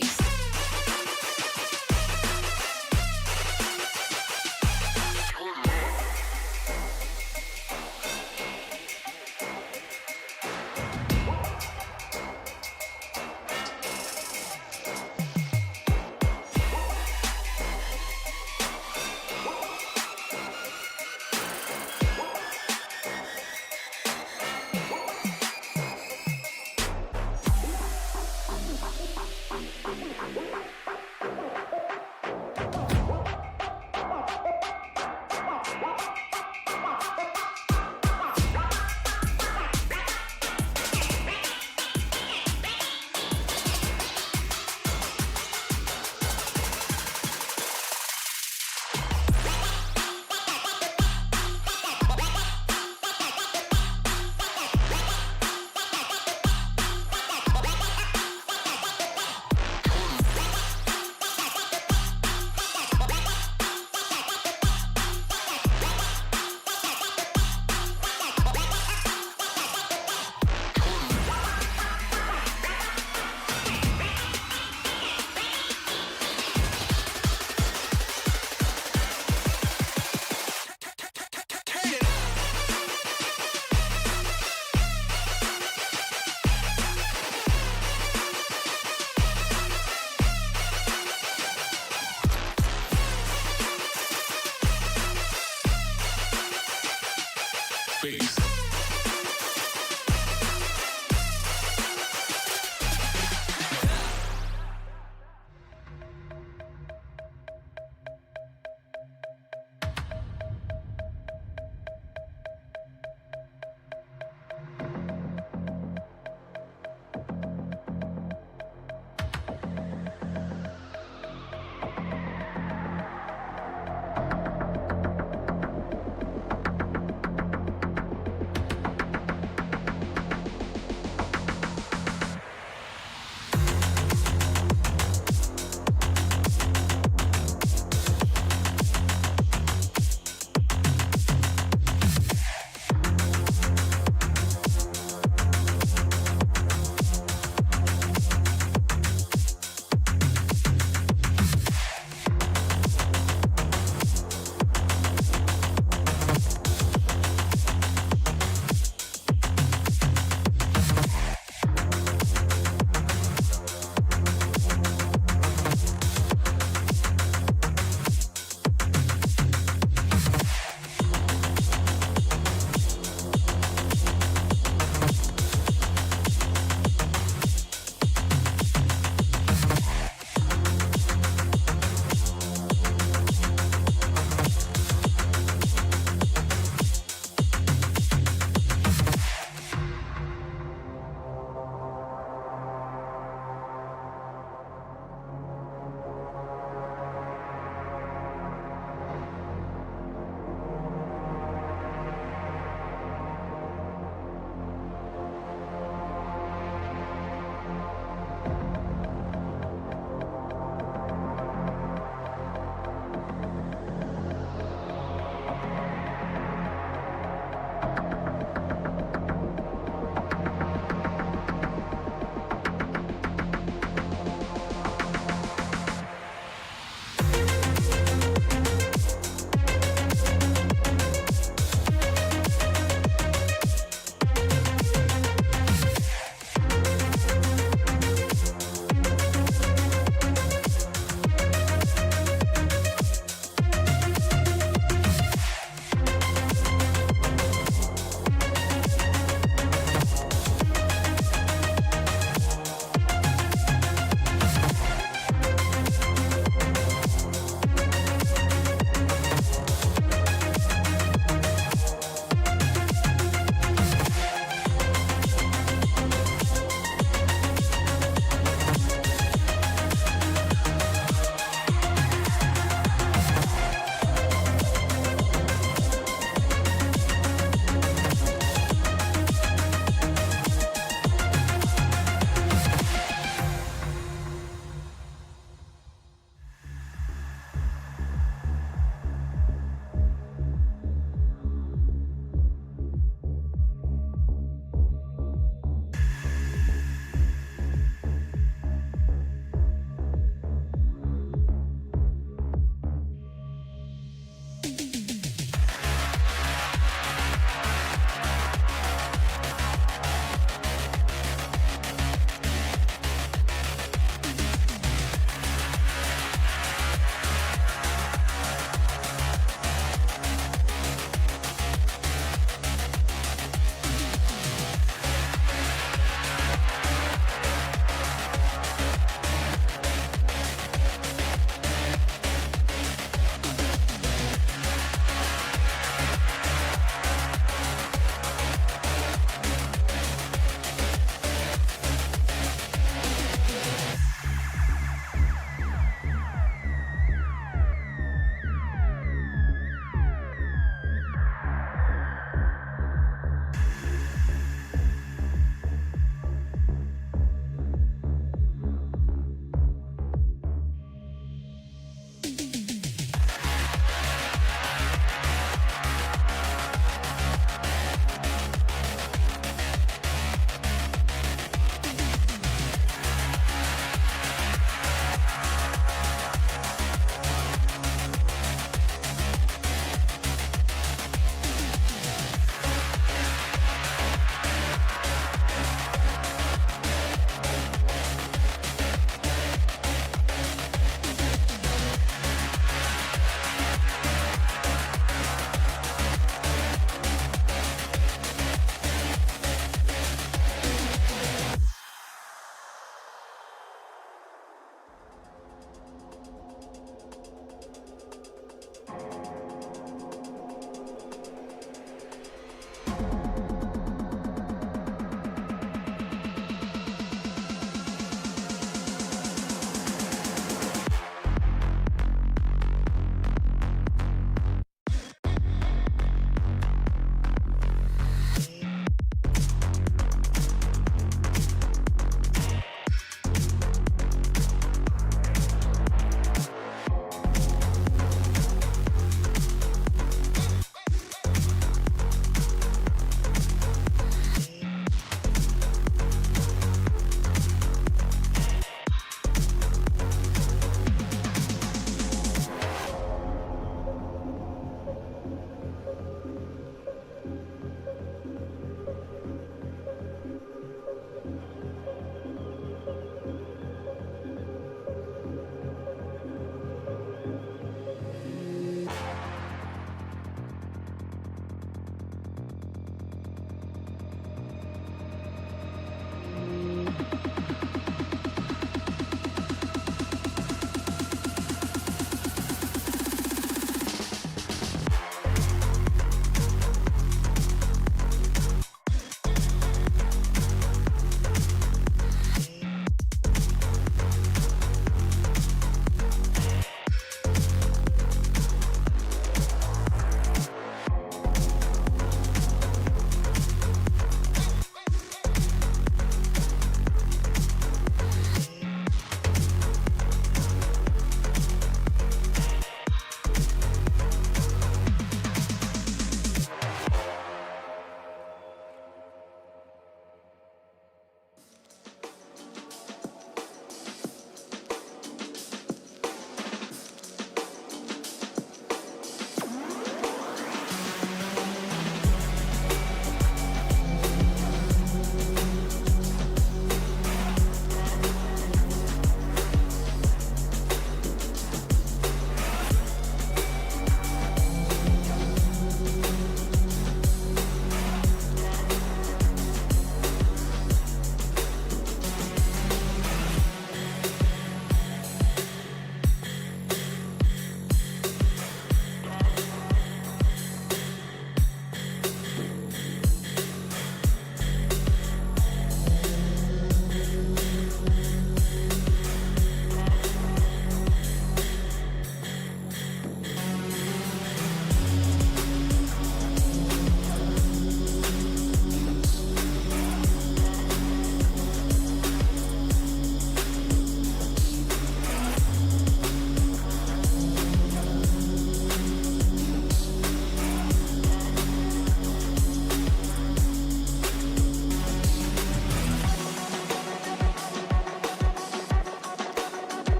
face.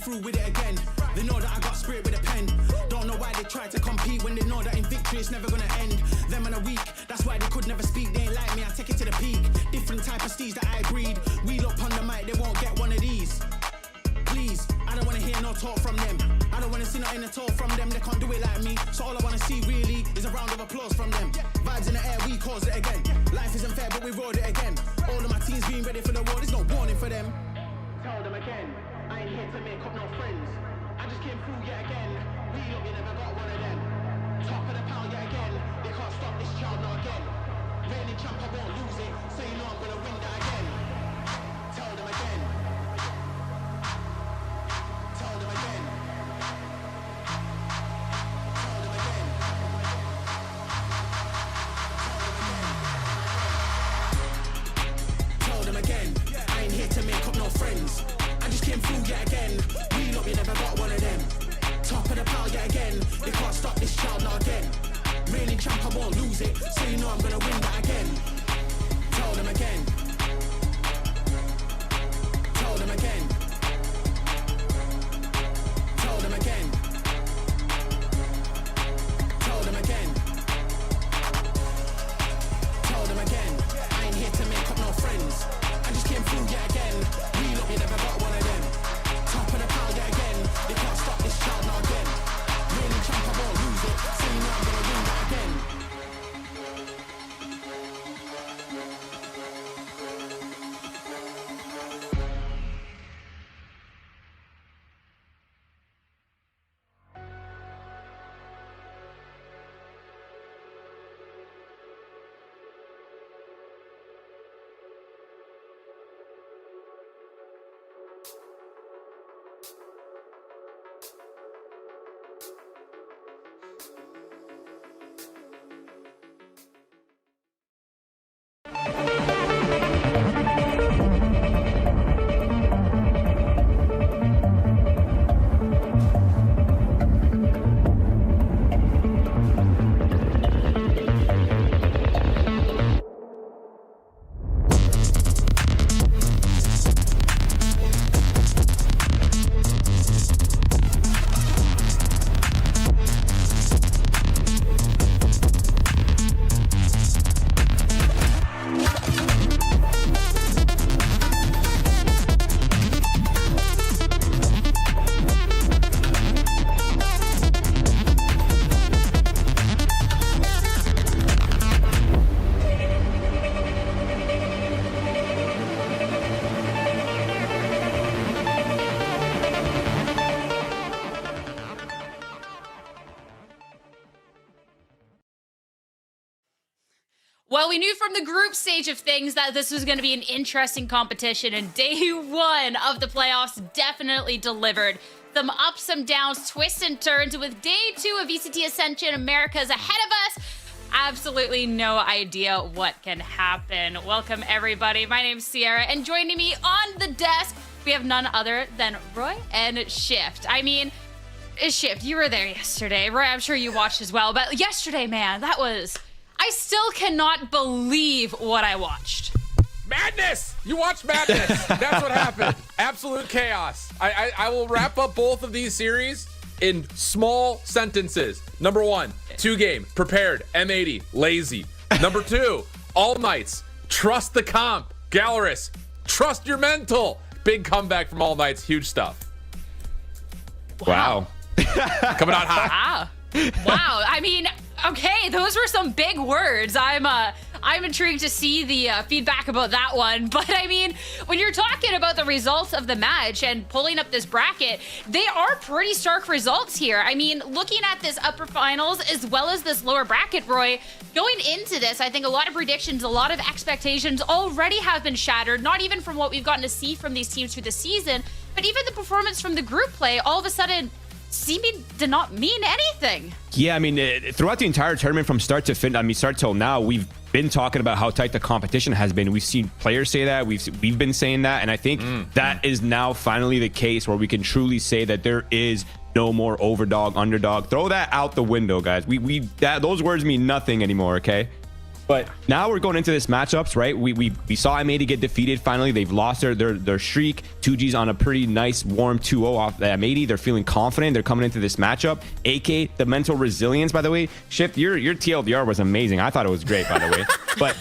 through with it again. They know that I got spirit with a pen. Don't know why they try to compete when they know that in victory it's never gonna end. Them in a week, that's why they could never speak. They ain't like me, I take it to the peak. Different type of steeds that I breed. Wheel up on the mic, they won't get one of these. Please, I don't wanna hear no talk from them. I don't wanna see nothing at all from them. They can't do it like me. So all I wanna see really is a round of applause from them. Vibes in the air, we caused it again. Life isn't fair, but we rode it again. All of my teams being ready for the war, there's no warning for them. Tell them again, I ain't here to make up no friends. I just came through yet again. We up, you never got one of them. Top of the pound yet again. They can't stop this child not again. Reigning champ, I won't lose it. So you know I'm gonna win that again. Tell them again. Tell them again. Tell them again. Tell them again. I ain't here to make up no friends. I just came through yet again. We up, you never got one of them. Top of the pile yet again. They can't stop this child not again. Reigning champ, I won't lose it. So you know I'm gonna win that again. Tell them again. Tell them again. Tell them again. Tell them again. Tell them again. I ain't here to make up no friends. I just came through yet again. We look, you never got one of them. Top of the pile yet again. They can't stop this child not again. Reigning champ, I won't lose it. So you know I'm gonna win that again. Well, we knew from the group stage of things that this was going to be an interesting competition, and day one of the playoffs definitely delivered. Some ups, some downs, twists and turns, with day two of VCT Ascension Americas ahead of us. Absolutely no idea what can happen. Welcome, everybody. My name's Sierra, and joining me on the desk, we have none other than Roy and Shift. I mean, Shift, you were there yesterday. Roy, I'm sure you watched as well, but yesterday, man, that was... I still cannot believe what I watched. Madness! You watched madness. That's what happened. Absolute chaos. I will wrap up both of these series in small sentences. Number one, 2-game, prepared, M80, lazy. Number two, all nights, trust the comp, GLRS, trust your mental. Big comeback from all nights, huge stuff. Wow. Coming out hot. Wow. I mean, okay, those were some big words. I'm intrigued to see the feedback about that one. But I mean, when you're talking about the results of the match and pulling up this bracket, they are pretty stark results here. I mean, looking at this upper finals as well as this lower bracket, Roy, going into this, I think a lot of predictions, a lot of expectations already have been shattered, not even from what we've gotten to see from these teams through the season, but even the performance from the group play all of a sudden seeming to not mean anything. Yeah, I mean, throughout the entire tournament from start to finish, I mean, start till now, we've been talking about how tight the competition has been. We've seen players say that. We've been saying that. And I think that is now finally the case where we can truly say that there is no more overdog, underdog. Throw that out the window, guys. Those words mean nothing anymore, okay? But now we're going into this matchups, right? We saw M80 get defeated finally. They've lost their streak. 2G's on a pretty nice warm 2-0 off the M80. They're feeling confident. They're coming into this matchup. AK, the mental resilience, by the way. Shift, your TLDR was amazing. I thought it was great, by the way. But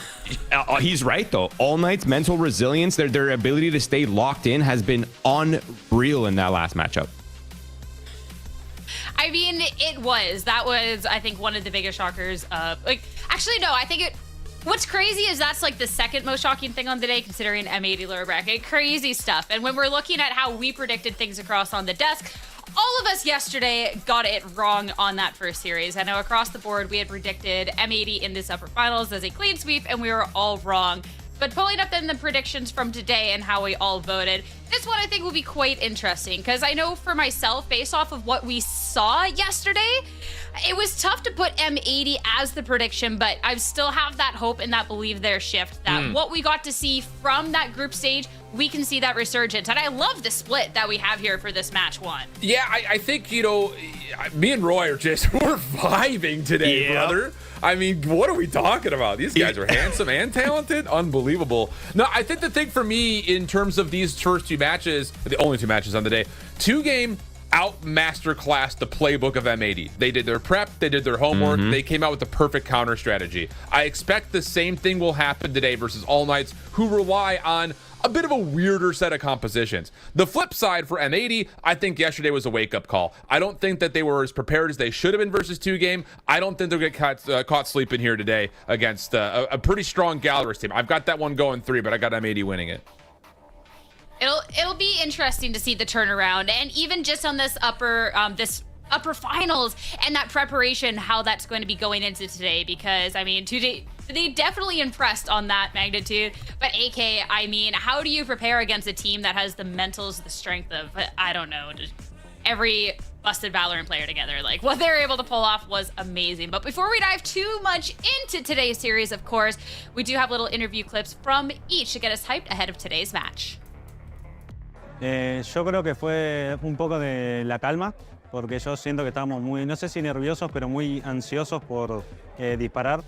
he's right, though. All Knight's mental resilience, their ability to stay locked in has been unreal in that last matchup. I mean, that was, I think, one of the biggest shockers. Actually, no, I think what's crazy is that's like the second most shocking thing on the day, considering M80 lower bracket. Crazy stuff. And when we're looking at how we predicted things across on the desk, all of us yesterday got it wrong on that first series. I know across the board, we had predicted M80 in this upper finals as a clean sweep, and we were all wrong. But pulling up then the predictions from today and how we all voted, this one I think will be quite interesting, because I know for myself, based off of what we saw yesterday, it was tough to put M80 as the prediction, but I still have that hope and that belief there, Shift, that what we got to see from that group stage, we can see that resurgence. And I love the split that we have here for this match one. Yeah, I think, me and Roy are we're vibing today, brother. I mean, what are we talking about? These guys are handsome and talented. Unbelievable. No, I think the thing for me in terms of these first two matches, the only two matches on the day, 2-game out masterclass the playbook of M80. They did their prep, they did their homework, they came out with the perfect counter strategy. I expect the same thing will happen today versus All Knights, who rely on a bit of a weirder set of compositions. The flip side for M80, I think yesterday was a wake-up call. I don't think that they were as prepared as they should have been versus 2-game. I don't think they'll get caught sleeping here today against a pretty strong GLRS team. I've got that one going 3, but I got M80 winning it. It'll be interesting to see the turnaround, and even just on this upper finals and that preparation, how that's going to be going into today, because I mean, today they definitely impressed on that magnitude. But AK, I mean, how do you prepare against a team that has the mentals, the strength of, I don't know, just every busted Valorant player together? Like, what they were able to pull off was amazing. But before we dive too much into today's series, of course, we do have little interview clips from each to get us hyped ahead of today's match. Yo creo que fue un poco de la calma, porque yo siento que estábamos muy, no sé si nerviosos, pero muy ansiosos por disparar.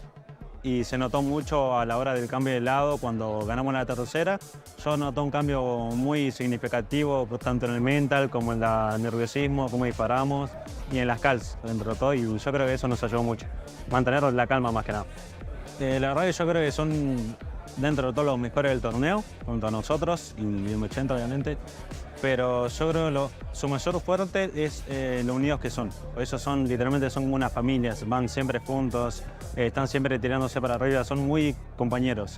Y se notó mucho a la hora del cambio de lado cuando ganamos la tercera. Yo noté un cambio muy significativo, tanto en el mental como en el nerviosismo, cómo disparamos y en las calls, dentro de todo. Y yo creo que eso nos ayudó mucho, mantener la calma más que nada. La verdad que yo creo que son dentro de todos los mejores del torneo, junto a nosotros y el M80 obviamente. Pero yo creo que su mayor fuerte es lo unidos que son. Ellos literalmente son como una familia, van siempre juntos, están siempre tirándose para arriba, son muy compañeros.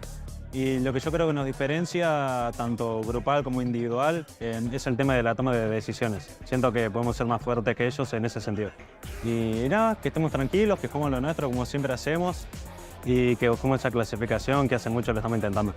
Y lo que yo creo que nos diferencia, tanto grupal como individual, es el tema de la toma de decisiones. Siento que podemos ser más fuertes que ellos en ese sentido. Y nada, que estemos tranquilos, que jugamos lo nuestro como siempre hacemos y que busquemos esa clasificación que hace mucho lo estamos intentando.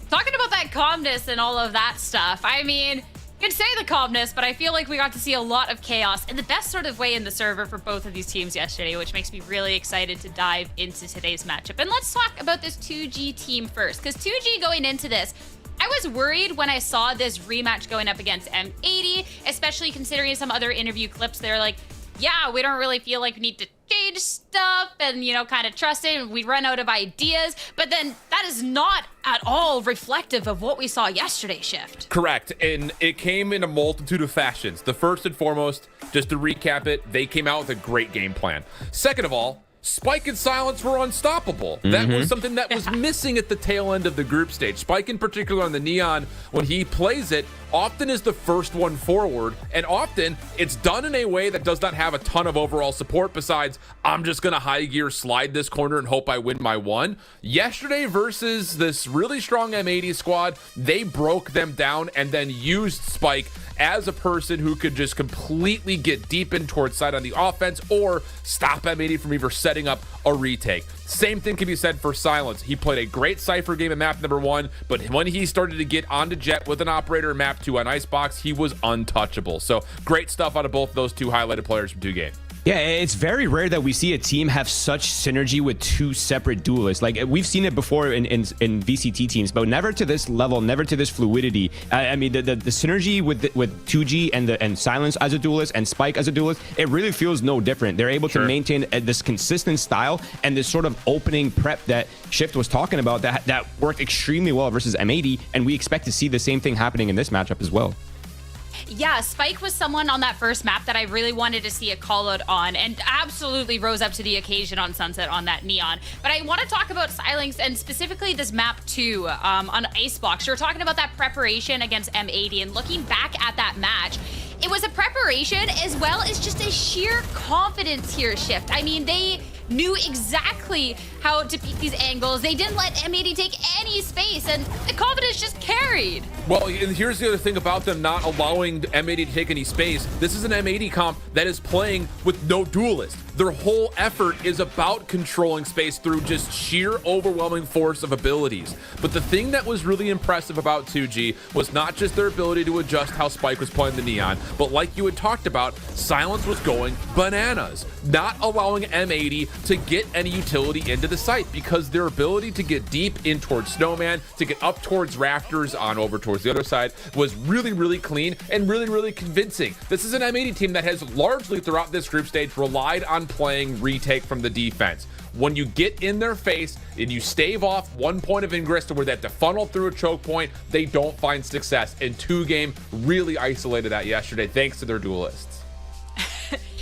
Talking about that calmness and all of that stuff, I mean, you can say the calmness, but I feel like we got to see a lot of chaos in the best sort of way in the server for both of these teams yesterday, which makes me really excited to dive into today's matchup. And let's talk about this 2G team first, because 2G going into this, I was worried when I saw this rematch going up against M80, especially considering some other interview clips. They're like, yeah, we don't really feel like we need to change stuff and, kind of trust it. We run out of ideas. But then that is not at all reflective of what we saw yesterday, Shift. Correct. And it came in a multitude of fashions. The first and foremost, just to recap it, they came out with a great game plan. Second of all, Spike and Silence were unstoppable. That was something that was missing at the tail end of the group stage. Spike in particular on the Neon, when he plays it, often is the first one forward, and often it's done in a way that does not have a ton of overall support besides, I'm just gonna high gear slide this corner and hope I win my one. Yesterday versus this really strong M80 squad, they broke them down and then used Spike as a person who could just completely get deep in towards side on the offense or stop M80 from either setting up a retake. Same thing can be said for Silence. He played a great Cypher game in map number 1, but when he started to get onto Jet with an operator in map 2 on Icebox, he was untouchable. So great stuff out of both those two highlighted players from 2Game. Yeah, it's very rare that we see a team have such synergy with two separate duelists. Like, we've seen it before in VCT teams, but never to this level, never to this fluidity. I mean, the synergy with 2G and Silence as a duelist and Spike as a duelist, it really feels no different. They're able to maintain this consistent style and this sort of opening prep that Shift was talking about that worked extremely well versus M80, and we expect to see the same thing happening in this matchup as well. Yeah, Spike was someone on that first map that I really wanted to see a call out on, and absolutely rose up to the occasion on Sunset on that Neon. But I want to talk about Silence and specifically this map 2 on Icebox. You're talking about that preparation against M80, and looking back at that match, it was a preparation as well as just a sheer confidence here, Shift. I mean, they knew exactly how to beat these angles. They didn't let M80 take any space, and the confidence just carried. Well, and here's the other thing about them not allowing M80 to take any space. This is an M80 comp that is playing with no duelist. Their whole effort is about controlling space through just sheer overwhelming force of abilities. But the thing that was really impressive about 2G was not just their ability to adjust how Spike was playing the Neon, but like you had talked about, Silence was going bananas, not allowing M80 to get any utility into the site, because their ability to get deep in towards Snowman, to get up towards Rafters on over towards the other side, was really, really clean and really, really convincing. This is an M80 team that has largely throughout this group stage relied on playing retake from the defense. When you get in their face and you stave off 1 point of ingress to where they have to funnel through a choke point, they don't find success. And 2Game really isolated that yesterday thanks to their duelists.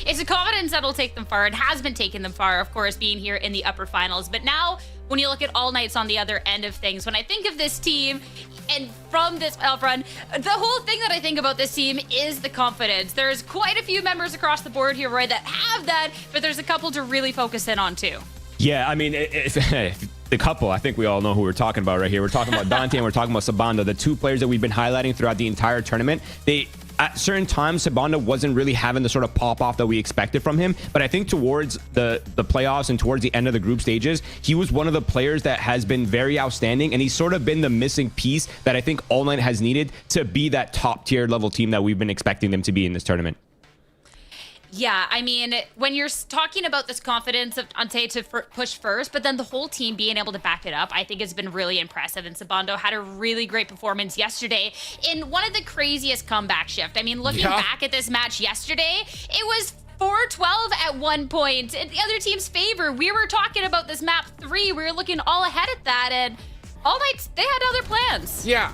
It's a confidence that'll take them far. It has been taking them far, of course, being here in the upper finals. But now, when you look at All Knights on the other end of things, when I think of this team, and from this playoff run, the whole thing that I think about this team is the confidence. There's quite a few members across the board here, Roy, that have that, but there's a couple to really focus in on too. Yeah, I mean, the couple, I think we all know who we're talking about right here. We're talking about Dante and we're talking about Sabando, the two players that we've been highlighting throughout the entire tournament. At certain times, Sabando wasn't really having the sort of pop-off that we expected from him. But I think towards the playoffs and towards the end of the group stages, he was one of the players that has been very outstanding. And he's sort of been the missing piece that I think All Night has needed to be that top-tier level team that we've been expecting them to be in this tournament. Yeah, I mean, when you're talking about this confidence of Ante to push first, but then the whole team being able to back it up, I think it's been really impressive. And Sabando had a really great performance yesterday in one of the craziest comeback Shift. I mean, looking back at this match yesterday, it was 4-12 at one point in the other team's favor. We were talking about this map 3. We were looking all ahead at that, and All Night, they had other plans. Yeah,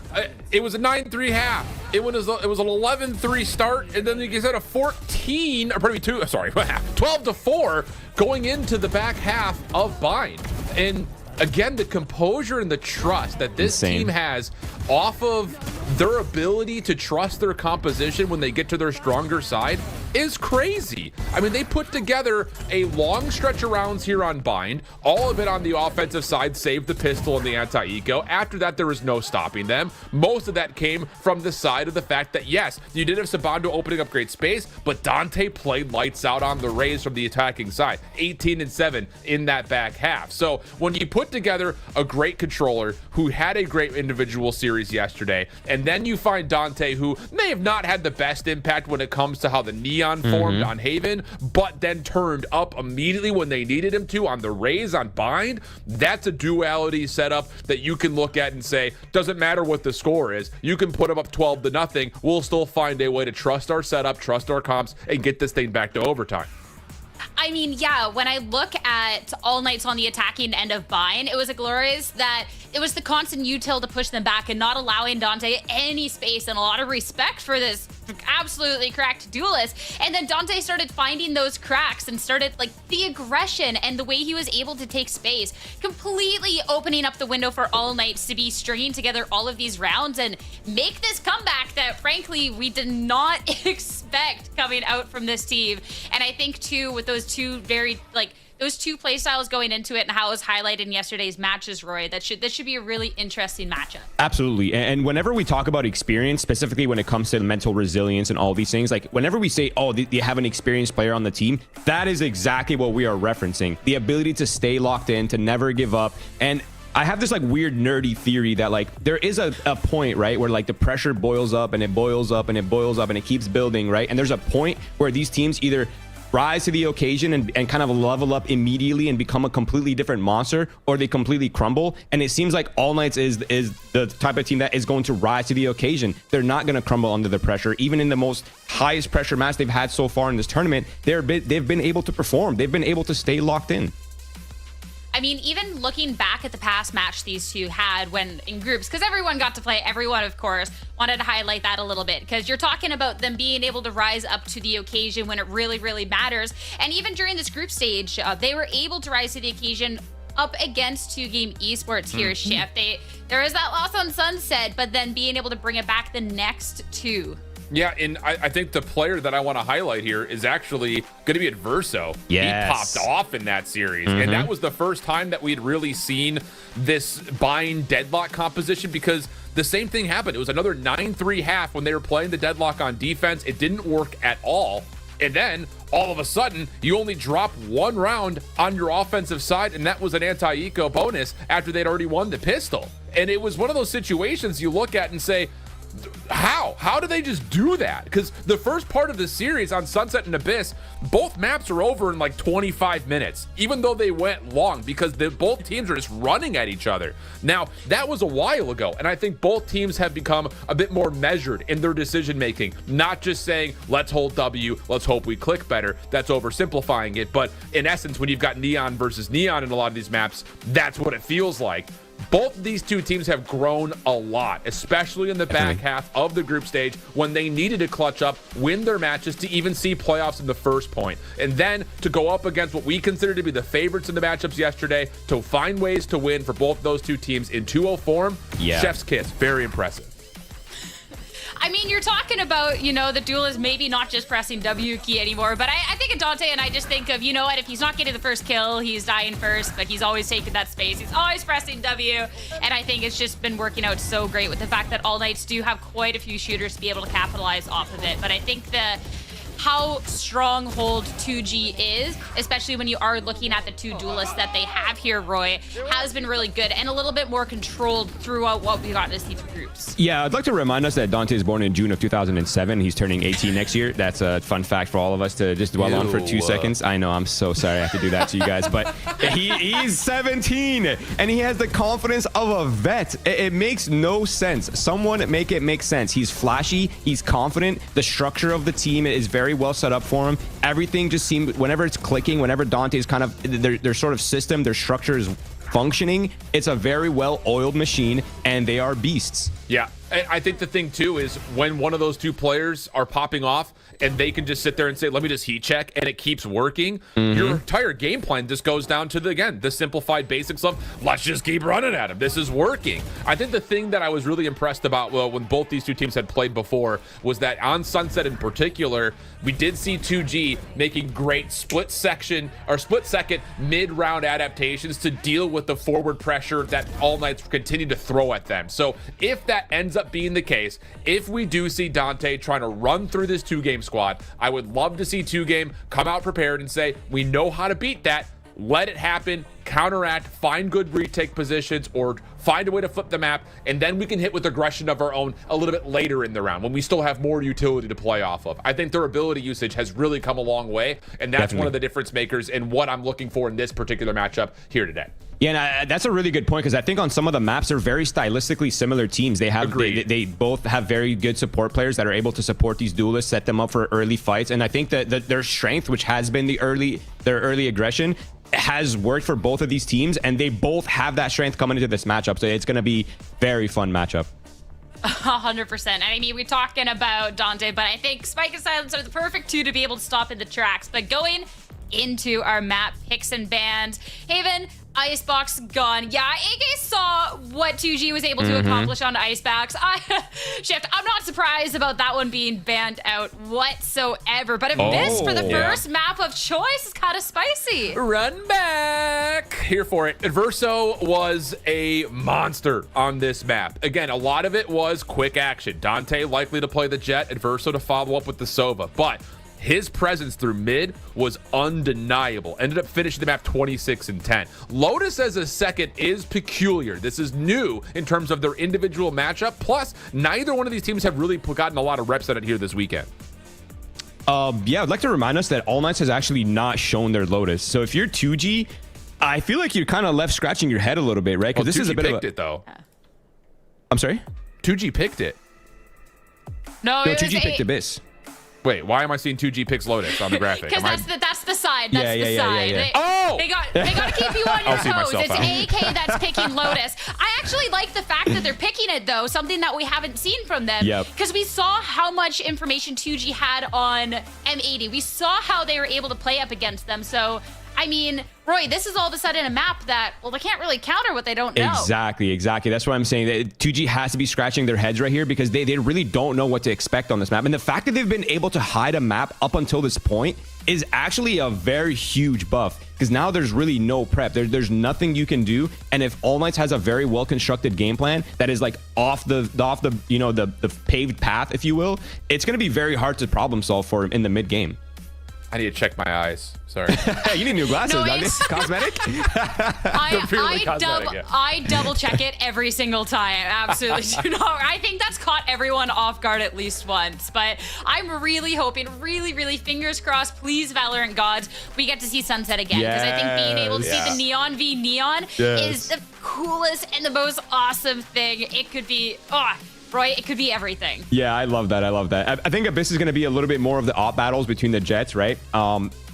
it was a 9-3 half. It was an 11-3 start, and then you said a 12-4 going into the back half of Bind. And again, the composure and the trust that this team has off of their ability to trust their composition when they get to their stronger side is crazy. I mean, they put together a long stretch of rounds here on Bind, all of it on the offensive side, save the pistol and the anti-eco. After that, there was no stopping them. Most of that came from the side of the fact that, yes, you did have Sabando opening up great space, but Dante played lights out on the Rays from the attacking side, 18-7 in that back half. So when you put together a great controller who had a great individual series yesterday, and then you find Dante, who may have not had the best impact when it comes to how the Neon formed on Haven, but then turned up immediately when they needed him to on the Rays on Bind, that's a duality setup that you can look at and say, doesn't matter what the score is, you can put them up 12-0, we'll still find a way to trust our setup, trust our comps, and get this thing back to overtime. I mean, yeah, when I look at All Nights on the attacking end of Bind, it was a glorious that it was the constant util to push them back and not allowing Dante any space, and a lot of respect for this absolutely cracked duelist. And then Dante started finding those cracks and started, like, the aggression and the way he was able to take space, completely opening up the window for All Nights to be stringing together all of these rounds and make this comeback that, frankly, we did not expect coming out from this team. And I think, too, with those two very, like, those two play styles going into it and how it was highlighted in yesterday's matches, Roy, this should be a really interesting matchup. Absolutely. And whenever we talk about experience, specifically when it comes to mental resilience and all these things, like whenever we say, oh, they have an experienced player on the team, that is exactly what we are referencing. The ability to stay locked in, to never give up. And I have this like weird nerdy theory that like there is a point, right, where like the pressure boils up and it boils up and it boils up and it keeps building, right? And there's a point where these teams either rise to the occasion and kind of level up immediately and become a completely different monster, or they completely crumble. And it seems like All Knights is the type of team that is going to rise to the occasion. They're not going to crumble under the pressure. Even in the most highest pressure match they've had so far in this tournament, they've been able to perform. They've been able to stay locked in. I mean, even looking back at the past match these two had when in groups, because everyone got to play, everyone, of course, wanted to highlight that a little bit, because you're talking about them being able to rise up to the occasion when it really, really matters. And even during this group stage, they were able to rise to the occasion up against 2Game Esports here, Shift. There is that loss on Sunset, but then being able to bring it back the next two. Yeah, and I think the player that I want to highlight here is actually going to be Adverso. Yes. He popped off in that series, and that was the first time that we'd really seen this bind deadlock composition, because the same thing happened. It was another 9-3 half when they were playing the deadlock on defense. It didn't work at all. And then all of a sudden, you only drop one round on your offensive side, and that was an anti-eco bonus after they'd already won the pistol. And it was one of those situations you look at and say, how do they just do that? Because the first part of the series on Sunset and Abyss, both maps are over in like 25 minutes, even though they went long, because both teams are just running at each other. Now, that was a while ago, and I think both teams have become a bit more measured in their decision making, not just saying, let's hold W, let's hope we click better. That's oversimplifying it, but in essence, when you've got Neon versus Neon in a lot of these maps, that's what it feels like. Both of these two teams have grown a lot, especially in the back half of the group stage when they needed to clutch up, win their matches to even see playoffs in the first point. And then to go up against what we consider to be the favorites in the matchups yesterday, to find ways to win for both those two teams in 2-0 form, chef's kiss. Very impressive. I mean, you're talking about, you know, the duel is maybe not just pressing W key anymore, but I think of Dante and I just think of, you know what, if he's not getting the first kill, he's dying first, but he's always taking that space. He's always pressing W, and I think it's just been working out so great with the fact that All Knights do have quite a few shooters to be able to capitalize off of it. But I think how stronghold 2G is, especially when you are looking at the two duelists that they have here, Roy, has been really good and a little bit more controlled throughout what we got in these groups. Yeah, I'd like to remind us that Dante is born in June of 2007. He's turning 18 next year. That's a fun fact for all of us to just dwell on for 2 seconds. I know, I'm so sorry I have to do that to you guys, but he's 17 and he has the confidence of a vet. It makes no sense. Someone make it make sense. He's flashy. He's confident. The structure of the team is very well set up for him. Everything just seems, whenever it's clicking, whenever Dante's kind of their sort of system, their structure is functioning, it's a very well-oiled machine, and they are beasts. Yeah, I think the thing too is when one of those two players are popping off and they can just sit there and say, let me just heat check, and it keeps working, your entire game plan just goes down to the simplified basics of, let's just keep running at him. This is working. I think the thing that I was really impressed about, well, when both these two teams had played before, was that on Sunset in particular, we did see 2G making great split-second mid-round adaptations to deal with the forward pressure that All Knights continue to throw at them. So if that ends up being the case, if we do see Dante trying to run through this 2-game squad, I would love to see 2Game come out prepared and say, we know how to beat that. Let it happen, counteract, find good retake positions, or find a way to flip the map, and then we can hit with aggression of our own a little bit later in the round when we still have more utility to play off of. I think their ability usage has really come a long way, and that's one of the difference makers in what I'm looking for in this particular matchup here today. Yeah, and that's a really good point, because I think on some of the maps, they're very stylistically similar teams. They both have very good support players that are able to support these duelists, set them up for early fights, and I think that their strength, which has been their early aggression, has worked for both of these teams, and they both have that strength coming into this matchup. So it's going to be very fun matchup. 100%. I mean, we're talking about Dante, but I think Spike and Silence are the perfect two to be able to stop in the tracks. But going into our map picks and bans, Haven, Icebox gone. Yeah, AK saw what 2G was able to accomplish on Icebox. Shift, I'm not surprised about that one being banned out whatsoever. But if this for the first map of choice is kind of spicy. Run back. Here for it. Adverso was a monster on this map. Again, a lot of it was quick action. Dante likely to play the Jet, Adverso to follow up with the Sova. But his presence through mid was undeniable. Ended up finishing the map 26-10. Lotus as a second is peculiar. This is new in terms of their individual matchup. Plus, neither one of these teams have really gotten a lot of reps at it here this weekend. Yeah, I'd like to remind us that All Knights has actually not shown their Lotus. So if you're 2G, I feel like you're kind of left scratching your head a little bit, right? Because this is a bit of a... it, though. I'm sorry? 2G picked it. No, No, it 2G was picked Abyss. Wait, why am I seeing 2G picks Lotus on the graphic? Because that's the side. That's the side. Oh! They got to keep you on your see toes. myself It's out. AK that's picking Lotus. I actually like the fact that they're picking it, though, something that we haven't seen from them. Yep. Because we saw how much information 2G had on M80. We saw how they were able to play up against them. So, I mean, Roy, this is all of a sudden a map that, well, they can't really counter what they don't know. Exactly. That's what I'm saying. That 2G has to be scratching their heads right here because they really don't know what to expect on this map. And the fact that they've been able to hide a map up until this point is actually a very huge buff because now there's really no prep. There's nothing you can do. And if All Knights has a very well constructed game plan that is like off the paved path, if you will, it's going to be very hard to problem solve for him in the mid game. I need to check my eyes. Sorry. You need new glasses, No, don't you? Cosmetic? I double check it every single time. Absolutely. I think that's caught everyone off guard at least once. But I'm really hoping, really fingers crossed, please, Valorant gods, we get to see Sunset again. Because I think being able to see the Neon v Neon is the coolest and the most awesome thing. It could be... Roy, it could be everything. Yeah, I love that. I think Abyss is going to be a little bit more of the op battles between the Jets, right?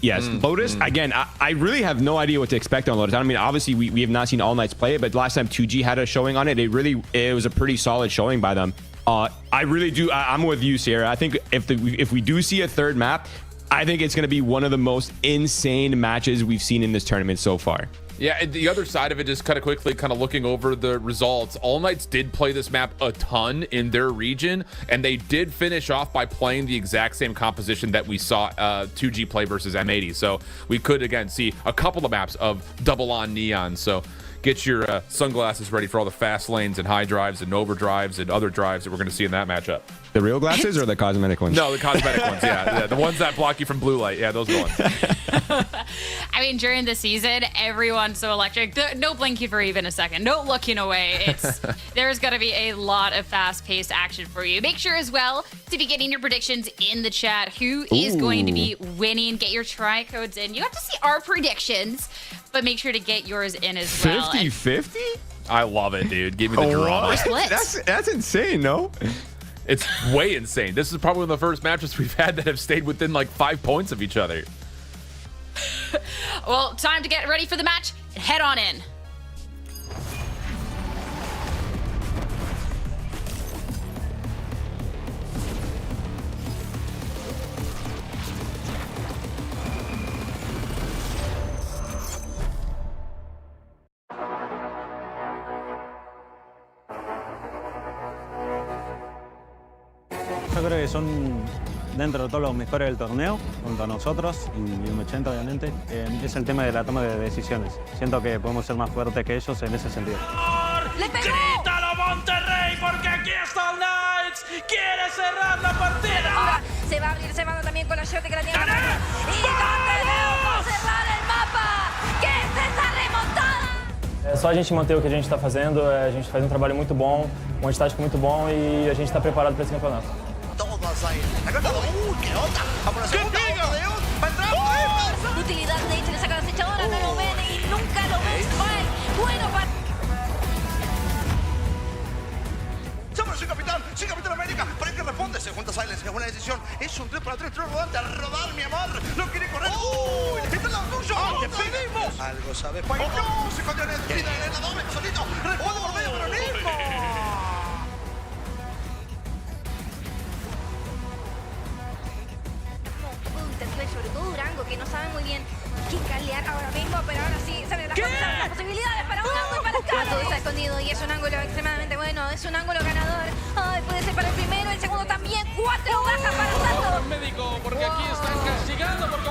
Yes, Lotus, again, I really have no idea what to expect on Lotus. I mean, obviously, we have not seen All Knights play it, but last time 2G had a showing on it, it was a pretty solid showing by them. I really do. I'm with you, Sierra. I think if we do see a third map, I think it's going to be one of the most insane matches we've seen in this tournament so far. Yeah, and the other side of it, just kind of quickly looking over the results, All Knights did play this map a ton in their region, and they did finish off by playing the exact same composition that we saw 2G play versus M80. So we could, again, see a couple of maps of double on Neon. So get your sunglasses ready for all the fast lanes and high drives and overdrives and other drives that we're going to see in that matchup. The real glasses or the cosmetic ones? No, the cosmetic ones, yeah. The ones that block you from blue light. Yeah, those are the ones. I mean, during the season, everyone's so electric. No blinking for even a second. No looking away. There's going to be a lot of fast-paced action for you. Make sure as well to be getting your predictions in the chat. Who is going to be winning? Get your try codes in. You have to see our predictions, but make sure to get yours in as well. 50-50? I love it, dude. Give me the drama. That's insane, no? It's way insane. This is probably one of the first matches we've had that have stayed within like 5 points of each other. Well, time to get ready for the match and head on in. Yo creo que son dentro de todos los mejores del torneo, junto a nosotros y M80 obviamente. Es el tema de la toma de decisiones. Siento que podemos ser más fuertes que ellos en ese sentido. ¡Le pegó! ¡Grítalo, Monterrey! Porque aquí está All Knights. ¡Quiere cerrar la partida! Ahora se va a abrir Semano también con la shot que la tiene. ¡Y donde veo para cerrar el mapa! ¿Qué es esa remontada? É só a gente manter o que a gente está fazendo, a gente faz um trabalho muito bom, um estático muito bom e a gente está preparado para esse campeonato. Todos ahí. Acá está. ¡Qué onda! Vamos a la segunda. ¡Va a entrar! Utilidad de hecho le saca la acechadora, no lo ven y nunca lo ven. Bueno para... Sí, capitán América, pero hay que responde, se junta Silence, es buena decisión, es un 3 para 3, 3 rodante, a rodar, mi amor, no quiere correr, ¡uy! ¡Este es lo tuyo! ¡Te pedimos! Algo sabes, ¡oh, no! Se escondió en el tiro, en el doble, solito, responde por medio, pero mismo. Sobre todo Durango, que no sabe muy bien qué calear ahora mismo, pero ahora sí salen las posibilidades para un ángulo y para acá. Todo está escondido y es un ángulo extremadamente bueno, es un ángulo ganador. Ay, puede ser para el primero, el segundo también, 4 bajas para Santos. Médico, porque aquí están castigando por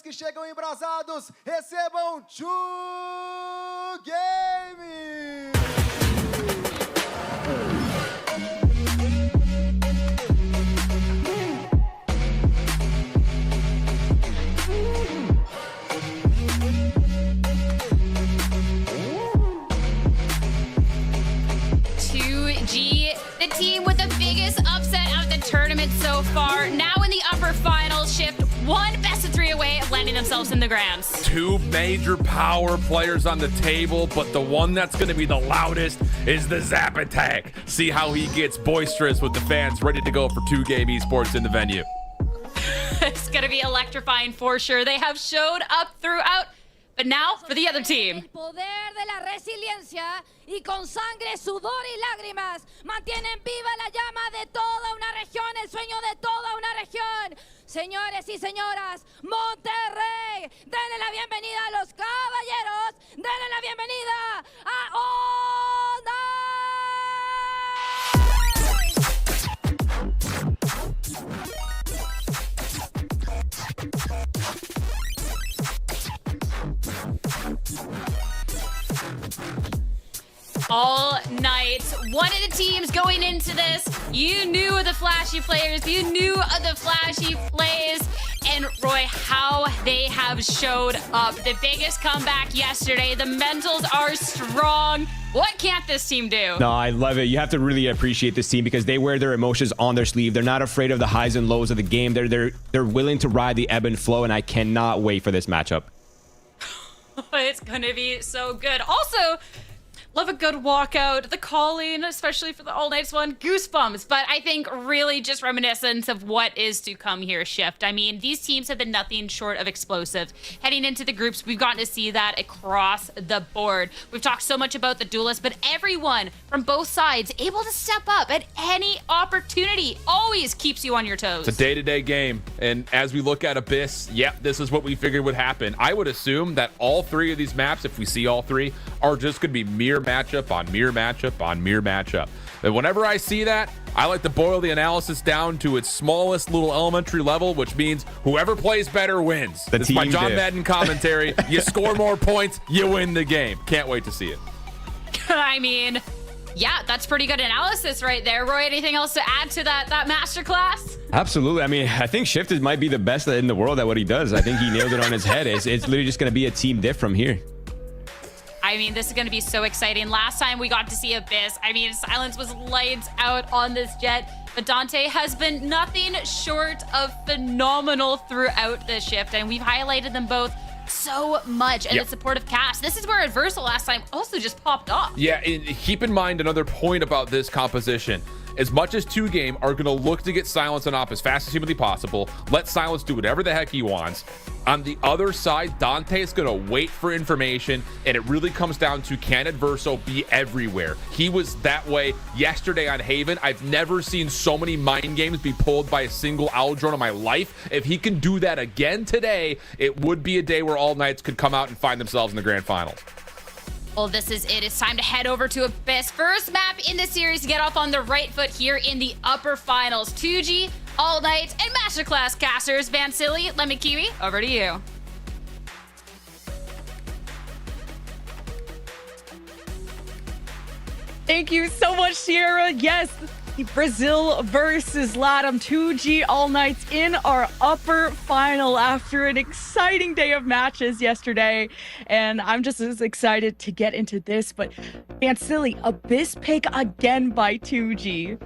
que chegam embrasados, recebam Chu Game! far. Now in the upper finals, Shift one best of 3 away of landing themselves in the grands. 2 major power players on the table, but the one that's going to be the loudest is the Zap Attack. See how he gets boisterous with the fans ready to go for 2-game esports in the venue. It's going to be electrifying for sure. They have showed up throughout. But now for the other team. El poder de la resiliencia y con sangre, sudor y lágrimas mantienen viva la llama de toda una región, el sueño de toda una región. Señores y señoras, Monterrey, denle la bienvenida a los caballeros, denle la bienvenida a All Night. All Night. One of the teams going into this, you knew of the flashy players, you knew of the flashy plays, and Roy, how they have showed up. The biggest comeback yesterday. The mentals are strong. What can't this team do? No, I love it. You have to really appreciate this team because they wear their emotions on their sleeve. They're not afraid of the highs and lows of the game. They're willing to ride the ebb and flow, and I cannot wait for this matchup. It's gonna be so good. Also, love a good walkout. The calling, especially for the All Nights one, goosebumps. But I think really just reminiscent of what is to come here, Shift. I mean, these teams have been nothing short of explosive. Heading into the groups, we've gotten to see that across the board. We've talked so much about the duelists, but everyone from both sides able to step up at any opportunity always keeps you on your toes. It's a day-to-day game, and as we look at Abyss, yep, this is what we figured would happen. I would assume that all 3 of these maps, if we see all 3, are just going to be mere matchup on mere matchup on mere matchup. And whenever I see that, I like to boil the analysis down to its smallest little elementary level, which means whoever plays better wins. It's my John Madden commentary. You score more points, you win the game. Can't wait to see it. I mean, yeah, that's pretty good analysis right there. Roy, anything else to add to that masterclass? Absolutely. I mean, I think Shift might be the best in the world at what he does. I think he nailed it on his head. It's literally just going to be a team diff from here. I mean, this is going to be so exciting. Last time we got to see Abyss, I mean, Silence was lights out on this jet, but Dante has been nothing short of phenomenal throughout this Shift, and we've highlighted them both so much, and the supportive cast. This is where Adversal last time also just popped off. Yeah, and keep in mind another point about this composition. As much as 2-game are going to look to get Silence on op as fast as humanly possible, let Silence do whatever the heck he wants. On the other side, Dante is going to wait for information, and it really comes down to, can Adverso be everywhere? He was that way yesterday on Haven. I've never seen so many mind games be pulled by a single owl drone in my life. If he can do that again today, it would be a day where All Knights could come out and find themselves in the grand finals. Well, this is it. It's time to head over to Abyss. First map in the series to get off on the right foot here in the upper finals. 2G, All Night, and Masterclass casters. Vansili, Lemikiwi, over to you. Thank you so much, Sierra. Yes, Brazil versus Latam. 2G All Nights in our upper final after an exciting day of matches yesterday. And I'm just as excited to get into this. But Vansili, Abyss pick again by 2G.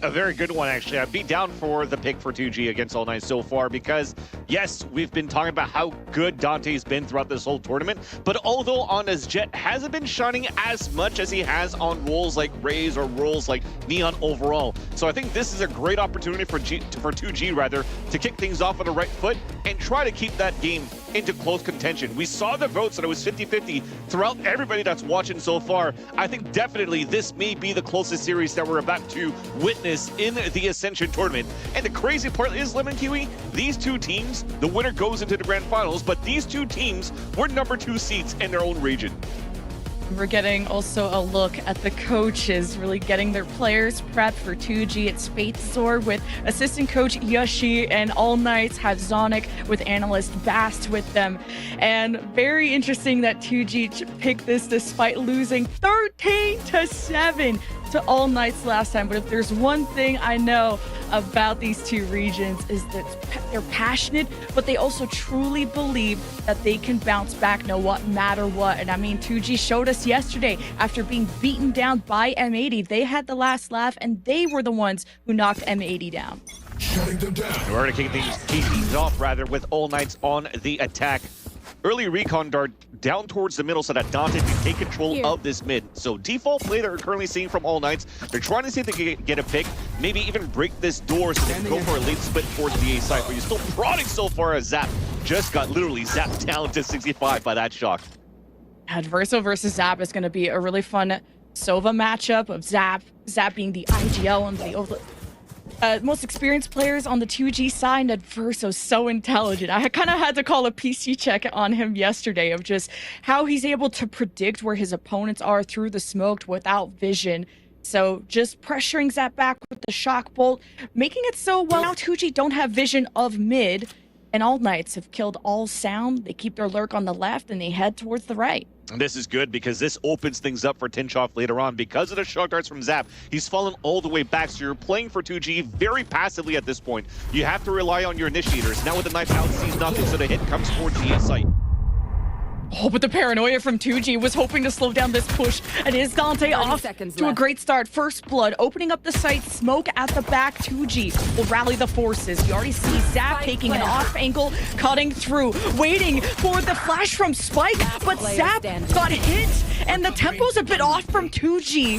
A very good one, actually. I'd be down for the pick for 2G against All Night so far because, yes, we've been talking about how good Dante's been throughout this whole tournament, but although on his jet hasn't been shining as much as he has on roles like Raze or roles like Neon overall. So I think this is a great opportunity for 2G rather to kick things off on the right foot and try to keep that game into close contention. We saw the votes that it was 50-50 throughout everybody that's watching so far. I think definitely this may be the closest series that we're about to witness in the Ascension tournament. And the crazy part is, Lemon Kiwi, these 2 teams, the winner goes into the grand finals, but these 2 teams were number 2 seeds in their own region. We're getting also a look at the coaches, really getting their players prepped for 2G at Spatesor with assistant coach Yoshi, and All Nights have Zonic with analyst Bast with them. And very interesting that 2G picked this despite losing 13-7 to All Nights last time. But if there's one thing I know about these 2 regions is that they're passionate, but they also truly believe that they can bounce back no matter what. And I mean, 2G showed us yesterday after being beaten down by M80, they had the last laugh and they were the ones who knocked M80 down. In order to kick things off, rather, with All Knights on the attack. Early recon dart down towards the middle so that Dante can take control of this mid. So default play that we're currently seeing from All Knights, they're trying to see if they can get a pick, maybe even break this door so they can go for a late split towards the A side, but you're still prodding so far as Zap just got literally zapped down to 65 by that shock. Adverso versus Zap is going to be a really fun Sova matchup of Zap being the IGL and the most experienced players on the 2G side. Adverso's so intelligent. I kind of had to call a PC check on him yesterday of just how he's able to predict where his opponents are through the smoke without vision. So just pressuring Zap back with the shock bolt, making it so well now 2G don't have vision of mid, and All Knights have killed all sound. They keep their lurk on the left and they head towards the right. And this is good because this opens things up for Tinchoff later on. Because of the shock darts from Zap, he's fallen all the way back, so you're playing for 2G very passively at this point. You have to rely on your initiators. Now with the knife out, sees nothing, so the hit comes towards the site. Oh, but the paranoia from 2G was hoping to slow down this push. And is Dante off to a great start. First blood, opening up the site, smoke at the back. 2G will rally the forces. You already see Zap taking an off angle, cutting through, waiting for the flash from Spike, but Zap got hit, and the tempo's a bit off from 2G.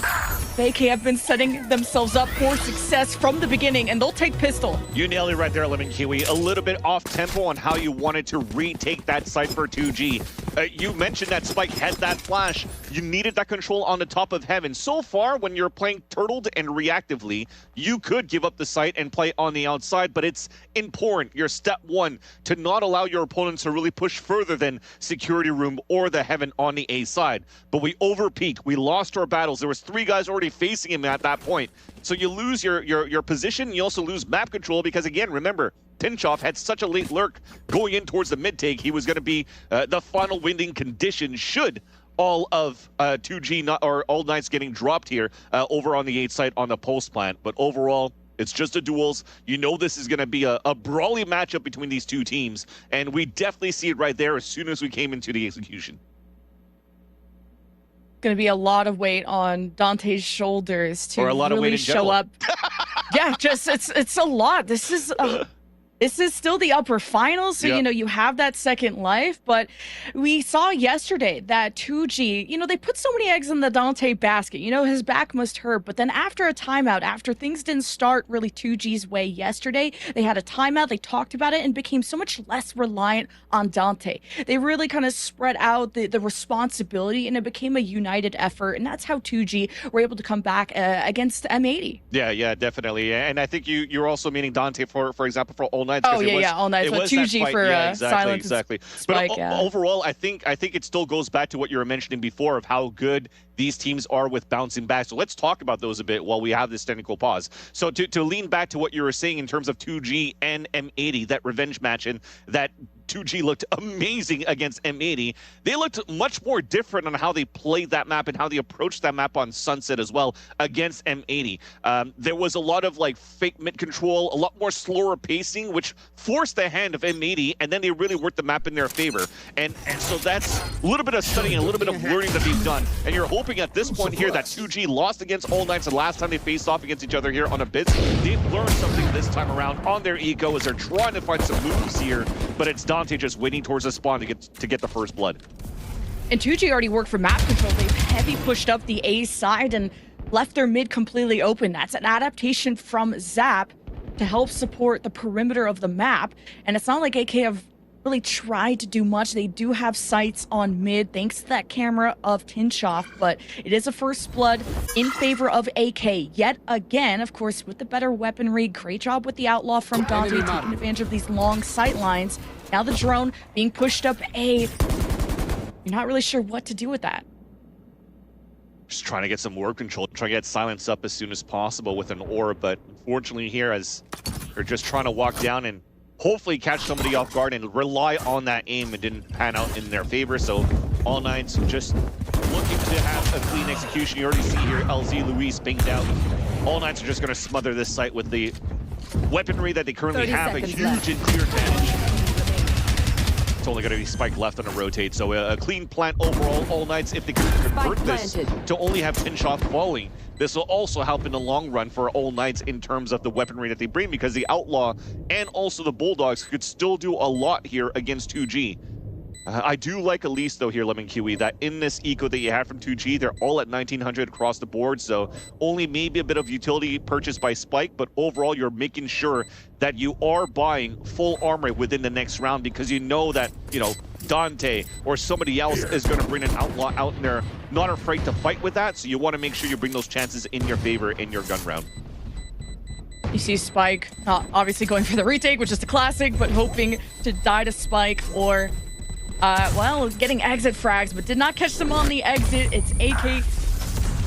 AK have been setting themselves up for success from the beginning, and they'll take pistol. You nailed it right there, Lemon Kiwi. A little bit off tempo on how you wanted to retake that site for 2G. You mentioned that Spike had that flash. You needed that control on the top of heaven. So far, when you're playing turtled and reactively, you could give up the site and play on the outside, but it's important, your step one, to not allow your opponents to really push further than security room or the heaven on the A side. But we overpeaked. We lost our battles. There was 3 guys already facing him at that point. So you lose your position. You also lose map control because, again, remember, Tinchoff had such a late lurk going in towards the mid take. He was going to be the final winning condition should all of 2G or All Knights getting dropped here over on the 8 site on the post plant. But overall, it's just a duels. You know this is going to be a brawly matchup between these two teams, and we definitely see it right there as soon as we came into the execution. Going to be a lot of weight on Dante's shoulders to really show up. Yeah, just it's a lot. This is still the upper finals, so, you know, you have that second life, but we saw yesterday that 2G, you know, they put so many eggs in the Dante basket. You know, his back must hurt, but then after a timeout, after things didn't start really 2G's way yesterday, they had a timeout, they talked about it, and became so much less reliant on Dante. They really kind of spread out the responsibility, and it became a united effort, and that's how 2G were able to come back against M80. Yeah, definitely. And I think you're also meaning Dante, for example, for All Knights. Oh yeah, All Knights. But 2G for exactly. Spike, but overall, I think it still goes back to what you were mentioning before of how good these teams are with bouncing back. So let's talk about those a bit while we have this technical pause. So to lean back to what you were saying in terms of 2G and M80, that revenge match, and that 2G looked amazing against M80. They looked much more different on how they played that map and how they approached that map on Sunset as well against M80. There was a lot of like fake mid control, a lot more slower pacing, which forced the hand of M80, and then they really worked the map in their favor. And so that's a little bit of studying, a little bit of learning that they've done. And you're hoping at this point here that 2G lost against All Knights the last time they faced off against each other here on a bit. They've learned something this time around on their eco as they're trying to find some moves here, but it's Dante just waiting towards the spawn to get the first blood. And 2G already worked for map control. They've heavy pushed up the A side and left their mid completely open. That's an adaptation from Zap to help support the perimeter of the map. And it's not like AK have really tried to do much. They do have sights on mid thanks to that camera of Tinchoff, but it is a first blood in favor of AK yet again, of course, with the better weaponry. Great job with the outlaw from Dante, taking advantage of these long sight lines. Now the drone being pushed up A. You're not really sure what to do with that. Just trying to get some word control, trying to get silence up as soon as possible with an orb, but unfortunately here, as they're just trying to walk down and hopefully catch somebody off guard and rely on that aim, and didn't pan out in their favor. So All Knights just looking to have a clean execution. You already see here LZ Luis pinged out. All Knights are just going to smother this site with the weaponry that they currently have, a huge and clear advantage. it's only going to be Spike left on a rotate. So a clean plant overall. All Knights, if they can convert this to only have 10 shots falling, this will also help in the long run for All Knights in terms of the weaponry that they bring, because the Outlaw and also the Bulldogs could still do a lot here against 2G. I do like at least, though, here, Lemon Kiwi, that in this eco that you have from 2G, they're all at 1900 across the board, so only maybe a bit of utility purchased by Spike, but overall, you're making sure that you are buying full armor within the next round, because you know that, you know, Dante or somebody else is going to bring an Outlaw out, and they're not afraid to fight with that, so you want to make sure you bring those chances in your favor in your gun round. You see Spike obviously going for the retake, which is the classic, but hoping to die to Spike or well, getting exit frags, but did not catch them on the exit. It's AK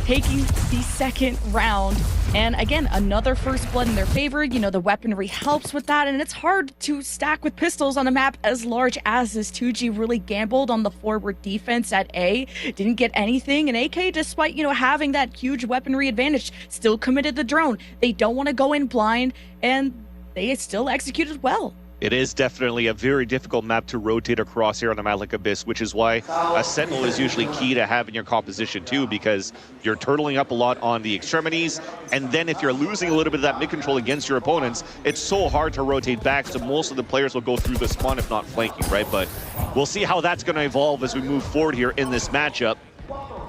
taking the second round. And again, another first blood in their favor. You know, the weaponry helps with that, and it's hard to stack with pistols on a map as large as this. 2G really gambled on the forward defense at A, didn't get anything, and AK, despite, you know, having that huge weaponry advantage, still committed the drone. They don't want to go in blind, and they still executed well. It is definitely a very difficult map to rotate across here on a map like Abyss, which is why a Sentinel is usually key to have in your composition too, because you're turtling up a lot on the extremities, and then if you're losing a little bit of that mid-control against your opponents, it's so hard to rotate back, so most of the players will go through the spawn if not flanking, right? But we'll see how that's going to evolve as we move forward here in this matchup.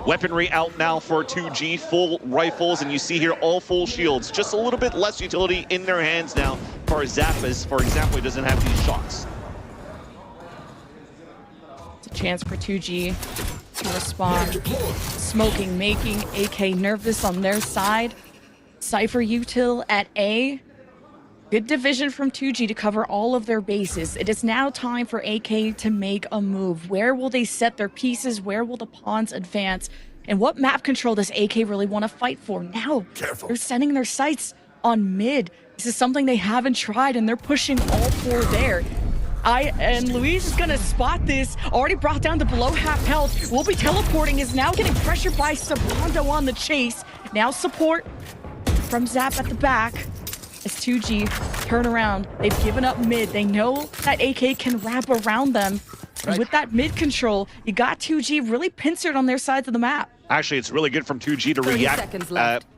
Weaponry out now for 2G, full rifles, and you see here all full shields. Just a little bit less utility in their hands now for Zappas, for example, he doesn't have these shots. It's a chance for 2G to respond. Smoking, making AK nervous on their side. Cypher util at A. Good division from 2G to cover all of their bases. It is now time for AK to make a move. Where will they set their pieces? Where will the pawns advance? And what map control does AK really want to fight for? Now, they're setting their sights on mid. This is something they haven't tried, and they're pushing all four there. And Luis is going to spot this. Already brought down to below half health. Will be teleporting, is now getting pressured by Sabando on the chase. Now support from Zap at the back. As 2G turn around, they've given up mid. They know that AK can wrap around them. And with that mid control, you got 2G really pincered on their sides of the map. Actually, it's really good from 2G to react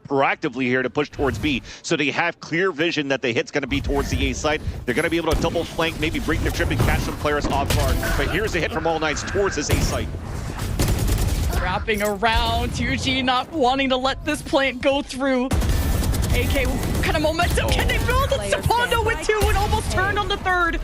proactively here to push towards B. So they have clear vision that the hit's going to be towards the A side. They're going to be able to double flank, maybe break their trip and catch some players off guard. But here's a hit from All Knights towards this A site. Wrapping around, 2G not wanting to let this plant go through. AK, what kind of momentum can they build? It's Sabando with two and almost turned on the third.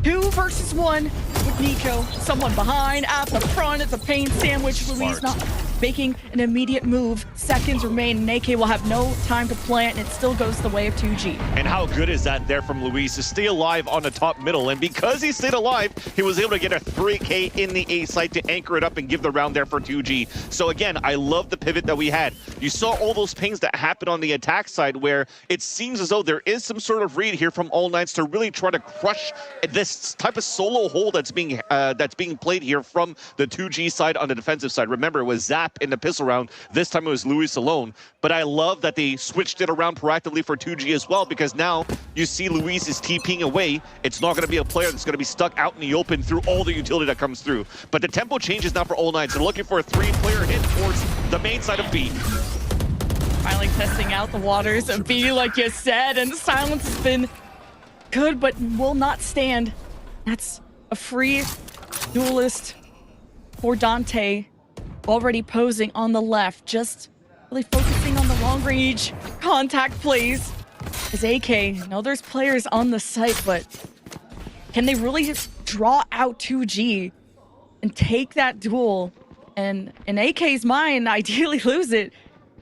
2 versus 1 with Nico. Someone behind, at the front. It's a pain sandwich. Luis not making an immediate move. Seconds remain, and AK will have no time to plant, and it still goes the way of 2G. And how good is that there from Luis to stay alive on the top middle? And because he stayed alive, he was able to get a 3K in the A site to anchor it up and give the round there for 2G. So again, I love the pivot that we had. You saw all those pings that happened on the attack side where it seems as though there is some sort of read here from All Knights to really try to crush this type of solo hold that's being played here from the 2G side on the defensive side. Remember, it was Zap in the pistol round. This time it was Luis alone. But I love that they switched it around proactively for 2G as well, because now you see Luis is TPing away. It's not going to be a player that's going to be stuck out in the open through all the utility that comes through. But the tempo changes now for All Knights. They're looking for a 3-player hit towards the main side of B. Finally testing out the waters of B, like you said, and the silence has been good, but will not stand. That's a free duelist for Dante, already posing on the left, just really focusing on the long range contact plays. As AK, know there's players on the site, but can they really just draw out 2G and take that duel? And in AK's mind, ideally lose it.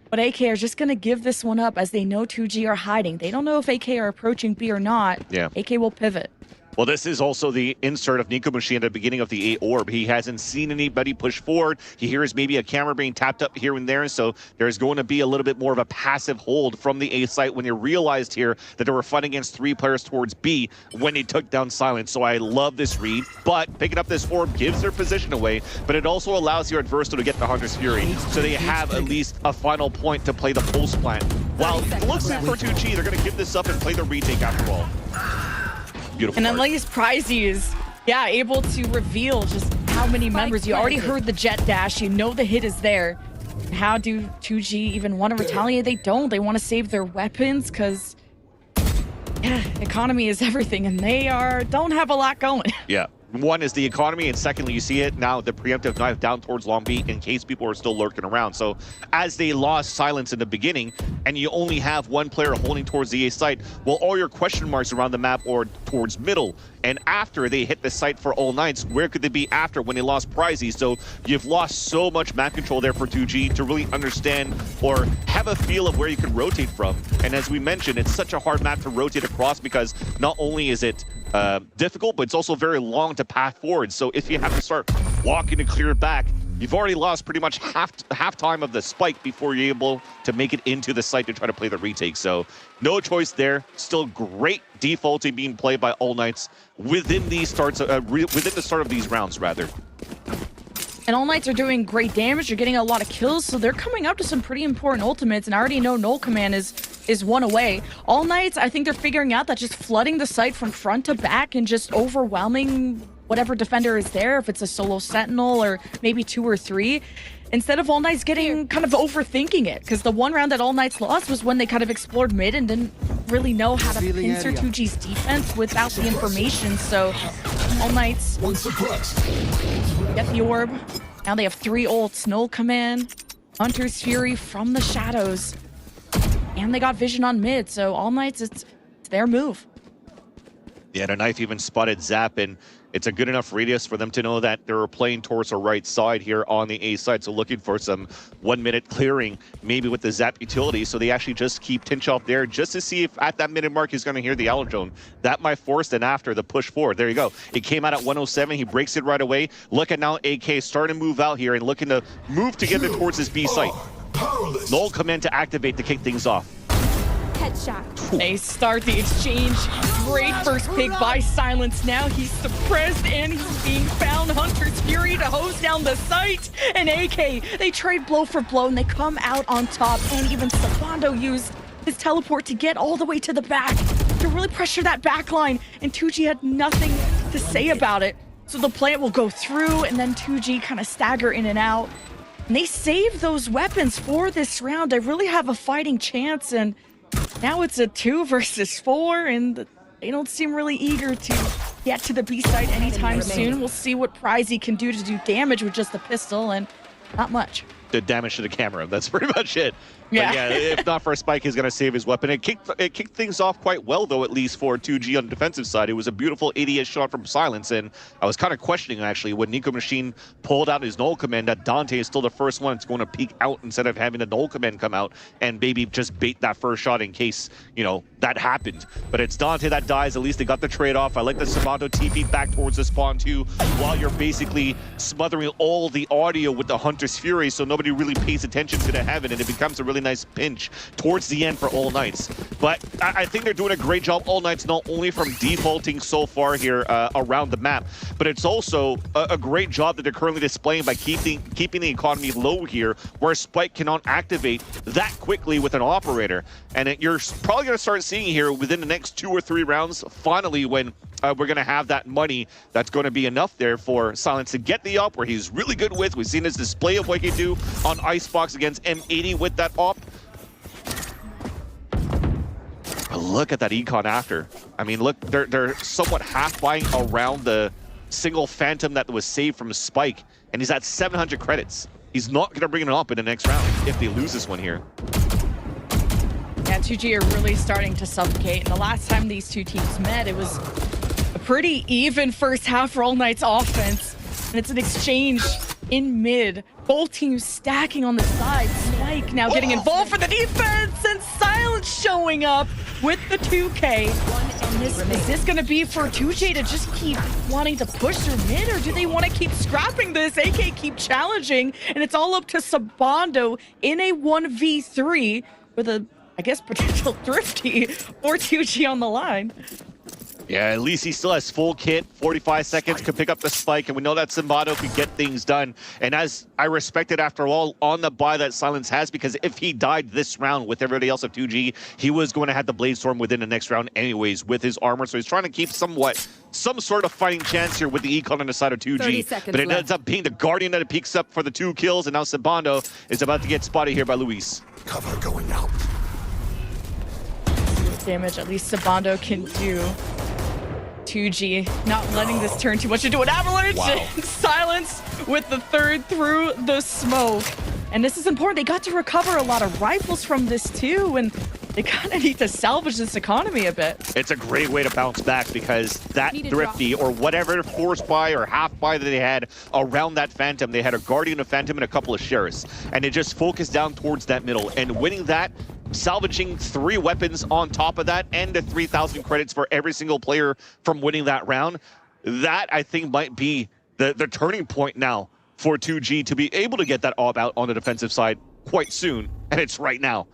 But AK are just going to give this one up as they know 2G are hiding. They don't know if AK are approaching B or not. Yeah. AK will pivot. Well, this is also the insert of Nico Mushi at the beginning of the A orb. He hasn't seen anybody push forward. He hears maybe a camera being tapped up here and there, so there's going to be a little bit more of a passive hold from the A site when they realized here that they were fighting against 3 players towards B when he took down Silence. So I love this read, but picking up this orb gives their position away, but it also allows your adversary to get the Hunter's Fury, so they have at least a final point to play the pulse plant. While it looks like for 2G, they're going to give this up and play the retake after all. Beautiful. And at least Prizes Yeah, able to reveal just how many members. You already heard the jet dash. You know the hit is there. How do 2G even want to retaliate? They don't. They want to save their weapons because, yeah, economy is everything, and they don't have a lot going. Yeah. One is the economy, and secondly, you see it now, the preemptive knife down towards Long Beach in case people are still lurking around. So as they lost Silence in the beginning, and you only have one player holding towards the A site, well, all your question marks around the map or towards middle. And after they hit the site for All Knights, where could they be after when they lost Prizey? So you've lost so much map control there for 2G to really understand or have a feel of where you can rotate from. And as we mentioned, it's such a hard map to rotate across because not only is it difficult, but it's also very long to path forward. So if you have to start walking to clear it back, you've already lost pretty much half time of the spike before you're able to make it into the site to try to play the retake. So no choice there. Still great defaulting being played by All Knights within these starts, within the start of these rounds, rather. And All Knights are doing great damage. They're getting a lot of kills, so they're coming up to some pretty important ultimates. And I already know Null Command is one away. All Knights, I think they're figuring out that just flooding the site from front to back and just overwhelming whatever defender is there, if it's a solo sentinel or maybe 2 or 3, instead of All Knights getting kind of overthinking it. Because the one round that All Knights lost was when they kind of explored mid and didn't really know how to pincer 2G's defense without the information. So All Knights get the orb. Now they have 3 ults. Null Command, Hunter's Fury from the shadows. And they got vision on mid, so All Knights, it's their move. Yeah, the knife even spotted Zap, and it's a good enough radius for them to know that they're playing towards the right side here on the A side. So looking for some 1-minute clearing, maybe with the Zap utility. So they actually just keep Tinchoff there just to see if at that minute mark he's going to hear the Allodrone. That might force then after the push forward. There you go. It came out at 107. He breaks it right away. Look at now AK starting to move out here and looking to move together towards his B site. Null Command to activate to kick things off. Headshot. They start the exchange. Great first pick by Silence. Now he's suppressed and he's being found. Hunter's Fury to hose down the site. And AK, they trade blow for blow and they come out on top. And even Sabando used his teleport to get all the way to the back to really pressure that back line. And 2G had nothing to say about it. So the plant will go through and then 2G kind of stagger in and out. And they save those weapons for this round. They really have a fighting chance, and now it's a 2 versus 4, and they don't seem really eager to get to the B site anytime soon. We'll see what Prizey can do to do damage with just the pistol, and not much. The damage to the camera, that's pretty much it. Yeah. But yeah, if not for a spike, he's going to save his weapon. It kicked things off quite well, though, at least for 2G on the defensive side. It was a beautiful 80-ish shot from Silence, and I was kind of questioning, actually, when Nico Machine pulled out his Null Command, that Dante is still the first one that's going to peek out instead of having the Null Command come out and maybe just bait that first shot in case, you know, that happened. But it's Dante that dies. At least they got the trade-off. I like the Sabato TP back towards the spawn, too, while you're basically smothering all the audio with the Hunter's Fury, so nobody really pays attention to the heaven, and it becomes a really nice pinch towards the end for All Knights. But I think they're doing a great job, All Knights, not only from defaulting so far here around the map, but it's also a great job that they're currently displaying by keeping the economy low here, where Spike cannot activate that quickly with an operator. And you're probably going to start seeing here within the next 2 or 3 rounds, finally, when we're going to have that money that's going to be enough there for Silence to get the op, where he's really good with. We've seen his display of what he can do on Icebox against M80 with that op. But look at that econ after. I mean, look, they're somewhat half buying around the single Phantom that was saved from Spike, and he's at 700 credits. He's not going to bring it up in the next round if they lose this one here. Yeah, 2G are really starting to suffocate. And the last time these two teams met, it was a pretty even first half for All Knights offense. And it's an exchange in mid. Both teams stacking on the side. Spike now getting involved for the defense, and Silence showing up with the 2K. And is this going to be for 2J to just keep wanting to push through mid, or do they want to keep scrapping this? AK keep challenging, and it's all up to Sabando in a 1v3 with a, I guess, potential thrifty or 2G on the line. Yeah, at least he still has full kit, 45 seconds, could pick up the spike, and we know that Simbado could get things done. And as I respected after all on the buy that Silence has, because if he died this round with everybody else of 2G, he was going to have the Blade Storm within the next round anyways with his armor. So he's trying to keep some sort of fighting chance here with the Econ on the side of 2G. But it ends up being the Guardian that picks up for the 2 kills, and now Simbado is about to get spotted here by Luis. Cover going out. Damage at least Sabando can do. 2G not letting this turn too much into an avalanche. Wow. Silence with the 3rd through the smoke. And this is important. They got to recover a lot of rifles from this too, and they kind of need to salvage this economy a bit. It's a great way to bounce back because that Thrifty or whatever force buy or half buy that they had around that Phantom, they had a Guardian of Phantom and a couple of Sheriffs, and it just focused down towards that middle, and winning that, salvaging 3 weapons on top of that, and the 3,000 credits for every single player from winning that round, that I think might be the turning point now for 2G to be able to get that AWP out on the defensive side quite soon, and it's right now.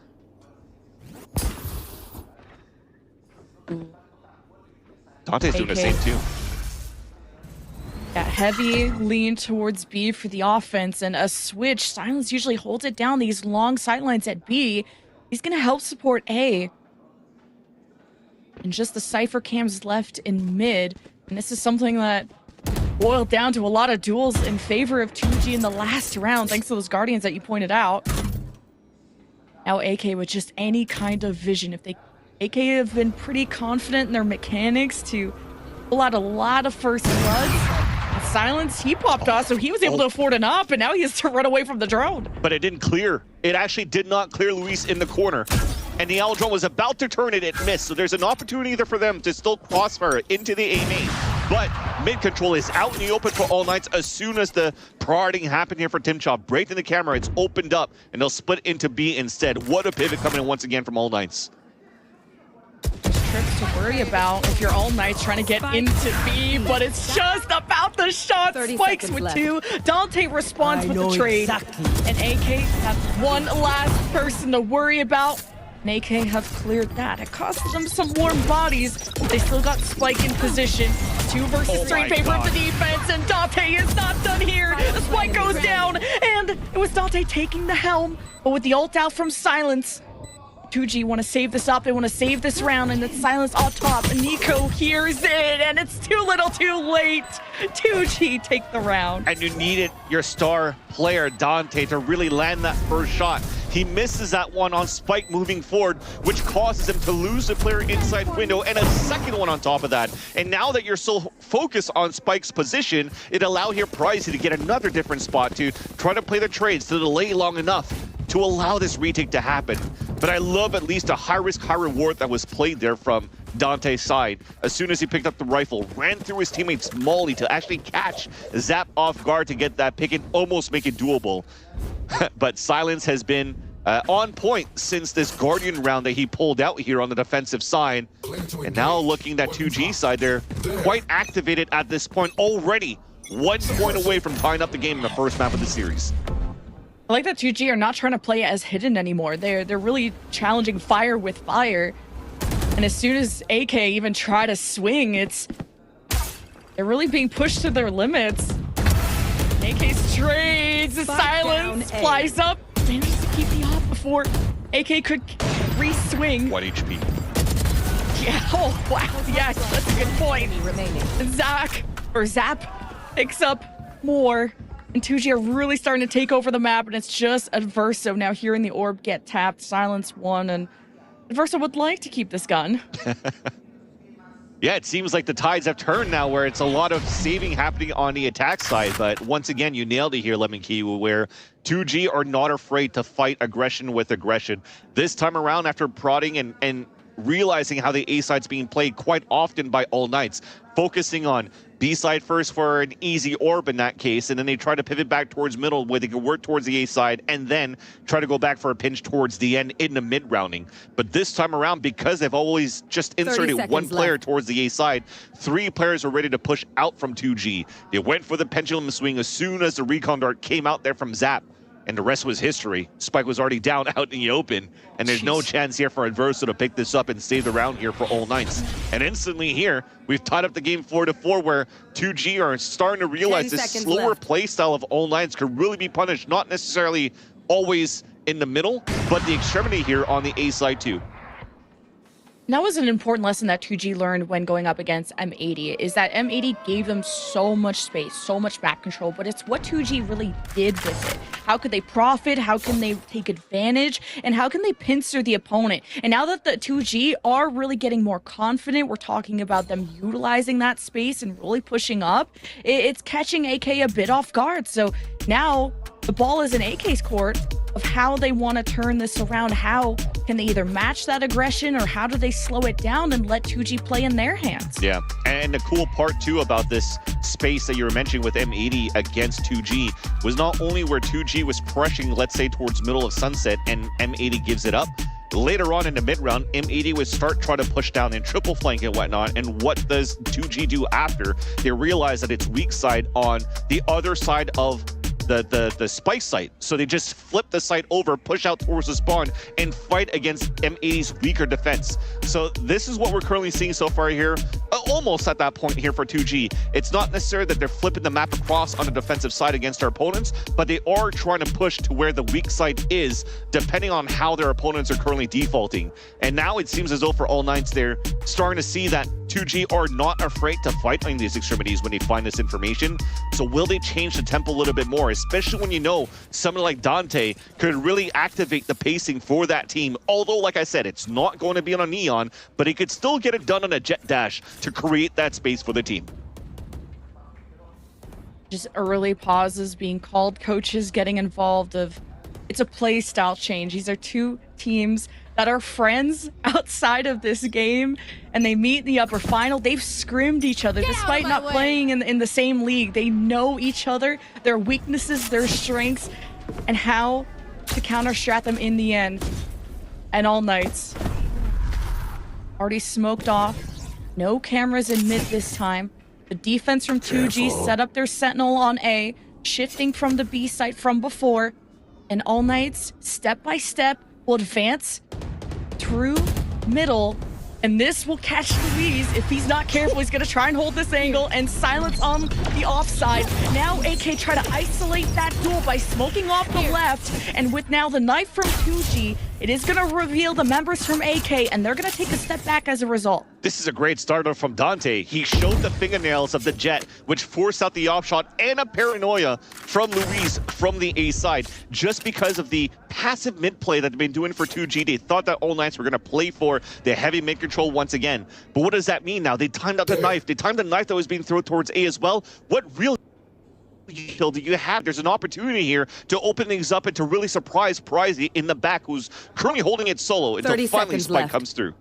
Dante's doing the same too. Yeah, heavy lean towards B for the offense and a switch. Silence usually holds it down, these long sidelines at B. He's going to help support A. And just the Cypher cams left in mid. And this is something that boiled down to a lot of duels in favor of 2G in the last round, thanks to those Guardians that you pointed out. Now AK with just any kind of vision. If they AK have been pretty confident in their mechanics to pull out a lot of first bloods. Silence, he popped off, so he was able to afford an up, and now he has to run away from the drone. But it didn't clear. It actually did not clear Luis in the corner. And the Owl drone was about to turn it, it missed. So there's an opportunity there for them to still crossfire into the A main. But mid control is out in the open for All Knights as soon as the prodding happened here for Tim Chop. Breaking the camera, it's opened up, and they'll split into B instead. What a pivot coming in once again from All Knights. Trips to worry about if you're All Knights trying to get into B, but it's just about the shot. Spikes with 2. Dante responds with the trade. And AK have one last person to worry about. And AK have cleared that. It cost them some warm bodies, but they still got Spike in position. 2 versus 3 in favor of the defense, and Dante is not done here. The Spike goes down, and it was Dante taking the helm, but with the ult out from Silence, 2G want to save this up. They want to save this round, and it's Silence on top. And Nico hears it, and it's too little too late. 2G take the round. And you needed your star player, Dante, to really land that first shot. He misses that one on Spike moving forward, which causes him to lose the player inside window and a second one on top of that. And now that you're so focused on Spike's position, it allowed here Pricey to get another different spot to try to play the trades to delay long enough to allow this retake to happen. But I love at least a high risk, high reward that was played there from Dante's side. As soon as he picked up the rifle, ran through his teammate's molly to actually catch Zap off guard to get that pick and almost make it doable. But Silence has been on point since this Guardian round that he pulled out here on the defensive side. And now looking at 2G side, they're quite activated at this point already. 1 point away from tying up the game in the first map of the series. I like that 2G are not trying to play as hidden anymore. They're really challenging fire with fire. And as soon as AK even try to swing, they're really being pushed to their limits. AK trades, Silence flies up, manages to keep the off before AK could re-swing. 1 HP. Yeah, oh wow, yes, that's a good point. Zap picks up more. And 2G are really starting to take over the map, and it's just Adverso now hearing the orb get tapped. Silence 1, and Adverso would like to keep this gun. Yeah, it seems like the tides have turned now, where it's a lot of saving happening on the attack side. But once again, you nailed it here, Lemon Kiwu, where 2G are not afraid to fight aggression with aggression. This time around, after prodding and realizing how the A side's being played quite often by All Knights, focusing on B side first for an easy orb in that case, and then they try to pivot back towards middle where they can work towards the A side and then try to go back for a pinch towards the end in the mid rounding. But this time around, because they've always just inserted 1 player towards the A side, 3 players are ready to push out from 2G. They went for the pendulum swing as soon as the recon dart came out there from Zap. and the rest was history. Spike was already down out in the open, and there's no chance here for Adverso to pick this up and save the round here for All Knights. And instantly here, we've tied up the game 4-4, where 2G are starting to realize this slower play style of All Knights could really be punished, not necessarily always in the middle, but the extremity here on the A side too. And that was an important lesson that 2G learned when going up against M80, is that M80 gave them so much space, so much map control, but it's what 2G really did with it. How could they profit? How can they take advantage? And how can they pincer the opponent? And now that the 2G are really getting more confident, we're talking about them utilizing that space and really pushing up, it's catching AK a bit off guard. So now the ball is in AK's court of how they want to turn this around. How can they either match that aggression, or how do they slow it down and let 2G play in their hands? Yeah, and the cool part too about this space that you were mentioning with M80 against 2G was not only where 2G was pressuring, let's say, towards middle of Sunset, and M80 gives it up. Later on in the mid-round, M80 would start trying to push down and triple flank and whatnot, and what does 2G do after? They realize that it's weak side on the other side of the spike site, so they just flip the site over, push out towards the spawn, and fight against M80's weaker defense. So this is what we're currently seeing so far here, almost at that point here for 2G. It's not necessarily that they're flipping the map across on the defensive side against our opponents, but they are trying to push to where the weak side is, depending on how their opponents are currently defaulting. And now it seems as though for All Knights, they're starting to see that 2G are not afraid to fight on these extremities when they find this information. So will they change the tempo a little bit more, especially when you know someone like Dante could really activate the pacing for that team? Although, like I said, it's not going to be on a Neon, but he could still get it done on a Jet Dash to create that space for the team. Just early pauses being called, coaches getting involved. It's a play style change. These are two teams that are friends outside of this game, and they meet in the upper final. They've scrimmed each other despite not playing in the same league. They know each other, their weaknesses, their strengths, and how to counter-strat them in the end. And All Knights already smoked off. No cameras in mid this time. The defense from 2G set up their sentinel on A, shifting from the B site from before. And All Knights, step by step, will advance through middle, and this will catch Louise. If he's not careful, he's going to try and hold this angle, and silence on the offside. Now AK try to isolate that duel by smoking off the left, and with now the knife from 2G, it is going to reveal the members from AK, and they're going to take a step back as a result. This is a great starter from Dante. He showed the fingernails of the Jet, which forced out the offshot and a paranoia from Luis from the A side. Just because of the passive mid play that they've been doing for 2G, they thought that All Knights were going to play for the heavy mid control once again. But what does that mean now? They timed out the knife. They timed the knife that was being thrown towards A as well. What real kill do you have? There's an opportunity here to open things up and to really surprise Pricey in the back, who's currently holding it solo until finally Spike comes through.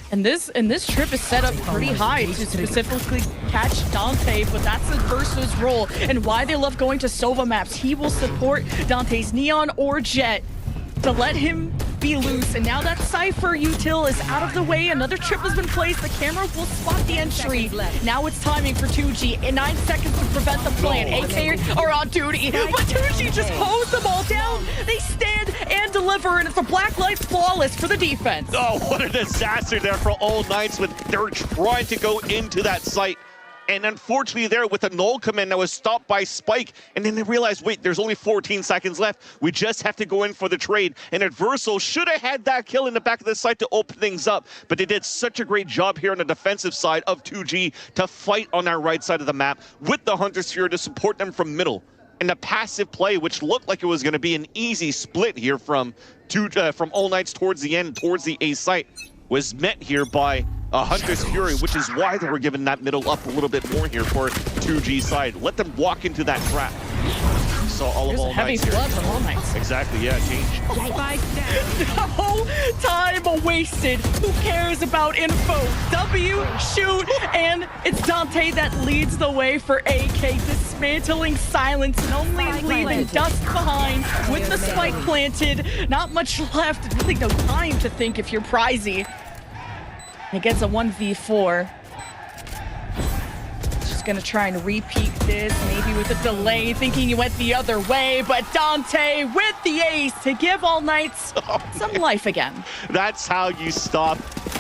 And this trip is set up pretty high to specifically catch Dante, but that's Adverso's role and why they love going to Sova maps. He will support Dante's Neon or Jet to let him be loose. And now that Cypher util is out of the way, another trip has been placed. The camera will spot the entry. Now it's timing for 2G in 9 seconds to prevent the plan. AK are on duty, but 2G just hose them all down. They stand and deliver, and it's a black light flawless for the defense. Oh, what a disaster there for All Knights when they're trying to go into that site. And unfortunately there with a null command that was stopped by Spike, and then they realized, wait, there's only 14 seconds left. We just have to go in for the trade. And Adverso should have had that kill in the back of the site to open things up, but they did such a great job here on the defensive side of 2G to fight on that right side of the map with the Hunter Sphere to support them from middle. And the passive play, which looked like it was going to be an easy split here from All Knights towards the end, towards the A site, was met here by a Hunter's Fury, which is why they were giving that middle up a little bit more here for 2G side. Let them walk into that trap. So all of All Knights here. Heavy flood from All Knights. Exactly, yeah, change. No time wasted. Who cares about info? W, shoot, and it's Dante that leads the way for AK, dismantling silence and only leaving dust behind with the spike planted. Not much left, really no time to think if you're Pricey. It gets a 1v4. Just gonna try and repeat this, maybe with a delay, thinking you went the other way, but Dante with the ace to give All Knights some life again. That's how you stop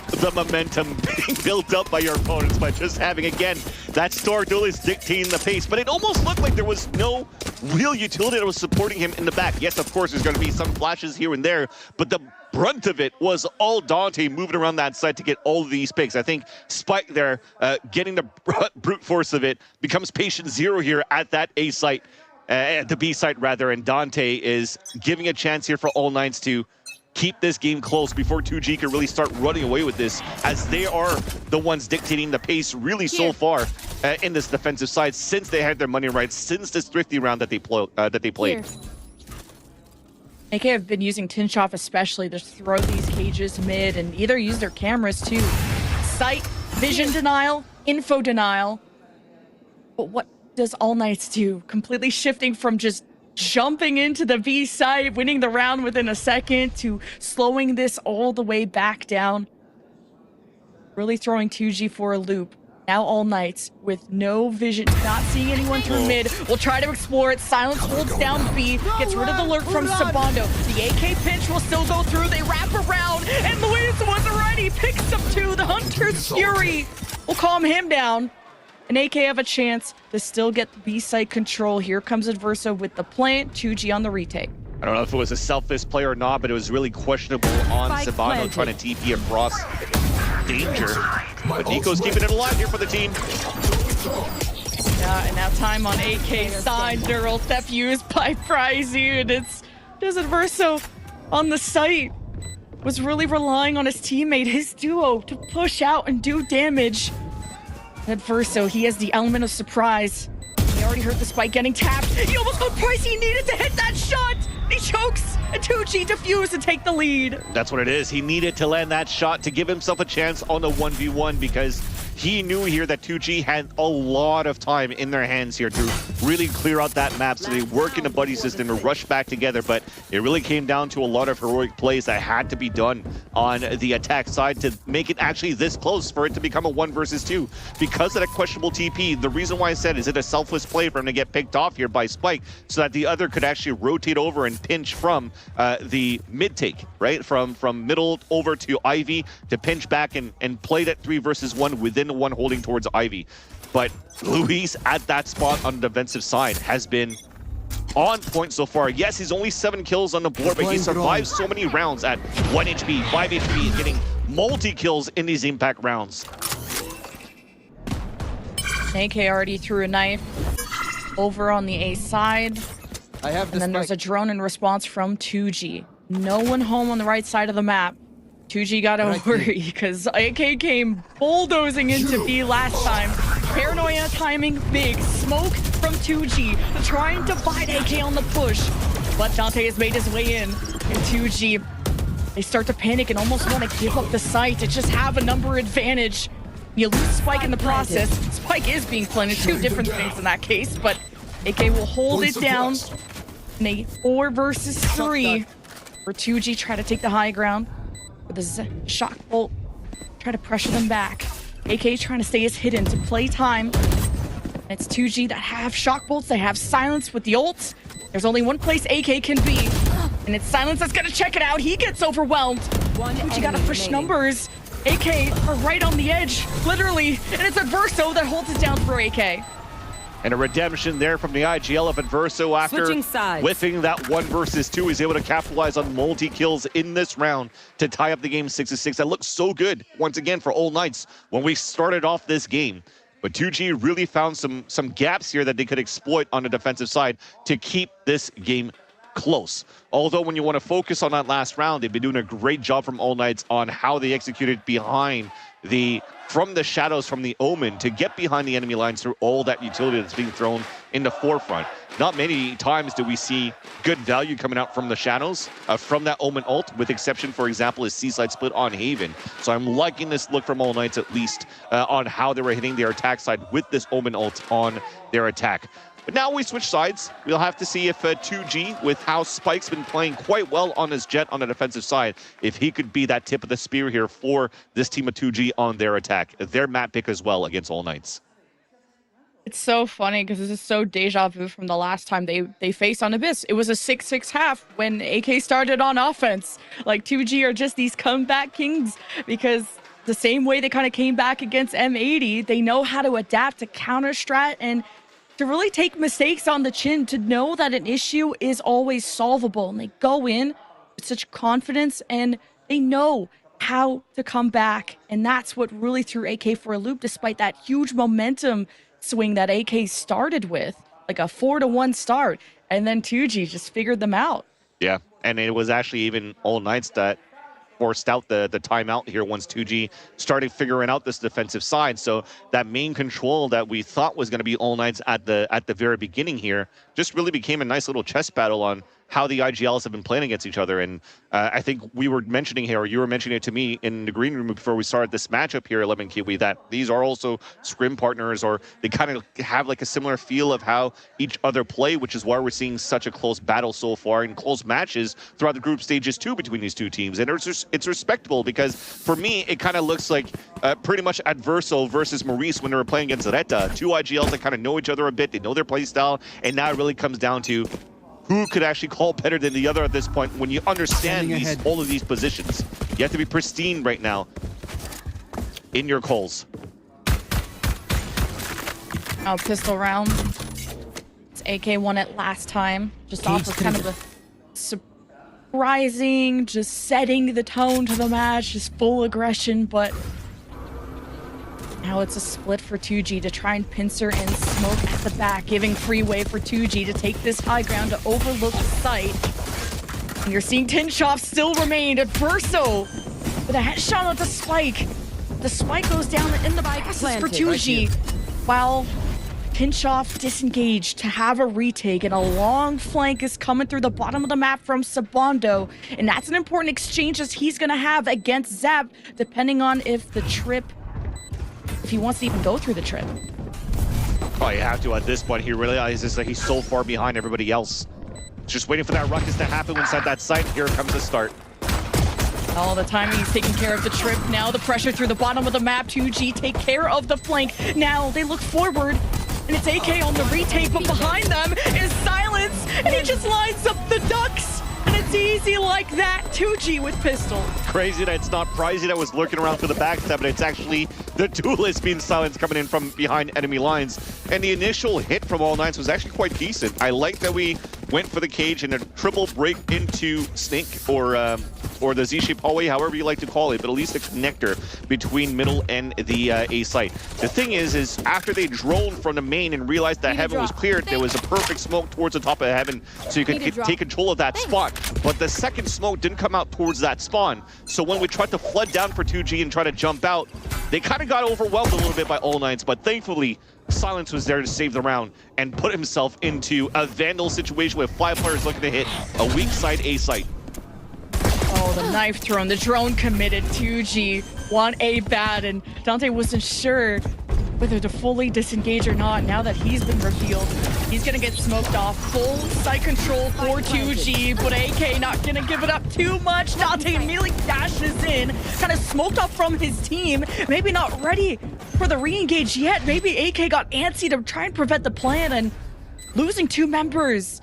the momentum being built up by your opponents, by just having, again, that Star Duelist dictating the pace. But it almost looked like there was no real utility that was supporting him in the back. Yes, of course, there's going to be some flashes here and there, but the brunt of it was all Dante moving around that side to get all of these picks. I think Spike there, getting the brute force of it, becomes patient zero here at that A site, at the B site rather, and Dante is giving a chance here for All Knights to keep this game close before 2G can really start running away with this, as they are the ones dictating the pace really so far in this defensive side since they had their money right, since this thrifty round that they played. AK have been using Tinchoff especially to throw these cages mid and either use their cameras too. Sight, vision denial, info denial. But what does All Knights do? Completely shifting from just jumping into the B site, winning the round within a second, to slowing this all the way back down. Really throwing 2G for a loop. Now All Knights with no vision, not seeing anyone through mid, will try to explore it. Silence holds down B, gets rid of the lurk from Sabando. The AK pinch will still go through, they wrap around, and Luis was ready, picks up two. The Hunter's Fury will calm him down. And AK have a chance to still get the B site control. Here comes Adverso with the plant, 2G on the retake. I don't know if it was a selfish play or not, but it was really questionable on Sabano trying to TP across danger. But Nico's keeping it alive here for the team. Yeah, and now time on AK side. Neural theft used by Pricey, and it's just Adverso on the site. Was really relying on his teammate, his duo, to push out and do damage. Adverso, he has the element of surprise. He already heard the spike getting tapped. He almost got Pricey. He needed to hit that shot. He chokes, and 2G defuse to take the lead. That's what it is. He needed to land that shot to give himself a chance on the 1v1 because he knew here that 2G had a lot of time in their hands here to really clear out that map. So they work in a buddy system to rush back together, but it really came down to a lot of heroic plays that had to be done on the attack side to make it actually this close for it to become a 1 versus 2. Because of that questionable TP, the reason why I said, is it a selfless play for him to get picked off here by Spike so that the other could actually rotate over and pinch from the mid take, right? From middle over to Ivy to pinch back and play that 3 versus 1 within the one holding towards Ivy. But Luis at that spot on the defensive side has been on point so far. Yes, he's only 7 kills on the board, but he survives so many rounds at 1 HP, 5 HP. He's getting multi-kills in these impact rounds. AK already threw a knife over on the A side. And then there's a drone in response from 2G. No one home on the right side of the map. 2G gotta worry because AK came bulldozing into B last time. Paranoia timing big. Smoke from 2G to try and divide AK on the push. But Dante has made his way in. And 2G, they start to panic and almost want to give up the site to just have a number advantage. You lose Spike in the process. Spike is being planted. Two different things in that case, but AK will hold it down in a 4 versus 3 where 2G try to take the high ground with a shock bolt, try to pressure them back. AK trying to stay as hidden to play time. And it's 2G that have shock bolts, they have silence with the ults. There's only one place AK can be, and it's Silence that's gonna check it out. He gets overwhelmed. 2G gotta push numbers. AK are right on the edge, literally, and it's Adverso that holds it down for AK. And a redemption there from the IGL of Adverso after whiffing that 1 versus 2. He's able to capitalize on multi-kills in this round to tie up the game 6-6. That looks so good, once again, for All Knights when we started off this game. But 2G really found some gaps here that they could exploit on the defensive side to keep this game close. Although when you want to focus on that last round, they've been doing a great job from All Knights on how they executed behind from the shadows from the Omen to get behind the enemy lines through all that utility that's being thrown in the forefront. Not many times do we see good value coming out from the shadows from that Omen ult, with exception, for example, is Seaside split on Haven. So I'm liking this look from All Knights, at least on how they were hitting their attack side with this Omen ult on their attack. But now we switch sides. We'll have to see if 2G, with how Spike's been playing quite well on his Jet on the defensive side, if he could be that tip of the spear here for this team of 2G on their attack. Their map pick as well against All Knights. It's so funny because this is so deja vu from the last time they faced on Abyss. It was a 6-6 half when AK started on offense. Like 2G are just these comeback kings because the same way they kind of came back against M80, they know how to adapt to counter strat and to really take mistakes on the chin, to know that an issue is always solvable. And they go in with such confidence and they know how to come back. And that's what really threw AK for a loop, despite that huge momentum swing that AK started with, like a 4-1 start, and then 2G just figured them out. Yeah, and it was actually even All Knights that forced out the timeout here once 2G started figuring out this defensive side. So that main control that we thought was going to be All Knights at the very beginning here just really became a nice little chess battle on how the IGLs have been playing against each other. And I think we were mentioning here, or you were mentioning it to me in the green room before we started this matchup here, 11 Kiwi, that these are also scrim partners, or they kind of have like a similar feel of how each other play, which is why we're seeing such a close battle so far and close matches throughout the group stages too between these two teams. And it's respectable because for me, it kind of looks like pretty much Adverso versus Maurice when they were playing against Zeta. Two IGLs that kind of know each other a bit, they know their play style, and now it really comes down to who could actually call better than the other at this point when you understand all of these positions. You have to be pristine right now in your calls. Now pistol round. It's AK won it last time. Just off of kind of a surprising, just setting the tone to the match, just full aggression, but now it's a split for 2G to try and pincer and smoke at the back, giving freeway for 2G to take this high ground to overlook the site. And you're seeing Tinshoff still remain at Verso with a headshot on the spike. The spike goes down in the passes for 2G, while Tinshoff disengaged to have a retake, and a long flank is coming through the bottom of the map from Sabondo. And that's an important exchange as he's going to have against Zap, depending on if the trip, if he wants to even go through the trip. Oh, you have to at this point. He realizes that he's so far behind everybody else. Just waiting for that ruckus to happen inside that site. Here comes the start. All the timing, he's taking care of the trip. Now the pressure through the bottom of the map. 2G take care of the flank. Now they look forward, and it's AK on the retake, but behind them is Silence, and he just lines up the ducks. And it's easy like that. 2G with pistol. Crazy that it's not Pricey that was lurking around for the backstab, but it's actually the duelist being Silence coming in from behind enemy lines. And the initial hit from All Knights was actually quite decent. I like that we went for the cage and a triple break into Snake, or the Z-shaped hallway, however you like to call it, but at least a connector between middle and the A site. The thing is after they droned from the main and realized that heaven was cleared, there was a perfect smoke towards the top of heaven so you could take control of that spot. But the second smoke didn't come out towards that spawn. So when we tried to flood down for 2G and try to jump out, they kind of got overwhelmed a little bit by All Knights, but thankfully, Silence was there to save the round and put himself into a Vandal situation with 5 players looking to hit a weak side A site. Oh, the knife thrown, the drone committed. 2G want A bad, and Dante wasn't sure whether to fully disengage or not. Now that he's been revealed, he's gonna get smoked off. Full site control for 2G, but AK not gonna give it up too much. Dante immediately dashes in, kind of smoked off from his team. Maybe not ready for the re-engage yet. Maybe AK got antsy to try and prevent the plan, and losing 2 members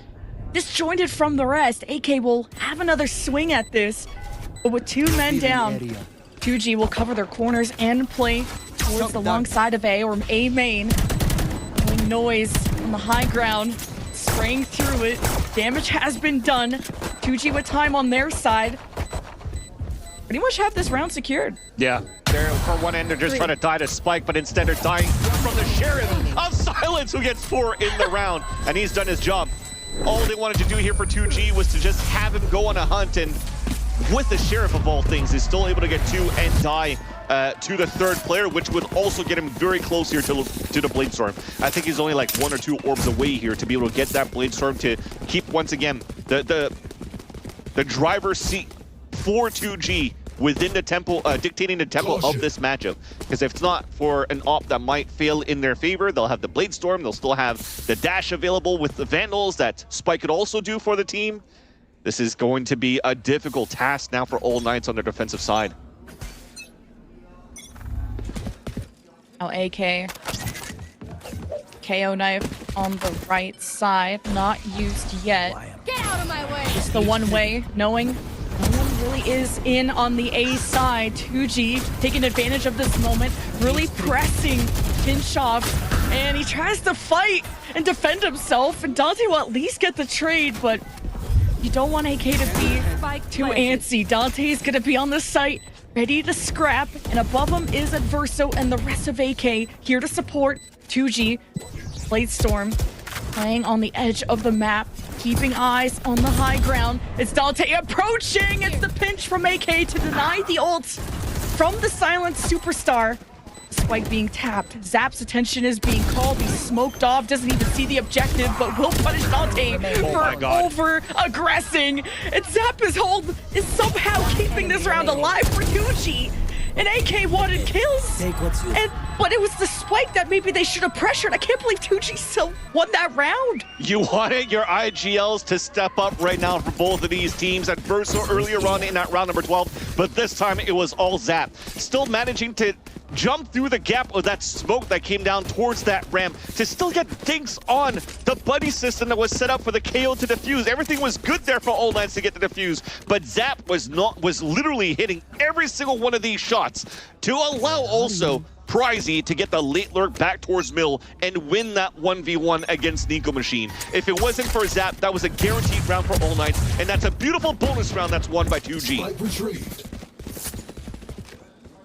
disjointed from the rest. AK will have another swing at this, but with 2 men down, 2G will cover their corners and play towards the long side of A, or A main. Doing noise on the high ground, spraying through it. Damage has been done. 2G with time on their side. Pretty much have this round secured. Yeah, they're for one end, they're just trying to die to Spike, but instead they're dying from the Sheriff of Silence, who gets 4 in the round, and he's done his job. All they wanted to do here for 2G was to just have him go on a hunt, and with the Sheriff of all things, is still able to get 2 and die to the 3rd player, which would also get him very close here to the Bladestorm. I think he's only like 1 or 2 orbs away here to be able to get that Bladestorm to keep, once again, the driver's seat for 2G within the tempo, dictating the tempo of this matchup. Because if it's not for an op that might fail in their favor, they'll have the Bladestorm, they'll still have the dash available with the Vandals that Spike could also do for the team. This is going to be a difficult task now for All Knights on their defensive side. Now AK KO knife on the right side, not used yet. Get out of my way! Just the one way, knowing no one really is in on the A side. 2G taking advantage of this moment, really pressing Tinchoff, and he tries to fight and defend himself, and Dante will at least get the trade, but you don't want AK to be too antsy. Dante's gonna be on the site, ready to scrap, and above him is Adverso and the rest of AK here to support 2G. Blade Storm playing on the edge of the map, keeping eyes on the high ground. It's Dante approaching. It's the pinch from AK to deny the ult from the silent superstar. Spike being tapped. Zap's attention is being called. He's smoked off, doesn't even see the objective, but will punish Dante for over-aggressing. And Zap is somehow keeping this round alive for 2G. And AK wanted kills. But it was the Spike that maybe they should have pressured. I can't believe 2G still won that round. You wanted your IGLs to step up right now for both of these teams. Adverso earlier on in that round number 12, but this time it was all Zap. Still managing to jump through the gap of that smoke that came down towards that ramp to still get dinks on the buddy system that was set up for the KO to defuse. Everything was good there for All Knights to get the defuse, but Zap was literally hitting every single one of these shots to allow also Prizey to get the late lurk back towards Mill and win that 1v1 against Nico Machine. If it wasn't for Zap, that was a guaranteed round for All Knights, and that's a beautiful bonus round that's won by 2G.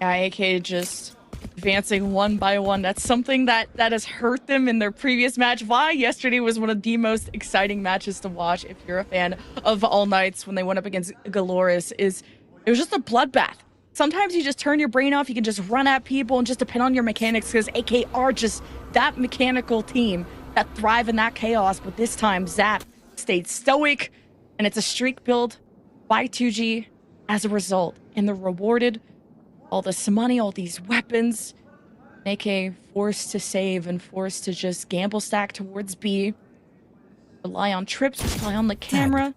Yeah, AK just advancing one by one. That's something that has hurt them in their previous match. Why yesterday was one of the most exciting matches to watch if you're a fan of All Knights when they went up against GLRS. It was just a bloodbath. Sometimes you just turn your brain off, you can just run at people and just depend on your mechanics, because AK are just that mechanical team that thrive in that chaos. But this time, Zap stayed stoic, and it's a streak build by 2G as a result. And they're rewarded all this money, all these weapons. AK forced to save and forced to just gamble stack towards B. Rely on trips, rely on the camera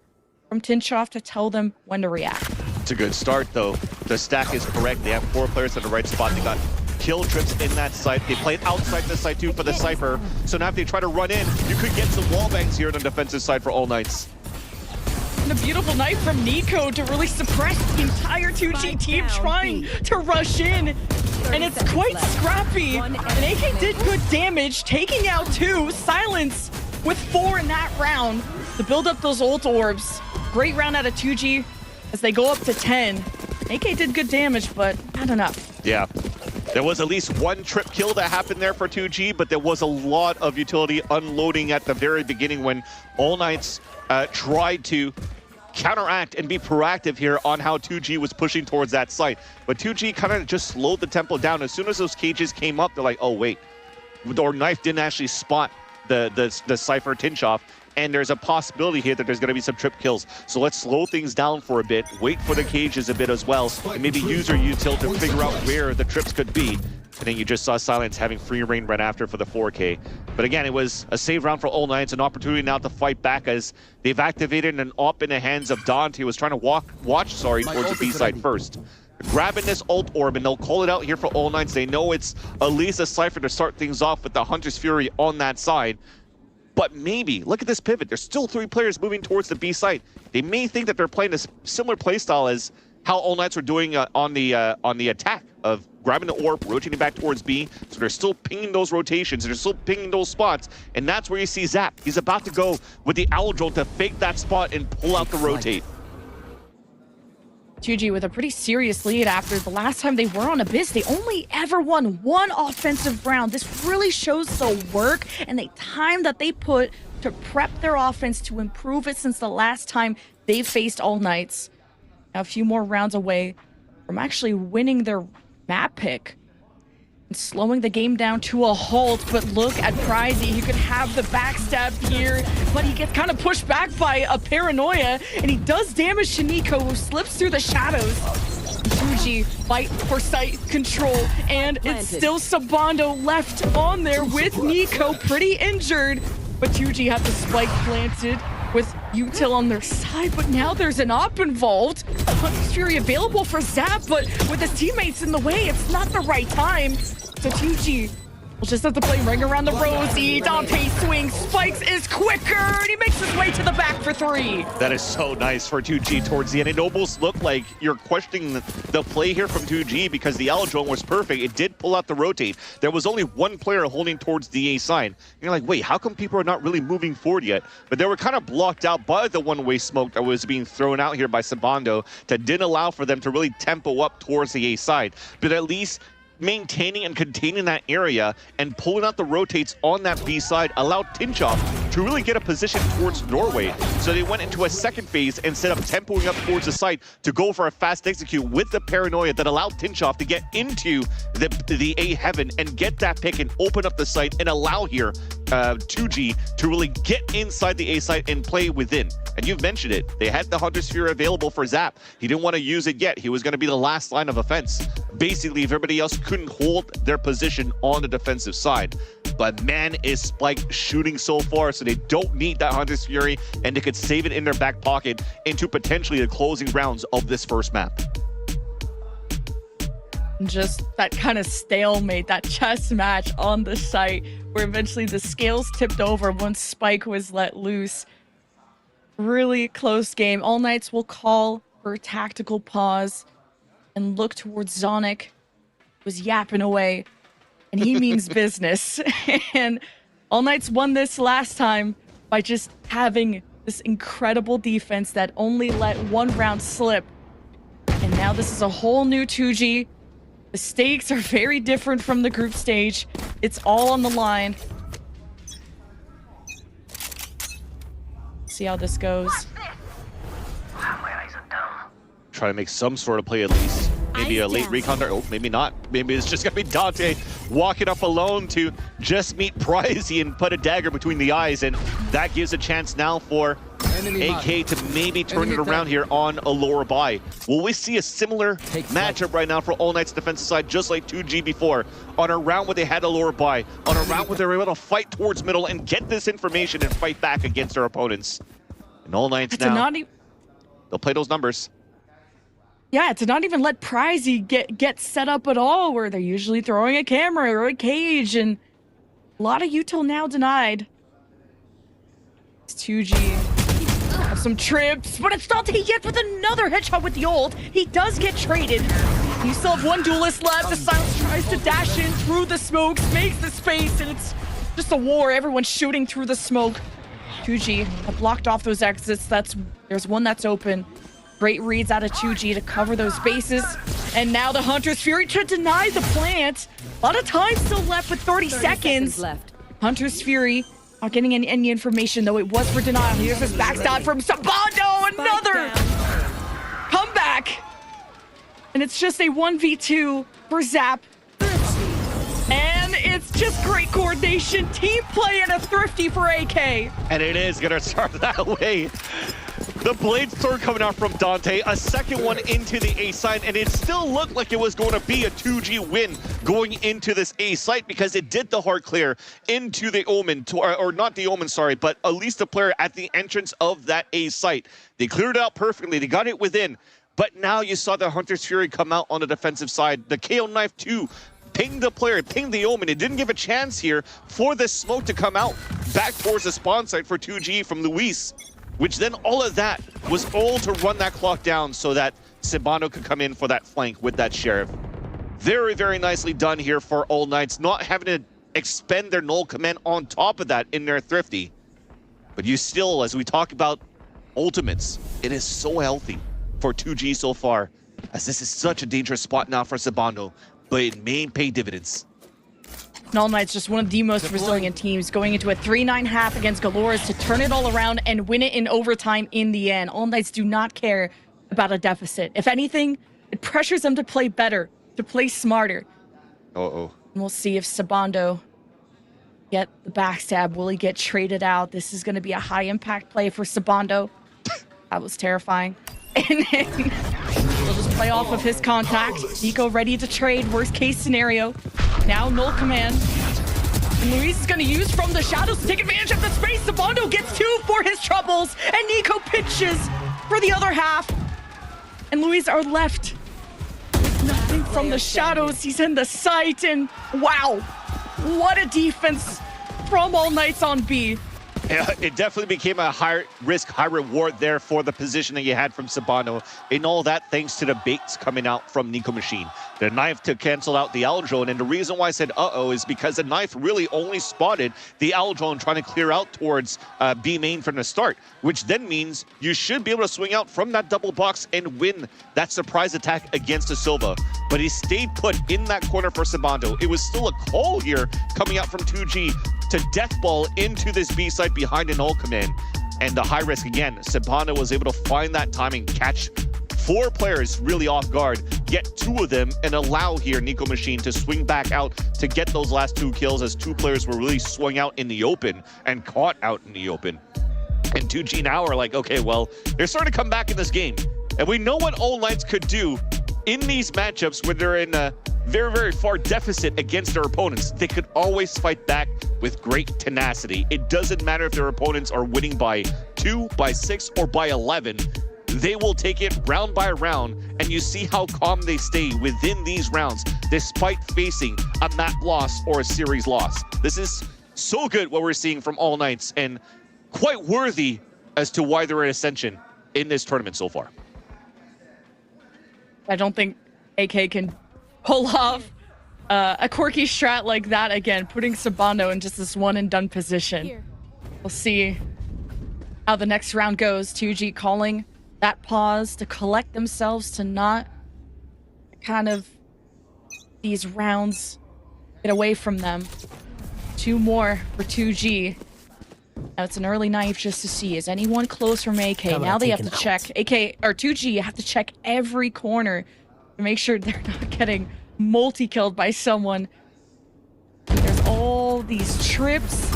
from Tinchoff to tell them when to react. It's a good start, though. The stack is correct. They have 4 players at the right spot. They got kill trips in that site. They played outside the site, too, for the Cypher. So now if they try to run in, you could get some wall bangs here on the defensive side for All Knights. And a beautiful knife from Nico to really suppress the entire 2G team trying to rush in. And it's quite scrappy. And AK did good damage, taking out 2. Silence with 4 in that round to build up those ult orbs. Great round out of 2G as they go up to 10. AK did good damage, but not enough. Yeah. There was at least 1 trip kill that happened there for 2G, but there was a lot of utility unloading at the very beginning when All Knights tried to counteract and be proactive here on how 2G was pushing towards that site. But 2G kind of just slowed the tempo down. As soon as those cages came up, they're like, oh, wait. Our knife didn't actually spot the Cypher Tinchoff, and there's a possibility here that there's going to be some trip kills. So let's slow things down for a bit, wait for the cages a bit as well, and maybe use our util to figure out where the trips could be. And then you just saw Silence having free reign right after for the 4K. But again, it was a save round for All Knights, an opportunity now to fight back as they've activated an op in the hands of Dante, who was trying to watch towards the B side first. Grabbing this ult orb, and they'll call it out here for All Knights. They know it's at least a Cypher to start things off with the Hunter's Fury on that side. But maybe, look at this pivot. There's still 3 players moving towards the B site. They may think that they're playing a similar playstyle as how All Knights were doing on the attack of grabbing the orb, rotating back towards B. So they're still pinging those rotations, and they're still pinging those spots. And that's where you see Zap. He's about to go with the Owl Drone to fake that spot and pull out the rotate. 2G with a pretty serious lead after the last time they were on Abyss. They only ever won 1 offensive round. This really shows the work and the time that they put to prep their offense to improve it since the last time they faced All Knights. Now a few more rounds away from actually winning their map pick and slowing the game down to a halt. But look at Prizey. He could have the backstab here, but he gets kind of pushed back by a paranoia, and he does damage to Nico, who slips through the shadows. 2G fight for site control, and it's still Sabando left on there with Nico pretty injured. But 2G have the spike planted with util on their side, but now there's an op involved. Hunter's Fury available for Zap, but with his teammates in the way, it's not the right time. So 2G We'll just have to play ring around the rosy. Dante swings, spikes is quicker, and he makes his way to the back for 3. That is so nice for 2G towards the end. It almost looked like you're questioning the play here from 2G because the L drone was perfect. It did pull out the rotate. There was only one player holding towards the A side. And you're like, wait, how come people are not really moving forward yet? But they were kind of blocked out by the one-way smoke that was being thrown out here by Sabando that didn't allow for them to really tempo up towards the A side. But at least maintaining and containing that area and pulling out the rotates on that B side allowed Tinchoff to really get a position towards Norway. So they went into a second phase instead of tempoing up towards the site to go for a fast execute with the paranoia that allowed Tinchoff to get into the A heaven and get that pick and open up the site and allow here 2G to really get inside the A site and play within. And you've mentioned it. They had the Hunter Sphere available for Zap. He didn't want to use it yet. He was going to be the last line of offense. Basically, if everybody else couldn't hold their position on the defensive side. But man, is Spike shooting so far, so they don't need that Hunter's Fury, and they could save it in their back pocket into potentially the closing rounds of this first map. Just that kind of stalemate, that chess match on the site where eventually the scales tipped over once Spike was let loose. Really close game. All Knights will call for a tactical pause and look towards Zonic, was yapping away, and he means business. And All Knights won this last time by just having this incredible defense that only let one round slip. And now this is a whole new 2G. The stakes are very different from the group stage. It's all on the line. See how this goes. Try to make some sort of play at least. Maybe a late recon there. Oh, maybe not. Maybe it's just gonna be Dante walking up alone to just meet Pricey and put a dagger between the eyes, and that gives a chance now for AK to maybe turn it around here on a lower buy. Will we see a similar matchup right now for All Knight's defensive side, just like 2G before, on a round where they had a lower buy, on a round where they were able to fight towards middle and get this information and fight back against their opponents? And All Knights now, they'll play those numbers. Yeah, to not even let Pricey get set up at all, where they're usually throwing a camera or a cage, and a lot of util now denied. It's 2G. Have some trips, but it's Dante yet with another headshot with the ult. He does get traded. You still have one duelist left. The Silence tries to dash in through the smokes, makes the space, and it's just a war. Everyone's shooting through the smoke. 2G have blocked off those exits. There's one that's open. Great reads out of 2G to cover those bases. And now the Hunter's Fury to deny the plant. A lot of time still left with 30 seconds left. Hunter's Fury not getting any information, though it was for denial. Here's this backstab from Sabando. Another comeback. And it's just a 1v2 for Zap. And it's just great coordination, team play, and a thrifty for AK. And it is gonna start that way. The blade storm coming out from Dante, a second one into the A site, and it still looked like it was going to be a 2G win going into this A site because it did the hard clear into the Omen, or not the Omen, sorry, but at least the player at the entrance of that A site. They cleared it out perfectly, they got it within, but now you saw the Hunter's Fury come out on the defensive side. The KO Knife 2 pinged the player, pinged the Omen. It didn't give a chance here for this smoke to come out back towards the spawn site for 2G from Luis. Which then all of that was all to run that clock down so that Sabano could come in for that flank with that Sheriff. Very, very nicely done here for All Knights, not having to expend their null command on top of that in their thrifty. But you still, as we talk about ultimates, it is so healthy for 2G so far, as this is such a dangerous spot now for Sabano, but it may pay dividends. All Knights just one of the most resilient teams, going into a 3-9 half against GLRS to turn it all around and win it in overtime in the end. All Knights do not care about a deficit. If anything, it pressures them to play better, to play smarter. And we'll see if Sabando get the backstab. Will he get traded out? This is going to be a high impact play for Sabando. That was terrifying. And then he'll just play off of his contact. Nico ready to trade, worst case scenario. Now null command. And Luis is going to use from the shadows to take advantage of the space. Sabando gets 2 for his troubles. And Nico pitches for the other half. And Luis are left with nothing from the shadows. He's in the sight, and wow. What a defense from All Knights on B. Yeah, it definitely became a high risk, high reward there for the position that you had from Sabano. In all that, thanks to the baits coming out from Nico Machine. The knife to cancel out the Aldrone, and the reason why I said uh-oh is because the knife really only spotted the Aldrone trying to clear out towards B main from the start, which then means you should be able to swing out from that double box and win that surprise attack against the Silva. But he stayed put in that corner for Sabando. It was still a call here coming out from 2G to deathball into this B site behind an ult command. And the high risk again, Sabano was able to find that timing, catch 4 players really off guard, get 2 of them, and allow here Nico Machine to swing back out to get those last 2 kills as 2 players were really swung out in the open and caught out in the open. And 2G now are like, okay, well, they're starting to come back in this game. And we know what All Knights could do in these matchups when they're in a very, very far deficit against their opponents. They could always fight back with great tenacity. It doesn't matter if their opponents are winning by 2, by 6, or by 11. They will take it round by round, and you see how calm they stay within these rounds, despite facing a map loss or a series loss. This is so good what we're seeing from All Knights, and quite worthy as to why they're at Ascension in this tournament so far. I don't think AK can pull off a quirky strat like that again, putting Sabano in just this one and done position. We'll see how the next round goes. 2G calling that pause to collect themselves, to not kind of these rounds get away from them. 2 more for 2G. Now it's an early knife just to see, is anyone close from AK? Now they have to check. AK or 2G, you have to check every corner to make sure they're not getting multi-killed by someone. There's all these trips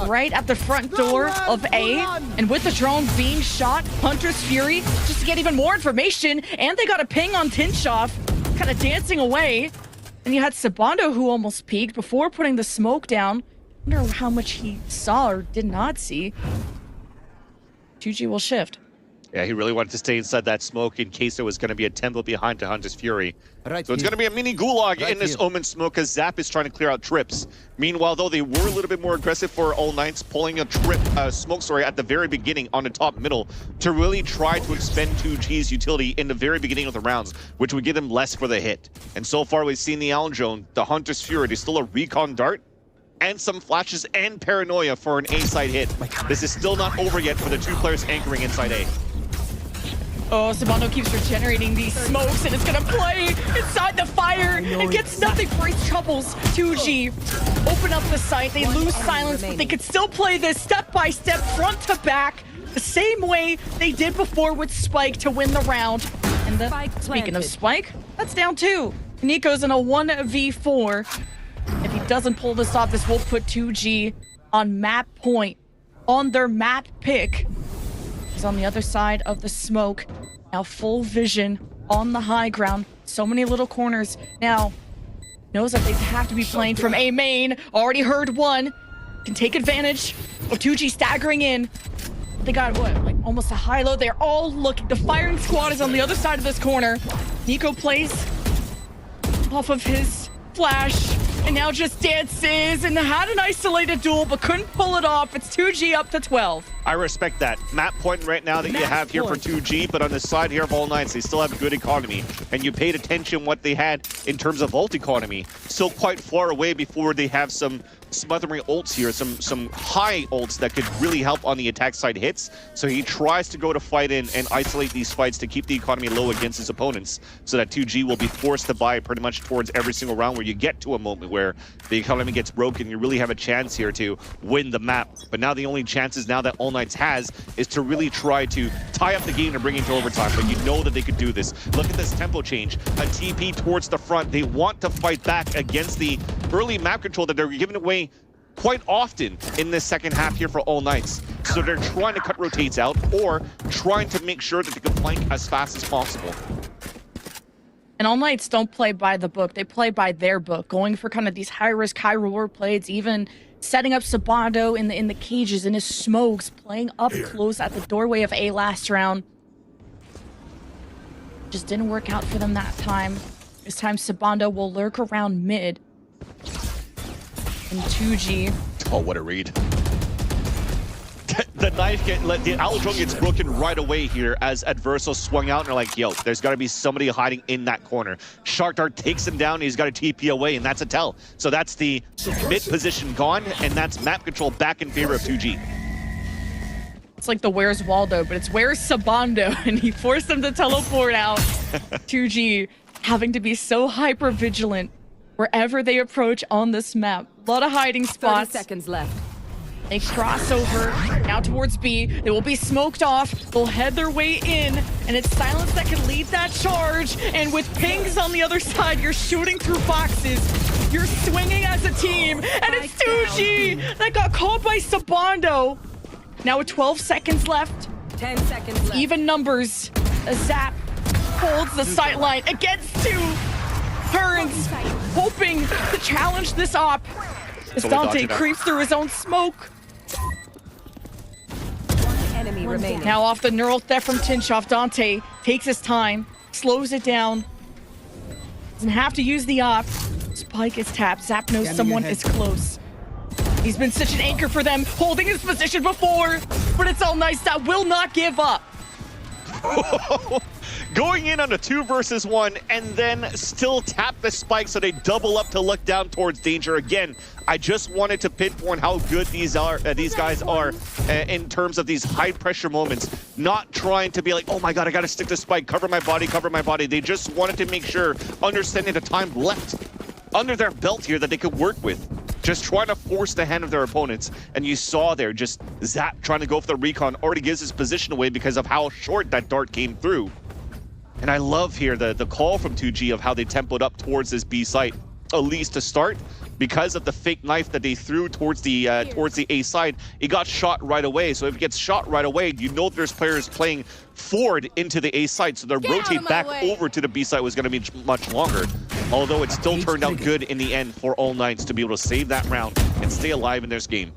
right at the front door of A, and with the drone being shot, Hunter's Fury, just to get even more information, and they got a ping on Tinshoff, kind of dancing away. And you had Sabando, who almost peeked before putting the smoke down. I wonder how much he saw or did not see. 2G will shift. Yeah, he really wanted to stay inside that smoke in case there was going to be a temple behind to Hunter's Fury. So it's going to be a mini gulag in this Omen smoke as Zap is trying to clear out trips. Meanwhile, though, they were a little bit more aggressive for All Knights, pulling a smoke at the very beginning on the top middle to really try to expend 2G's utility in the very beginning of the rounds, which would give them less for the hit. And so far, we've seen the Aldrone, the Hunter's Fury, there's still a recon dart, and some flashes and paranoia for an A-side hit. This is still not over yet for the 2 players anchoring inside A. Oh, Sabando keeps regenerating these smokes, and it's gonna play inside the fire and gets nothing for his troubles. 2G open up the site. They lose silence, but they could still play this step by step, front to back, the same way they did before with Spike to win the round. And speaking of Spike, that's down 2. Nico's in a 1v4. If he doesn't pull this off, this will put 2G on map point, on their map pick. He's on the other side of the smoke. Now full vision on the high ground. So many little corners. Now knows that they have to be playing from A main. Already heard one. Can take advantage of 2G staggering in. They got what, like almost a high low. They're all looking. The firing squad is on the other side of this corner. Nico plays off of his flash and now just dances and had an isolated duel but couldn't pull it off. It's 2G up to 12. I respect that. Map point right now that you have here for 2G, but on the side here of All Knights, they still have good economy. And you paid attention what they had in terms of ult economy. Still quite far away before they have some smothering ults here, some high ults that could really help on the attack side hits. So he tries to go to fight in and isolate these fights to keep the economy low against his opponents, so that 2G will be forced to buy pretty much towards every single round where you get to a moment where the economy gets broken. You really have a chance here to win the map. But now the only chances now that All Knights has is to really try to tie up the game and bring it to overtime. But you know that they could do this. Look at this tempo change. A TP towards the front. They want to fight back against the early map control that they're giving away quite often in this second half here for All Knights. So they're trying to cut rotates out or trying to make sure that they can flank as fast as possible. And All Knights don't play by the book. They play by their book, going for kind of these high-risk, high-reward plays, even setting up Sabando in the cages, in his smokes, playing up close at the doorway of A last round. Just didn't work out for them that time. This time, Sabando will lurk around mid. And 2G. Oh, what a read. The knife the owl drone gets broken right away here as Adverso swung out and they're like, yo, there's got to be somebody hiding in that corner. Shark Dart takes him down, he's got a TP away, and that's a tell. So that's the mid position gone, and that's map control back in favor of 2G. It's like the Where's Waldo, but it's Where's Sabando, and he forced him to teleport out. 2G having to be so hyper vigilant wherever they approach on this map. A lot of hiding spots. 30 seconds left. They cross over now towards B. They will be smoked off. They'll head their way in, and it's Silence that can lead that charge. And with pings on the other side, you're shooting through boxes. You're swinging as a team, and it's 2G that got caught by Sabando. Now with 12 seconds left. 10 seconds left. Even numbers. A Zap holds the sight line against 2. Turns, hoping to challenge this op. As Dante creeps through his own smoke. Enemy remaining. Now off the neural theft from Tinchoff, Dante takes his time, slows it down. Doesn't have to use the op. Spike is tapped. Zap knows someone is close. He's been such an anchor for them, holding his position before, but it's All Nice that will not give up. Going in on a 2 versus 1 and then still tap the spike so they double up to look down towards danger again. I just wanted to pinpoint how good these guys are in terms of these high pressure moments, not trying to be like, oh my god, I gotta stick to spike, cover my body. They just wanted to make sure, understanding the time left under their belt here that they could work with. Just trying to force the hand of their opponents. And you saw there, just Zap trying to go for the recon, already gives his position away because of how short that dart came through. And I love here the call from 2G of how they tempoed up towards this B site, at least to start, because of the fake knife that they threw towards the A side. It got shot right away. So if it gets shot right away, you know there's players playing forward into the A side. So the rotate back over to the B side was going to be much longer. Although it still turned out good in the end for All Knights to be able to save that round and stay alive in this game.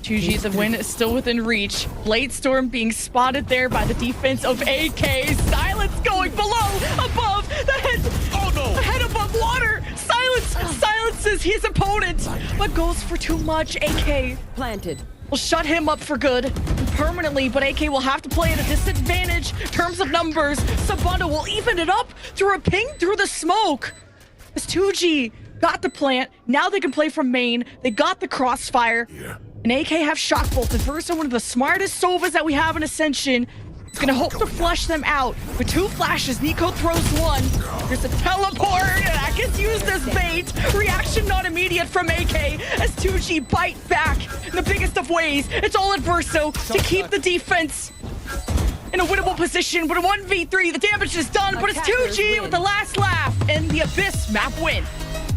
2G, the win is still within reach. Blade Storm being spotted there by the defense of AK. Silence going below, above, the head. Oh no! The head above water. Silences his opponent, but goes for too much. AK planted. Will shut him up for good and permanently, but AK will have to play at a disadvantage in terms of numbers. Sabando will even it up through a ping through the smoke. As 2G got the plant, now they can play from main. They got the crossfire. Yeah. And AK have shock bolt. Adverso, one of the smartest Sovas that we have in Ascension. He's gonna hope to flush them out. With 2 flashes, Nico throws 1. There's a teleport, and I can use this bait. Reaction not immediate from AK as 2G bite back in the biggest of ways. It's all Adverso to keep the defense in a winnable position. But a 1v3, the damage is done, but it's 2G with the last laugh and the Abyss map win.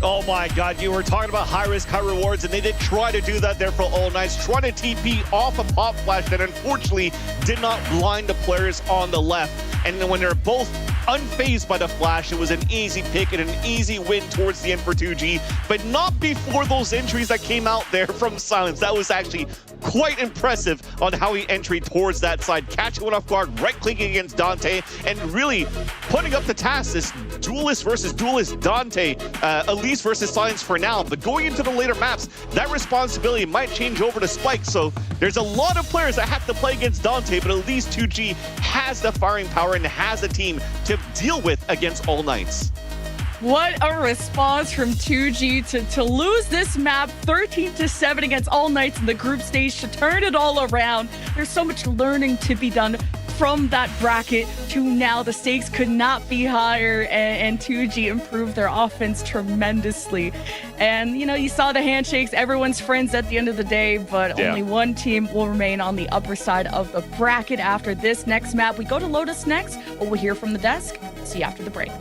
Oh my god, you were talking about high risk, high rewards, and they did try to do that there for All Knights, trying to TP off a pop flash that unfortunately did not blind the players on the left. And when they're both unfazed by the flash, it was an easy pick and an easy win towards the end for 2G, but not before those injuries that came out there from Silence. That was actually quite impressive on how he entered towards that side, catching one off guard, right-clicking against Dante, and really putting up the task, this duelist versus duelist Dante, Elise versus Silence for now, but going into the later maps, that responsibility might change over to Spike, so there's a lot of players that have to play against Dante, but at least 2G has the firing power and has a team to deal with against All Knights. What a response from 2G to lose this map 13-7 against All Knights in the group stage, to turn it all around. There's so much learning to be done from that bracket to now. The stakes could not be higher, and 2G improved their offense tremendously. And, you know, you saw the handshakes, everyone's friends at the end of the day, but only one team will remain on the upper side of the bracket after this next map. We go to Lotus next, but we'll hear from the desk. See you after the break.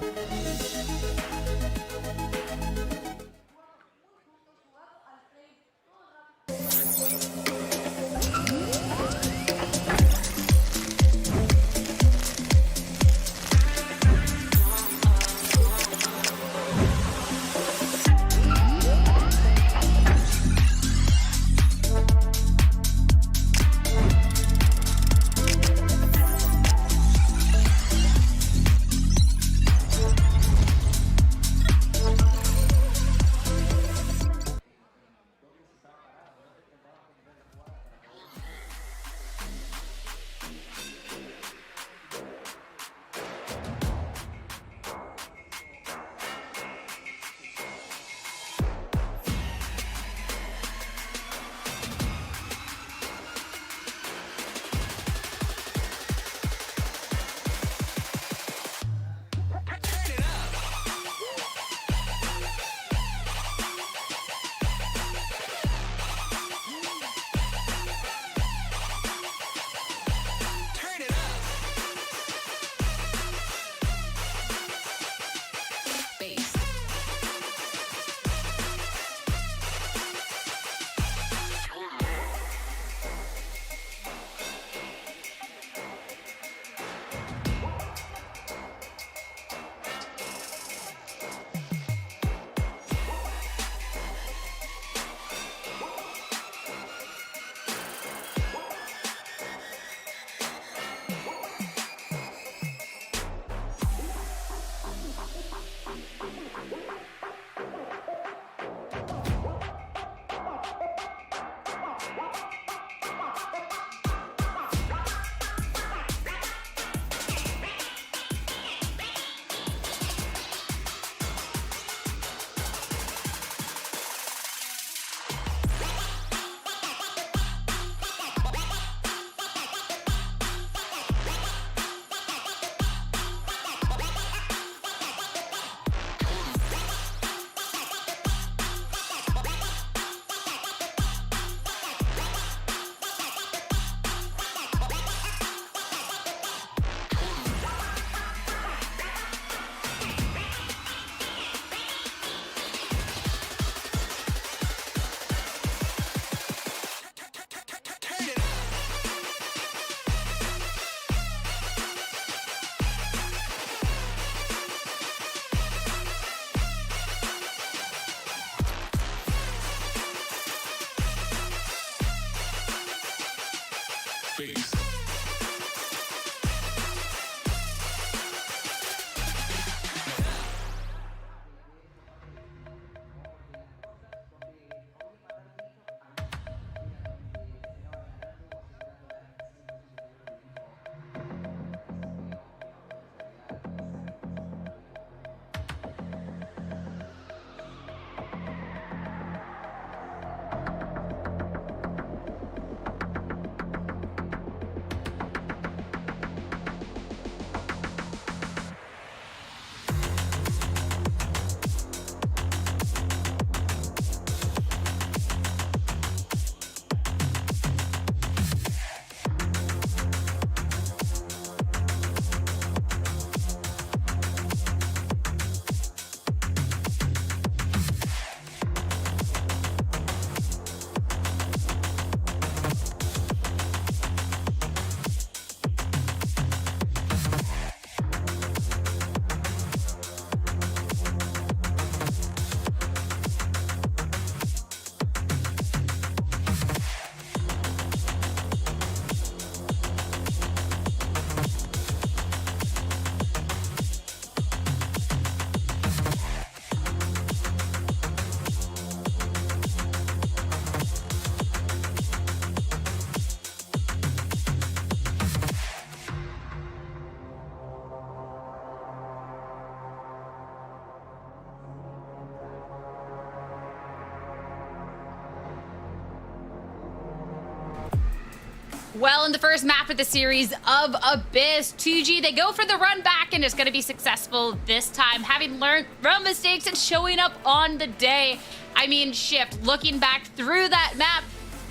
Well, in the first map of the series of Abyss, 2G, they go for the run back and it's going to be successful this time, having learned from mistakes and showing up on the day. I mean, Shift, looking back through that map,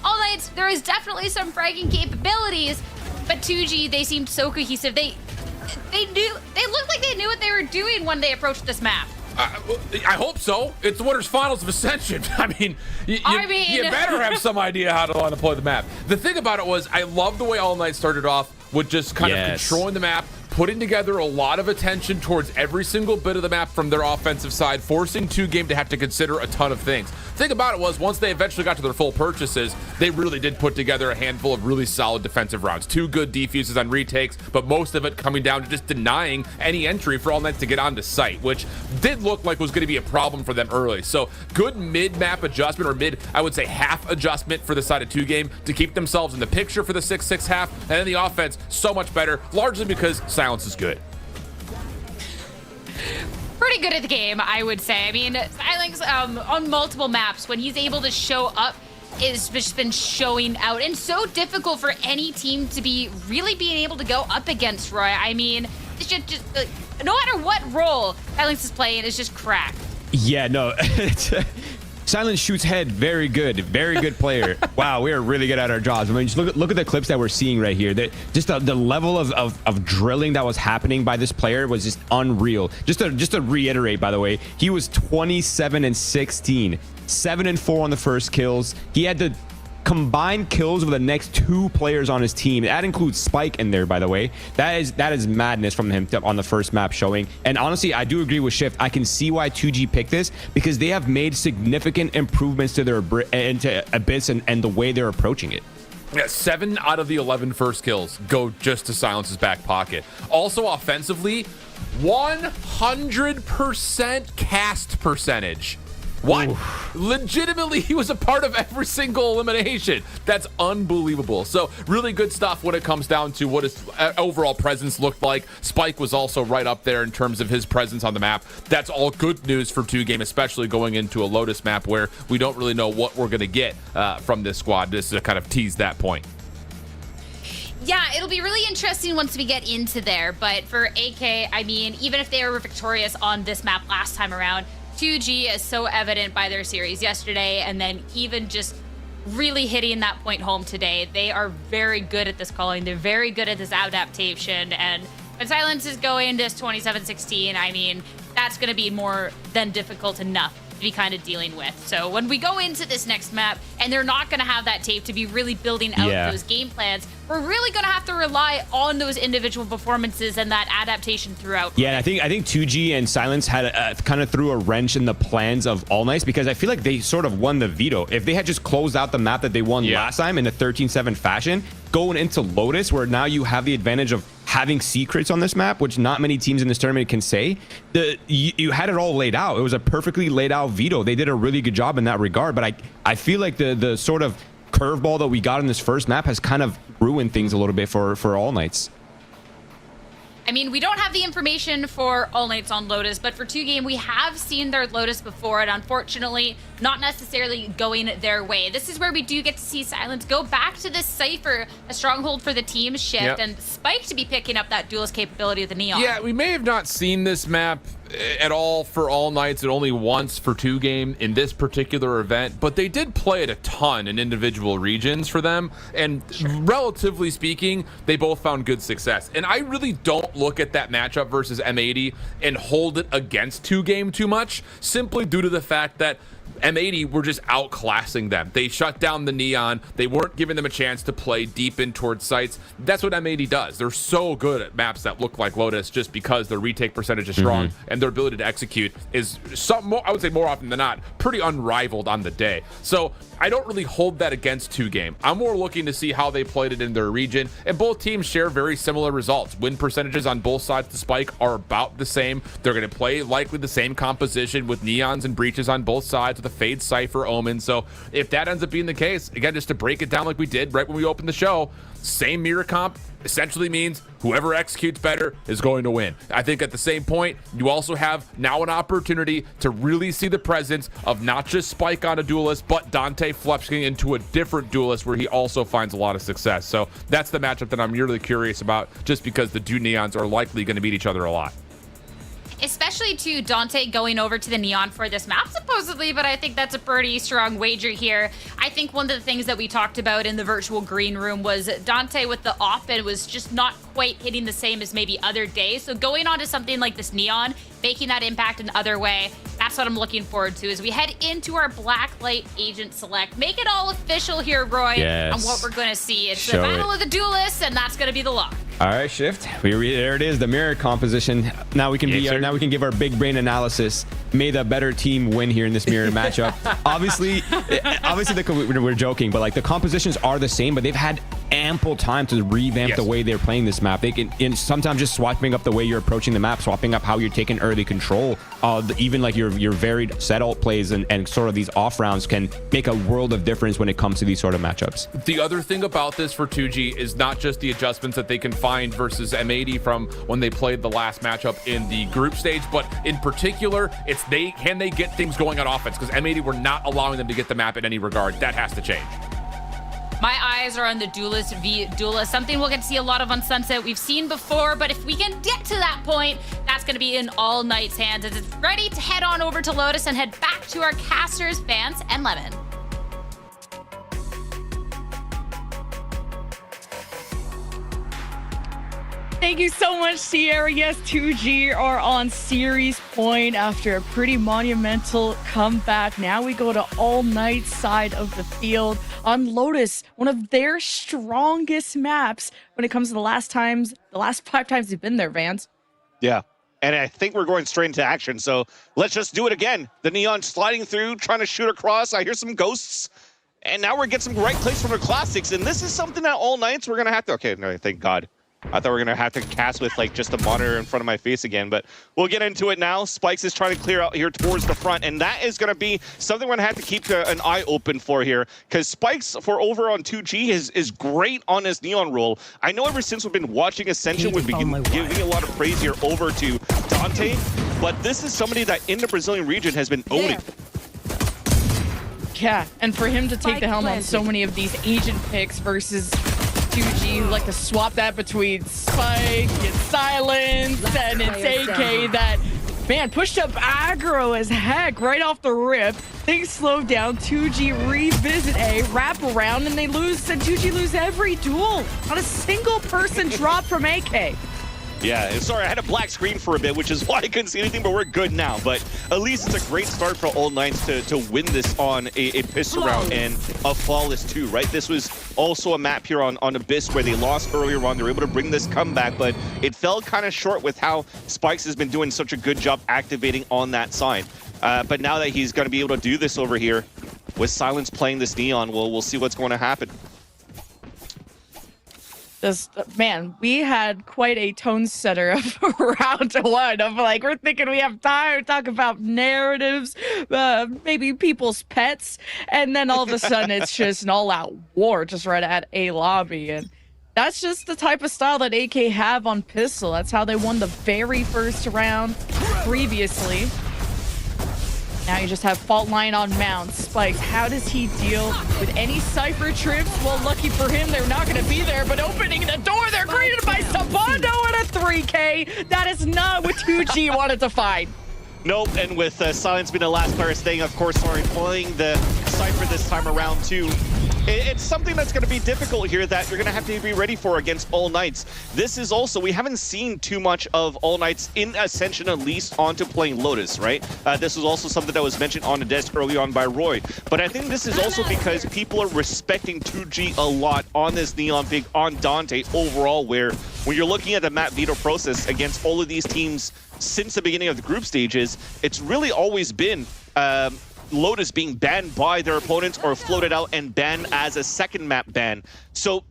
All Knights, there is definitely some fragging capabilities, but 2G, they seemed so cohesive. They looked like they knew what they were doing when they approached this map. I hope so. It's the winners finals of Ascension. I mean, you better have some idea how to play the map. The thing about it was, I love the way All Knight started off with just kind of controlling the map, putting together a lot of attention towards every single bit of the map from their offensive side, forcing 2Game to have to consider a ton of things. The thing about it was, once they eventually got to their full purchases, they really did put together a handful of really solid defensive rounds. 2 good defuses on retakes, but most of it coming down to just denying any entry for All Knights to get onto site, which did look like was going to be a problem for them early. So good mid-map adjustment, or I would say half adjustment for the side of 2Game to keep themselves in the picture for the 6-6 half, and then the offense so much better, largely because Silence is good. Pretty good at the game, I would say. I mean, Silence on multiple maps, when he's able to show up, is just been showing out, and so difficult for any team to be really being able to go up against Roy. I mean, it's just no matter what role Silence is playing, it's just crack. Yeah, no. Silence shoots head, very good player. Wow, we are really good at our jobs. I mean, just look at the clips that we're seeing right here. Just the level of drilling that was happening by this player was just unreal. Just to reiterate, by the way, he was 27-16, 7-4 on the first kills. He had the combined kills with the next 2 players on his team. That includes Spike in there, by the way. That is madness from him on the first map showing. And honestly, I do agree with Shift. I can see why 2G picked this, because they have made significant improvements to their into Abyss and the way they're approaching it. Yeah, 7 out of the 11 first kills go just to Silence's back pocket. Also offensively, 100% cast percentage. What? Ooh. Legitimately, he was a part of every single elimination. That's unbelievable. So really good stuff when it comes down to what his overall presence looked like. Spike was also right up there in terms of his presence on the map. That's all good news for 2Game, especially going into a Lotus map where we don't really know what we're going to get from this squad, just to kind of tease that point. Yeah, it'll be really interesting once we get into there. But for AK, I mean, even if they were victorious on this map last time around, 2G is so evident by their series yesterday, and then even just really hitting that point home today. They are very good at this calling. They're very good at this adaptation. And when Silence is going this 27-16, I mean, that's going to be more than difficult enough to be kind of dealing with. So when we go into this next map, and they're not going to have that tape to be really building out those game plans, we're really going to have to rely on those individual performances and that adaptation throughout. Yeah, and I think 2G and Silence had kind of threw a wrench in the plans of All Knights, because I feel like they sort of won the veto. If they had just closed out the map that they won last time in a 13-7 fashion, going into Lotus, where now you have the advantage of having secrets on this map, which not many teams in this tournament can say, you had it all laid out. It was a perfectly laid out veto. They did a really good job in that regard, but I feel like the sort of curveball that we got in this first map has kind of ruined things a little bit for All Knights. I mean, we don't have the information for All Knights on Lotus, but for 2Game, we have seen their Lotus before, and unfortunately, not necessarily going their way. This is where we do get to see Silence go back to this Cypher, a stronghold for the team Shift, and Spike to be picking up that duelist capability of the Neon. Yeah, we may have not seen this map at all for All Knights, and only once for 2Game in this particular event, but they did play it a ton in individual regions for them, and relatively speaking, they both found good success. And I really don't look at that matchup versus M80 and hold it against 2Game too much, simply due to the fact that M80 were just outclassing them. They shut down the Neon. They weren't giving them a chance to play deep in towards sites. That's what M80 does. They're so good at maps that look like Lotus just because their retake percentage is strong and their ability to execute is I would say more often than not, pretty unrivaled on the day. So I don't really hold that against 2Game. I'm more looking to see how they played it in their region, and both teams share very similar results. Win percentages on both sides of the Spike are about the same. They're going to play likely the same composition with Neons and Breaches on both sides with a Fade, Cypher, Omen. So if that ends up being the case, again, just to break it down like we did right when we opened the show, same mirror comp, essentially means whoever executes better is going to win. I think at the same point, you also have now an opportunity to really see the presence of not just Spike on a duelist, but Dante flexing into a different duelist where he also finds a lot of success. So that's the matchup that I'm really curious about, just because the two Neons are likely going to beat each other a lot. Especially to Dante going over to the Neon for this map, supposedly, but I think that's a pretty strong wager here. I think one of the things that we talked about in the virtual green room was Dante with the op-ed was just not quite hitting the same as maybe other days. So going on to something like this Neon, making that impact in other way, that's what I'm looking forward to as we head into our Blacklight Agent Select. Make it all official here, Roy, Yes. on what we're going to see. It's Show the Battle it. of the Duelists, and that's going to be the lock. All right, Shift. There it is, the mirror composition. Now we can now we can give our big brain analysis. May the better team win here in this mirror matchup. Obviously, we're joking, but like the compositions are the same, but they've had ample time to revamp the way they're playing this map. They can, and sometimes just swapping up the way you're approaching the map, swapping up how you're taking early control. Even like your varied set ult plays and sort of these off rounds can make a world of difference when it comes to these sort of matchups. The other thing about this for 2G is not just the adjustments that they can find versus M80 from when they played the last matchup in the group stage, but in particular, it's can they get things going on offense, because M80 were not allowing them to get the map in any regard. That has to change. My eyes are on the Duelist v Duelist, something we'll get to see a lot of on Sunset. We've seen before, but if we can get to that point, that's going to be in All Knight's hands as it's ready to head on over to Lotus and head back to our casters, Vance, and Lemon. Thank you so much, Sierra. Yes, 2G are on series point after a pretty monumental comeback. Now we go to All Night side of the field on Lotus, one of their strongest maps when it comes to the last 5 times they've been there, Vance. Yeah. And I think we're going straight into action. So let's just do it again. The Neon sliding through, trying to shoot across. I hear some ghosts. And now we're getting some right plays from the classics. And this is something that All Nights we're going to have to... Okay, no, thank God. I thought we were going to have to cast with like just a monitor in front of my face again, but we'll get into it now. Spikes is trying to clear out here towards the front, and that is going to be something we're going to have to keep an eye open for here, because Spikes for over on 2G is great on his Neon role. I know ever since we've been watching Ascension, we've been giving a lot of praise here over to Dante, but this is somebody that in the Brazilian region has been owning. Yeah, and for him to take the helm on so many of these agent picks versus 2G, who like to swap that between Spike and Silence, and it's AK that, man, pushed up aggro as heck right off the rip. Things slow down, 2G revisit A, wrap around, and they lose, and 2G lose every duel on a single person drop from AK. Yeah, sorry, I had a black screen for a bit, which is why I couldn't see anything, but we're good now. But at least it's a great start for All Nights to win this on a pistol round and a flawless 2, right? This was also a map here on Abyss where they lost earlier on. They were able to bring this comeback, but it fell kind of short with how Spikes has been doing such a good job activating on that side. But now that he's going to be able to do this over here with Silence playing this Neon, we'll see what's going to happen. Man, we had quite a tone setter of round 1 of like, we're thinking we have time to talk about narratives, maybe people's pets, and then all of a sudden it's just an all-out war just right at A lobby. And that's just the type of style that AK have on pistol. That's how they won the very first round previously. Now you just have Fault Line on Mount. Spikes, how does he deal with any Cypher trips? Well, lucky for him, they're not going to be there, but opening the door, they're greeted by Sabando and a 3K. That is not what 2G wanted to find. Nope, and with Silence being the last player staying, of course, playing the Cypher this time around too. It's something that's going to be difficult here that you're going to have to be ready for against All Nights. This is also, we haven't seen too much of All Nights in Ascension, at least onto playing Lotus, right? This was also something that was mentioned on the desk early on by Roy. But I think this is also because people are respecting 2G a lot on this Neon pick on Dante overall, where when you're looking at the map veto process against all of these teams since the beginning of the group stages, it's really always been Lotus being banned by their opponents or floated out and banned as a second map ban. So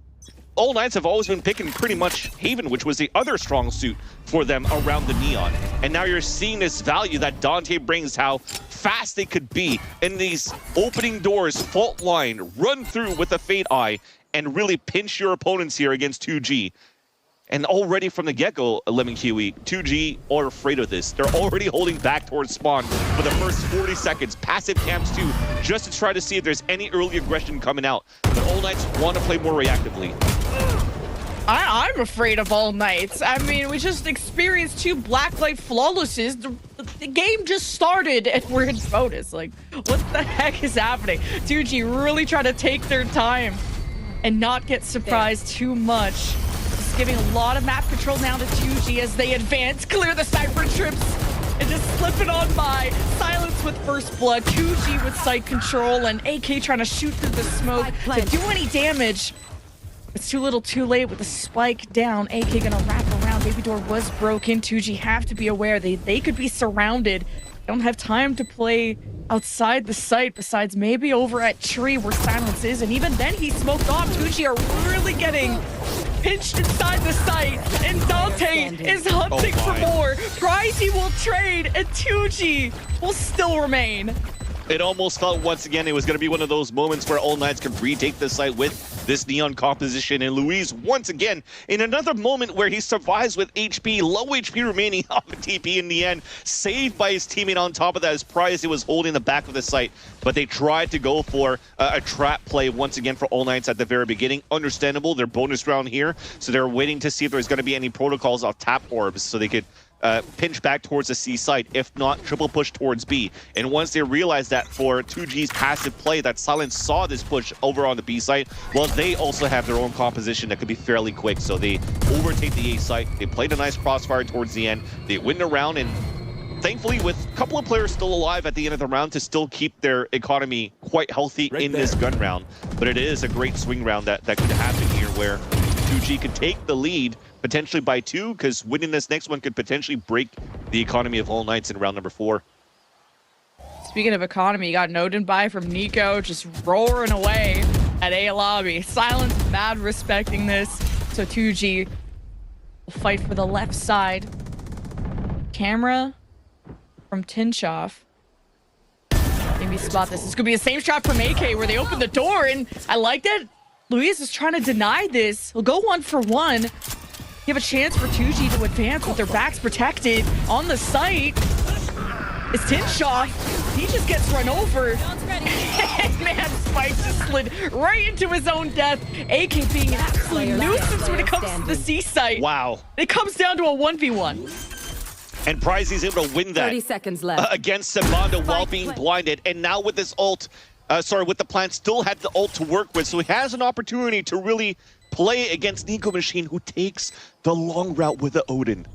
All Nights have always been picking pretty much Haven, which was the other strong suit for them around the Neon. And now you're seeing this value that Dante brings, how fast they could be in these opening doors, Fault Line, run through with a Fade Eye, and really pinch your opponents here against 2G. And already from the get-go, Lemon Kiwi, 2G are afraid of this. They're already holding back towards spawn for the first 40 seconds. Passive camps too, just to try to see if there's any early aggression coming out. But All Knights want to play more reactively. I'm afraid of All Knights. I mean, we just experienced 2 Blacklight flawlesses. The game just started and we're in bonus. Like, what the heck is happening? 2G really trying to take their time and not get surprised too much. Just giving a lot of map control now to 2G as they advance, clear the sniper trips, and just slip it on by. Silence with first blood, 2G with sight control, and AK trying to shoot through the smoke to do any damage. It's too little too late with the spike down. AK gonna wrap around. Baby door was broken. 2G have to be aware they could be surrounded. Don't have time to play outside the site besides maybe over at tree where Silence is. And even then he smoked off. 2G are really getting pinched inside the site. And Dante is hunting for more. Pricey will trade and 2G will still remain. It almost felt once again it was going to be one of those moments where All Knights could retake the site with this neon composition. And Luis, once again, in another moment where he survives with HP, low HP remaining off a TP in the end, saved by his teammate on top of that as Prize was holding the back of the site. But they tried to go for a trap play once again for All Knights at the very beginning. Understandable, their bonus round here. So they're waiting to see if there's going to be any protocols off tap orbs so they could pinch back towards the C site, if not triple push towards B. And once they realized that for 2G's passive play, that Silence saw this push over on the B site, well, they also have their own composition that could be fairly quick. So they overtake the A site. They played a nice crossfire towards the end. They win the round, and thankfully, with a couple of players still alive at the end of the round to still keep their economy quite healthy in this gun round. But it is a great swing round that could happen here where 2G could take the lead potentially by 2, because winning this next one could potentially break the economy of All Knights in round number 4. Speaking of economy, you got an Odin buy from Nico just roaring away at A lobby. Silence mad respecting this. So 2G will fight for the left side. Camera from Tinshoff. Maybe spot this. This could be the same shot from AK where they open the door, and I like that Luis is trying to deny this. He'll go 1 for 1. You have a chance for 2G to advance with their backs protected on the site. It's Tinshaw. He just gets run over. And man, Spike just slid right into his own death. AK being an absolute nuisance when it comes to the C site. Wow. It comes down to a 1v1. And Prizey's able to win that 30 seconds left. Against Sabanda while being blinded. And now with this ult, with the plant, still had the ult to work with. So he has an opportunity to really play against Nico Machine, who takes the long route with the Odin.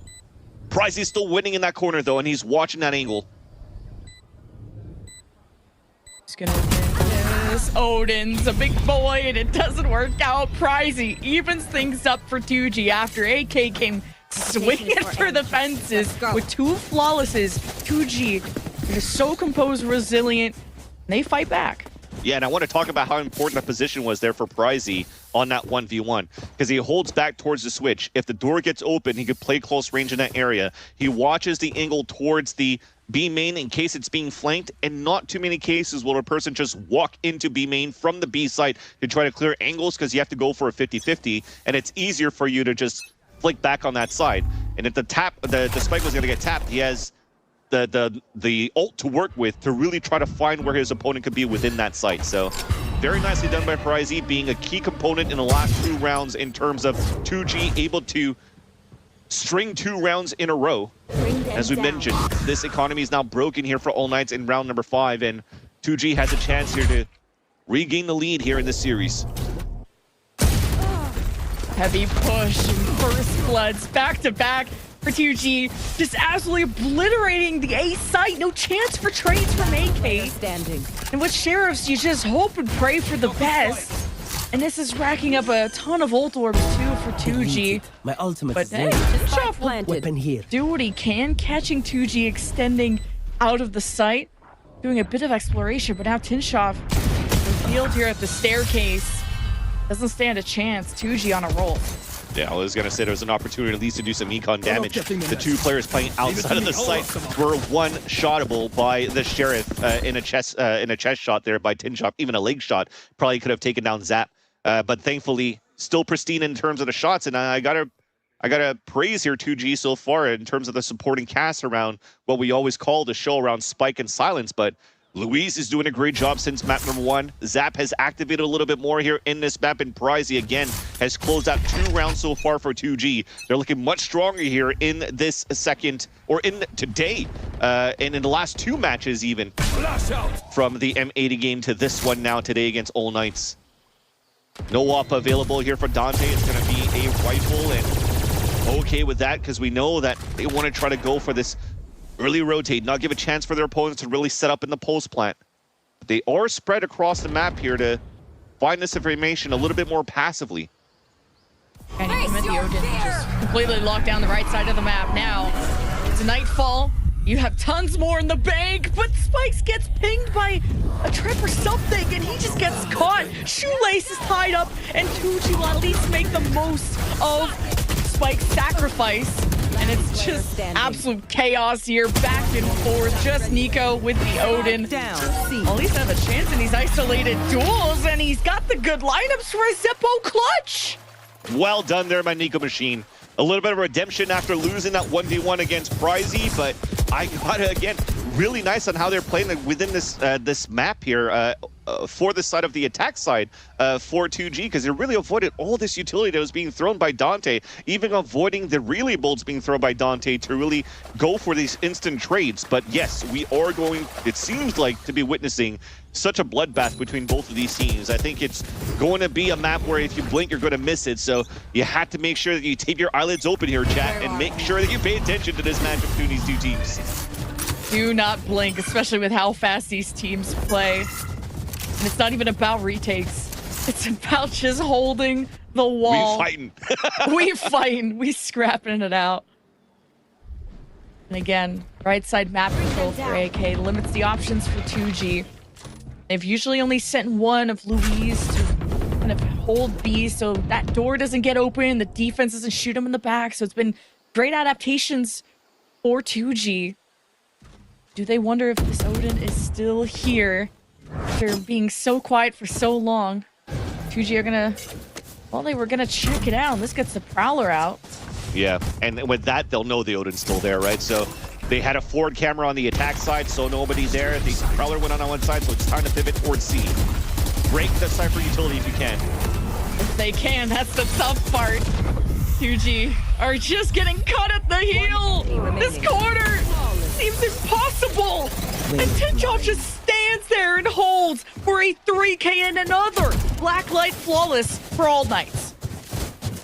Prizey's still winning in that corner, though, and he's watching that angle. He's gonna win this. Odin's a big boy, and it doesn't work out. Prizey evens things up for 2G after AK came swinging for the fences with 2 flawlesses. 2G is so composed, resilient, and they fight back. Yeah, and I want to talk about how important that position was there for Prizey on that 1v1, because he holds back towards the switch. If the door gets open, he could play close range in that area. He watches the angle towards the B main in case it's being flanked, and not too many cases will a person just walk into B main from the B side to try to clear angles, because you have to go for a 50-50, and it's easier for you to just flick back on that side. And if the spike was going to get tapped, he has the ult to work with to really try to find where his opponent could be within that site. So very nicely done by Prizey, being a key component in the last 2 rounds in terms of 2G able to string 2 rounds in a row. As we mentioned, this economy is now broken here for All Knights in round number 5, and 2G has a chance here to regain the lead here in this series. Heavy push, first bloods, back to back for 2G, just absolutely obliterating the A site. No chance for trades from AK. And with Sheriffs, you just hope and pray for the best. And this is racking up a ton of ult orbs too for 2G. My ultimate but hey, Tinshoff will do what he can, catching 2G, extending out of the site, doing a bit of exploration, but now Tinshoff revealed here at the staircase. Doesn't stand a chance. 2G on a roll. Yeah, I was going to say there's an opportunity at least to do some econ damage. The 2 players playing outside of the site were one-shottable by the Sheriff in a chest shot there by Tinshoff. Even a leg shot probably could have taken down Zap. But thankfully, still pristine in terms of the shots. And I gotta I gotta praise here 2G so far in terms of the supporting cast around what we always call the show around Spike and Silence, but Luis is doing a great job since map number 1. Zap has activated a little bit more here in this map, and Pricey again has closed out 2 rounds so far for 2G. They're looking much stronger here in this second, or in today, and in the last 2 matches even. From the M80 game to this one now today against All Knights. No WAP available here for Dante. It's going to be a rifle, and okay with that because we know that they want to try to go for this early rotate, not give a chance for their opponents to really set up in the post plant. They are spread across the map here to find this information a little bit more passively. And the Odin just completely locked down the right side of the map now. It's nightfall. You have tons more in the bank, but Spikes gets pinged by a trip or something, and he just gets caught. Shoelace is tied up, and 2G will at least make the most of Spike's sacrifice. And it's just absolute chaos here, back and forth. Just Nico with the Odin. At least have a chance in these isolated duels, and he's got the good lineups for a Zippo clutch. Well done there, my Nico Machine. A little bit of redemption after losing that 1v1 against Pricey, but I gotta, again, really nice on how they're playing within this this map here for the side of the attack side for 2G, because they really avoided all this utility that was being thrown by Dante, even avoiding the relay bolts being thrown by Dante to really go for these instant trades. But yes, we are going, it seems like, to be witnessing such a bloodbath between both of these teams. I think it's going to be a map where if you blink, you're going to miss it. So you have to make sure that you tape your eyelids open here, chat, and make sure that you pay attention to this matchup between these 2 teams. Do not blink, especially with how fast these teams play. And it's not even about retakes. It's about just holding the wall. We fighting. We fighting. We scrapping it out. And again, right side map control for AK limits the options for 2G. They've usually only sent one of Luis to kind of hold B so that door doesn't get open, the defense doesn't shoot him in the back. So it's been great adaptations for 2G. Do they wonder if this Odin is still here after being so quiet for so long? 2G are gonna, well, they were gonna check it out. This gets the Prowler out. Yeah, and with that, they'll know the Odin's still there, right? So they had a forward camera on the attack side, so nobody there. The Prowler went on one side, so it's time to pivot towards C. Break the Cypher utility if you can. If they can, that's the tough part. 2G are just getting cut at the heel. This corner seems impossible. And Tinchov just stands there and holds for a 3K and another. Blacklight flawless for All Knights.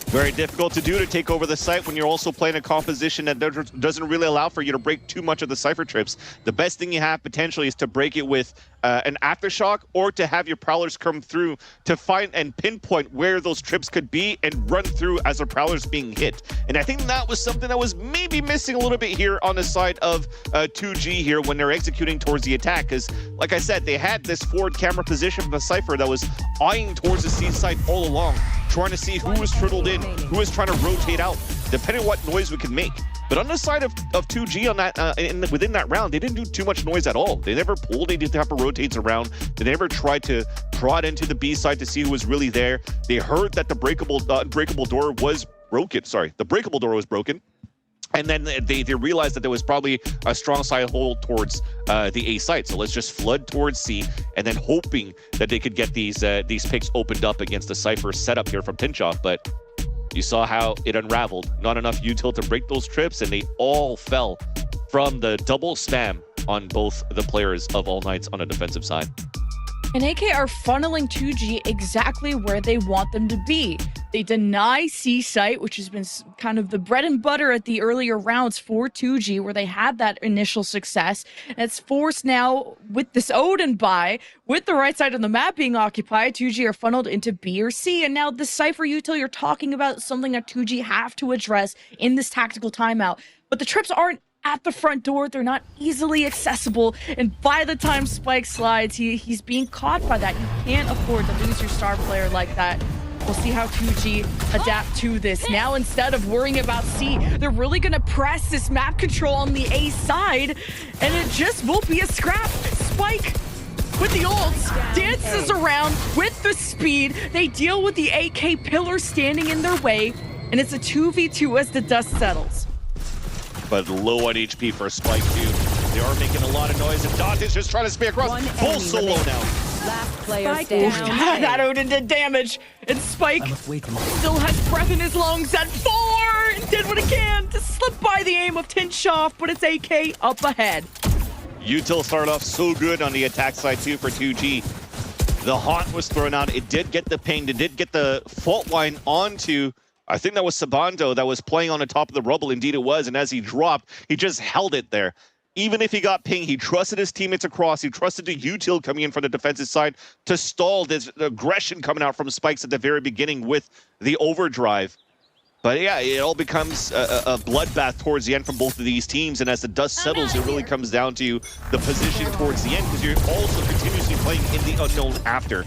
Very difficult to do to take over the site when you're also playing a composition that doesn't really allow for you to break too much of the Cypher trips. The best thing you have potentially is to break it with an Aftershock, or to have your Prowlers come through to find and pinpoint where those trips could be and run through as the Prowlers being hit. And I think that was something that was maybe missing a little bit here on the side of 2G here when they're executing towards the attack. Because, like I said, they had this forward camera position from the Cypher that was eyeing towards the C side all along, trying to see who was triddled in, who was trying to rotate out, depending on what noise we can make. But on the side of 2G on that, within that round, they didn't do too much noise at all. They never pulled any type of rotates around. They never tried to prod into the B side to see who was really there. They heard that the breakable door was broken. Sorry, the breakable door was broken. And then they realized that there was probably a strong side hold towards the A site. So let's just flood towards C, and then hoping that they could get these picks opened up against the Cypher setup here from Tinchov. But you saw how it unraveled. Not enough util to break those trips, and they all fell from the double spam on both the players of All Knights on the defensive side. And AK are funneling 2G exactly where they want them to be. They deny C site, which has been kind of the bread and butter at the earlier rounds for 2G, where they had that initial success. And it's forced now with this Odin buy, with the right side of the map being occupied, 2G are funneled into B or C. And now the Cypher util, you're talking about something that 2G have to address in this tactical timeout. But the trips aren't at the front door. They're not easily accessible. And by the time Spike slides, he's being caught by that. You can't afford to lose your star player like that. We'll see how 2G adapt to this. Now, instead of worrying about C, they're really going to press this map control on the A side, and it just will be a scrap. Spike with the ults dances around with the speed. They deal with the AK pillar standing in their way. and it's a 2v2 as the dust settles. But low on HP for Spike too. They are making a lot of noise, and Dante's just trying to spin across. Full solo now. Last player Spike standing. down. That Odin did damage, and Spike still has breath in his lungs at 4 and did what he can to slip by the aim of Tinshoff, but it's AK up ahead. Util started off so good on the attack side too for 2G. The haunt was thrown out. It did get the ping. It did get the fault line onto, I think that was Sabando that was playing on the top of the rubble. Indeed it was. And as he dropped, he just held it there. Even if he got ping, he trusted his teammates across. He trusted the Util coming in from the defensive side to stall this aggression coming out from Spikes at the very beginning with the overdrive. But yeah, it all becomes a bloodbath towards the end from both of these teams. And as the dust settles, it really comes down to the position towards the end, because you're also continuously playing in the unknown after.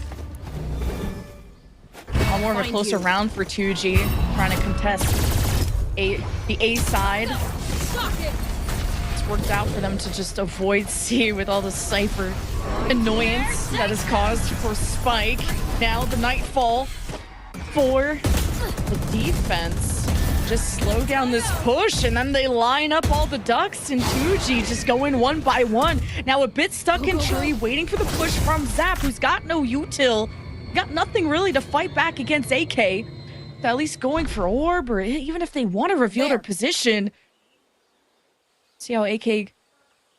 All more of a closer round for 2G, trying to contest the A side. It's worked out for them to just avoid C with all the Cypher annoyance that is caused for Spike. Now the Nightfall for the defense. Just slow down this push, and then they line up all the ducks, and 2G just going one by one. Now a bit stuck in tree, waiting for the push from Zap, who's got no util. Got nothing really to fight back against AK. So at least going for orb, or even if they want to reveal their position. See how AK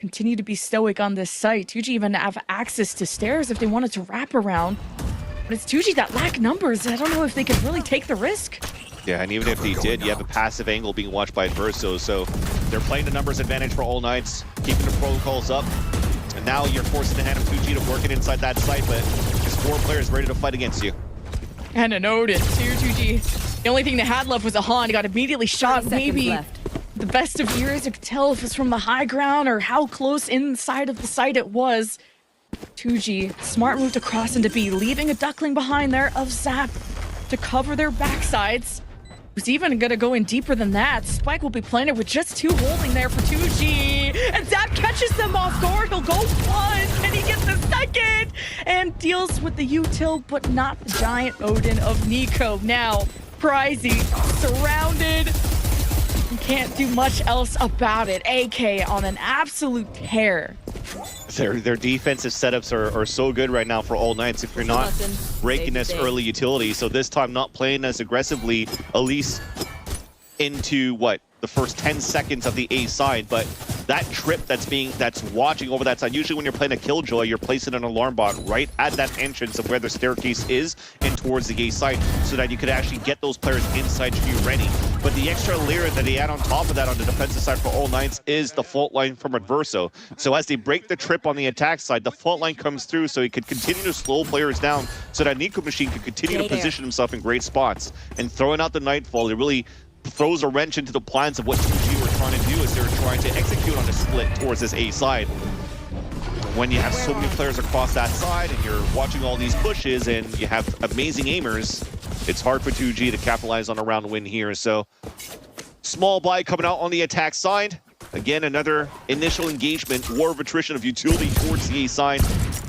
continue to be stoic on this site. 2G even have access to stairs if they wanted to wrap around. But it's 2G that lack numbers. I don't know if they can really take the risk. Yeah, and even if they did, you have a passive angle being watched by Adverso, so they're playing the numbers advantage for all nights, keeping the protocols up. And now you're forcing the hand of 2G to work it inside that site, but just 4 players ready to fight against you. And an Odin, too, 2G. The only thing they had left was a Han. He got immediately shot. Maybe the best of years, I could tell if it's from the high ground or how close inside of the site it was. 2G, smart moved across into B, leaving a duckling behind there of Zap to cover their backsides. Who's even gonna go in deeper than that. Spike will be playing it with just 2 holding there for 2G. And Zap catches them off guard. He'll go 1, and he gets the second. And deals with the util, but not the giant Odin of Nico. Now, Prizey surrounded. You can't do much else about it. AK on an absolute tear. Their defensive setups are so good right now for all nights if you're not breaking this early utility. So this time not playing as aggressively, at least into what, the first 10 seconds of the A side, but that trip that's watching over that side. Usually when you're playing a Killjoy, you're placing an alarm bot right at that entrance of where the staircase is and towards the A side, so that you could actually get those players inside to be ready. But the extra layer that they add on top of that on the defensive side for all nights is the fault line from Adverso. So as they break the trip on the attack side, the fault line comes through, so he could continue to slow players down, so that Nico Machine could continue to position himself in great spots. And throwing out the Nightfall, it really throws a wrench into the plans of what 2G were trying to do as they're trying to execute on a split towards this A side. When you have so many players across that side and you're watching all these pushes and you have amazing aimers, it's hard for 2G to capitalize on a round win here. So small buy coming out on the attack side. Again, another initial engagement, war of attrition of utility towards the A side.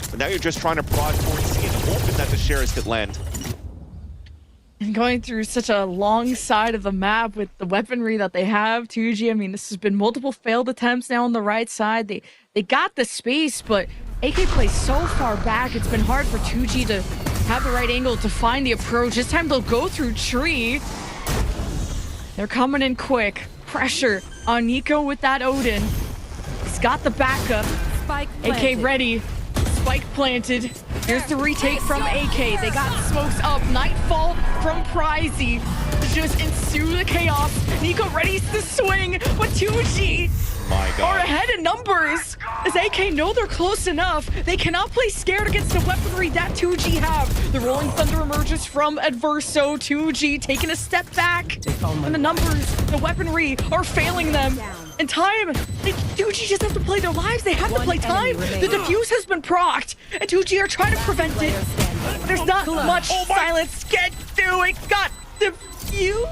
But now you're just trying to prod towards C and hoping that the shares could land. And going through such a long side of the map with the weaponry that they have, 2G, I mean, this has been multiple failed attempts now on the right side. They got the space, but AK plays so far back, it's been hard for 2G to have the right angle to find the approach. This time they'll go through tree. They're coming in quick. Pressure on Nico with that Odin. He's got the backup. Spike AK ready. Spike planted. Here's the retake from AK. They got smokes up. Nightfall from Prizey. Just ensue the chaos. Nico ready to swing, but 2G are ahead in numbers. As AK know they're close enough, they cannot play scared against the weaponry that 2G have. The Rolling Thunder emerges from Adverso. 2G taking a step back. And the numbers, the weaponry are failing them. And time, 2G just have to play their lives. They have to play time. The defuse has been procced, and 2G are trying to prevent it. There's not much silence. Get through it. Got defused.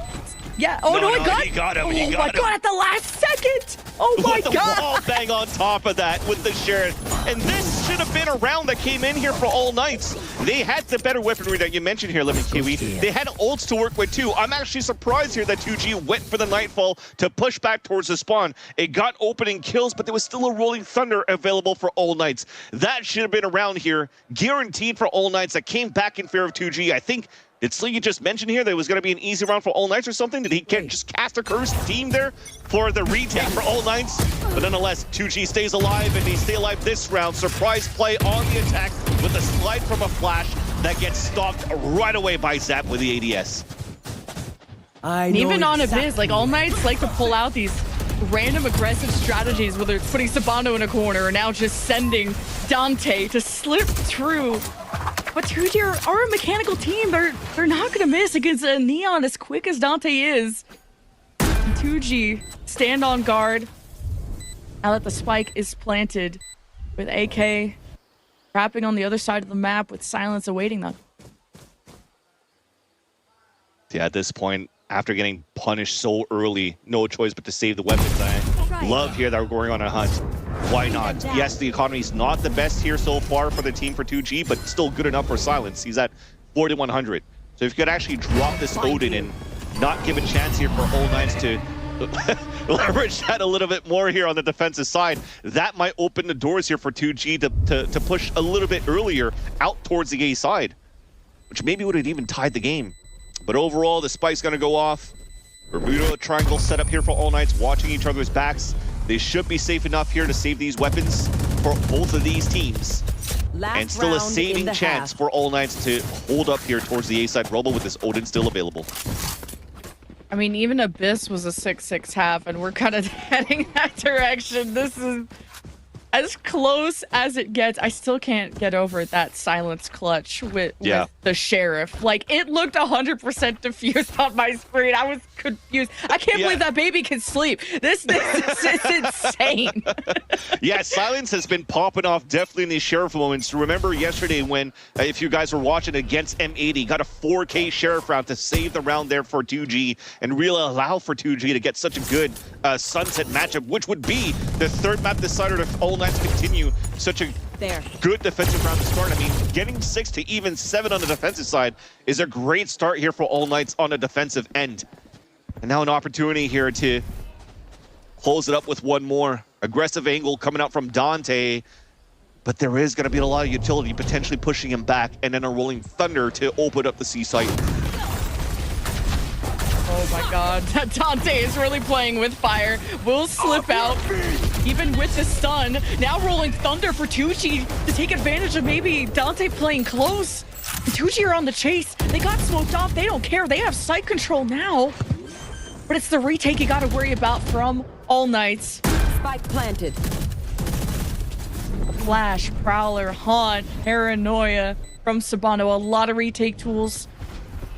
Yeah. Oh, no, I got he got him. Oh, He my got him. God, at the last second. Oh, my With the God. wall bang on top of that with the Sheriff. And this should have been a round that came in here for All Knights. They had the better weaponry that you mentioned here, Lemon Kiwi. They had ults to work with too. I'm actually surprised here that 2G went for the Nightfall to push back towards the spawn. It got opening kills, but there was still a Rolling Thunder available for All Knights. That should have been a round here, guaranteed for All Knights, that came back in favor of 2G. I think, did Sleegy just mention here that it was going to be an easy round for All Knights or something? Did he just cast a cursed team there for the retake for All Knights? But nonetheless, 2G stays alive, and they stay alive this round. Surprise play on the attack with a slide from a flash that gets stopped right away by Zap with the ADS. And even on Abyss, like, All Knights like to pull out these random aggressive strategies, whether it's putting Sabano in a corner or now just sending Dante to slip through. But 2G are a mechanical team. They're not going to miss against a Neon as quick as Dante is. And 2G stand on guard. Now that the spike is planted with AK trapping on the other side of the map with Silence awaiting them. Yeah, at this point, after getting punished so early, no choice but to save the weapons. I love here that we're going on a hunt. Why not? Yes, the economy's not the best here so far for the team for 2G, but still good enough for Silence. He's at 4,100. So if you could actually drop this Odin and not give a chance here for All Knights to leverage that a little bit more here on the defensive side, that might open the doors here for 2G to push a little bit earlier out towards the A side, which maybe would have even tied the game. But overall, the spike's going to go off. Bermuda triangle set up here for All Knights, watching each other's backs. They should be safe enough here to save these weapons for both of these teams. And still a saving chance for All Knights to hold up here towards the A-side Robo with this Odin still available. I mean, even Abyss was a 6-6 half, and we're kind of heading that direction. This is as close as it gets. I still can't get over that Silence clutch with the Sheriff. Like, it looked 100% diffused on my screen. I was confused. I can't believe that baby can sleep. This is insane. Yeah, Silence has been popping off definitely in these Sheriff moments. Remember yesterday when, if you guys were watching against M80, got a 4K Sheriff round to save the round there for 2G and really allow for 2G to get such a good Sunset matchup, which would be the third map decider if All Knights continue such a good defensive round to start. I mean, getting 6 to even 7 on the defensive side is a great start here for All Knights on the defensive end. And now an opportunity here to close it up with one more. Aggressive angle coming out from Dante, but there is going to be a lot of utility potentially pushing him back, and then a Rolling Thunder to open up the C site. Oh my God, Dante is really playing with fire. Will slip out, even with the stun. Now Rolling Thunder for 2G to take advantage of maybe Dante playing close. And 2G are on the chase. They got smoked off. They don't care. They have sight control now. But it's the retake you got to worry about from All Knights. Spike planted. Flash, Prowler, Haunt, Paranoia from Sabano. A lot of retake tools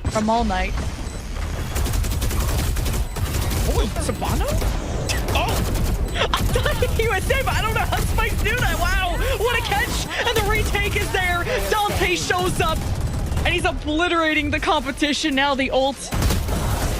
from All Knight. Oh, Sabano? Oh! I thought he was safe, but I don't know how Spikes do that. Wow, what a catch! And the retake is there. Dante shows up, and he's obliterating the competition. Now the ult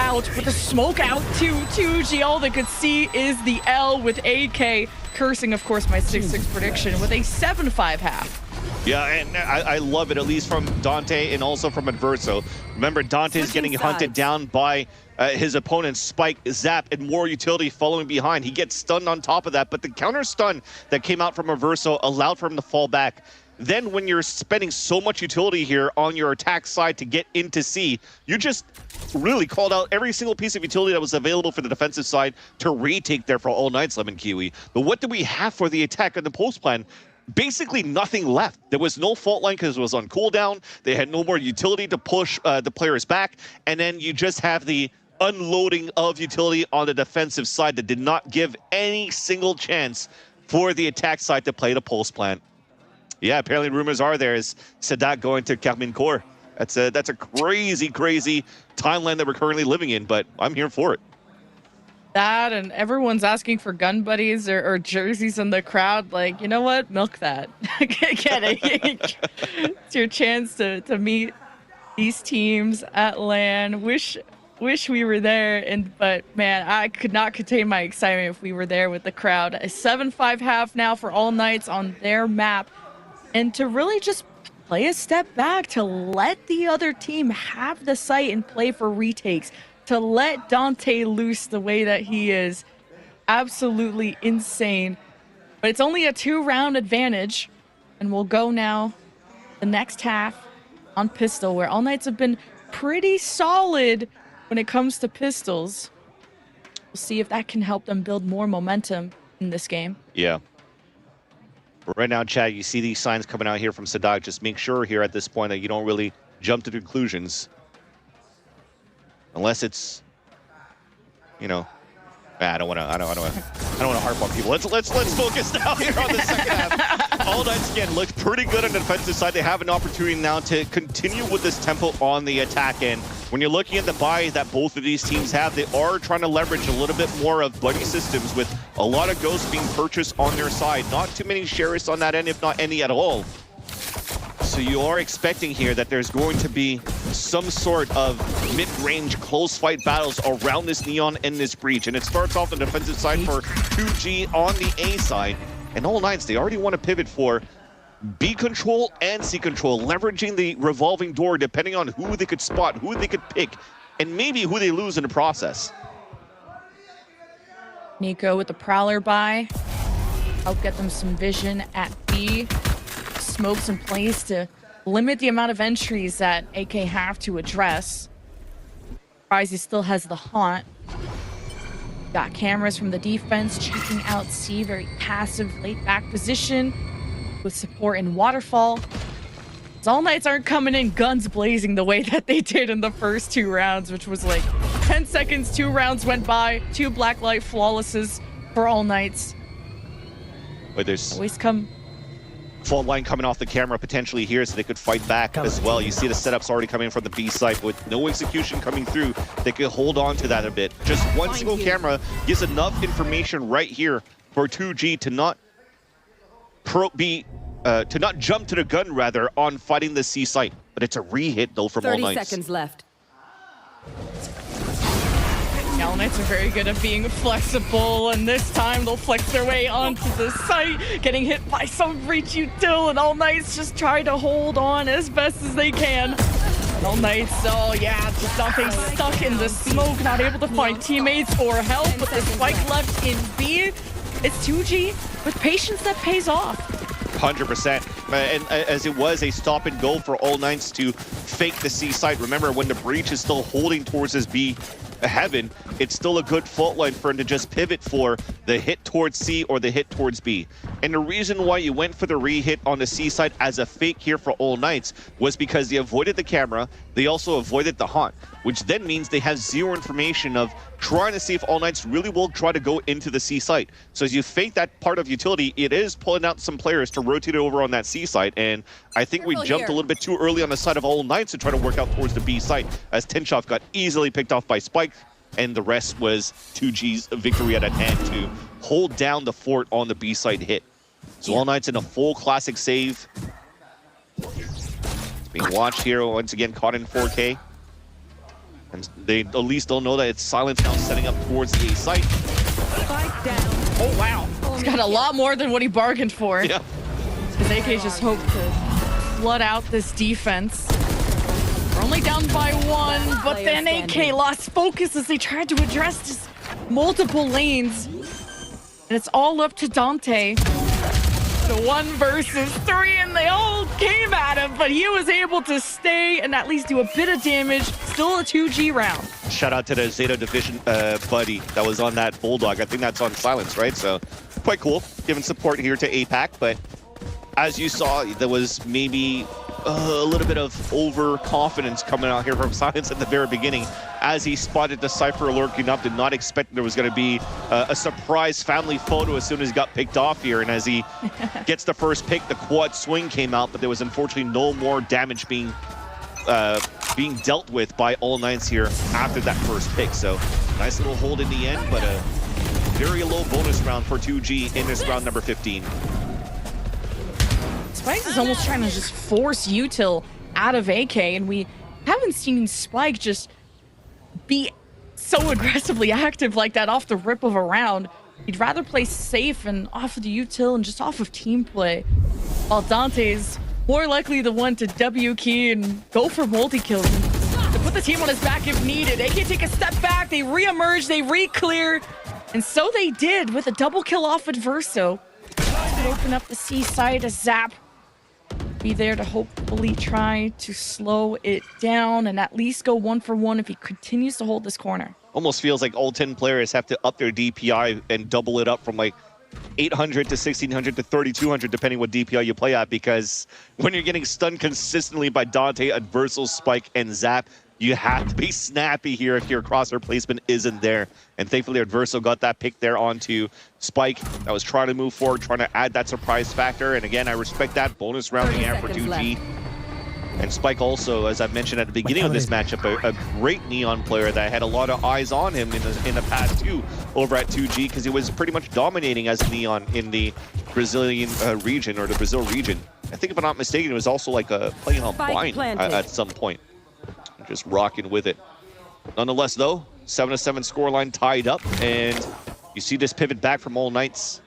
out with the smoke out to 2G. All they could see is the L with AK. Cursing, of course, my 6-6 prediction with a 7-5 half. Yeah, and I love it, at least from Dante and also from Adverso. Remember, Dante's getting hunted down by his opponent's Spike, Zap, and more utility following behind. He gets stunned on top of that, but the counter stun that came out from Adverso allowed for him to fall back. Then when you're spending so much utility here on your attack side to get into C, you just really called out every single piece of utility that was available for the defensive side to retake there for All Knights, Lemon Kiwi. But what do we have for the attack and the post plan? Basically nothing left. There was no fault line because it was on cooldown. They had no more utility to push the players back. And then you just have the unloading of utility on the defensive side that did not give any single chance for the attack side to play the post plan. Yeah, apparently rumors are there is Sadat going to Carmine Corps. That's a crazy, crazy timeline that we're currently living in, but I'm here for it. That, and everyone's asking for gun buddies or jerseys in the crowd. Like, you know what? Milk that. Get it. It's your chance to meet these teams at LAN. Wish wish we were there, but man, I could not contain my excitement if we were there with the crowd. A 7-5 half now for All Knights on their map, and to really just play a step back, to let the other team have the site and play for retakes, to let Dante loose the way that he is. Absolutely insane. But it's only a 2-round advantage, and we'll go now the next half on pistol, where All Knights have been pretty solid when it comes to pistols. We'll see if that can help them build more momentum in this game. Yeah. But right now, Chad, you see these signs coming out here from Sadak. Just make sure here at this point that you don't really jump to conclusions. Unless it's, you know, I don't want to harp on people. Let's focus now here on the second half. All Knights again looked pretty good on the defensive side. They have an opportunity now to continue with this tempo on the attack end. When you're looking at the buys that both of these teams have, they are trying to leverage a little bit more of buddy systems with a lot of ghosts being purchased on their side. Not too many sheriffs on that end, if not any at all. So you are expecting here that there's going to be some sort of mid-range close fight battles around this Neon and this Breach. And it starts off the defensive side for 2G on the A side. And All Knights, they already want to pivot for B control and C control, leveraging the revolving door depending on who they could spot, who they could pick, and maybe who they lose in the process. Nico with the Prowler buy. Help get them some vision at B. Smokes in place to limit the amount of entries that AK have to address. Surprised he still has the haunt. Got cameras from the defense checking out C, very passive late back position with support in waterfall. All Knights aren't coming in guns blazing the way that they did in the first 2 rounds, which was like 10 seconds, 2 rounds went by, 2 blacklight flawlesses for All Knights. But there's always come fault line coming off the camera potentially here, so they could fight back as well. You see the setups already coming from the B side with no execution coming through. They could hold on to that a bit. Just one single camera gives enough information right here for 2G to not jump to the gun rather on fighting the C site. But it's a re-hit though from All Knights. 30 seconds left. All Knights are very good at being flexible, and this time they'll flex their way onto the site, getting hit by some breach util, and All Knights just try to hold on as best as they can. And All Knights, oh yeah, just Dante stuck in the smoke, not able to find teammates or help, but the spike left in B. It's 2G with patience that pays off. 100%. And as it was a stop and go for All Knights to fake the C site. Remember, when the breach is still holding towards his B heaven, it's still a good fault line for him to just pivot for the hit towards C or the hit towards B. And the reason why you went for the re-hit on the C side as a fake here for All Knights was because they avoided the camera, they also avoided the haunt, which then means they have zero information of trying to see if All Knights really will try to go into the C site. So as you fake that part of utility, it is pulling out some players to rotate it over on that C site. And I think we jumped a little bit too early on the side of All Knights to try to work out towards the B site, as Tinshov got easily picked off by Spike, and the rest was 2G's victory at hand to hold down the fort on the B site hit. So All Knights in a full classic save. It's being watched here once again, caught in 4K. And they at least don't know that it's Silence now setting up towards the A site. Oh wow, he's got a lot more than what he bargained for. Yeah. Because AK just hoped to flood out this defense. We're only down by 1, but then AK lost focus as they tried to address just multiple lanes. And it's all up to Dante. The 1 versus 3, and they all came at him, but he was able to stay and at least do a bit of damage. Still a 2G round. Shout out to the Zeta Division buddy that was on that Bulldog. I think that's on Silence, right? So quite cool, giving support here to APAC. But as you saw, there was maybe a little bit of overconfidence coming out here from Silence at the very beginning as he spotted the Cypher lurking up. Did not expect there was going to be a surprise family photo as soon as he got picked off here. And as he gets the first pick, the quad swing came out, but there was unfortunately no more damage being dealt with by All Knights here after that first pick. So nice little hold in the end, but a very low bonus round for 2G in this round number 15. Spike is almost trying to just force util out of AK, and we haven't seen Spike just be so aggressively active like that off the rip of a round. He'd rather play safe and off of the util and just off of team play, while Dante's more likely the one to W key and go for multi-kills and to put the team on his back if needed. AK take a step back, they re-emerge, they re-clear, and so they did with a double kill off Adverso. Could open up the C side as Zap be there to hopefully try to slow it down and at least go 1-for-1 if he continues to hold this corner. Almost feels like all 10 players have to up their DPI and double it up from like 800 to 1600 to 3200, depending what DPI you play at, because when you're getting stunned consistently by Dante, Adverso, Spike, and Zap, you have to be snappy here if your crosshair placement isn't there. And thankfully, Adverso got that pick there onto Spike. That was trying to move forward, trying to add that surprise factor. And again, I respect that bonus rounding out for 2G. Left. And Spike also, as I've mentioned at the beginning of this matchup, a great Neon player that had a lot of eyes on him in the past too over at 2G, because he was pretty much dominating as Neon in the Brazilian region, or the Brazil region. I think if I'm not mistaken, it was also like playing on blind at some point. Just rocking with it. Nonetheless, though, 7-7 scoreline tied up, and you see this pivot back from All Knights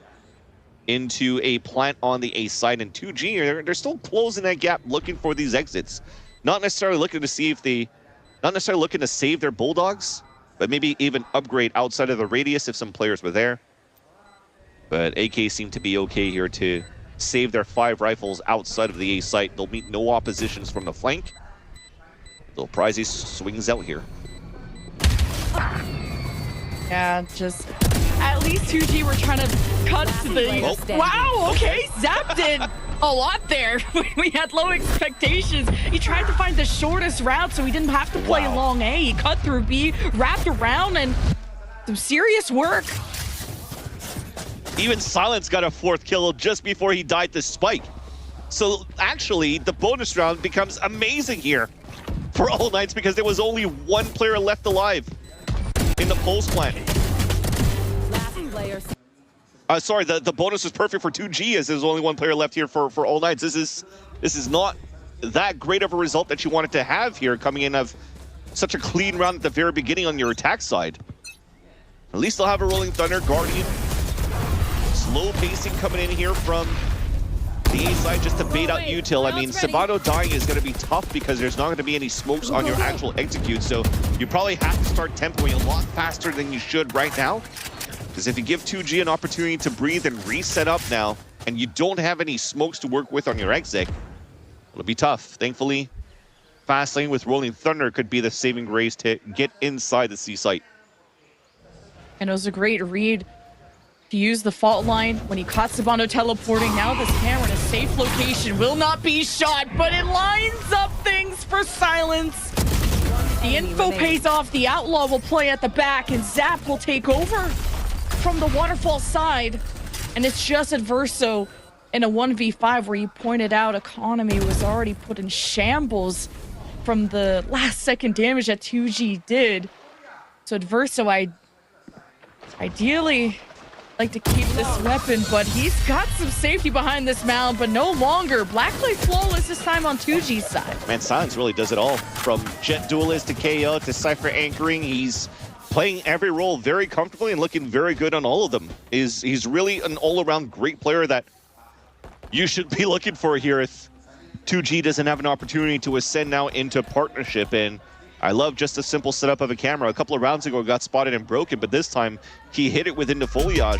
into a plant on the A side, and 2G, they're still closing that gap, looking for these exits. Not necessarily looking to see if not necessarily looking to save their Bulldogs, but maybe even upgrade outside of the radius if some players were there. But AK seemed to be okay here to save their 5 rifles outside of the A site. They'll meet no oppositions from the flank. Little Prizey swings out here. Yeah, just at least 2G were trying to cut to the... Wow, okay, Zap did a lot there. We had low expectations. He tried to find the shortest route so he didn't have to play long A. He cut through B, wrapped around, and some serious work. Even Silence got a 4th kill just before he died to Spike. So actually, the bonus round becomes amazing here for All Knights, because there was only 1 player left alive in the pulse plant. Sorry, the bonus was perfect for 2G, as there's only 1 player left here for All Knights. This is not that great of a result that you wanted to have here, coming in of such a clean round at the very beginning on your attack side. At least they'll have a Rolling Thunder, Guardian. Slow pacing coming in here from the A side just to bait out util. I mean, Sabano dying is going to be tough because there's not going to be any smokes on your actual execute, so you probably have to start tempoing a lot faster than you should right now. Because if you give 2G an opportunity to breathe and reset up now, and you don't have any smokes to work with on your exec, it'll be tough. Thankfully, fast lane with Rolling Thunder could be the saving grace to get inside the C site. And it was a great read to use the fault line when he caught Sabano teleporting. Now this camera in a safe location will not be shot, but it lines up things for Silence. The info pays off. The Outlaw will play at the back, and Zap will take over from the waterfall side. And it's just Adverso in a 1v5 where you pointed out economy was already put in shambles from the last second damage that 2G did. So Adverso, ideally like to keep this weapon, but he's got some safety behind this mound, but no longer. Blacklight flawless this time on 2G's side. Man, Silence really does it all. From Jet Duelist to KO to Cypher anchoring, he's playing every role very comfortably and looking very good on all of them. He's really an all-around great player that you should be looking for here if 2G doesn't have an opportunity to ascend now into partnership. And I love just a simple setup of a camera. A couple of rounds ago, got spotted and broken, but this time he hit it within the foliage,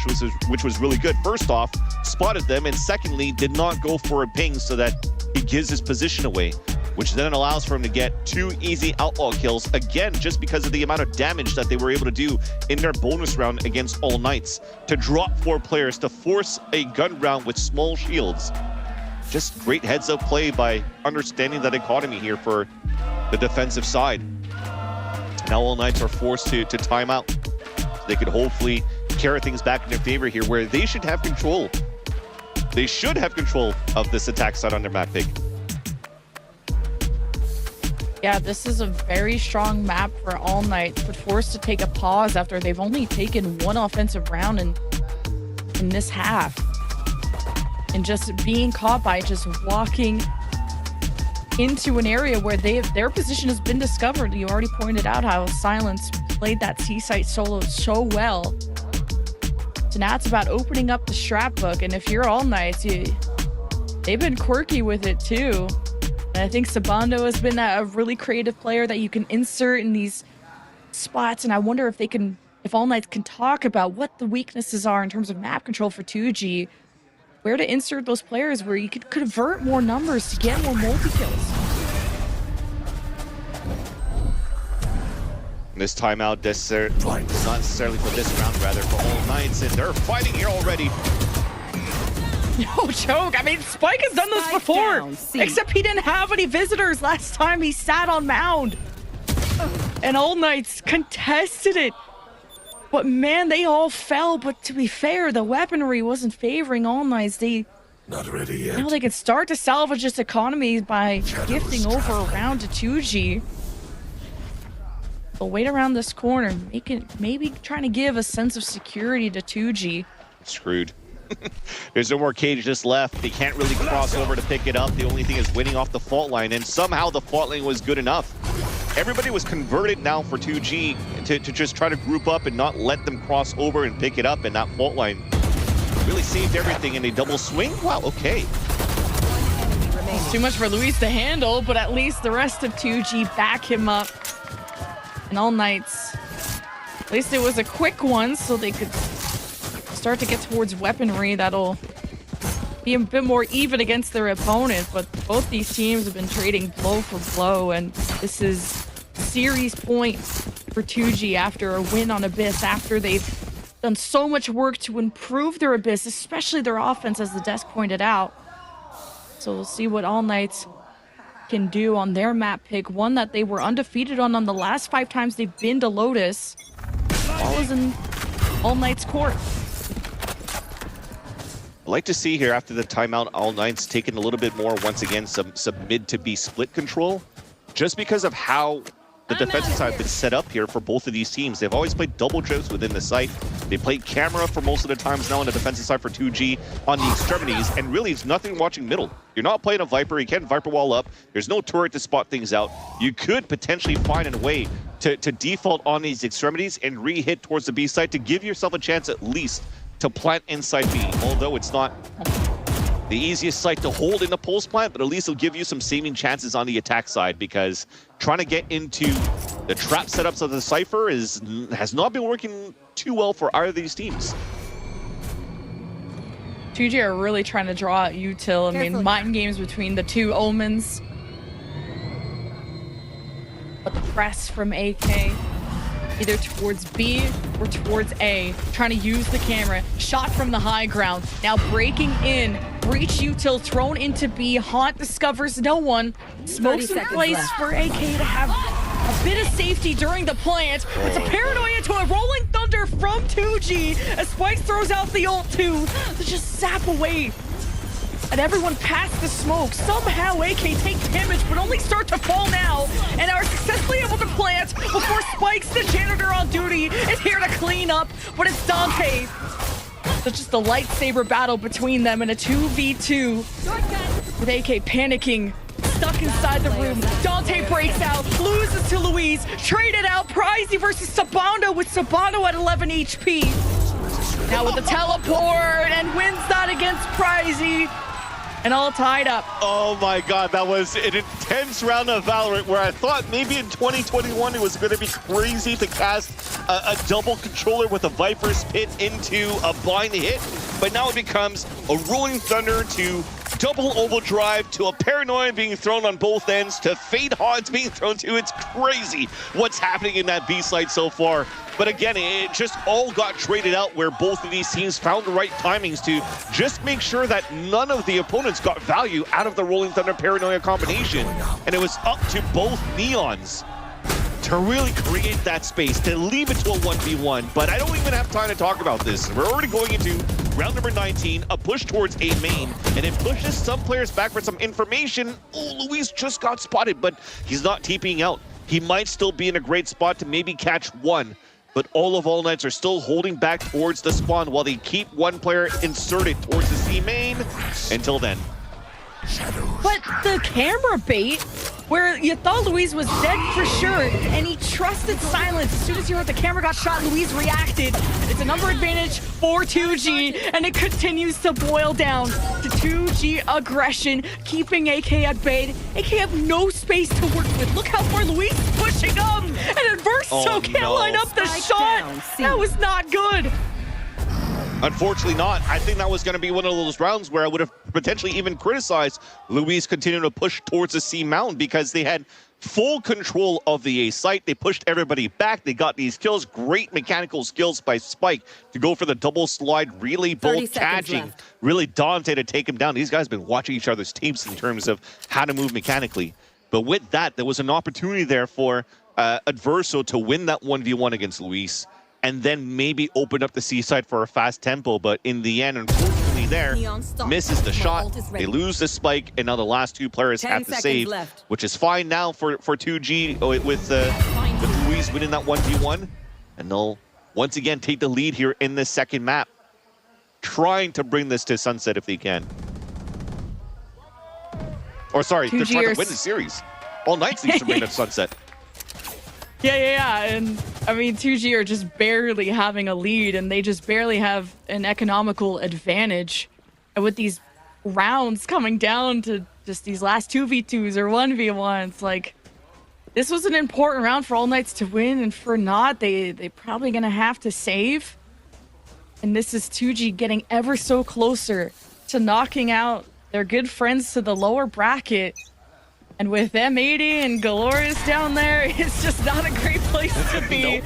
which was really good. First off, spotted them, and secondly, did not go for a ping so that he gives his position away, which then allows for him to get 2 easy Outlaw kills, again, just because of the amount of damage that they were able to do in their bonus round against All Knights. To drop 4 players, to force a gun round with small shields. Just great heads-up play by understanding that economy here for the defensive side. Now All Knights are forced to time out. So they could hopefully carry things back in their favor here, where they should have control. They should have control of this attack side on their map pick. Yeah, this is a very strong map for All Knights, but forced to take a pause after they've only taken 1 offensive round in this half. And just being caught by just walking into an area where their position has been discovered. You already pointed out how Silence played that C-site solo so well. So now it's about opening up the strat book, and if you're All Knights, they've been quirky with it too. And I think Sabando has been a really creative player that you can insert in these spots, and I wonder if All Knights can talk about what the weaknesses are in terms of map control for 2G, where to insert those players where you could convert more numbers to get more multi-kills. This timeout, not necessarily for this round, rather for All Knights, and they're fighting here already. No joke. I mean, Spike has done this before, except he didn't have any visitors last time he sat on Mound. And All Knights contested it. But man, they all fell. But to be fair, the weaponry wasn't favoring All Knights. Not ready yet. Now they could start to salvage this economy by gifting over a round to 2G. They'll wait around this corner, maybe trying to give a sense of security to 2G. Screwed. There's no more cages left. They can't really cross over to pick it up. The only thing is winning off the fault line, and somehow the fault line was good enough. Everybody was converted now for 2G to just try to group up and not let them cross over and pick it up, and that fault line really saved everything in a double swing. Wow, okay. It's too much for Luis to handle, but at least the rest of 2G back him up. And All Knights, at least it was a quick one, so they could start to get towards weaponry that'll be a bit more even against their opponent. But both these teams have been trading blow for blow, and this is series point for 2G after a win on Abyss, after they've done so much work to improve their Abyss, especially their offense, as the desk pointed out. So we'll see what All Knights can do on their map pick, one that they were undefeated on the last 5 times they've been to Lotus. All is in All Knights' court. I'd like to see here after the timeout, All Knights taking a little bit more, once again, some mid to B split control, just because of how the defensive side has been set up here for both of these teams. They've always played double trips within the site. They played camera for most of the times now on the defensive side for 2G on the extremities, and really it's nothing watching middle. You're not playing a Viper, you can't Viper wall up, there's no turret to spot things out. You could potentially find a way to default on these extremities and re-hit towards the B side to give yourself a chance at least to plant inside B, although it's not the easiest site to hold in the pulse plant, but at least it'll give you some saving chances on the attack side, because trying to get into the trap setups of the Cypher has not been working too well for either of these teams. 2G are really trying to draw out util. I mean, mind games between the two Omens. But the press from AK, either towards B or towards A, trying to use the camera. Shot from the high ground, now breaking in. Breach util thrown into B. Haunt discovers no one. Smokes in place for AK to have a bit of safety during the plant. It's a paranoia to a rolling thunder from 2G as Spikes throws out the ult too to just zap away. And everyone past the smoke. Somehow AK take damage, but only start to fall now, and are successfully able to plant before Spikes, the janitor on duty, is here to clean up. But it's Dante. So just a lightsaber battle between them in a 2v2 with AK panicking, stuck inside the room. Dante breaks out, loses to Luis, traded out. Pricey versus Sabando, with Sabando at 11 HP. Now with the teleport, and wins that against Pricey. And all tied up. Oh my god, that was an intense round of Valorant where I thought maybe in 2021 it was going to be crazy to cast a double controller with a Viper's Pit into a blind hit, but now it becomes a Rolling Thunder to double overdrive to a Paranoia being thrown on both ends to Fade Haunts being thrown to. It's crazy what's happening in that B side so far. But again, it just all got traded out where both of these teams found the right timings to just make sure that none of the opponents got value out of the Rolling Thunder Paranoia combination. And it was up to both Neons to really create that space, to leave it to a 1v1. But I don't even have time to talk about this. We're already going into round number 19, a push towards A main, and it pushes some players back for some information. Oh, Luis just got spotted, but he's not TPing out. He might still be in a great spot to maybe catch one. But All Knights are still holding back towards the spawn while they keep one player inserted towards the C main. Until then, But the camera bait, where you thought Luis was dead for sure, and he trusted silence. As soon as you heard the camera got shot, Luis reacted. It's a number advantage for 2G, and it continues to boil down to 2G aggression, keeping AK at bay. AK have no space to work with. Look how far Luis is pushing up, and Adverso can't line up the shot. That was not good. Unfortunately not. I think that was going to be one of those rounds where I would have potentially even criticized Luis continuing to push towards the C mountain because they had full control of the A site. They pushed everybody back. They got these kills. Great mechanical skills by Spike to go for the double slide, really both catching, really Dante to take him down. These guys have been watching each other's tapes in terms of how to move mechanically. But with that, there was an opportunity there for Adverso to win that 1v1 against Luis, and then maybe open up the C side for a fast tempo. But in the end, unfortunately there, misses the shot. They lose the spike, and now the last two players have to save, which is fine now for 2G with Luis winning that 1v1. And they'll once again take the lead here in this second map, trying to bring this to sunset if they can. Or sorry, they're trying to win the series. All Knights needs to bring it to sunset. Yeah, and I mean, 2G are just barely having a lead, and they just barely have an economical advantage. And with these rounds coming down to just these last 2v2s or 1v1s, like, this was an important round for All Knights to win, and for not, they probably gonna have to save. And this is 2G getting ever so closer to knocking out their good friends to the lower bracket. And with M80 and GLRS down there, it's just not a great place to be.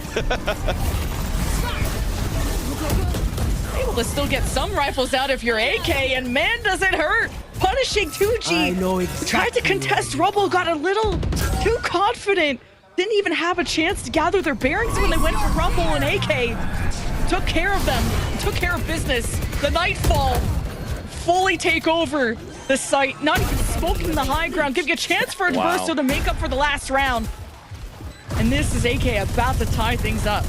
Able to still get some rifles out if you're AK, and man, does it hurt! Punishing 2G. Tried to contest Rubble, got a little too confident. Didn't even have a chance to gather their bearings when they went for Rumble, and AK took care of them, took care of business. The Nightfall fully take over the site, not even smoking the high ground, give you a chance for Adverso to make up for the last round. And this is AK about to tie things up.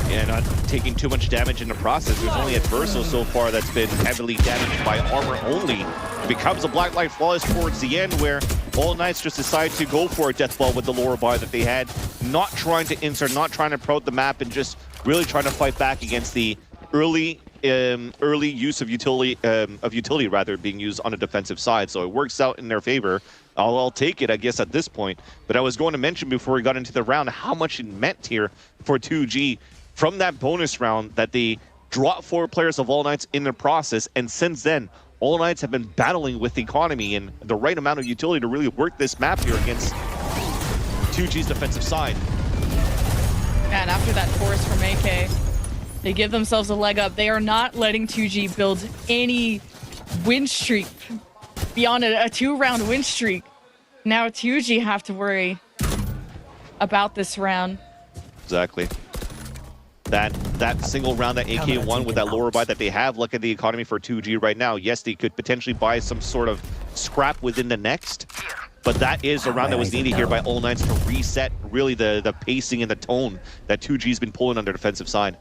Yeah, not taking too much damage in the process. There's only Adverso so far that's been heavily damaged by armor only. It becomes a Black Light Flawless towards the end, where All Knights just decide to go for a death ball with the lower bar that they had, not trying to insert, not trying to promote the map, and just really trying to fight back against the early use of utility being used on the defensive side. So it works out in their favor. I'll take it, I guess, at this point. But I was going to mention before we got into the round how much it meant here for 2G from that bonus round that they dropped 4 players of All Knights in the process. And since then, All Knights have been battling with the economy and the right amount of utility to really work this map here against 2G's defensive side. And after that force from AK, they give themselves a leg up. They are not letting 2G build any win streak beyond a 2-round win streak. Now 2G have to worry about this round. Exactly. That single round that AK won with that lower buy that they have, look at the economy for 2G right now. Yes, they could potentially buy some sort of scrap within the next, but that is a round that was needed here by All Knights to reset really the pacing and the tone that 2G's been pulling on their defensive side.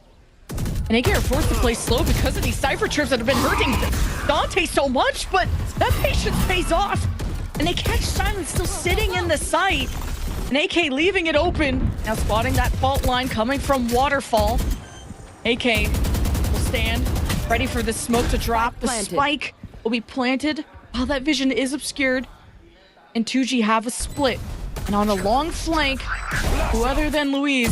And AK are forced to play slow because of these Cypher trips that have been hurting Dante so much, but that patience pays off. And they catch Silence still sitting in the site. And AK leaving it open. Now spotting that fault line coming from Waterfall. AK will stand, ready for the smoke to drop. The spike will be planted while that vision is obscured. And 2G have a split. And on a long flank, who other than Luis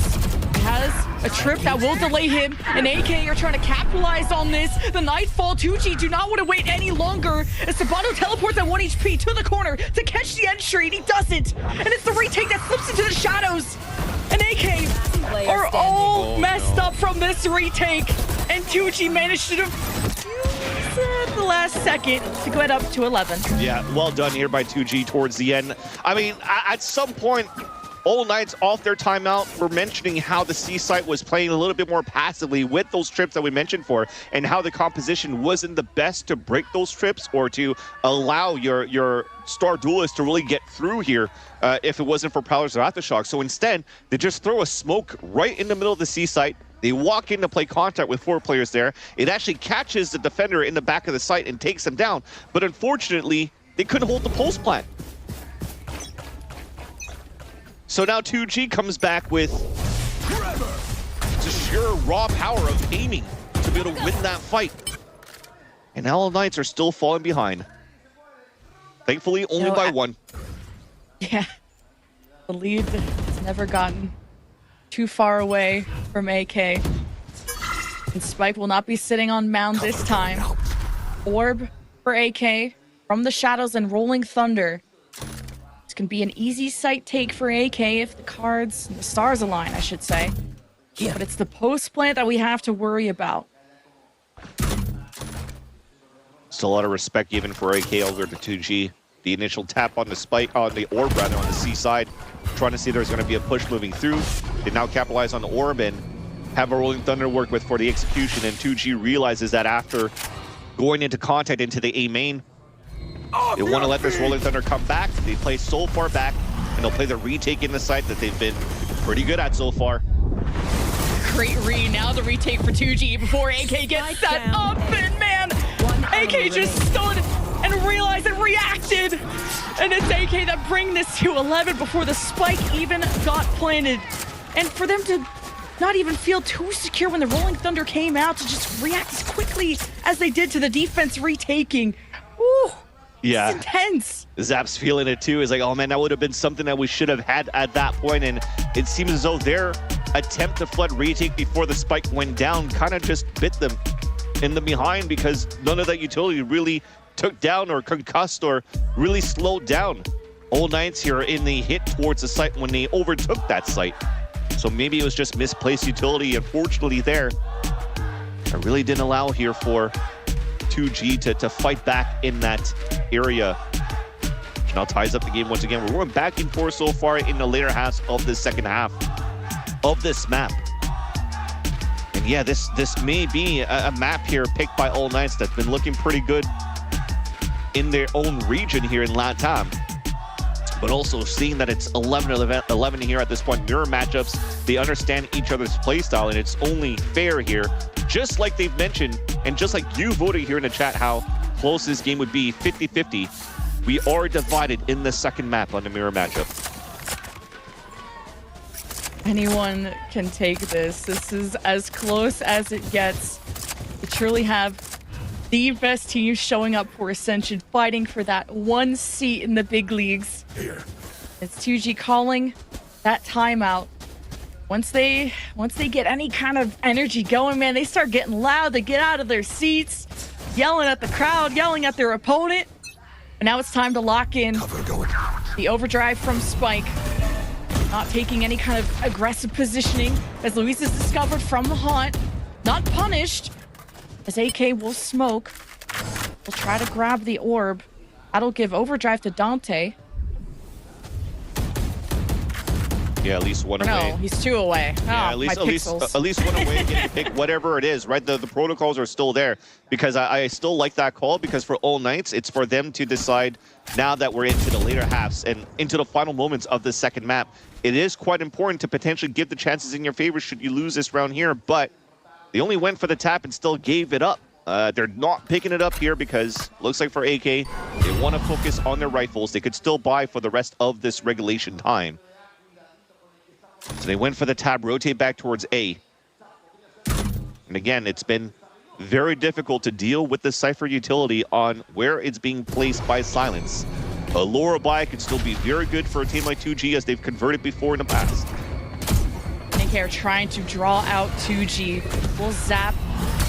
has a trip that will delay him, and AK are trying to capitalize on this. The Nightfall, 2G do not want to wait any longer as Sabato teleports at 1 HP to the corner to catch the entry, and he doesn't. And it's the retake that slips into the shadows. And AK are all messed up from this retake, and 2G managed to defuse at the last second to get up to 11. Yeah, well done here by 2G towards the end. I mean, at some point, All Knights off their timeout were mentioning how the C site was playing a little bit more passively with those trips that we mentioned for, and how the composition wasn't the best to break those trips or to allow your star duelist to really get through here if it wasn't for Prowlers or Aftershock. So instead, they just throw a smoke right in the middle of the C site. They walk in to play contact with 4 players there. It actually catches the defender in the back of the site and takes him down. But unfortunately, they couldn't hold the pulse plant. So now 2G comes back with just sheer raw power of aiming to be able to win that fight. And All Knights are still falling behind. Thankfully, only by one. Yeah. The lead has never gotten too far away from AK. And Spike will not be sitting on mound this time. Orb for AK from the shadows and Rolling Thunder. This can be an easy sight take for AK if the cards, the stars align, I should say. Yeah. But it's the post plant that we have to worry about. Still a lot of respect given for AK over to 2G. The initial tap on the spike, on the orb rather, on the C side, trying to see there's going to be a push moving through. They now capitalize on the orb and have a Rolling Thunder work with for the execution, and 2G realizes that after going into contact into the A main, they want to let this Rolling Thunder come back. They play so far back, and they'll play the retake in the site that they've been pretty good at so far. Great read, now the retake for 2G before AK gets set up, and man, AK just stood and realized and reacted. And it's AK that bring this to 11 before the spike even got planted. And for them to not even feel too secure when the Rolling Thunder came out, to just react as quickly as they did to the defense retaking. Ooh, yeah, it's intense. Zap's feeling it too. He's like, oh man, that would have been something that we should have had at that point. And it seems as though their attempt to flood retake before the spike went down kind of just bit them in the behind, because none of that utility really took down or concussed or really slowed down All Knights here in the hit towards the site when they overtook that site. So maybe it was just misplaced utility, unfortunately, there. It really didn't allow here for 2G to fight back in that area. Which now ties up the game once again. We're going back and forth so far in the later halves of the second half of this map. And yeah, this may be a map here picked by All Knights that's been looking pretty good in their own region here in LATAM. But also seeing that it's 11 here at this point, mirror matchups, they understand each other's playstyle, and it's only fair here, just like they've mentioned, and just like you voted here in the chat how close this game would be, 50-50. We are divided in the second map on the mirror matchup. Anyone can take this. This is as close as it gets. We truly have the best team showing up for Ascension, fighting for that one seat in the big leagues. It's 2G calling that timeout. Once they get any kind of energy going, man, they start getting loud. They get out of their seats, yelling at the crowd, yelling at their opponent. And now it's time to lock in the overdrive from Spike. Not taking any kind of aggressive positioning, as Luis is discovered from the haunt. Not punished, as AK will smoke. Will try to grab the orb. That'll give overdrive to Dante. Yeah, at least one away. No, he's two away. Yeah, oh, at least one away, getting picked, whatever it is, right? The protocols are still there, because I still like that call, because for All Knights, it's for them to decide now that we're into the later halves and into the final moments of the second map. It is quite important to potentially give the chances in your favor should you lose this round here, but they only went for the tap and still gave it up. They're not picking it up here because looks like for AK, they want to focus on their rifles. They could still buy for the rest of this regulation time. So they went for the tab, rotate back towards A. And again, it's been very difficult to deal with the Cypher utility on where it's being placed by Silence. A Laura buy could still be very good for a team like 2G, as they've converted before in the past. AK are trying to draw out 2G. Will Zap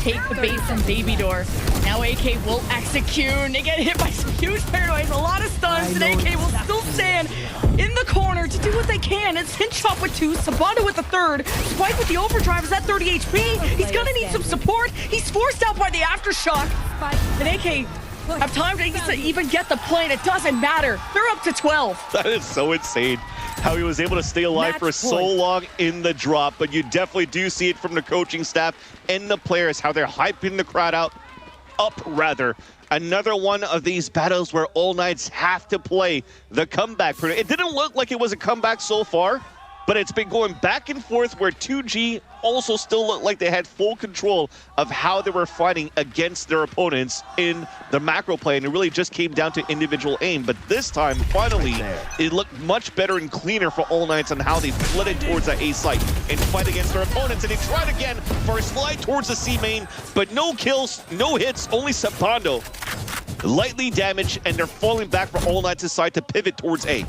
take the base and Baby Door. Now AK will execute. And they get hit by some huge paranoids, a lot of stuns, and AK will still stand in the corner to do what they can. It's Hinchop with 2, Sabata with the 3rd. Spike with the overdrive is at 30 HP. He's gonna need some support. He's forced out by the aftershock. And AK have time to even get the plane. It doesn't matter. They're up to 12. That is so insane how he was able to stay alive for so long in the drop, but you definitely do see it from the coaching staff and the players, how they're hyping the crowd up rather. Another one of these battles where All Knights have to play the comeback. It didn't look like it was a comeback so far, but it's been going back and forth where 2G also still looked like they had full control of how they were fighting against their opponents in the macro play, and it really just came down to individual aim. But this time, finally, it looked much better and cleaner for All Knights on how they flooded towards that A site and fight against their opponents. And they tried again for a slide towards the C main, but no kills, no hits, only Sabando lightly damaged, and they're falling back for All Knights' side to pivot towards A.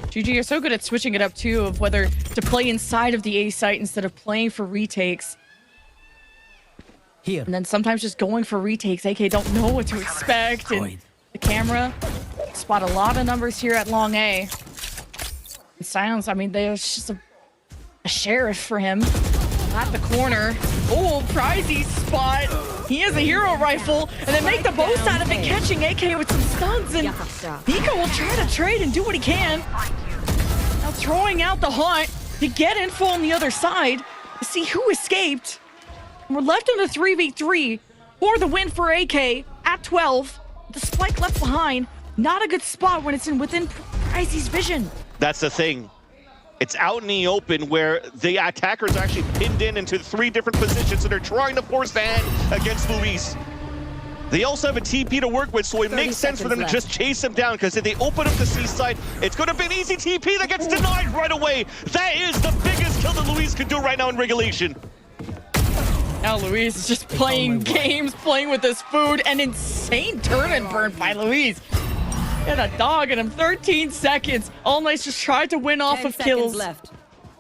GG, you're so good at switching it up too, of whether to play inside of the A site instead of playing for retakes. Here. And then sometimes just going for retakes. AK don't know what to expect. And the camera spot a lot of numbers here at long A. And Silence, I mean, there's just a sheriff for him at the corner. Oh, Prizey spot. He has a hero rifle, and then make the most out of it, catching AK with some stuns, and Nico will try to trade and do what he can. Now throwing out the hunt to get info on the other side to see who escaped. And we're left in a 3v3 for the win for AK at 12. The spike left behind, not a good spot when it's within Prizey's vision. That's the thing. It's out in the open where the attackers are actually pinned into 3 different positions, and they're trying to force the hand against Luis. They also have a TP to work with, so it makes sense for them to just chase him down, because if they open up the C side, it's going to be an easy TP that gets denied right away. That is the biggest kill that Luis can do right now in regulation. Now Luis is just playing games, playing with his food, an insane turn and burn by Luis. And a dog in him, 13 seconds. All Knights just tried to win off of kills. Left.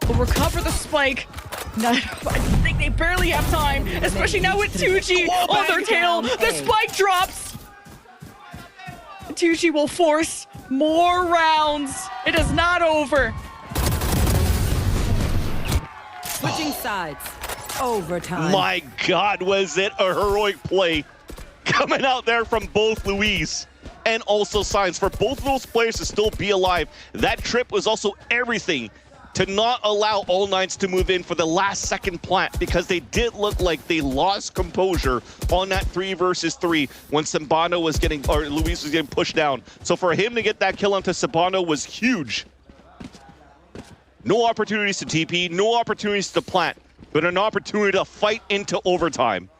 Will recover the spike. No, I think they barely have time, especially now with 2G on their tail. The spike drops. 2G will force more rounds. It is not over. Switching sides. Overtime. My God, was it a heroic play coming out there from both Luis and also Signs for both of those players to still be alive. That trip was also everything to not allow All Knights to move in for the last second plant, because they did look like they lost composure on that 3 versus 3 when Sabano was getting, or Luis was getting pushed down. So for him to get that kill onto Sabano was huge. No opportunities to TP, no opportunities to plant, but an opportunity to fight into overtime.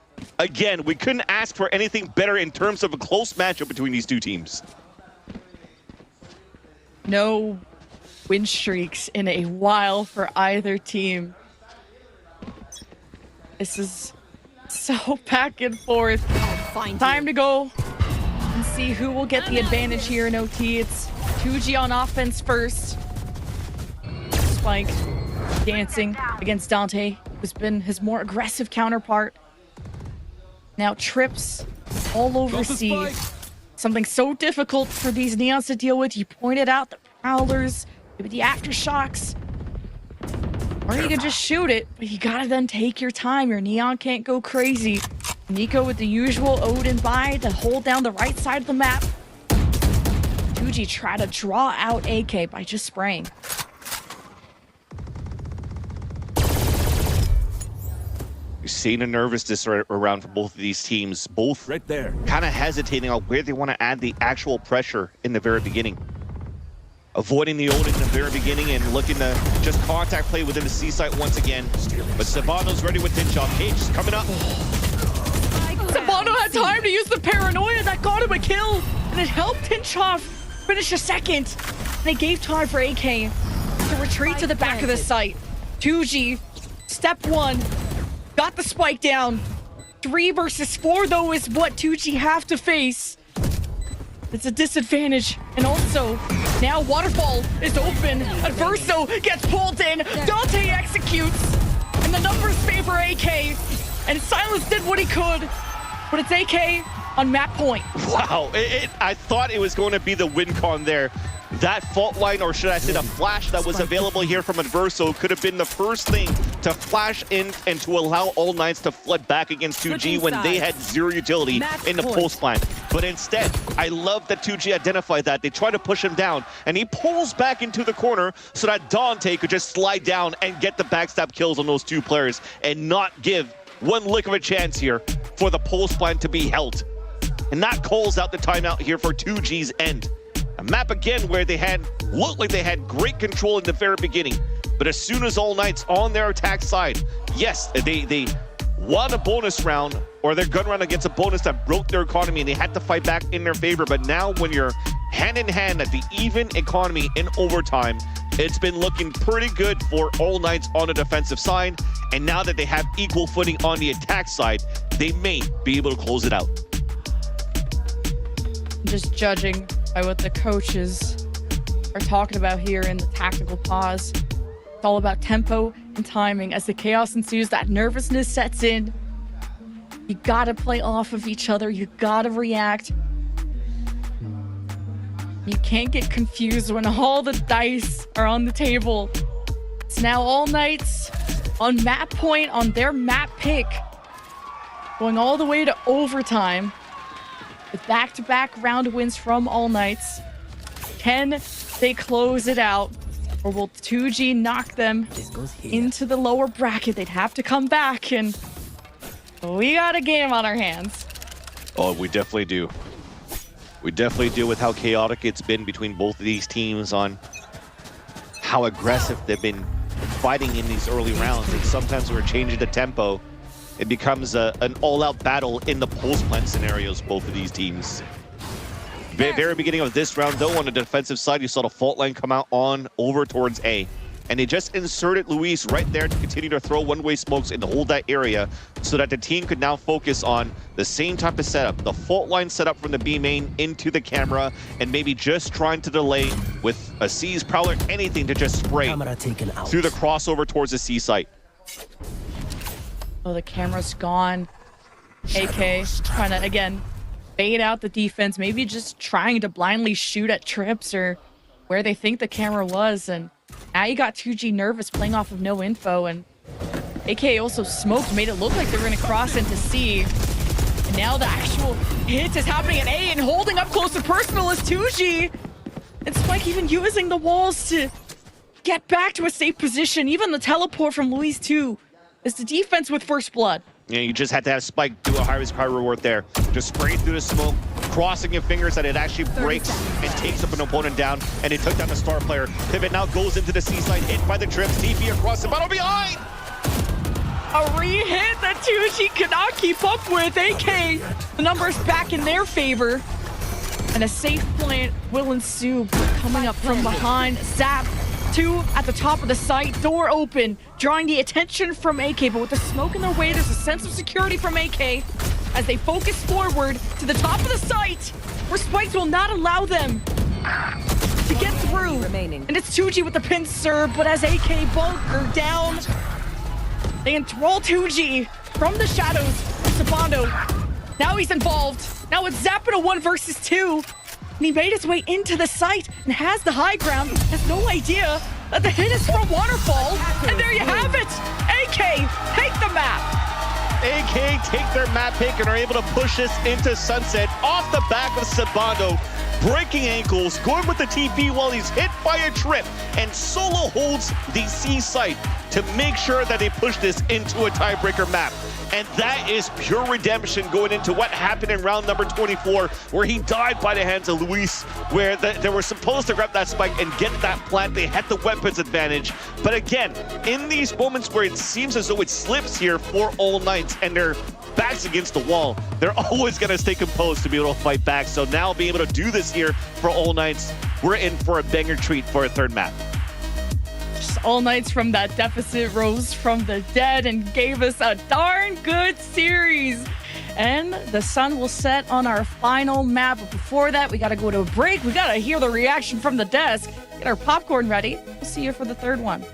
Again, we couldn't ask for anything better in terms of a close matchup between these two teams. No win streaks in a while for either team. This is so back and forth. Time to go and see who will get the advantage here in OT. It's 2G on offense first. Spike dancing against Dante, who's been his more aggressive counterpart. Now trips all over C. Something so difficult for these Neons to deal with. You pointed out the Prowlers, maybe the Aftershocks. Or you can just shoot it, but you gotta then take your time. Your Neon can't go crazy. Nico with the usual Odin buy to hold down the right side of the map. 2G try to draw out AK by just spraying. Seeing a nervousness around for both of these teams, both right there, kind of hesitating on where they want to add the actual pressure in the very beginning. Avoiding the Odin in the very beginning and looking to just contact play within the C site once again. But Sabano's ready with Tinchop. Cage is coming up. Sabano had time to use the paranoia that got him a kill, and it helped Tinchop finish a second. They gave time for AK to retreat to the back of the site. 2G, step 1. Got the spike down. 3 versus 4, though, is what 2G have to face. It's a disadvantage. And also, now Waterfall is open. Adverso gets pulled in. Dante executes. And the numbers favor AK. And Silence did what he could. But it's AK on map point. Wow. I thought it was going to be the win con there. That fault line, or should I say the flash that was available here from Adverso, could have been the first thing to flash in and to allow All Knights to flood back against 2G when they had zero utility in the post plant. But instead, I love that 2G identified that. They try to push him down, and he pulls back into the corner so that Dante could just slide down and get the backstab kills on those 2 players and not give one lick of a chance here for the post plant to be held. And that calls out the timeout here for 2G's end. A map again where they looked like they had great control in the very beginning. But as soon as All Knights on their attack side, yes, they won a bonus round, or their gun round against a bonus that broke their economy, and they had to fight back in their favor. But now when you're hand in hand at the even economy in overtime, it's been looking pretty good for All Knights on the defensive side. And now that they have equal footing on the attack side, they may be able to close it out. Just judging by what the coaches are talking about here in the tactical pause. It's all about tempo and timing. As the chaos ensues, that nervousness sets in. You gotta play off of each other. You gotta react. You can't get confused when all the dice are on the table. It's now All Knights on map point on their map pick, going all the way to overtime with back-to-back round wins from All Knights. Can they close it out, or will 2G knock them into the lower bracket? They'd have to come back, and we got a game on our hands. Oh, we definitely do. We definitely do, with how chaotic it's been between both of these teams, on how aggressive they've been fighting in these early rounds. And sometimes we're changing the tempo. It becomes an all-out battle in the post-plant scenarios, both of these teams. Very beginning of this round, though, on the defensive side, you saw the fault line come out on over towards A. And they just inserted Luis right there to continue to throw one-way smokes and to hold that area so that the team could now focus on the same type of setup. The fault line setup from the B main into the camera, and maybe just trying to delay with a C's Prowler, anything to just spray through the crossover towards the C site. Oh, the camera's gone. AK trying to, again, bait out the defense, maybe just trying to blindly shoot at trips or where they think the camera was. And now you got 2G nervous, playing off of no info, and AK also smoked, made it look like they were going to cross into C. And now the actual hit is happening at A, and holding up close and personal is 2G. And Spike even using the walls to get back to a safe position. Even the teleport from Luis too is the defense with first blood. Yeah, you just had to have Spike do a high-risk, high-reward there. Just spraying through the smoke, crossing your fingers that it actually breaks and takes up an opponent down, and it took down the star player. Pivot now goes into the C-side, hit by the trips, TP across the battle behind! A re-hit that 2G could not keep up with. AK, the numbers back in their favor. And a safe plant will ensue, coming up from behind. Zap, 2 at the top of the site, door open, drawing the attention from AK, but with the smoke in their way, there's a sense of security from AK as they focus forward to the top of the site, where Spikes will not allow them to get through. And it's 2G with the pin serve, but as AK bunker down, they enthrall 2G from the shadows. Sabando, now he's involved. Now it's Zap in a 1 versus 2. And he made his way into the site and has the high ground. Has no idea that the hit is from Waterfall. And there you have it. AK take the map. AK take their map pick and are able to push this into Sunset off the back of Sabando. Breaking ankles, going with the TP while he's hit by a trip, and solo holds the C site to make sure that they push this into a tiebreaker map. And that is pure redemption going into what happened in round number 24, where he died by the hands of Luis, where they were supposed to grab that spike and get that plant. They had the weapons advantage. But again, in these moments where it seems as though it slips here for All Knights and their backs against the wall, they're always going to stay composed to be able to fight back. So now being able to do this here for All Knights, we're in for a banger treat for a third map. All Knights from that deficit rose from the dead and gave us a darn good series. And the sun will set on our final map. But before that, we got to go to a break. We got to hear the reaction from the desk. Get our popcorn ready. We'll see you for the third one.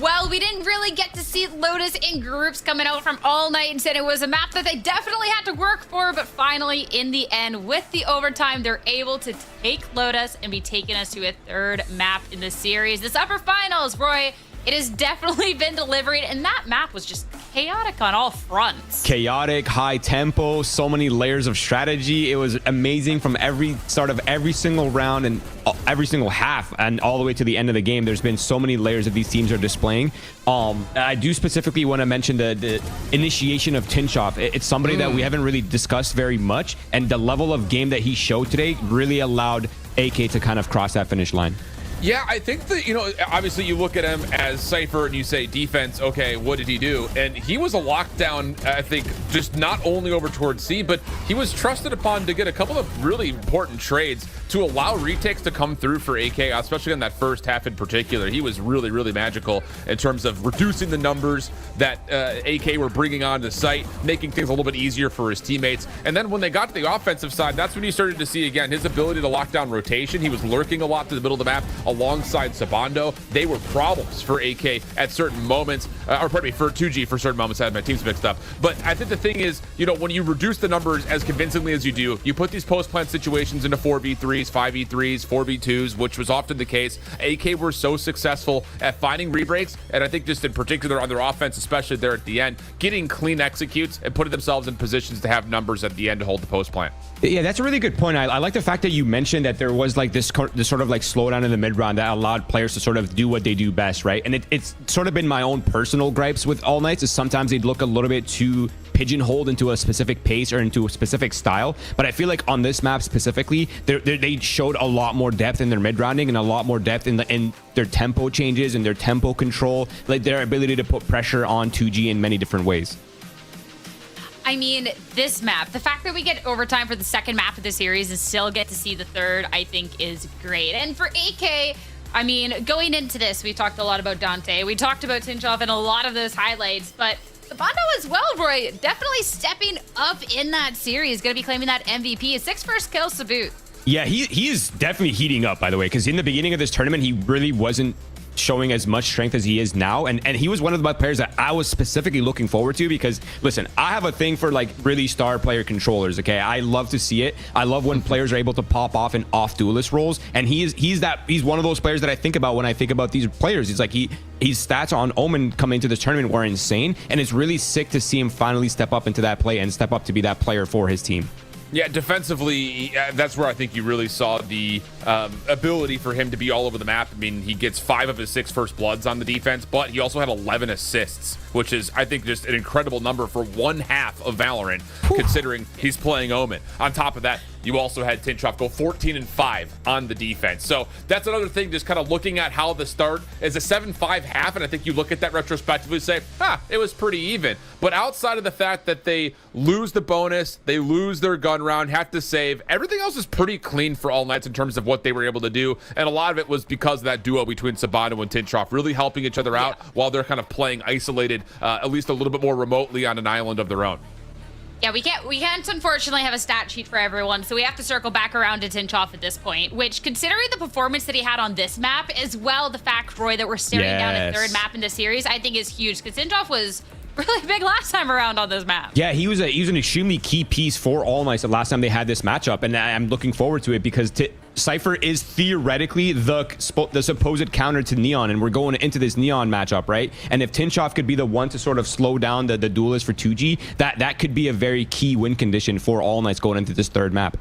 Well, we didn't really get to see Lotus in groups coming out from All Night, and it was a map that they definitely had to work for, but finally, in the end, with the overtime, they're able to take Lotus and be taking us to a third map in the series. This upper finals, Roy, it has definitely been delivering, and that map was just chaotic on all fronts. Chaotic, high tempo, so many layers of strategy. It was amazing from every start of every single round and every single half and all the way to the end of the game. There's been so many layers that these teams are displaying. I do specifically want to mention the initiation of Tinchoff. It's somebody that we haven't really discussed very much, and the level of game that he showed today really allowed AK to kind of cross that finish line. Yeah, I think that, you know, obviously you look at him as Cypher and you say defense, okay, what did he do? And he was a lockdown, I think, just not only over towards C, but he was trusted upon to get a couple of really important trades to allow retakes to come through for AK, especially in that first half in particular. He was really, really magical in terms of reducing the numbers that AK were bringing onto the site, making things a little bit easier for his teammates. And then when they got to the offensive side, that's when you started to see, again, his ability to lock down rotation. He was lurking a lot to the middle of the map alongside Sabando. They were problems for AK at certain moments, or pardon me, for 2G for certain moments. I had my teams mixed up. But I think the thing is, you know, when you reduce the numbers as convincingly as you do, you put these post-plant situations into 4v3s, 5v3s, 4v2s, which was often the case. AK were so successful at finding rebreaks, and I think just in particular on their offense, especially there at the end, getting clean executes and putting themselves in positions to have numbers at the end to hold the post-plant. Yeah, that's a really good point. I like the fact that you mentioned that there was like this sort of like slowdown in the mid-round that allowed players to sort of do what they do best, right? And it's sort of been my own personal gripes with All Nights, is sometimes they'd look a little bit too pigeonholed into a specific pace or into a specific style. But I feel like on this map specifically, they showed a lot more depth in their mid-rounding and a lot more depth in their tempo changes and their tempo control, like their ability to put pressure on 2G in many different ways. I mean, this map, the fact that we get overtime for the second map of the series and still get to see the third, I think is great. And for AK, I mean, going into this, we talked a lot about Dante. We talked about Tinchoff and a lot of those highlights, but Sabando as well, Roy, definitely stepping up in that series, going to be claiming that MVP. 6 first kills to boot. Yeah, he is definitely heating up, by the way, because in the beginning of this tournament, he really wasn't showing as much strength as he is now, and he was one of the players that I was specifically looking forward to, because listen, I have a thing for like really star player controllers. Okay, I love to see it. I love when players are able to pop off in off duelist roles, and he's one of those players that I think about when I think about these players. It's like his stats on Omen coming into this tournament were insane, and it's really sick to see him finally step up into that play and step up to be that player for his team. Yeah, defensively, that's where I think you really saw the ability for him to be all over the map. I mean, he gets 5 of his 6 first bloods on the defense, but he also had 11 assists, which is, I think, just an incredible number for one half of Valorant, considering he's playing Omen. On top of that, you also had Tinchoff go 14-5 on the defense. So that's another thing, just kind of looking at how the start is a 7-5 half, and I think you look at that retrospectively and say, it was pretty even. But outside of the fact that they lose the bonus, they lose their gun round, have to save, everything else is pretty clean for All Knights in terms of what they were able to do. And a lot of it was because of that duo between Sabano and Tinchoff really helping each other out while they're kind of playing isolated, at least a little bit more remotely on an island of their own. Yeah, we can't unfortunately have a stat sheet for everyone, so we have to circle back around to Tinchoff at this point, which, considering the performance that he had on this map, as well the fact, Roy, that we're staring down a third map in the series, I think is huge, because Tinchoff was really big last time around on this map. Yeah, he was an extremely key piece for All Knights the last time they had this matchup, and I'm looking forward to it because Cypher is theoretically the supposed counter to Neon, and we're going into this Neon matchup, right? And if Tinchoff could be the one to sort of slow down the duelist for 2G, that could be a very key win condition for All Knights going into this third map.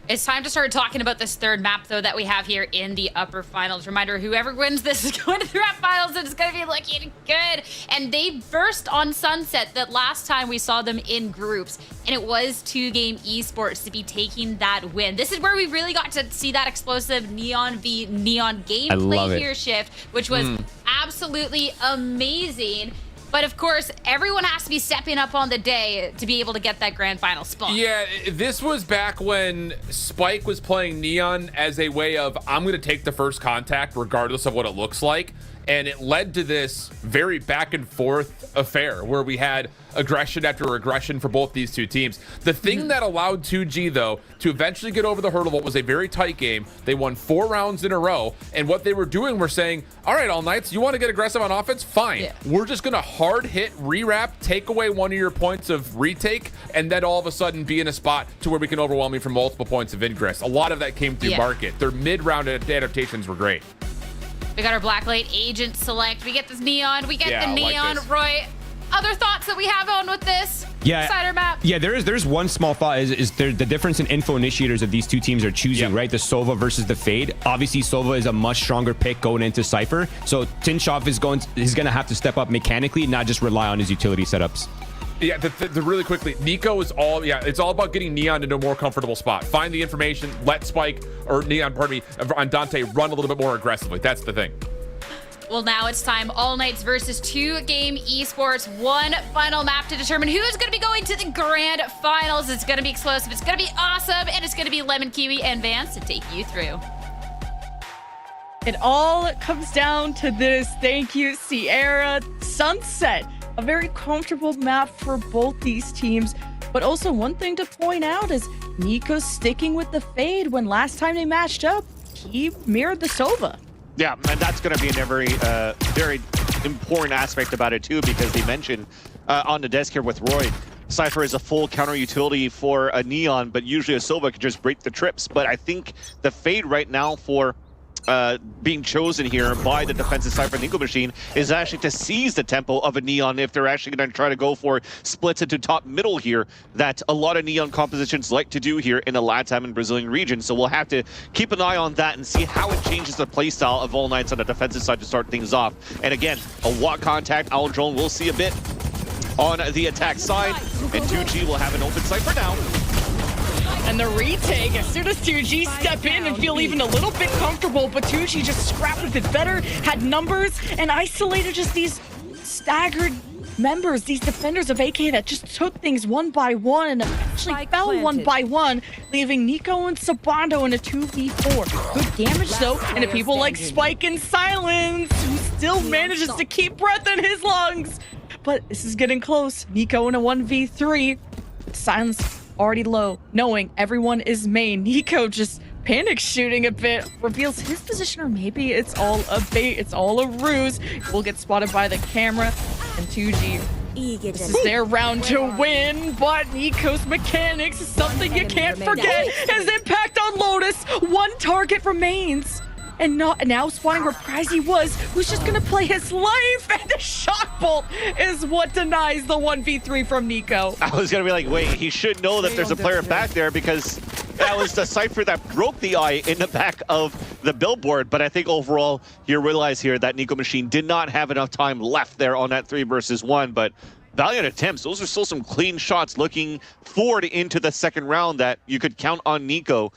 It's time to start talking about this third map, though, that we have here in the upper finals. Reminder, whoever wins this is going to the grand finals, and it's going to be looking good. And they burst on Sunset that last time we saw them in groups, and it was 2Game Esports to be taking that win. This is where we really got to see that explosive Neon v Neon gameplay here shift, which was absolutely amazing. But of course, everyone has to be stepping up on the day to be able to get that grand final spot. Yeah, this was back when Spike was playing Neon as a way of, I'm going to take the first contact regardless of what it looks like. And it led to this very back and forth affair where we had aggression after aggression for both these two teams. The thing that allowed 2G, though, to eventually get over the hurdle, what was a very tight game, they won 4 rounds in a row. And what they were doing were saying, all right, All Knights, you want to get aggressive on offense? Fine. Yeah. We're just going to hard hit, re-wrap, take away one of your points of retake, and then all of a sudden be in a spot to where we can overwhelm you from multiple points of ingress. A lot of that came through market. Their mid-round adaptations were great. We got our Blacklight agent select. We get this Neon. We get the Neon. Like Roy, other thoughts that we have on with this cider map? Yeah, there's one small thought is there the difference in info initiators that these two teams are choosing, right? The Sova versus the Fade. Obviously, Sova is a much stronger pick going into Cypher. So Tinchoff is going to have to step up mechanically, not just rely on his utility setups. Yeah, really quickly, Nico is all, it's all about getting Neon into a more comfortable spot. Find the information, let Spike, or Neon, pardon me, on Dante run a little bit more aggressively. That's the thing. Well, now it's time. All Knights versus 2Game Esports. One final map to determine who is going to be going to the grand finals. It's going to be explosive. It's going to be awesome. And it's going to be Lemon, Kiwi, and Vance to take you through. It all comes down to this. Thank you, Sierra. Sunset. A very comfortable map for both these teams. But also one thing to point out is Nico sticking with the Fade when last time they matched up, he mirrored the Sova. Yeah, and that's going to be a very important aspect about it too, because they mentioned on the desk here with Roy, Cypher is a full counter utility for a Neon, but usually a Sova could just break the trips. But I think the Fade right now for being chosen here by the defensive Cypher Nico Machine is actually to seize the tempo of a Neon if they're actually going to try to go for splits into top middle here that a lot of Neon compositions like to do here in the LATAM and Brazilian region. So we'll have to keep an eye on that and see how it changes the playstyle of All Knights on the defensive side to start things off. And again, a walk contact, Owl Drone will see a bit on the attack side, and 2G will have an open Cypher now. And the retake, as soon as 2G step in and feel even a little bit comfortable, but 2G just scrapped with it better, had numbers, and isolated just these staggered members, these defenders of AK that just took things one by one and eventually fell one by one, leaving Nico and Sabando in a 2v4. Good damage though, and if people like Spike and Silence, who still manages to keep breath in his lungs. But this is getting close. Nico in a 1v3. Silence already low, knowing everyone is main. Nico just panic shooting a bit, reveals his position, or maybe it's all a bait, it's all a ruse. We'll get spotted by the camera, and 2G. This is their round to win, but Nico's mechanics is something you can't forget. His impact on Lotus, one target remains. And now spotting where Prezi was, who's just gonna play his life, and the shock bolt is what denies the 1v3 from Nico. I was gonna be like, wait, he should know that there's a player back there because that was the Cypher that broke the eye in the back of the billboard. But I think overall, you realize here that Nico Machine did not have enough time left there on that 3 versus 1, but valiant attempts. Those are still some clean shots looking forward into the second round that you could count on Nico.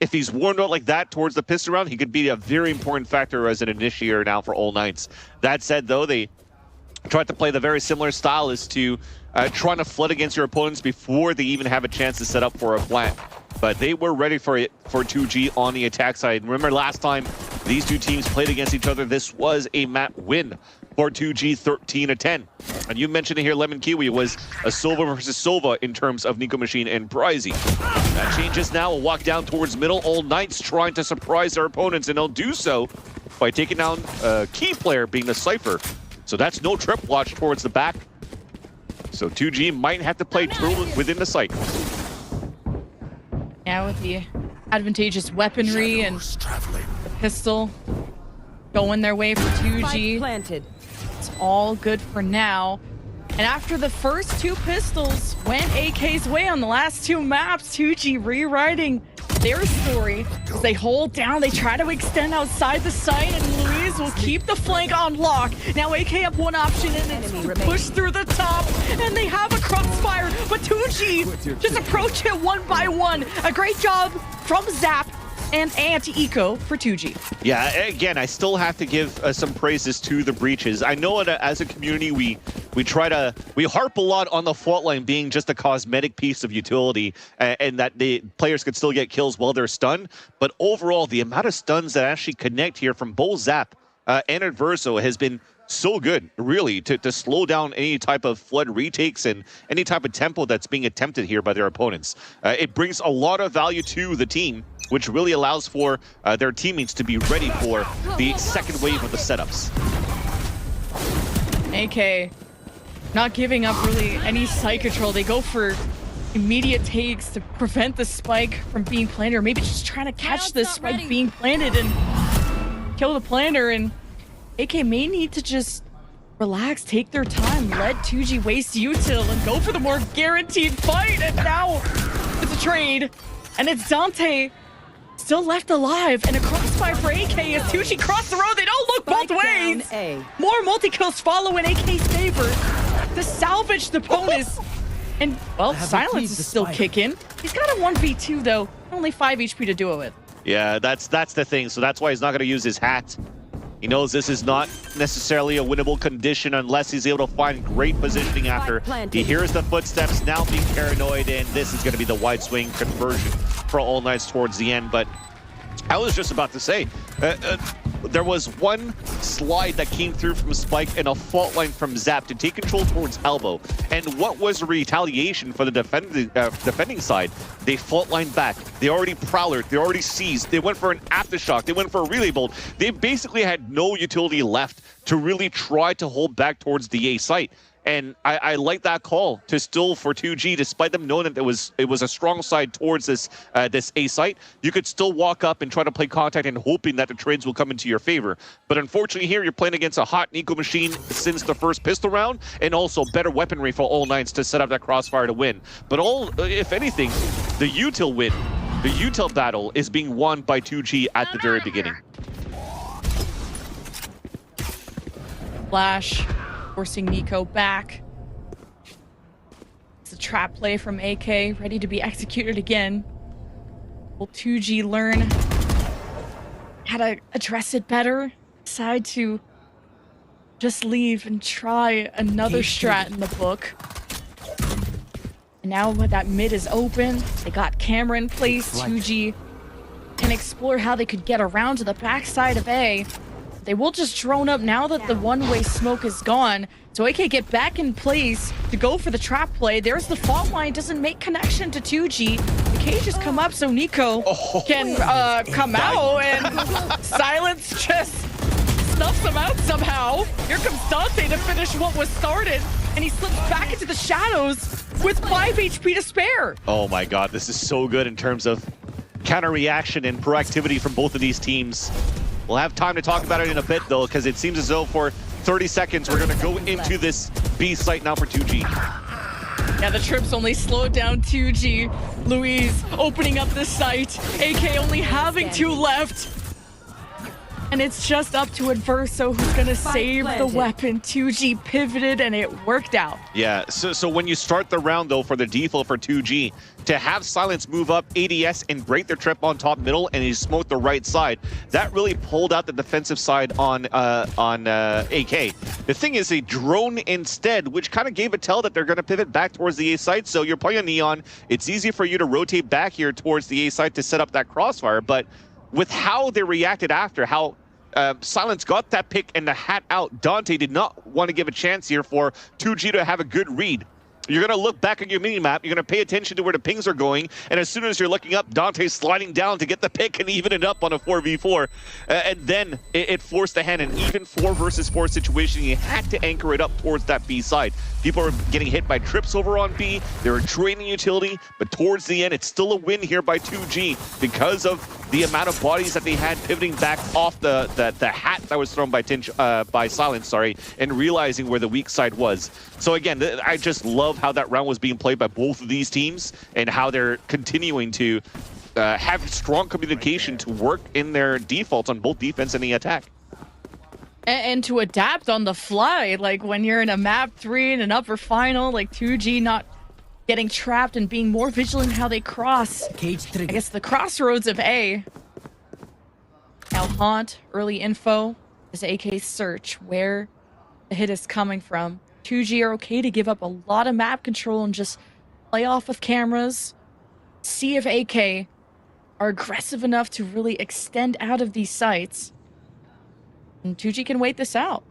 If he's warmed up like that towards the pistol round, he could be a very important factor as an initiator now for All Knights. That said, though, they tried to play the very similar style as to trying to flood against your opponents before they even have a chance to set up for a plant. But they were ready for it for 2G on the attack side. And remember last time these two teams played against each other, this was a map win for 2G 13-10. And you mentioned it here, Lemon Kiwi was a Sova versus Sova in terms of Nico Machine and Bryzy. That changes now. A walk down towards middle. All Knights trying to surprise their opponents, and they'll do so by taking down a key player being the Cypher. So that's no trip watch towards the back. So 2G might have to play through within the site. Yeah, with the advantageous weaponry and the pistol going their way for 2G. It's all good for now. And after the first two pistols went AK's way on the last two maps, 2G rewriting their story as they hold down, they try to extend outside the site, and Louise will keep the flank on lock. Now AK have one option, and it's push through the top, and they have a crossfire, but 2G just approach it one by one. A great job from Zap and Anti-Eco for 2G. Yeah, again, I still have to give some praises to the breaches. I know that as a community, we harp a lot on the fault line being just a cosmetic piece of utility, and that the players could still get kills while they're stunned. But overall, the amount of stuns that actually connect here from both Zap and Adverso has been so good, really, to slow down any type of flood retakes and any type of tempo that's being attempted here by their opponents. It brings a lot of value to the team, which really allows for their teammates to be ready for the second wave of the setups. AK not giving up really any site control. They go for immediate takes to prevent the spike from being planted, or maybe just trying to catch the spike being planted and kill the planter. And AK may need to just relax, take their time, let 2G waste util and go for the more guaranteed fight. And now it's a trade, and it's Dante still left alive, and a crossfire for AK as 2G cross the road. They don't look both ways. More multi-kills follow in AK's favor to salvage the bonus. And, well, Silence is still kicking. He's got a 1v2, though. Only 5 HP to do it with. Yeah, that's the thing. So that's why he's not going to use his hat. He knows this is not necessarily a winnable condition unless he's able to find great positioning after. He hears the footsteps, now being paranoid, and this is going to be the wide swing conversion for All Knights towards the end. But I was just about to say, there was one slide that came through from Spike and a fault line from Zap to take control towards Elbow. And what was the retaliation for the defending side? They fault line back. They already prowlered. They already seized. They went for an aftershock. They went for a relay bolt. They basically had no utility left to really try to hold back towards the A site. And I like that call to still for 2G, despite them knowing that it was a strong side towards this this A site. You could still walk up and try to play contact and hoping that the trades will come into your favor. But unfortunately here, you're playing against a hot Nico Machine since the first pistol round, and also better weaponry for All Knights to set up that crossfire to win. But if anything, the util win, the util battle is being won by 2G at the very beginning. Flash forcing Nico back. It's a trap play from AK, ready to be executed again. Will 2G learn how to address it better? Decide to just leave and try another strat in the book. And now that mid is open, they got camera in place. 2G can explore how they could get around to the backside of A. They will just drone up now that the one-way smoke is gone. So AK get back in place to go for the trap play. There's the fault line, doesn't make connection to 2G. The cages come up so Nico can come out, and Silence just snuffs him out somehow. Here comes Dante to finish what was started, and he slips back into the shadows with 5 HP to spare. Oh my god, this is so good in terms of counter reaction and proactivity from both of these teams. We'll have time to talk about it in a bit, though, because it seems as though for 30 seconds, we're going to go into this B site now for 2G. Yeah, the trips only slowed down 2G. Louise opening up the site. AK only having 2 left. And it's just up to Adverso who's going to save the weapon. 2G pivoted and it worked out. Yeah, so when you start the round, though, for the default for 2G, to have Silence move up ADS and break their trip on top middle and he smoked the right side, that really pulled out the defensive side on AK. The thing is, they drone instead, which kind of gave a tell that they're going to pivot back towards the A side. So you're playing on Neon. It's easy for you to rotate back here towards the A side to set up that crossfire, but with how they reacted after, how Silence got that pick and the hat out, Dante did not want to give a chance here for 2G to have a good read. You're going to look back at your mini-map, you're going to pay attention to where the pings are going, and as soon as you're looking up, Dante's sliding down to get the pick and even it up on a 4v4. And then it forced the hand, an even 4 versus 4 situation. You had to anchor it up towards that B side. People are getting hit by trips over on B, they were draining utility, but towards the end, it's still a win here by 2G because of the amount of bodies that they had pivoting back off the hat that was thrown by Silence, and realizing where the weak side was. So again, I just love how that round was being played by both of these teams and how they're continuing to have strong communication to work in their defaults on both defense and the attack. And to adapt on the fly, like when you're in a map 3 in an upper final, like 2G not getting trapped and being more vigilant in how they cross. I guess the crossroads of A. Now Haunt, early info, is AK search where the hit is coming from. 2G are okay to give up a lot of map control and just play off of cameras. See if AK are aggressive enough to really extend out of these sites. And 2G can wait this out.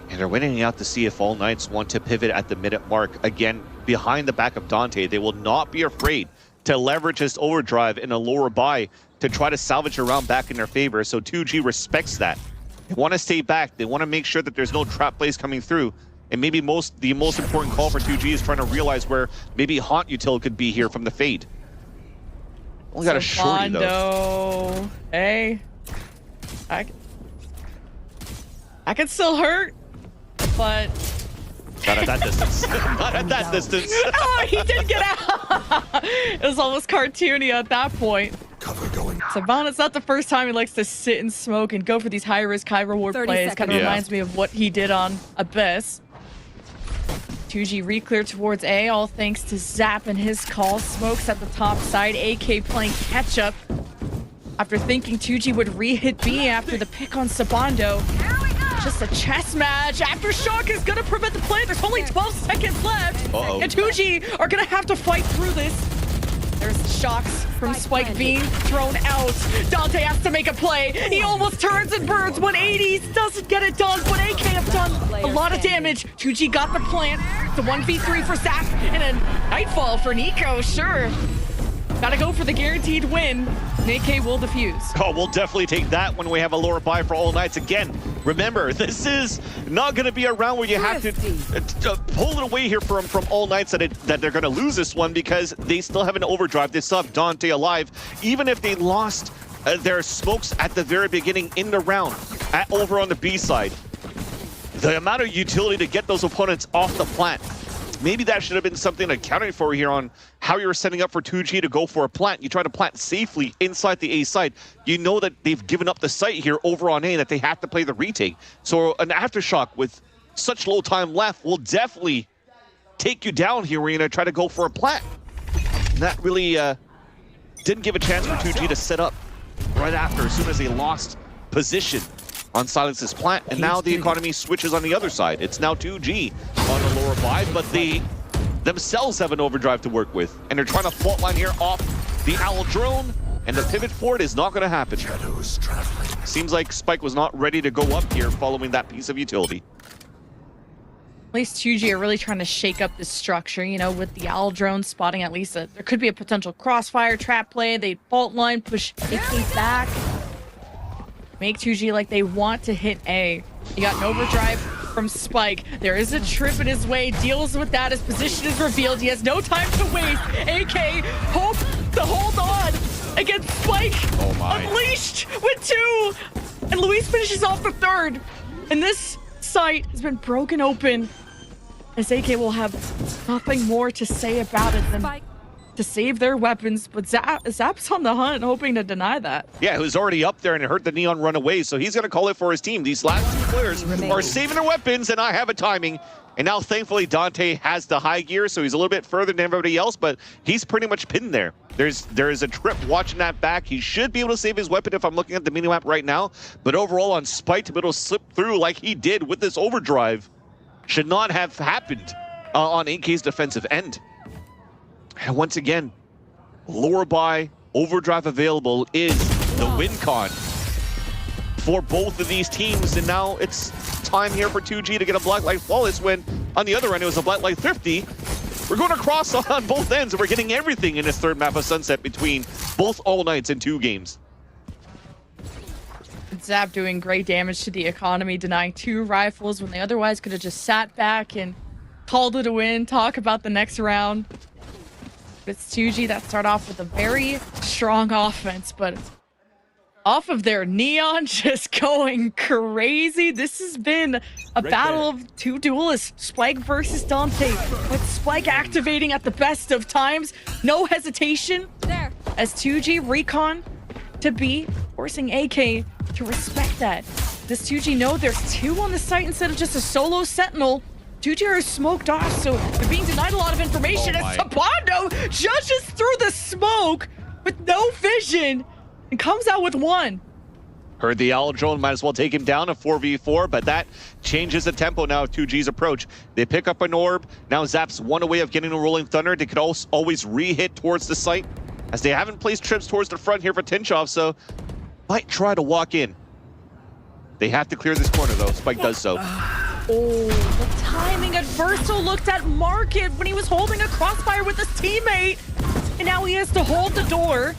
And they're waiting out to see if All Knights want to pivot at the minute mark. Again, behind the back of Dante, they will not be afraid to leverage his overdrive in a lower buy to try to salvage a round back in their favor. So 2G respects that. They want to stay back. They want to make sure that there's no trap plays coming through. And maybe the most important call for 2G is trying to realize where maybe Haunt Util could be here from the fade. Only got a shorty though. Hey, I can still hurt, but not at that distance. Not at that distance. Oh, he did get out. It was almost cartoony at that point. Cover going. Savannah, it's not the first time he likes to sit and smoke and go for these high-risk, high-reward plays. Kind of reminds me of what he did on Abyss. 2G re-clear towards A, all thanks to Zap and his call. Smokes at the top side, AK playing catch-up. After thinking 2G would re-hit B after the pick on Sabando. Just a chess match. Aftershock is going to prevent the play. There's only 12 seconds left. And 2G are going to have to fight through this. There's shocks from Spike being thrown out. Dante has to make a play. He almost turns and burns 180s. Doesn't get it done, but AK have done a lot of damage. 2G got the plant. The 1v3 for Zap and a nightfall for Nico, sure. Gotta go for the guaranteed win. And AK will defuse. Oh, we'll definitely take that when we have a lower buy for All Knights again. Remember, this is not going to be a round where you have to pull it away here from All Knights that they're going to lose this one because they still have an overdrive. They still have Dante alive. Even if they lost their smokes at the very beginning in the round over on the B side, the amount of utility to get those opponents off the plant, maybe that should have been something accounted for here on how you were setting up for 2G to go for a plant. You try to plant safely inside the A side. You know that they've given up the site here over on A, that they have to play the retake. So an Aftershock with such low time left will definitely take you down here where you're going to try to go for a plant. And that really didn't give a chance for 2G to set up right after, as soon as they lost position on Silence's plant, and now the economy switches on the other side. It's now 2G on the lower buy, but they themselves have an overdrive to work with, and they're trying to fault line here off the Owl drone, and the pivot for it is not going to happen. Shadows traveling. Seems like Spike was not ready to go up here following that piece of utility. At least 2G are really trying to shake up this structure, you know, with the Owl drone spotting at least there could be a potential crossfire trap play. They fault line, push AK back. Make 2G like they want to hit A. You got an overdrive from Spike. There is a trip in his way, deals with that. His position is revealed. He has no time to waste. AK hope to hold on against Spike. Oh my. Unleashed with 2. And Luis finishes off the 3rd. And this site has been broken open, as AK will have nothing more to say about it than to save their weapons, but Zap's on the hunt, hoping to deny that. Yeah, who's already up there and it hurt the Neon run away, so he's going to call it for his team. These last two players are saving their weapons, and I have a timing. And now, thankfully, Dante has the high gear, so he's a little bit further than everybody else, but he's pretty much pinned there. There is a trip watching that back. He should be able to save his weapon if I'm looking at the minimap right now, but overall, on Spike to be able to slip through like he did with this overdrive should not have happened on AK's defensive end. And once again, lower by overdrive available is the win con for both of these teams. And now it's time here for 2G to get a Blacklight Flawless when on the other end it was a Blacklight Thrifty. We're going across on both ends and we're getting everything in this third map of Sunset between both All Knights in 2 games. Zap doing great damage to the economy, denying 2 rifles when they otherwise could have just sat back and called it a win, talk about the next round. It's 2G that start off with a very strong offense, but off of their Neon just going crazy. This has been a battle of 2 duelists, Spike versus Dante, with Spike activating at the best of times. No hesitation There. as 2G recon to B, forcing AK to respect that. Does 2G know there's 2 on the site instead of just a solo sentinel? 2G are smoked off, so they're being denied a lot of information as Sabando judges through the smoke with no vision and comes out with 1. Heard the Owl drone, might as well take him down, a 4v4, but that changes the tempo now of 2G's approach. They pick up an orb, now Zap's 1 away of getting a Rolling Thunder. They could also always re-hit towards the site, as they haven't placed trips towards the front here for Tinchov, so might try to walk in. They have to clear this corner though, Spike does so. Oh, the timing at Verso looked at Market when he was holding a crossfire with his teammate, and now he has to hold the door.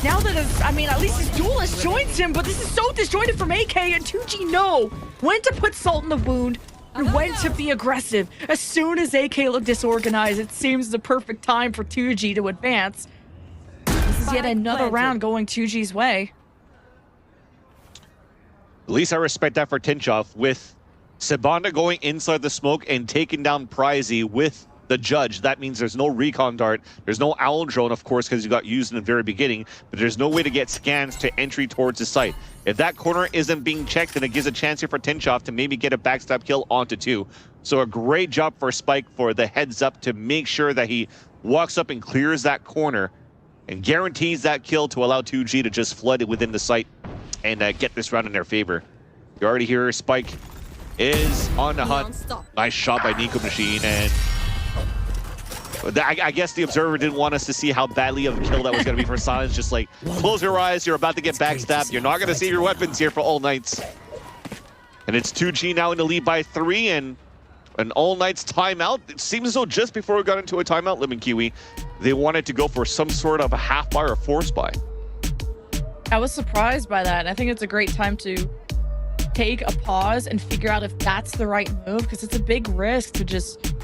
Now that at least his duelist joins him, but this is so disjointed from AK, and 2G know when to put salt in the wound and when to be aggressive. As soon as AK looked disorganized, it seems the perfect time for 2G to advance. This is yet another round going 2G's way. At least I respect that for Tinchov, with Sabanda going inside the smoke and taking down Prizey with the judge. That means there's no recon dart. There's no owl drone, of course, because you got used in the very beginning, but there's no way to get scans to entry towards the site. If that corner isn't being checked, then it gives a chance here for Tinchov to maybe get a backstab kill onto 2. So a great job for Spike for the heads up to make sure that he walks up and clears that corner and guarantees that kill to allow 2G to just flood it within the site and get this round in their favor. You already hear Spike is on the hunt. Nice shot by Nico Machine, and I guess the observer didn't want us to see how badly of a kill that was going to be for Silence. Just like, close your eyes, you're about to get backstabbed. You're not going to save your weapons here for All Knights. And it's 2G now in the lead by 3, and an All Knights timeout. It seems as though just before we got into a timeout, Lemon Kiwi, they wanted to go for some sort of a half buy or force buy. I was surprised by that. I think it's a great time to take a pause and figure out if that's the right move, because it's a big risk to just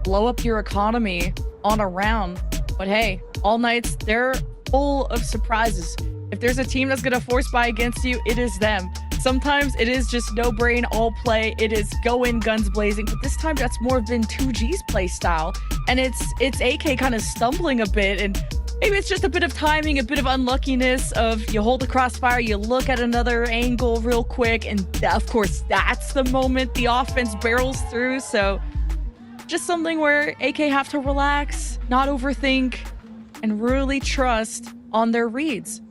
blow up your economy on a round. But hey, All Knights, they're full of surprises. If there's a team that's gonna force buy against you, it is them. Sometimes it is just no brain, all play. It is go in guns blazing, but this time that's more been 2G's play style, and it's AK kind of stumbling a bit, and maybe it's just a bit of timing, a bit of unluckiness of you hold the crossfire, you look at another angle real quick, and of course that's the moment the offense barrels through. So just something where AK have to relax, not overthink, and really trust on their reads.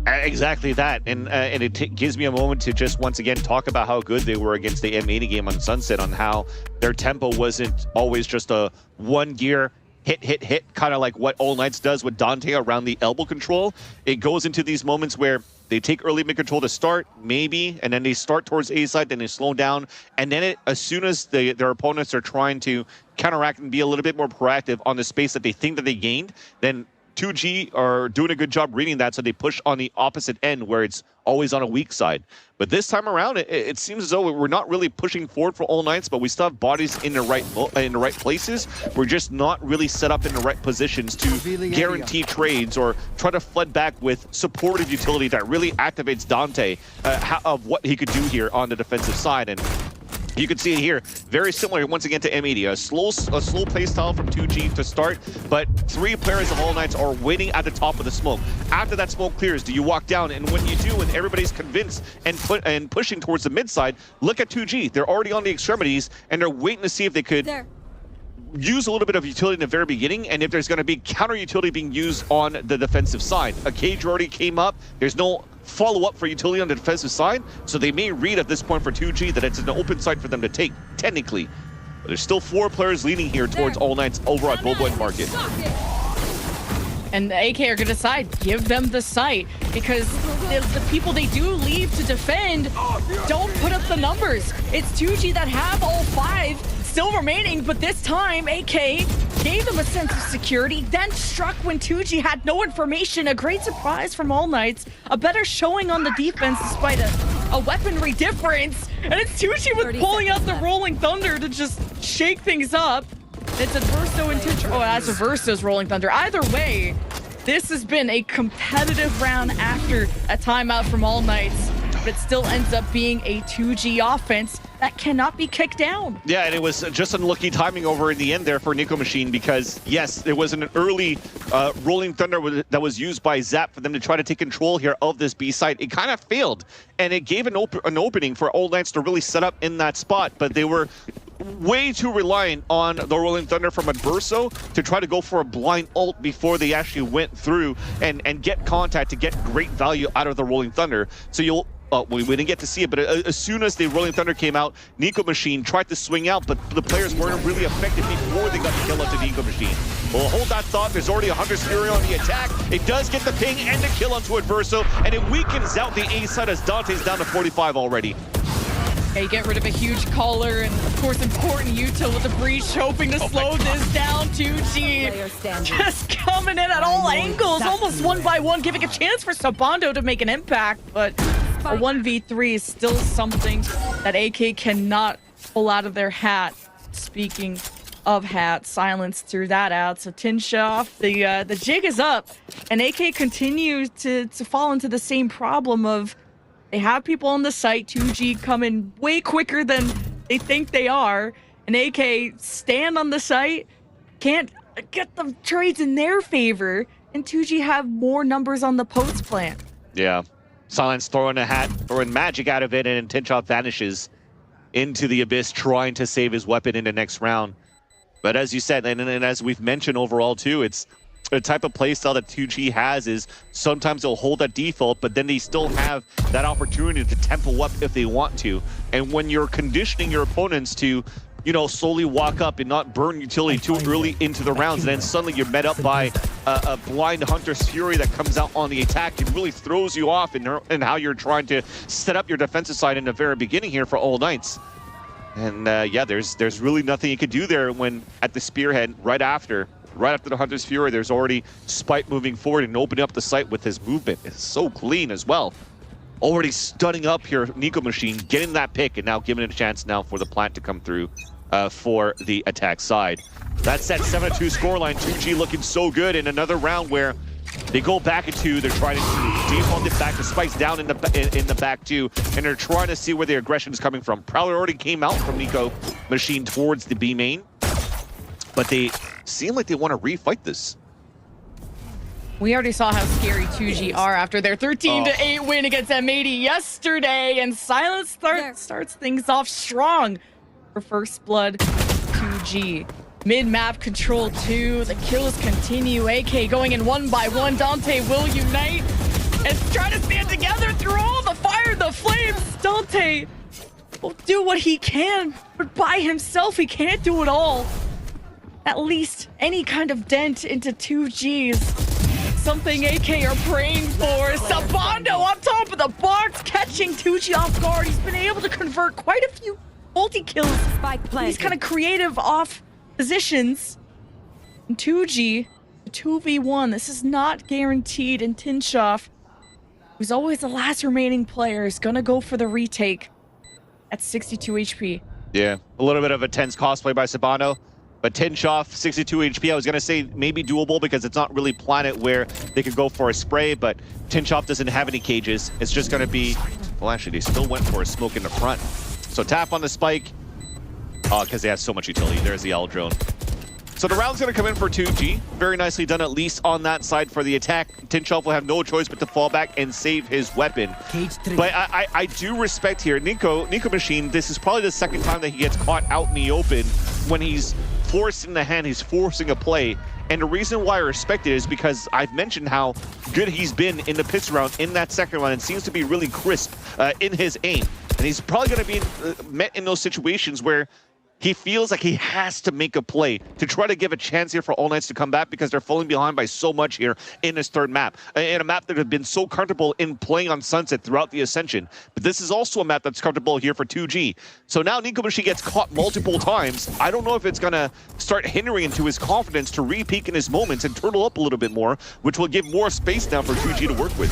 Exactly that, and it gives me a moment to just once again talk about how good they were against the M80 game on Sunset, on how their tempo wasn't always just a one gear hit, kind of like what All Knights does with Dante around the elbow control. It goes into these moments where they take early mid control to start, maybe, and then they start towards A side, then they slow down, and then as soon as their opponents are trying to counteract and be a little bit more proactive on the space that they think that they gained, then 2G are doing a good job reading that, so they push on the opposite end where it's always on a weak side. But this time around, it seems as though we're not really pushing forward for All Knights, but we still have bodies in the right places. We're just not really set up in the right positions to guarantee trades or try to flood back with supportive utility that really activates Dante of what he could do here on the defensive side. And You can see it here, very similar once again to M80. A slow play style from 2G to start, but 3 players of All Knights are waiting at the top of the smoke. After that smoke clears, do you walk down? And when you do, and everybody's convinced and pushing towards the mid side, look at 2G. They're already on the extremities, and they're waiting to see if they could use a little bit of utility in the very beginning, and if there's going to be counter utility being used on the defensive side. A cage already came up. There's no follow-up for utility on the defensive side, so they may read at this point for 2G that it's an open site for them to take, technically. But there's still 4 players leaning here towards All Knights over at Boboid Market. And the AK are going to decide, give them the site, because the people they do leave to defend don't put up the numbers. It's 2G that have all 5 still remaining, but this time AK gave them a sense of security, then struck when 2G had no information. A great surprise from All Knights, a better showing on the defense despite a weaponry difference, and it's 2G with pulling out the Rolling Thunder to just shake things up. It's Adverso intentional. Oh, that's Adverso's Rolling Thunder. Either way, this has been a competitive round after a timeout from All Knights, but it still ends up being a 2G offense that cannot be kicked down. Yeah, and it was just unlucky timing over in the end there for Nico Machine, because yes, there was an early Rolling Thunder that was used by Zap for them to try to take control here of this B site. It kind of failed, and it gave an opening for All Knights to really set up in that spot, but they were way too reliant on the Rolling Thunder from Adverso to try to go for a blind ult before they actually went through and get contact to get great value out of the Rolling Thunder. So we didn't get to see it, but as soon as the Rolling Thunder came out, Nico Machine tried to swing out, but the players weren't really effective before they got the kill onto Nico Machine. Well, hold that thought. There's already a Hunter's Fury on the attack. It does get the ping and the kill onto Adverso, and it weakens out the A side as Dante's down to 45 already. Okay, get rid of a huge caller, and of course important util with the breach, hoping to slow this down. 2G just coming in at all angles, almost 1-by-1, giving a chance for Sabando to make an impact, but a 1v3 is still something that AK cannot pull out of their hat. Speaking of hat, Silence threw that out, so Tinshoff, the jig is up, and AK continues to fall into the same problem of they have people on the site, 2G coming way quicker than they think they are, and AK stand on the site, can't get the trades in their favor, and 2G have more numbers on the post plant. Yeah. Silence throwing a hat, throwing magic out of it, and Tinshot vanishes into the abyss, trying to save his weapon in the next round. But as you said, and as we've mentioned overall too, it's the type of playstyle that 2G has is sometimes they'll hold that default, but then they still have that opportunity to tempo up if they want to. And when you're conditioning your opponents to, you know, slowly walk up and not burn utility too early into the rounds, and then suddenly you're met up by a blind Hunter's Fury that comes out on the attack, it really throws you off in how you're trying to set up your defensive side in the very beginning here for All Knights. And yeah, there's really nothing you could do there when at the spearhead right after the Hunter's Fury, there's already Spike moving forward and opening up the site with his movement. It's so clean as well. Already stunning up here, Nico Machine, getting that pick, and now giving it a chance now for the plant to come through for the attack side. That's that 7-2 scoreline. 2G looking so good in another round where they go back at 2. They're trying to default it back. The Spike's down in the back too, and they're trying to see where the aggression is coming from. Prowler already came out from Nico Machine towards the B main, but they seem like they want to refight this. We already saw how scary 2G are after their 13-8 win against M80 yesterday, and Silence starts things off strong for First Blood 2G. Mid-map control 2, the kills continue. AK going in 1-by-1. Dante will unite and try to stand together through all the fire, the flames. Dante will do what he can, but by himself he can't do it all. At least any kind of dent into 2G's. Something AK are praying for. Sabando on top of the box, catching 2G off guard. He's been able to convert quite a few multi-kills. He's kind of creative off positions. And 2G, 2v1, this is not guaranteed. And Tinshoff, who's always the last remaining player, is gonna go for the retake at 62 HP. Yeah, a little bit of a tense cosplay by Sabano. But Tinshoff, 62 HP, I was going to say maybe doable because it's not really Planet where they could go for a spray, but Tinshoff doesn't have any cages. It's just going to be, well, actually, they still went for a smoke in the front. So tap on the Spike, because they have so much utility. There's the L drone. So the round's going to come in for 2G. Very nicely done, at least on that side for the attack. Tinchoff will have no choice but to fall back and save his weapon. But I do respect here. Nico Machine, this is probably the second time that he gets caught out in the open when he's forcing the hand, he's forcing a play. And the reason why I respect it is because I've mentioned how good he's been in the pitch round in that second round and seems to be really crisp in his aim. And he's probably going to be met in those situations where he feels like he has to make a play to try to give a chance here for All Knights to come back because they're falling behind by so much here in this third map. In a map that have been so comfortable in playing on Sunset throughout the Ascension. But this is also a map that's comfortable here for 2G. So now Nico Machine gets caught multiple times. I don't know if it's going to start hindering into his confidence to re-peak in his moments and turtle up a little bit more, which will give more space now for 2G to work with.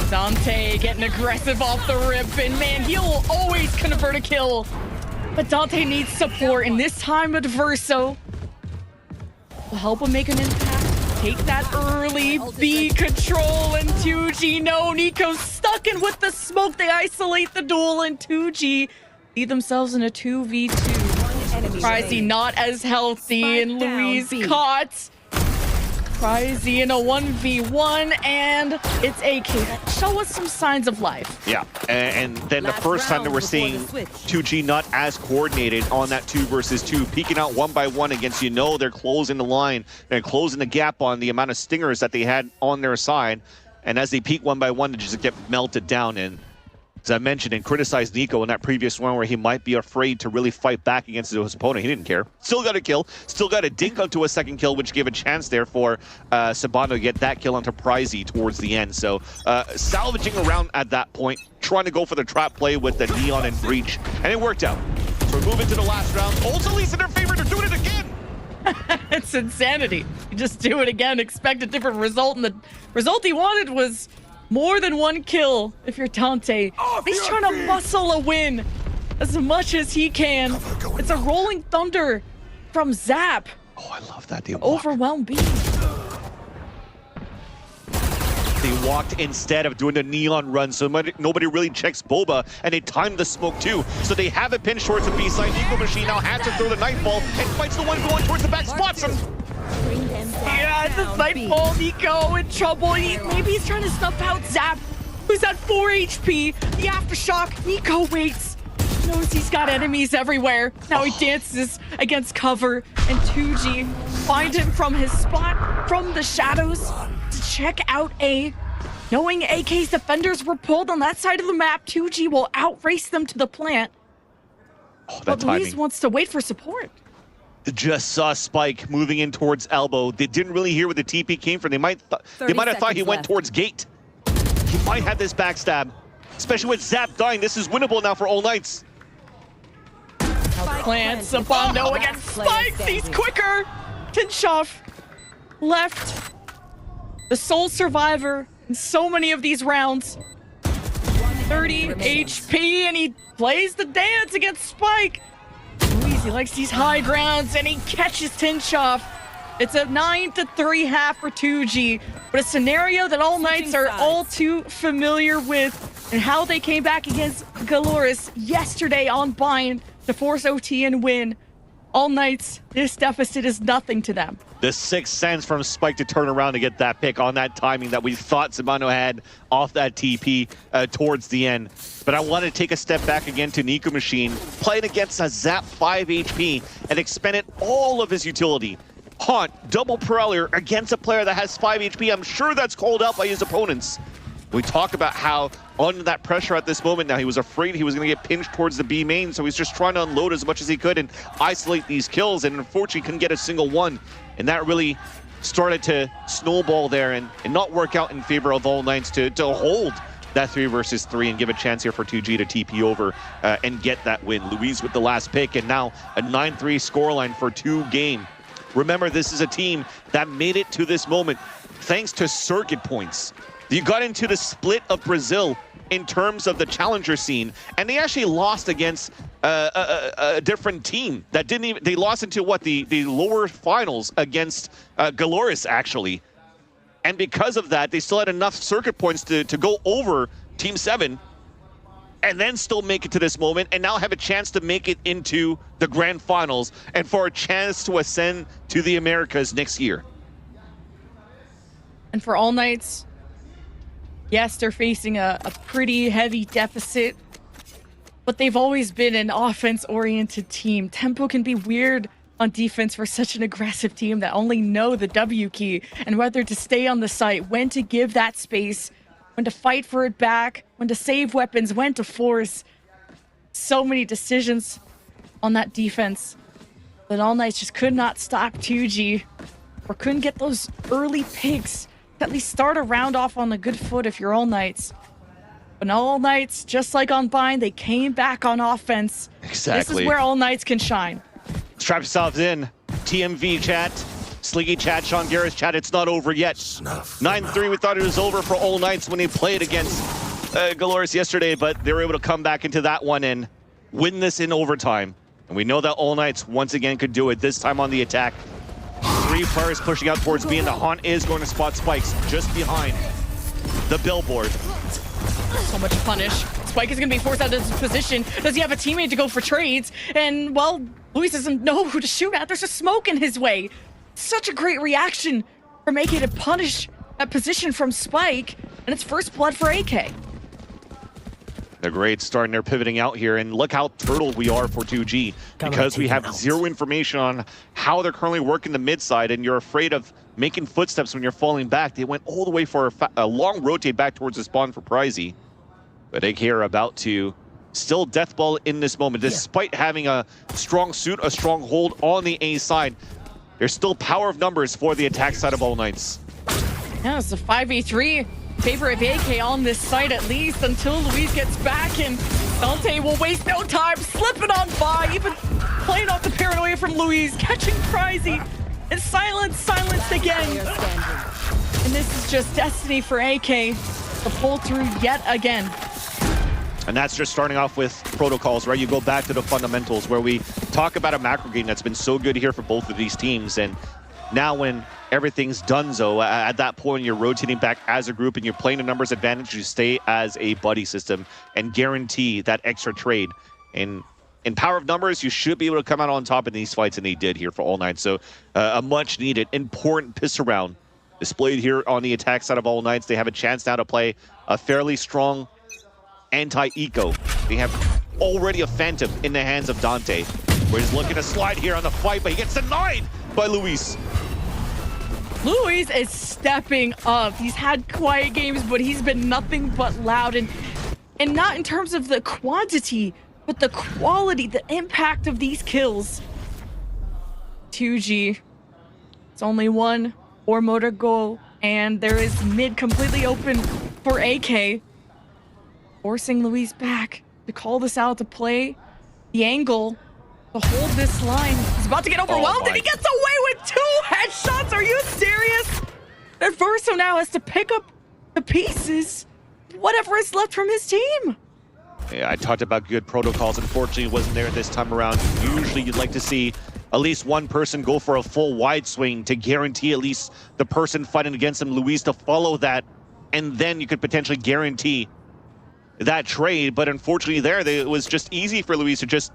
Dante getting aggressive off the rip, and man, he'll always convert a kill. But Dante needs support, and this time with Verso will help him make an impact. Take that early B control, and 2G, no, Nico's stuck in with the smoke. They isolate the duel, and 2G lead themselves in a 2v2. Pricey not as healthy, and Louise caught. Pricey in a 1v1, and it's AK. Show us some signs of life. Yeah, and then the first time that we're seeing 2G not as coordinated on that 2 versus 2, peeking out 1 by 1 against, they're closing the line, they're closing the gap on the amount of stingers that they had on their side. And as they peek 1 by 1, they just get melted down. And as I mentioned and criticized Nico in that previous one where he might be afraid to really fight back against his opponent. He didn't care. Still got a kill. Still got a dink onto a second kill, which gave a chance there for Sabano to get that kill onto Pricey towards the end. So salvaging around at that point, trying to go for the trap play with the Neon and Breach. And it worked out. So we move into the last round. Also, at least in their favor, they're doing it again. It's insanity. You just do it again, expect a different result, and the result he wanted was more than 1 kill if you're Dante. He's trying to muscle a win as much as he can. It's a rolling thunder from Zap. Oh, I love that. They overwhelm B. They walked instead of doing the Neon run, so nobody really checks Boba, and they timed the smoke too. So they have a pinch towards the B side. Nico Machine now has to throw the Nightfall and fights the one going towards the back, spots him. Yeah, it's a Nightfall. Nico in trouble. Maybe he's trying to snuff out Zap, who's at 4 HP. The Aftershock. Nico waits. Knows he's got enemies everywhere. Now he dances against cover, and 2G find him from his spot, from the shadows, to check out A. Knowing AK's defenders were pulled on that side of the map, 2G will outrace them to the plant. But Luis wants to wait for support. Just saw Spike moving in towards Elbow. They didn't really hear where the TP came from. They might have thought he went towards Gate. He might have this backstab, especially with Zap dying. This is winnable now for All Knights. Plant Sabando against Spikes. He's quicker. Tinchoff left the sole survivor in so many of these rounds. 30 HP, and he plays the dance against Spike. He likes these high grounds, and he catches Tinchoff. It's a 9-3 half for 2G, but a scenario that All Knights are all too familiar with, and how they came back against GLRS yesterday on Bind to force OT and win. All Knights, this deficit is nothing to them. The 6th sense from Spike to turn around to get that pick on that timing that we thought Sabano had off that TP towards the end. But I want to take a step back again to Nico Machine, playing against a Zap 5 HP and expended all of his utility. Haunt, double Preller against a player that has 5 HP. I'm sure that's called out by his opponents. We talk about how under that pressure at this moment now, he was afraid he was going to get pinched towards the B main, so he's just trying to unload as much as he could and isolate these kills, and unfortunately couldn't get a single one. And that really started to snowball there and not work out in favor of All Knights to hold that 3 versus 3 and give a chance here for 2G to TP over and get that win. Louise with the last pick, and now a 9-3 scoreline for 2 game. Remember, this is a team that made it to this moment thanks to circuit points. You got into the split of Brazil in terms of the challenger scene, and they actually lost against a different team that didn't even, they lost into what, the lower finals against GLRS actually. And because of that, they still had enough circuit points to go over Team 7 and then still make it to this moment, and now have a chance to make it into the grand finals, and for a chance to ascend to the Americas next year. And for All Knights, yes, they're facing a pretty heavy deficit, but they've always been an offense-oriented team. Tempo can be weird on defense for such an aggressive team that only know the W key and whether to stay on the site, when to give that space, when to fight for it back, when to save weapons, when to force. So many decisions on that defense. But All Knights just could not stop 2G, or couldn't get those early picks to at least start a round off on a good foot if you're All Knights. But All Knights, just like on Bind, they came back on offense. Exactly. This is where All Knights can shine. Strap yourselves in. TMV chat, Sliggy chat, Sean GLRS chat, it's not over yet. 9-3, we thought it was over for All Knights when they played against GLRS yesterday, but they were able to come back into that one and win this in overtime. And we know that All Knights once again could do it, this time on the attack. 3 players pushing out towards B, and the Haunt is going to spot Spikes just behind the billboard. So much punish. Spike is going to be forced out of his position. Does he have a teammate to go for trades? And, well, Luis doesn't know who to shoot at. There's just smoke in his way. Such a great reaction from AK to punish that position from Spike. And it's first blood for AK. They're great starting their pivoting out here, and look how turtled we are for 2G because we have zero information on how they're currently working the mid side, and you're afraid of making footsteps when you're falling back. They went all the way for a long rotate back towards the spawn for Pricey. But AK are about to still deathball in this moment, despite having a strong suit, a strong hold on the A side. There's still power of numbers for the attack side of All Knights. Yeah, it's a 5v3. Favor of AK on this site at least until Luis gets back, and Dante will waste no time slipping on by, even playing off the paranoia from Luis, catching Pricey, and silenced again. And this is just destiny for AK to pull through yet again. And that's just starting off with protocols, right? You go back to the fundamentals where we talk about a macro game that's been so good here for both of these teams. And now when everything's donezo, at that point you're rotating back as a group and you're playing a numbers advantage, you stay as a buddy system and guarantee that extra trade. And in power of numbers, you should be able to come out on top in these fights, and they did here for All Knights. So a much needed, important pistol round displayed here on the attack side of All Knights. They have a chance now to play a fairly strong anti-eco. They have already a Phantom in the hands of Dante, where he's looking to slide here on the fight, but he gets denied by Luis. Luis is stepping up. He's had quiet games, but he's been nothing but loud, and not in terms of the quantity, but the quality, the impact of these kills. 2G. It's only one or motor goal, and there is mid completely open for AK. Forcing Luis back to call this out, to play the angle, to hold this line. He's about to get overwhelmed, and he gets away with 2 headshots. Are you serious? Verso now has to pick up the pieces, whatever is left from his team. Yeah, I talked about good protocols. Unfortunately, it wasn't there this time around. Usually you'd like to see at least one person go for a full wide swing to guarantee at least the person fighting against him, Luis, to follow that, and then you could potentially guarantee that trade. But unfortunately it was just easy for Luis to just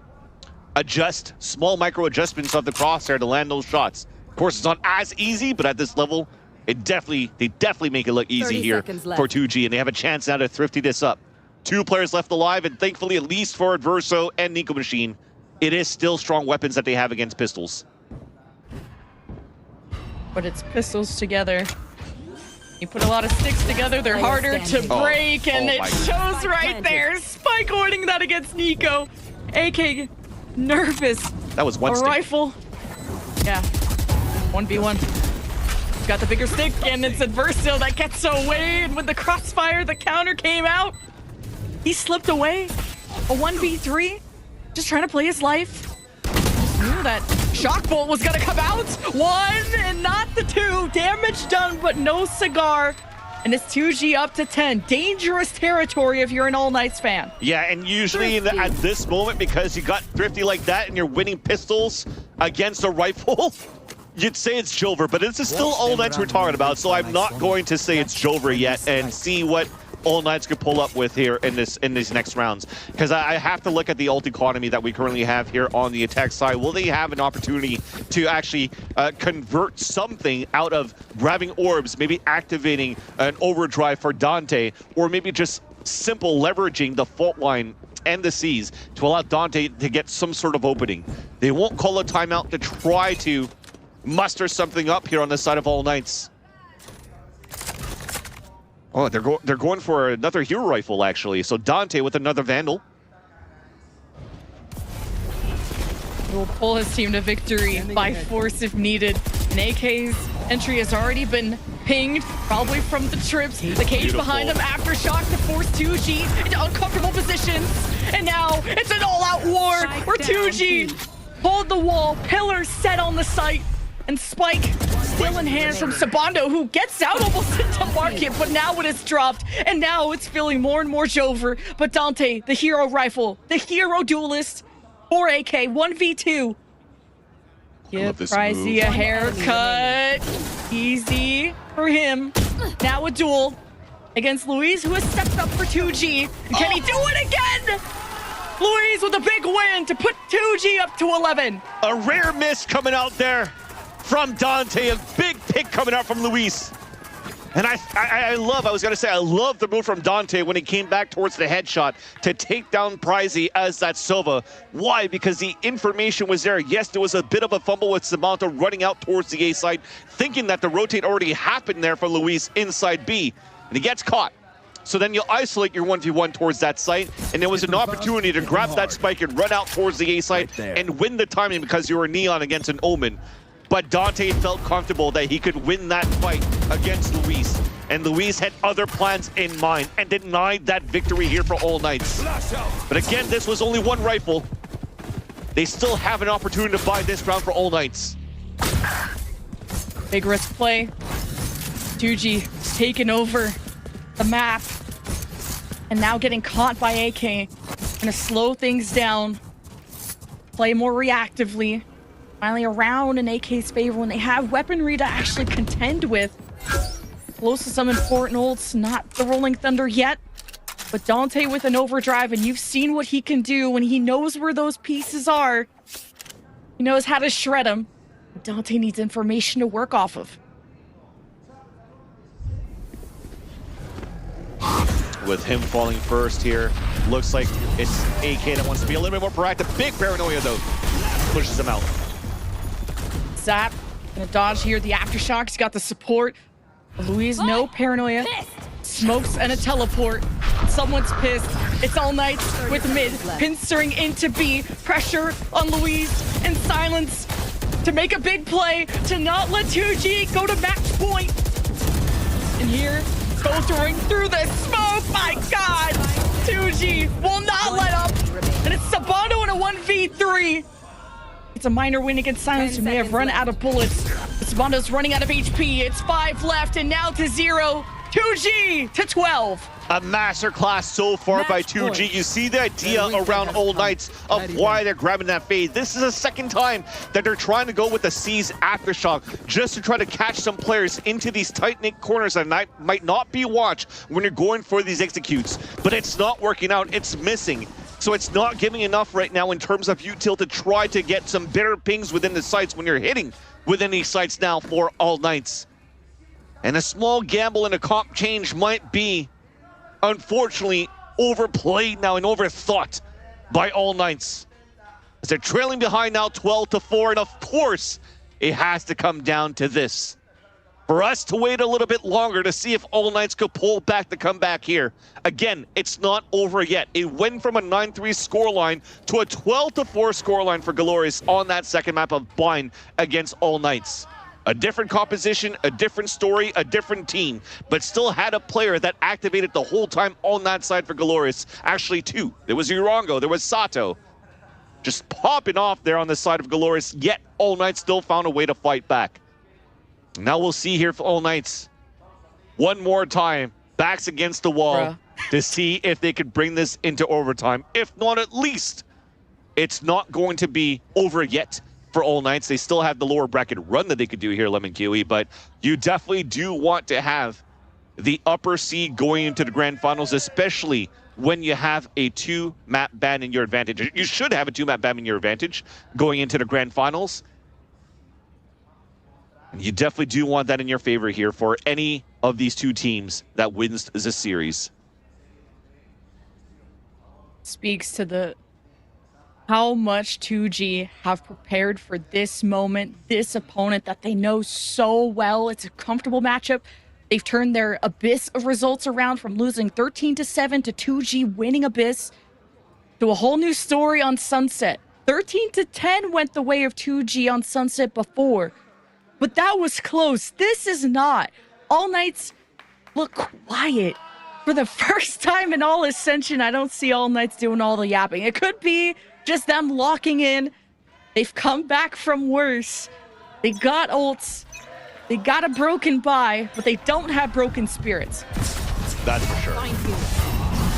adjust, small micro adjustments of the crosshair to land those shots. Of course, it's not as easy, but at this level, they definitely make it look easy here for 2G, and they have a chance now to thrifty this up. 2 players left alive, and thankfully, at least for Adverso and Nico Machine, it is still strong weapons that they have against pistols. But it's pistols together. You put a lot of sticks together, they're harder to break, and it shows right there. Spike hoarding that against Nico. AK nervous. That was one stick. A rifle. Yeah. 1v1. He's got the bigger stick, and it's Adverso that gets away, and with the crossfire, the counter came out. He slipped away. A 1v3. Just trying to play his life. Just knew that shock bolt was gonna come out. 1 and not the 2. Damage done, but no cigar. And it's 2G up to 10. Dangerous territory if you're an All Knights fan. Yeah, and usually at this moment, because you got thrifty like that and you're winning pistols against a rifle, you'd say it's Jover, but this is still All Knights we're talking about, so I'm not going to say it's Jover yet and see what All Knights could pull up with here in these next rounds. Because I have to look at the ult economy that we currently have here on the attack side. Will they have an opportunity to actually convert something out of grabbing orbs, maybe activating an overdrive for Dante, or maybe just simple leveraging the fault line and the C's to allow Dante to get some sort of opening? They won't call a timeout to try to muster something up here on the side of All Knights. Oh, they're going for another hero rifle, actually. So Dante with another Vandal. Will pull his team to victory by force if needed. And AK's entry has already been pinged, probably from the trips. The cage behind him, Aftershock to force 2G into uncomfortable positions. And now it's an all-out war where 2G hold the wall, pillars set on the site, and Spike still in hands from Sabando, who gets out almost into market, but now it is dropped, and now it's feeling more and more Jover. But Dante, the hero rifle, the hero duelist, for AK, 1v2. Give Pricey a haircut. Easy for him. Now a duel against Luis, who has stepped up for 2G. And can he do it again? Luis with a big win to put 2G up to 11. A rare miss coming out there from Dante. A big pick coming out from Luis. And I love the move from Dante when he came back towards the headshot to take down Pricey as that Silva. Why? Because the information was there. Yes, there was a bit of a fumble with Samantha running out towards the A side, thinking that the rotate already happened there for Luis inside B. And he gets caught. So then you isolate your 1v1 towards that site, and there was an opportunity to grab that spike and run out towards the A site and win the timing because you were Neon against an Omen. But Dante felt comfortable that he could win that fight against Luis. And Luis had other plans in mind and denied that victory here for All Knights. But again, this was only one rifle. They still have an opportunity to buy this round for All Knights. Big risk play. 2G taking over the map. And now getting caught by AK. Gonna slow things down. Play more reactively. Finally around in AK's favor when they have weaponry to actually contend with. Close to some important ults, not the Rolling Thunder yet. But Dante with an overdrive, and you've seen what he can do when he knows where those pieces are. He knows how to shred them. Dante needs information to work off of. With him falling first here, looks like it's AK that wants to be a little bit more proactive. Big paranoia though, pushes him out. Zap, gonna dodge here. The Aftershocks got the support. Louise, no paranoia. Smokes and a teleport. Someone's pissed. It's All Knights with mid. Pinstering into B. Pressure on Louise and silence to make a big play to not let 2G go to match point. And here, filtering through the smoke. My God, 2G will not let up. And it's Sabando in a 1v3. It's a minor win against Silence, who may have run out of bullets. Sabando's running out of HP. It's 5 left, and now to 0. 2G to 12. A masterclass so far by 2G. You see the idea around All Knights of why they're grabbing that fade. This is the second time that they're trying to go with the C's Aftershock just to try to catch some players into these tight-knit corners that might not be watched when you're going for these executes. But it's not working out. It's missing. So it's not giving enough right now in terms of util to try to get some better pings within the sites when you're hitting within these sites now for All Knights. And a small gamble in a comp change might be, unfortunately, overplayed now and overthought by All Knights. As they're trailing behind now 12-4, and of course, it has to come down to this. For us to wait a little bit longer to see if All Knights could pull back the comeback here. Again, it's not over yet. It went from a 9-3 scoreline to a 12-4 scoreline for GLRS on that second map of Bind against All Knights. A different composition, a different story, a different team, but still had a player that activated the whole time on that side for GLRS. Actually, two. There was Urango, there was Sato. Just popping off there on the side of GLRS, yet All Knights still found a way to fight back. Now we'll see here for All Knights. One more time, backs against the wall to see if they could bring this into overtime. If not, at least it's not going to be over yet for All Knights. They still have the lower bracket run that they could do here, Lemon Kiwi, but you definitely do want to have the upper seed going into the grand finals, especially when you have a 2-map ban in your advantage. You should have a 2-map ban in your advantage going into the grand finals. You definitely do want that in your favor here for any of these two teams that wins this series. Speaks to how much 2G have prepared for this moment, this opponent that they know so well. It's a comfortable matchup. They've turned their Abyss of results around from losing 13-7 to 2G winning Abyss to a whole new story on Sunset. 13-10 went the way of 2G on Sunset before, but that was close. This is not. All Knights look quiet. For the first time in all Ascension, I don't see All Knights doing all the yapping. It could be just them locking in. They've come back from worse. They got ults. They got a broken buy, but they don't have broken spirits. That's for sure.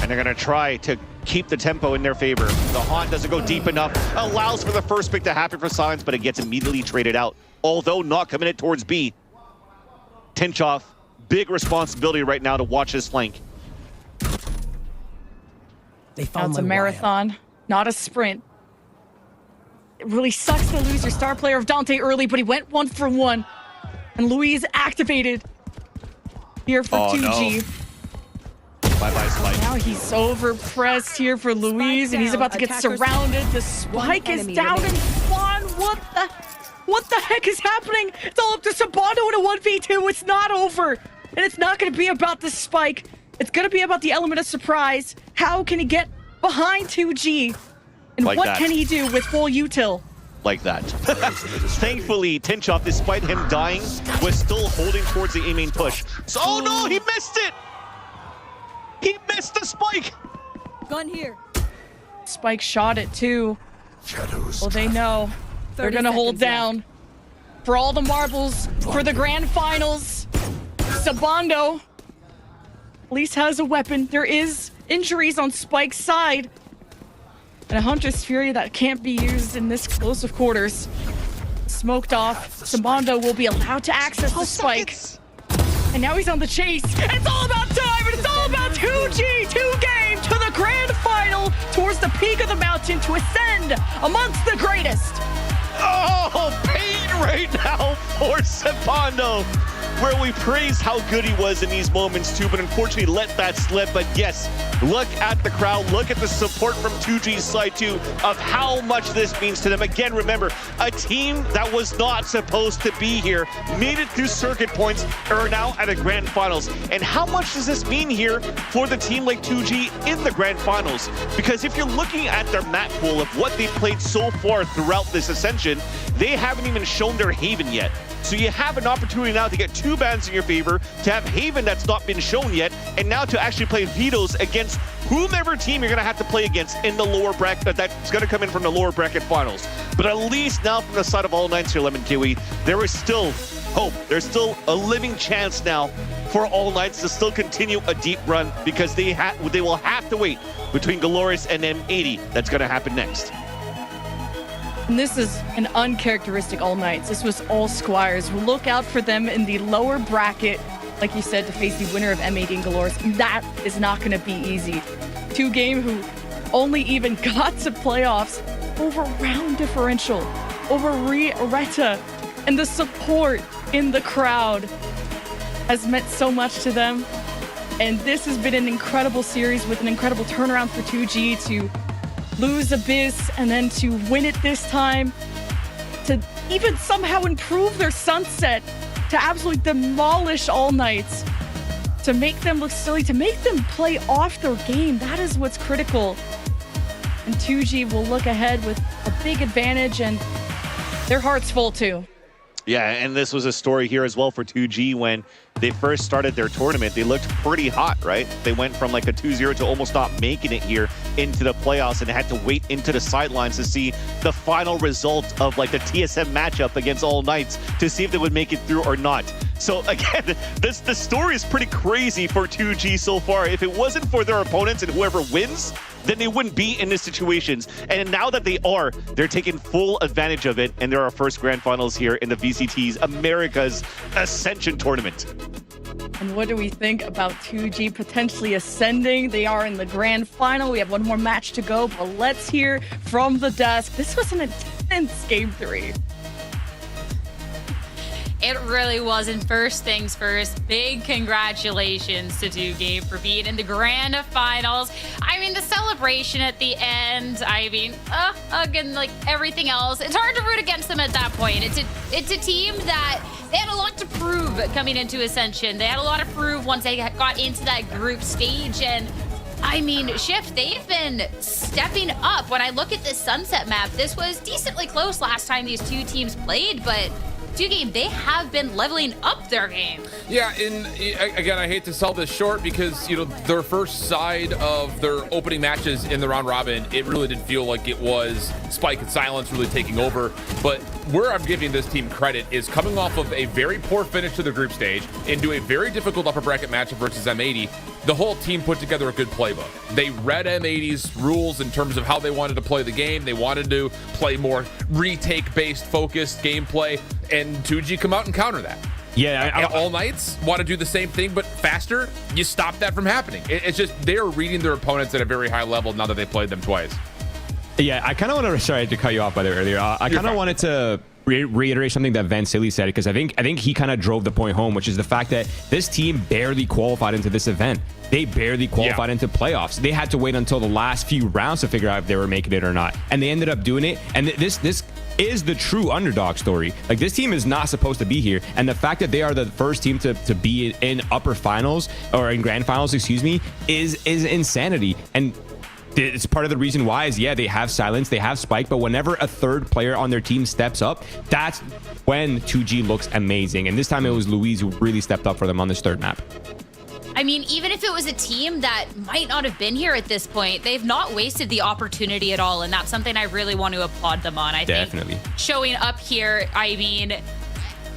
And they're going to try to keep the tempo in their favor. The haunt doesn't go deep enough, allows for the first pick to happen for Silence, but it gets immediately traded out. Although not coming in towards B. Tinchoff, big responsibility right now to watch his flank. Now it's a marathon, not a sprint. It really sucks to lose your star player of Dante early, but he went 1 for 1. And Louise activated here for 2G. Bye-bye, Spike. Now he's overpressed here for Louise, and he's about to get surrounded. The spike is down, and Swan, what the heck is happening? It's all up to Sabando in a 1v2. It's not over, and it's not going to be about the spike. It's going to be about the element of surprise. How can he get behind 2G? And like what that. can he do with full util? Like that. Thankfully, Tinchoff, despite him dying, was still holding towards the A-main push. So, oh no, he missed it! He missed the spike! Gun here. Spike shot it too. Well, they know they're going to hold down for all the marbles for the grand finals. Sabando at least has a weapon. There is injuries on Spike's side. And a Huntress Fury that can't be used in this close of quarters. Smoked off. Sabando will be allowed to access the spike. And now he's on the chase. And it's all about time, and it's all about 2G, 2-game to the grand final towards the peak of the mountain to ascend amongst the greatest. Oh, pain right now for Sabando, where we praised how good he was in these moments too, but unfortunately let that slip. But yes, look at the crowd, look at the support from 2G's side too, of how much this means to them. Again, remember, a team that was not supposed to be here made it through circuit points, are now at a grand finals. And how much does this mean here for the team like 2G in the grand finals? Because if you're looking at their map pool of what they've played so far throughout this Ascension, they haven't even shown their Haven yet. So you have an opportunity now to get 2 bans in your favor, to have Haven that's not been shown yet, and now to actually play vetoes against whomever team you're going to have to play against in the lower bracket, that's going to come in from the lower bracket finals. But at least now from the side of All Knights here, Lemon Kiwi, there is still hope. There's still a living chance now for All Knights to still continue a deep run, because they will have to wait between GLRS and M80. That's going to happen next. And this is an uncharacteristic All Knights. This was all Squires. Look out for them in the lower bracket, like you said, to face the winner of M80 and GLRS. That is not going to be easy. 2-game who only even got to playoffs over round differential, over Reta, and the support in the crowd has meant so much to them. And this has been an incredible series with an incredible turnaround for 2G to lose Abyss and then to win it this time, to even somehow improve their Sunset, to absolutely demolish All Knights, to make them look silly, to make them play off their game. That is what's critical. And 2G will look ahead with a big advantage, and their heart's full too. Yeah, and this was a story here as well for 2G when they first started their tournament. They looked pretty hot, right? They went from like a 2-0 to almost not making it here into the playoffs, and had to wait into the sidelines to see the final result of like the TSM matchup against All Knights to see if they would make it through or not. So again, the story is pretty crazy for 2G so far. If it wasn't for their opponents and whoever wins, then they wouldn't be in these situations. And now that they are, they're taking full advantage of it, and they're our first grand finals here in the VCT's Americas Ascension tournament. And what do we think about 2G potentially ascending? They are in the grand final. We have one more match to go, but let's hear from the desk. This was an intense game 3. It really was. And first things first, big congratulations to 2Game for being in the grand finals. I mean, the celebration at the end, I mean, again, like everything else, it's hard to root against them at that point. It's a team that they had a lot to prove coming into Ascension. They had a lot to prove once they got into that group stage. And I mean, Shift, they've been stepping up. When I look at this Sunset map, this was decently close last time these two teams played, but 2Game, they have been leveling up their game. Yeah, and again, I hate to sell this short because, you know, their first side of their opening matches in the round robin, it really did feel like it was Spike and Silence really taking over. But where I'm giving this team credit is coming off of a very poor finish to the group stage into a very difficult upper bracket matchup versus M80. The whole team put together a good playbook. They read M80's rules in terms of how they wanted to play the game. They wanted to play more retake-based, focused gameplay, and 2G come out and counter that. Yeah, All Knights want to do the same thing, but faster. You stop that from happening. It's just they're reading their opponents at a very high level now that they've played them twice. Yeah, I kind of want to. Sorry to cut you off by there earlier. I kind of wanted to reiterate something that Van Silly said, because I think he kind of drove the point home, which is the fact that this team barely qualified into this event. They barely qualified into playoffs. They had to wait until the last few rounds to figure out if they were making it or not, and they ended up doing it. And this is the true underdog story. Like, this team is not supposed to be here, and the fact that they are the first team to be in upper finals, or in grand finals, excuse me, is insanity. And it's part of the reason why is, yeah, they have Silence, they have Spike, but whenever a third player on their team steps up, that's when 2G looks amazing. And this time it was Louise who really stepped up for them on this third map. I mean, even if it was a team that might not have been here at this point, they've not wasted the opportunity at all. And that's something I really want to applaud them on. I Definitely. think showing up here, I mean,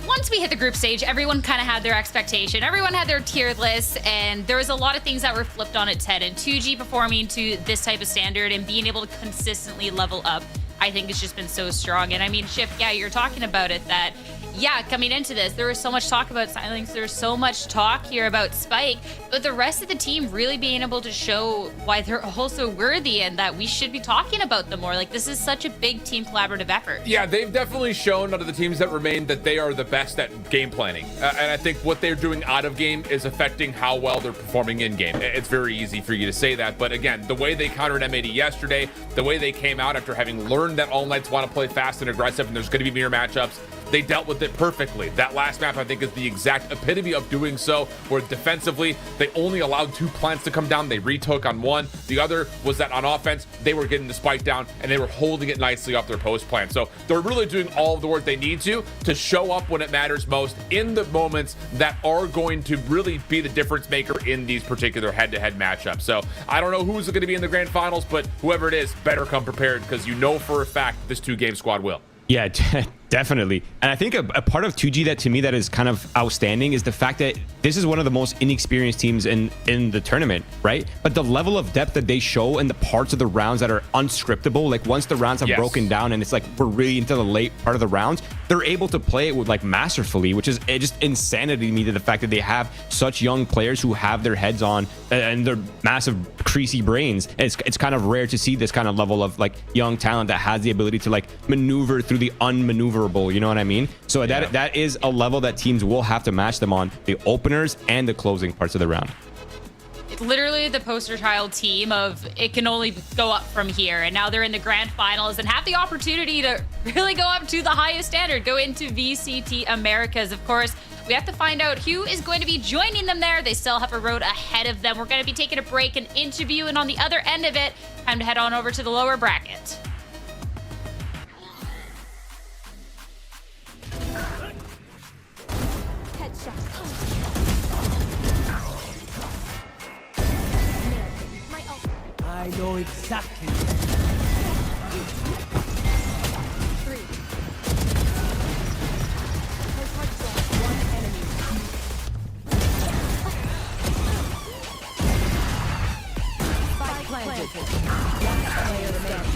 once we hit the group stage, everyone kind of had their expectation. Everyone had their tier list, and there was a lot of things that were flipped on its head. And 2G performing to this type of standard and being able to consistently level up, I think it's just been so strong. And I mean, Shift, yeah, you're talking about it, that yeah, coming into this, there was so much talk about Silence. There's so much talk here about Spike, but the rest of the team really being able to show why they're also worthy and that we should be talking about them more. Like, this is such a big team collaborative effort. Yeah, they've definitely shown out of the teams that remain that they are the best at game planning. And I think what they're doing out of game is affecting how well they're performing in game. It's very easy for you to say that, but again, the way they countered M80 yesterday, the way they came out after having learned that All Knights want to play fast and aggressive and there's going to be mirror matchups, they dealt with it perfectly. That last map, I think, is the exact epitome of doing so, where defensively, they only allowed 2 plants to come down. They retook on 1. The other was that on offense, they were getting the spike down, and they were holding it nicely off their post plant. So they're really doing all of the work they need to show up when it matters most in the moments that are going to really be the difference maker in these particular head-to-head matchups. So I don't know who's going to be in the grand finals, but whoever it is, better come prepared, because you know for a fact this 2-game squad will. Yeah, definitely. And I think a part of 2G that to me that is kind of outstanding is the fact that this is one of the most inexperienced teams in the tournament, right? But the level of depth that they show in the parts of the rounds that are unscriptable, like once the rounds have broken down and it's like we're really into the late part of the rounds, they're able to play it with like masterfully, which is just insanity to me, to the fact that they have such young players who have their heads on and their massive creasy brains. It's kind of rare to see this kind of level of like young talent that has the ability to like maneuver through the unmaneuverable, you know what I mean? So that is a level that teams will have to match them on, the openers and the closing parts of the round. It's literally the poster child team of it can only go up from here, and now they're in the grand finals and have the opportunity to really go up to the highest standard, go into VCT Americas. Of course, we have to find out who is going to be joining them there. They still have a road ahead of them. We're going to be taking a break and interview, and on the other end of it, time to head on over to the lower bracket. I know exactly. 3. One enemy. Spike planted. Last player remaining.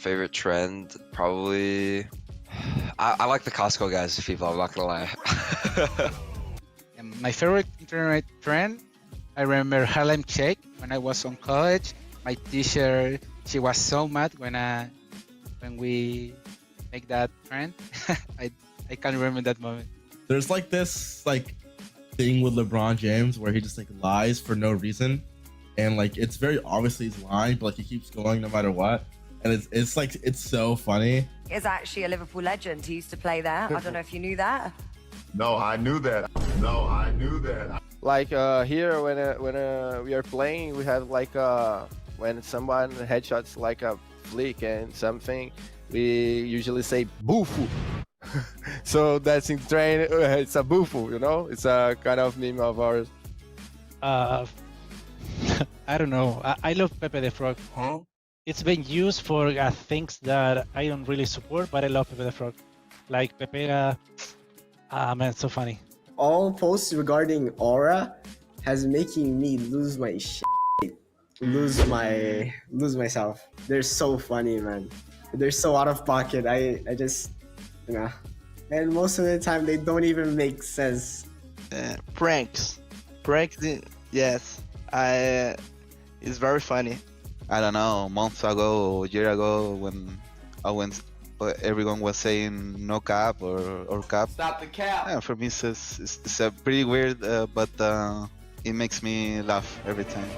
favorite trend, probably... I like the Costco guys, FIFA, I'm not gonna lie. And my favorite internet trend, I remember Harlem Shake when I was on college. My teacher, she was so mad when we make that trend. I can't remember that moment. There's like this thing with LeBron James where he just like lies for no reason, and like it's very obviously he's lying, but like he keeps going no matter what, and it's like it's so funny. Is actually a Liverpool legend. He used to play there. I don't know if you knew that. No, I knew that. No, I knew that. Like here, when we are playing, we have like when someone headshots like a flick and something, we usually say "boofo." So that's in train. It's a boofo, you know. It's a kind of meme of ours. I don't know. I love Pepe the Frog. Huh? It's been used for things that I don't really support, but I love Pepe the Frog. Like Pepega. Man, it's so funny. All posts regarding Aura has making me lose my shit, lose myself. They're so funny, man. They're so out of pocket. I just, you know, and most of the time they don't even make sense. Pranks, yes. It's very funny. I don't know, months ago, a year ago, when everyone was saying no cap or cap. Stop the cap. Yeah, for me, it's a pretty weird, but it makes me laugh every time.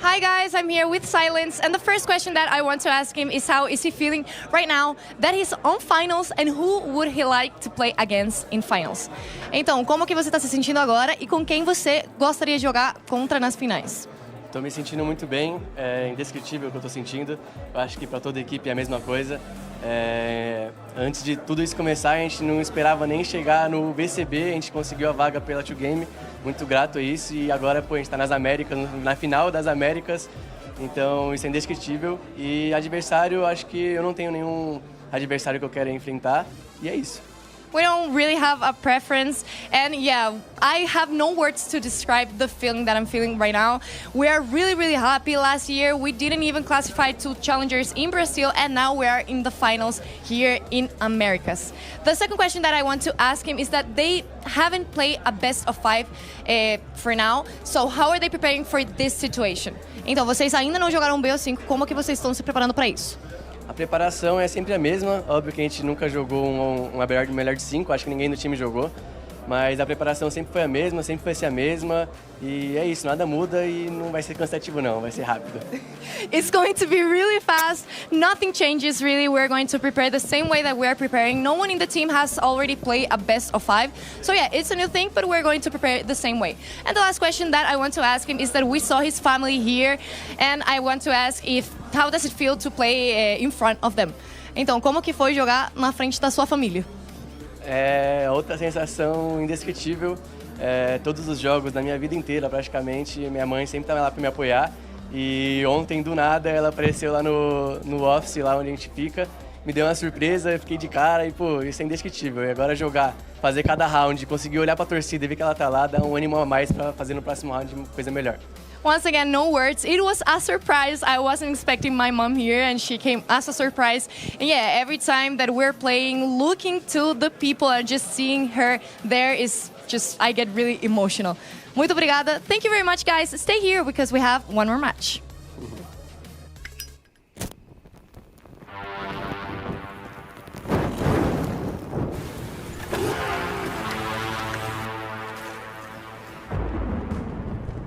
Hi guys, I'm here with Silence, and the first question that I want to ask him is how is he feeling right now that he's on finals and who would he like to play against in finals? Então, como que você está se sentindo agora e com quem você gostaria de jogar contra nas finais? Estou me sentindo muito bem, é indescritível o que eu estou sentindo. Eu acho que para toda a equipe é a mesma coisa. Antes de tudo isso começar, a gente não esperava nem chegar no VCB, a gente conseguiu a vaga pela 2Game, muito grato a isso, e agora pô, a gente está nas Américas, na final das Américas, então isso é indescritível. E adversário, acho que eu não tenho nenhum adversário que eu quero enfrentar, e é isso. We don't really have a preference, and yeah, I have no words to describe the feeling that I'm feeling right now. We are really, really happy. Last year, we didn't even classify to Challengers in Brazil, and now we are in the finals here in Americas. The second question that I want to ask him is that they haven't played a best of 5 for now, so how are they preparing for this situation? Então, vocês ainda não jogaram BO5, como que vocês estão se preparando para isso? A preparação é sempre a mesma, óbvio que a gente nunca jogou uma melhor de 5, acho que ninguém do time jogou, mas a preparação sempre foi a mesma, sempre vai ser a mesma, e é isso, nada muda e não vai ser cansativo não, vai ser rápido. It's going to be really fast, nothing changes really, we're going to prepare the same way that we are preparing. No one in the team has already played a best of 5, so yeah, it's a new thing, but we're going to prepare the same way. And the last question that I want to ask him is that we saw his family here, and I want to ask how does it feel to play in front of them? Então, como que foi jogar na frente da sua família? é outra sensação indescritível. Todos os jogos da minha vida inteira, praticamente, minha mãe sempre estava lá para me apoiar. E ontem, do nada, ela apareceu lá no office, lá onde a gente fica, me deu uma surpresa, eu fiquei de cara e, pô, isso é indescritível. E agora jogar, fazer cada round, conseguir olhar pra torcida e ver que ela tá lá, dá um ânimo a mais pra fazer no próximo round uma coisa melhor. Once again, no words. It was a surprise. I wasn't expecting my mom here, and she came as a surprise. And yeah, every time that we're playing, looking to the people and just seeing her there is just, I get really emotional. Muito obrigada. Thank you very much, guys. Stay here because we have one more match.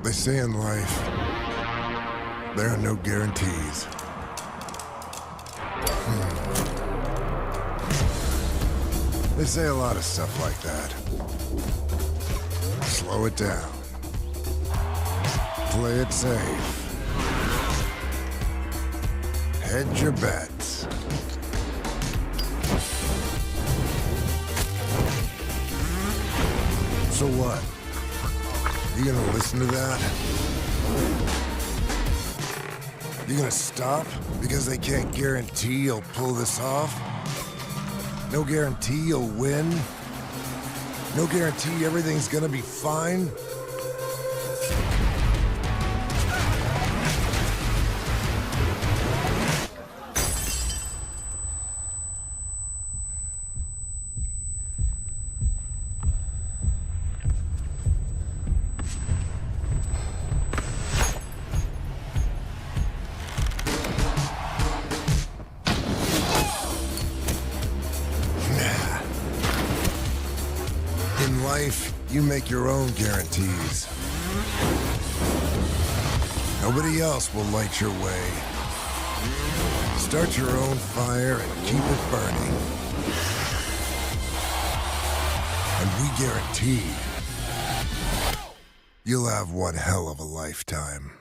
They say in life, there are no guarantees. They say a lot of stuff like that. Slow it down. Play it safe. Hedge your bets. So what? You gonna listen to that? You gonna stop because they can't guarantee you'll pull this off? No guarantee you'll win? No guarantee everything's gonna be fine? In life, you make your own guarantees. Nobody else will light your way. Start your own fire and keep it burning. And we guarantee you'll have one hell of a lifetime.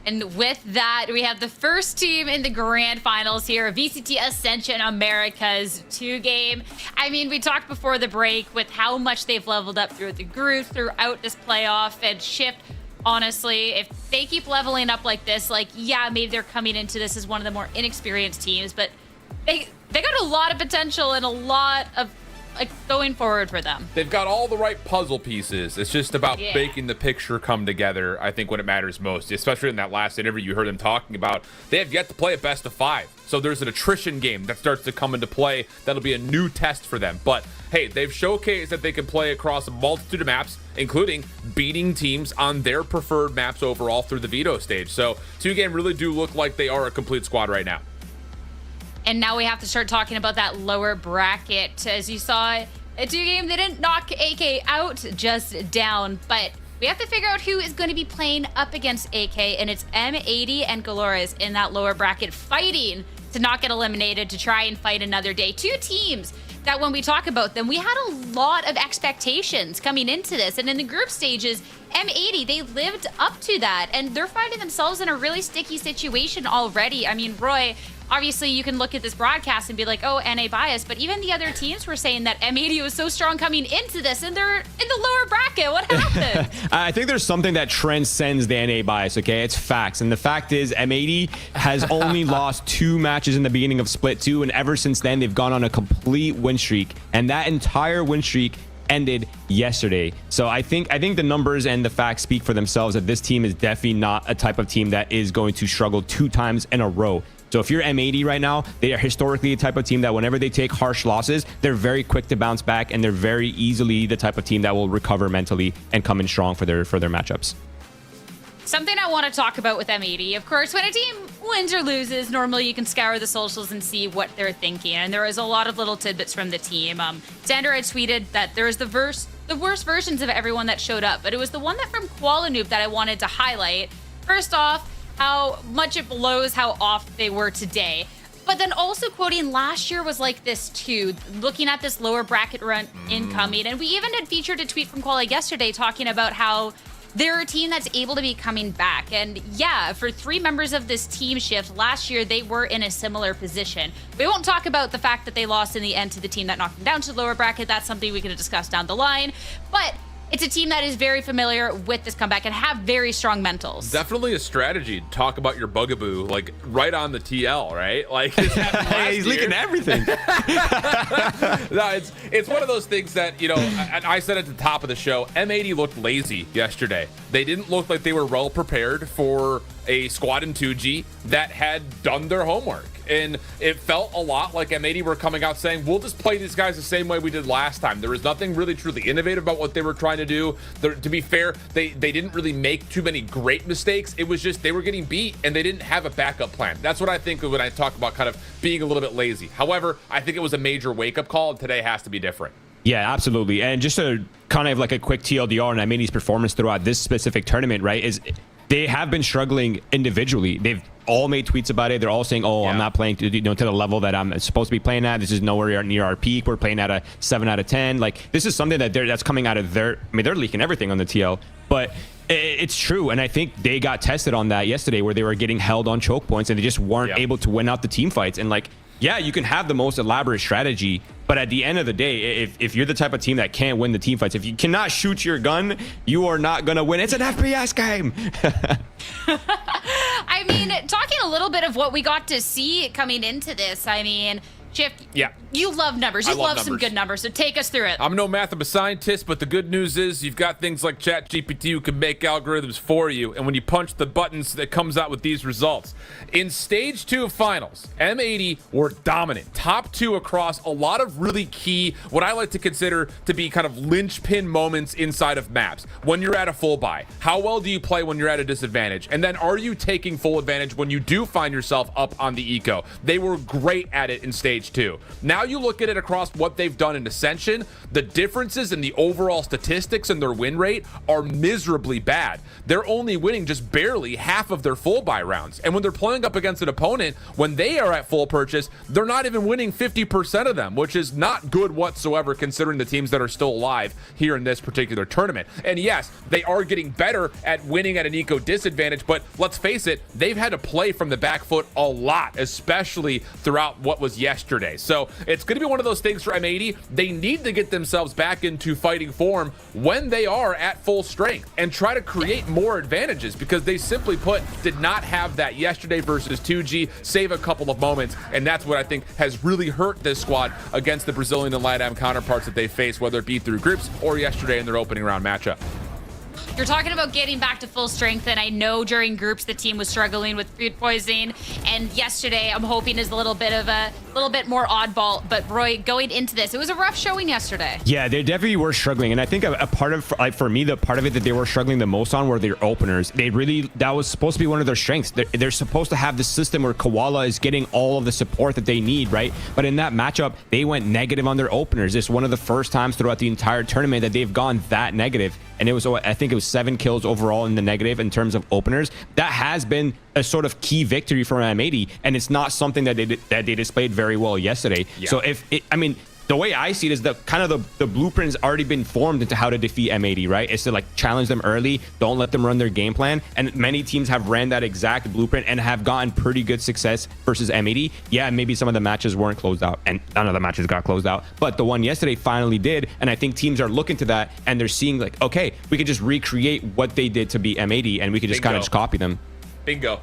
And with that, we have the first team in the grand finals here, VCT Ascension Americas 2-game. I mean, we talked before the break with how much they've leveled up throughout the group, throughout this playoff, and Shift, honestly, if they keep leveling up like this, like, yeah, maybe they're coming into this as one of the more inexperienced teams, but they got a lot of potential and a lot of like going forward for them. They've got all the right puzzle pieces. It's just about making the picture come together, I think, when it matters most, especially in that last interview you heard them talking about. They have yet to play a best of 5. So there's an attrition game that starts to come into play. That'll be a new test for them. But hey, they've showcased that they can play across a multitude of maps, including beating teams on their preferred maps overall through the veto stage. So 2-game really do look like they are a complete squad right now. And now we have to start talking about that lower bracket. As you saw, a 2-game, they didn't knock AK out, just down. But we have to figure out who is going to be playing up against AK. And it's M80 and GLRS in that lower bracket fighting to not get eliminated, to try and fight another day. 2 teams that when we talk about them, we had a lot of expectations coming into this. And in the group stages, M80, they lived up to that. And they're finding themselves in a really sticky situation already. I mean, Roy, obviously you can look at this broadcast and be like, oh, NA bias, but even the other teams were saying that M80 was so strong coming into this, and they're in the lower bracket. What happened? I think there's something that transcends the NA bias, okay? It's facts. And the fact is M80 has only lost 2 matches in the beginning of Split 2, and ever since then, they've gone on a complete win streak. And that entire win streak ended yesterday. So I think the numbers and the facts speak for themselves that this team is definitely not a type of team that is going to struggle 2 times in a row. So if you're M80 right now, they are historically the type of team that whenever they take harsh losses, they're very quick to bounce back, and they're very easily the type of team that will recover mentally and come in strong for their matchups. Something I want to talk about with M80, of course, when a team wins or loses, normally you can scour the socials and see what they're thinking. And there was a lot of little tidbits from the team. Xander had tweeted that there was the worst versions of everyone that showed up, but it was the one that from Qualanoob that I wanted to highlight. First off, how much it blows how off they were today. But then also quoting last year was like this too, looking at this lower bracket run incoming. And we even had featured a tweet from Quala yesterday talking about how they're a team that's able to be coming back. And yeah, for 3 members of this team shift last year, they were in a similar position. We won't talk about the fact that they lost in the end to the team that knocked them down to the lower bracket. That's something we can discuss down the line. But it's a team that is very familiar with this comeback and have very strong mentals. Definitely a strategy to talk about your bugaboo, like right on the TL, right? Like he's leaking everything. No, it's one of those things that, you know, I said at the top of the show, M80 looked lazy yesterday. They didn't look like they were well prepared for a squad in 2G that had done their homework. And it felt a lot like M80 were coming out saying, we'll just play these guys the same way we did last time. There was nothing really truly innovative about what they were trying to do. To be fair, they didn't really make too many great mistakes. It was just they were getting beat and they didn't have a backup plan. That's what I think of when I talk about kind of being a little bit lazy. However, I think it was a major wake-up call, and today has to be different. Yeah, absolutely. And just a kind of like a quick TLDR on M80's performance throughout this specific tournament, right, is they have been struggling individually. They've all made tweets about it. They're all saying, oh, I'm not playing to the level that I'm supposed to be playing at. This is nowhere near our peak. We're playing at a 7 out of 10. Like, this is something that's coming out of their, I mean, they're leaking everything on the TL, but it's true. And I think they got tested on that yesterday, where they were getting held on choke points and they just weren't able to win out the team fights. And like, yeah, you can have the most elaborate strategy, but at the end of the day, if you're the type of team that can't win the team fights, if you cannot shoot your gun, you are not going to win. It's an FPS game. I mean, talking a little bit of what we got to see coming into this, I mean, Chip, you love numbers. You love some good numbers, so take us through it. I'm no mathematical scientist, but the good news is you've got things like ChatGPT who can make algorithms for you, and when you punch the buttons, that comes out with these results. In Stage 2 of Finals, M80 were dominant. Top 2 across a lot of really key, what I like to consider to be kind of linchpin moments inside of maps. When you're at a full buy, how well do you play when you're at a disadvantage? And then are you taking full advantage when you do find yourself up on the eco? They were great at it in Stage stage 2. Now you look at it across what they've done in Ascension, the differences in the overall statistics and their win rate are miserably bad. They're only winning just barely half of their full buy rounds. And when they're playing up against an opponent, when they are at full purchase, they're not even winning 50% of them, which is not good whatsoever considering the teams that are still alive here in this particular tournament. And yes, they are getting better at winning at an eco disadvantage, but let's face it, they've had to play from the back foot a lot, especially throughout what was yesterday. So it's going to be one of those things for M80. They need to get themselves back into fighting form when they are at full strength and try to create more advantages, because they simply put did not have that yesterday versus 2G, save a couple of moments, and that's what I think has really hurt this squad against the Brazilian and LATAM counterparts that they face, whether it be through groups or yesterday in their opening round matchup. You're talking about getting back to full strength, and I know during groups the team was struggling with food poisoning, and yesterday I'm hoping is a little bit more oddball. But Roy, going into this, it was a rough showing yesterday. Yeah, they definitely were struggling, and I think a part of, like, for me, the part of it that they were struggling the most on were their openers. That was supposed to be one of their strengths. They're supposed to have the system where Koala is getting all of the support that they need, right? But in that matchup, they went negative on their openers. It's one of the first times throughout the entire tournament that they've gone that negative. And it was, I think it was 7 kills overall in the negative in terms of openers. That has been a sort of key victory for M80, and it's not something that they displayed very well yesterday. Yeah. So I mean, the way I see it is that kind of the blueprint's already been formed into how to defeat M80, right? It's to like challenge them early, don't let them run their game plan. And many teams have ran that exact blueprint and have gotten pretty good success versus M80. Yeah, maybe some of the matches weren't closed out and none of the matches got closed out, but the one yesterday finally did. And I think teams are looking to that and they're seeing like, okay, we could just recreate what they did to beat M80 and we could just kind of just copy them. Bingo.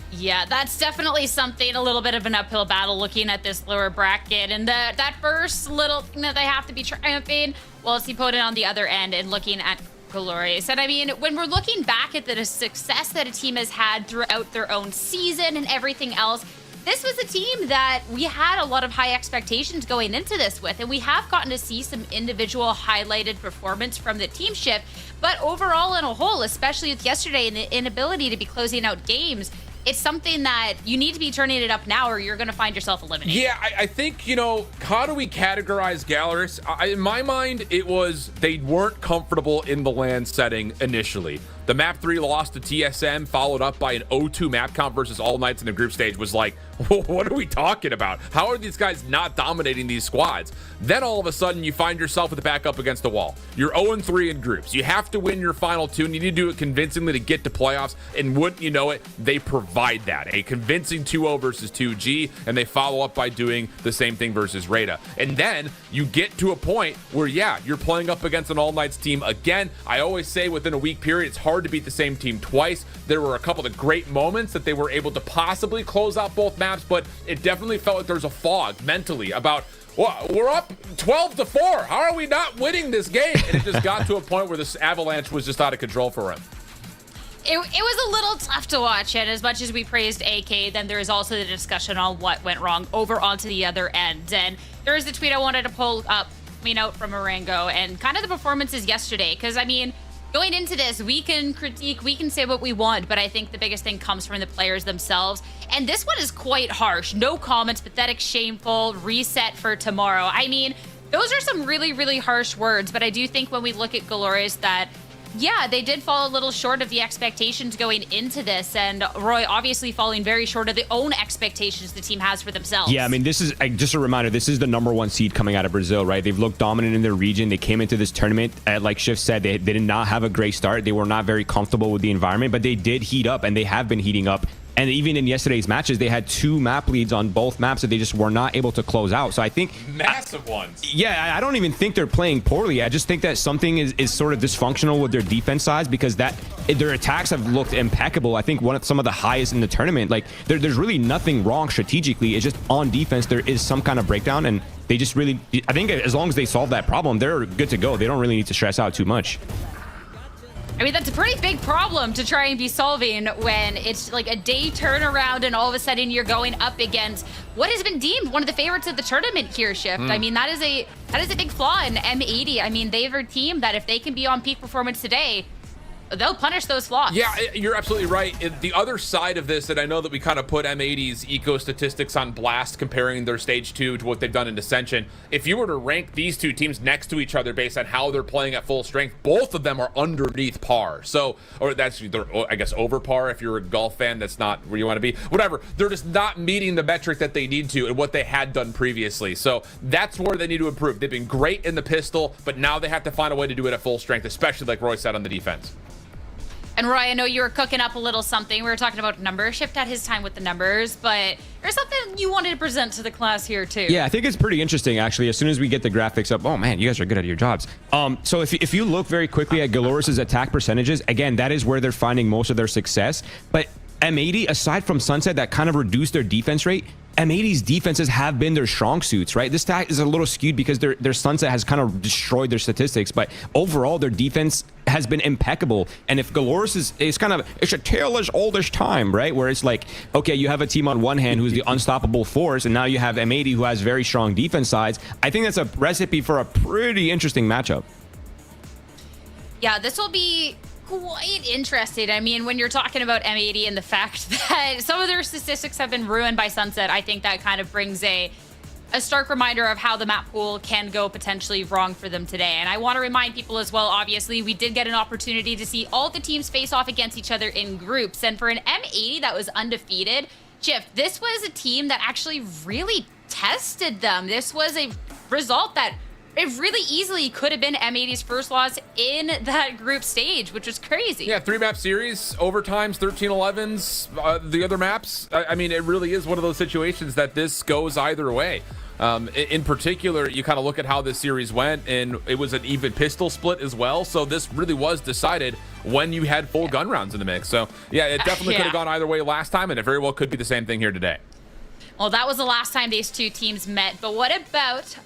Yeah, that's definitely something, a little bit of an uphill battle looking at this lower bracket. And that first little thing that they have to be triumphing, well, it's opponent on the other end and looking at GLRS. And I mean, when we're looking back at the success that a team has had throughout their own season and everything else, this was a team that we had a lot of high expectations going into this with, and we have gotten to see some individual highlighted performance from the team shift. But overall, in a whole, especially with yesterday and the inability to be closing out games, it's something that you need to be turning it up now or you're going to find yourself eliminated. Yeah, I think, you know, how do we categorize GLRS? In my mind, it was they weren't comfortable in the LAN setting initially. The map 3 loss to TSM followed up by an 0-2 map count versus All Knights in the group stage was like, what are we talking about? How are these guys not dominating these squads? Then all of a sudden you find yourself with the back up against the wall. You're 0-3 in groups. You have to win your final 2 and you need to do it convincingly to get to playoffs. And wouldn't you know it, they provide that. A convincing 2-0 versus 2G, and they follow up by doing the same thing versus Rada. And then you get to a point where, yeah, you're playing up against an All Knights team again. I always say within a week period, it's hard to beat the same team twice. There were a couple of great moments that they were able to possibly close out both maps, but it definitely felt like there's a fog mentally about, well, we're up 12-4. How are we not winning this game? And it just got to a point where this avalanche was just out of control for him. It was a little tough to watch, and as much as we praised AK, then there is also the discussion on what went wrong over onto the other end. And there is a tweet I wanted to pull up, out from Marengo, and kind of the performances yesterday, because I mean, going into this, we can critique, we can say what we want, but I think the biggest thing comes from the players themselves. And this one is quite harsh. No comments, pathetic, shameful, reset for tomorrow. I mean, those are some really, really harsh words, but I do think when we look at GLRS that, yeah, they did fall a little short of the expectations going into this, and Roy obviously falling very short of the own expectations the team has for themselves. Yeah, I mean, this is just a reminder, this is the #1 seed coming out of Brazil, right? They've looked dominant in their region. They came into this tournament, like Shift said, they did not have a great start. They were not very comfortable with the environment, but they did heat up, and they have been heating up. And even in yesterday's matches, they had 2 map leads on both maps that they just were not able to close out. So I think massive ones. Yeah, I don't even think they're playing poorly. I just think that something is sort of dysfunctional with their defense sides, because their attacks have looked impeccable. I think some of the highest in the tournament. Like there's really nothing wrong strategically. It's just on defense there is some kind of breakdown, and they just really, I think as long as they solve that problem, they're good to go. They don't really need to stress out too much. I mean, that's a pretty big problem to try and be solving when it's like a day turnaround and all of a sudden you're going up against what has been deemed one of the favorites of the tournament here, Shift. I mean, that is a big flaw in M80. I mean, they're a team that if they can be on peak performance today, they'll punish those flaws. Yeah, you're absolutely right. The other side of this, and I know that we kind of put M80's eco statistics on blast comparing their stage 2 to what they've done in Ascension. If you were to rank these two teams next to each other based on how they're playing at full strength, both of them are underneath par. So, or that's, I guess, over par. If you're a golf fan, that's not where you want to be. Whatever. They're just not meeting the metric that they need to and what they had done previously. So that's where they need to improve. They've been great in the pistol, but now they have to find a way to do it at full strength, especially like Roy said on the defense. And Roy, I know you were cooking up a little something. We were talking about numbers. Shift had his time with the numbers, but there's something you wanted to present to the class here too. Yeah, I think it's pretty interesting actually. As soon as we get the graphics up, oh man, you guys are good at your jobs. So if you look very quickly at GLRS's attack percentages, again, that is where they're finding most of their success. But M80, aside from Sunset that kind of reduced their defense rate, M80's defenses have been their strong suits, right? This stat is a little skewed because their Sunset has kind of destroyed their statistics, but overall their defense has been impeccable. And if GLRS is kind of, it's a tale as old as time, right? Where it's like, okay, you have a team on one hand who's the unstoppable force, and now you have M80 who has very strong defense sides. I think that's a recipe for a pretty interesting matchup. Yeah, this will be quite interesting. I mean, when you're talking about M80 and the fact that some of their statistics have been ruined by Sunset, I think that kind of brings a stark reminder of how the map pool can go potentially wrong for them today. And I want to remind people as well, obviously, we did get an opportunity to see all the teams face off against each other in groups. And for an M80 that was undefeated, Shift, this was a team that actually really tested them. This was a result that it really easily could have been M80's first loss in that group stage, which was crazy. Yeah, 3-map series, overtimes, 13-11s, the other maps. I mean, it really is one of those situations that this goes either way. In particular, you kind of look at how this series went, and it was an even pistol split as well. So this really was decided when you had full gun rounds in the mix. So yeah, it definitely could have gone either way last time, and it very well could be the same thing here today. Well, that was the last time these two teams met, but what about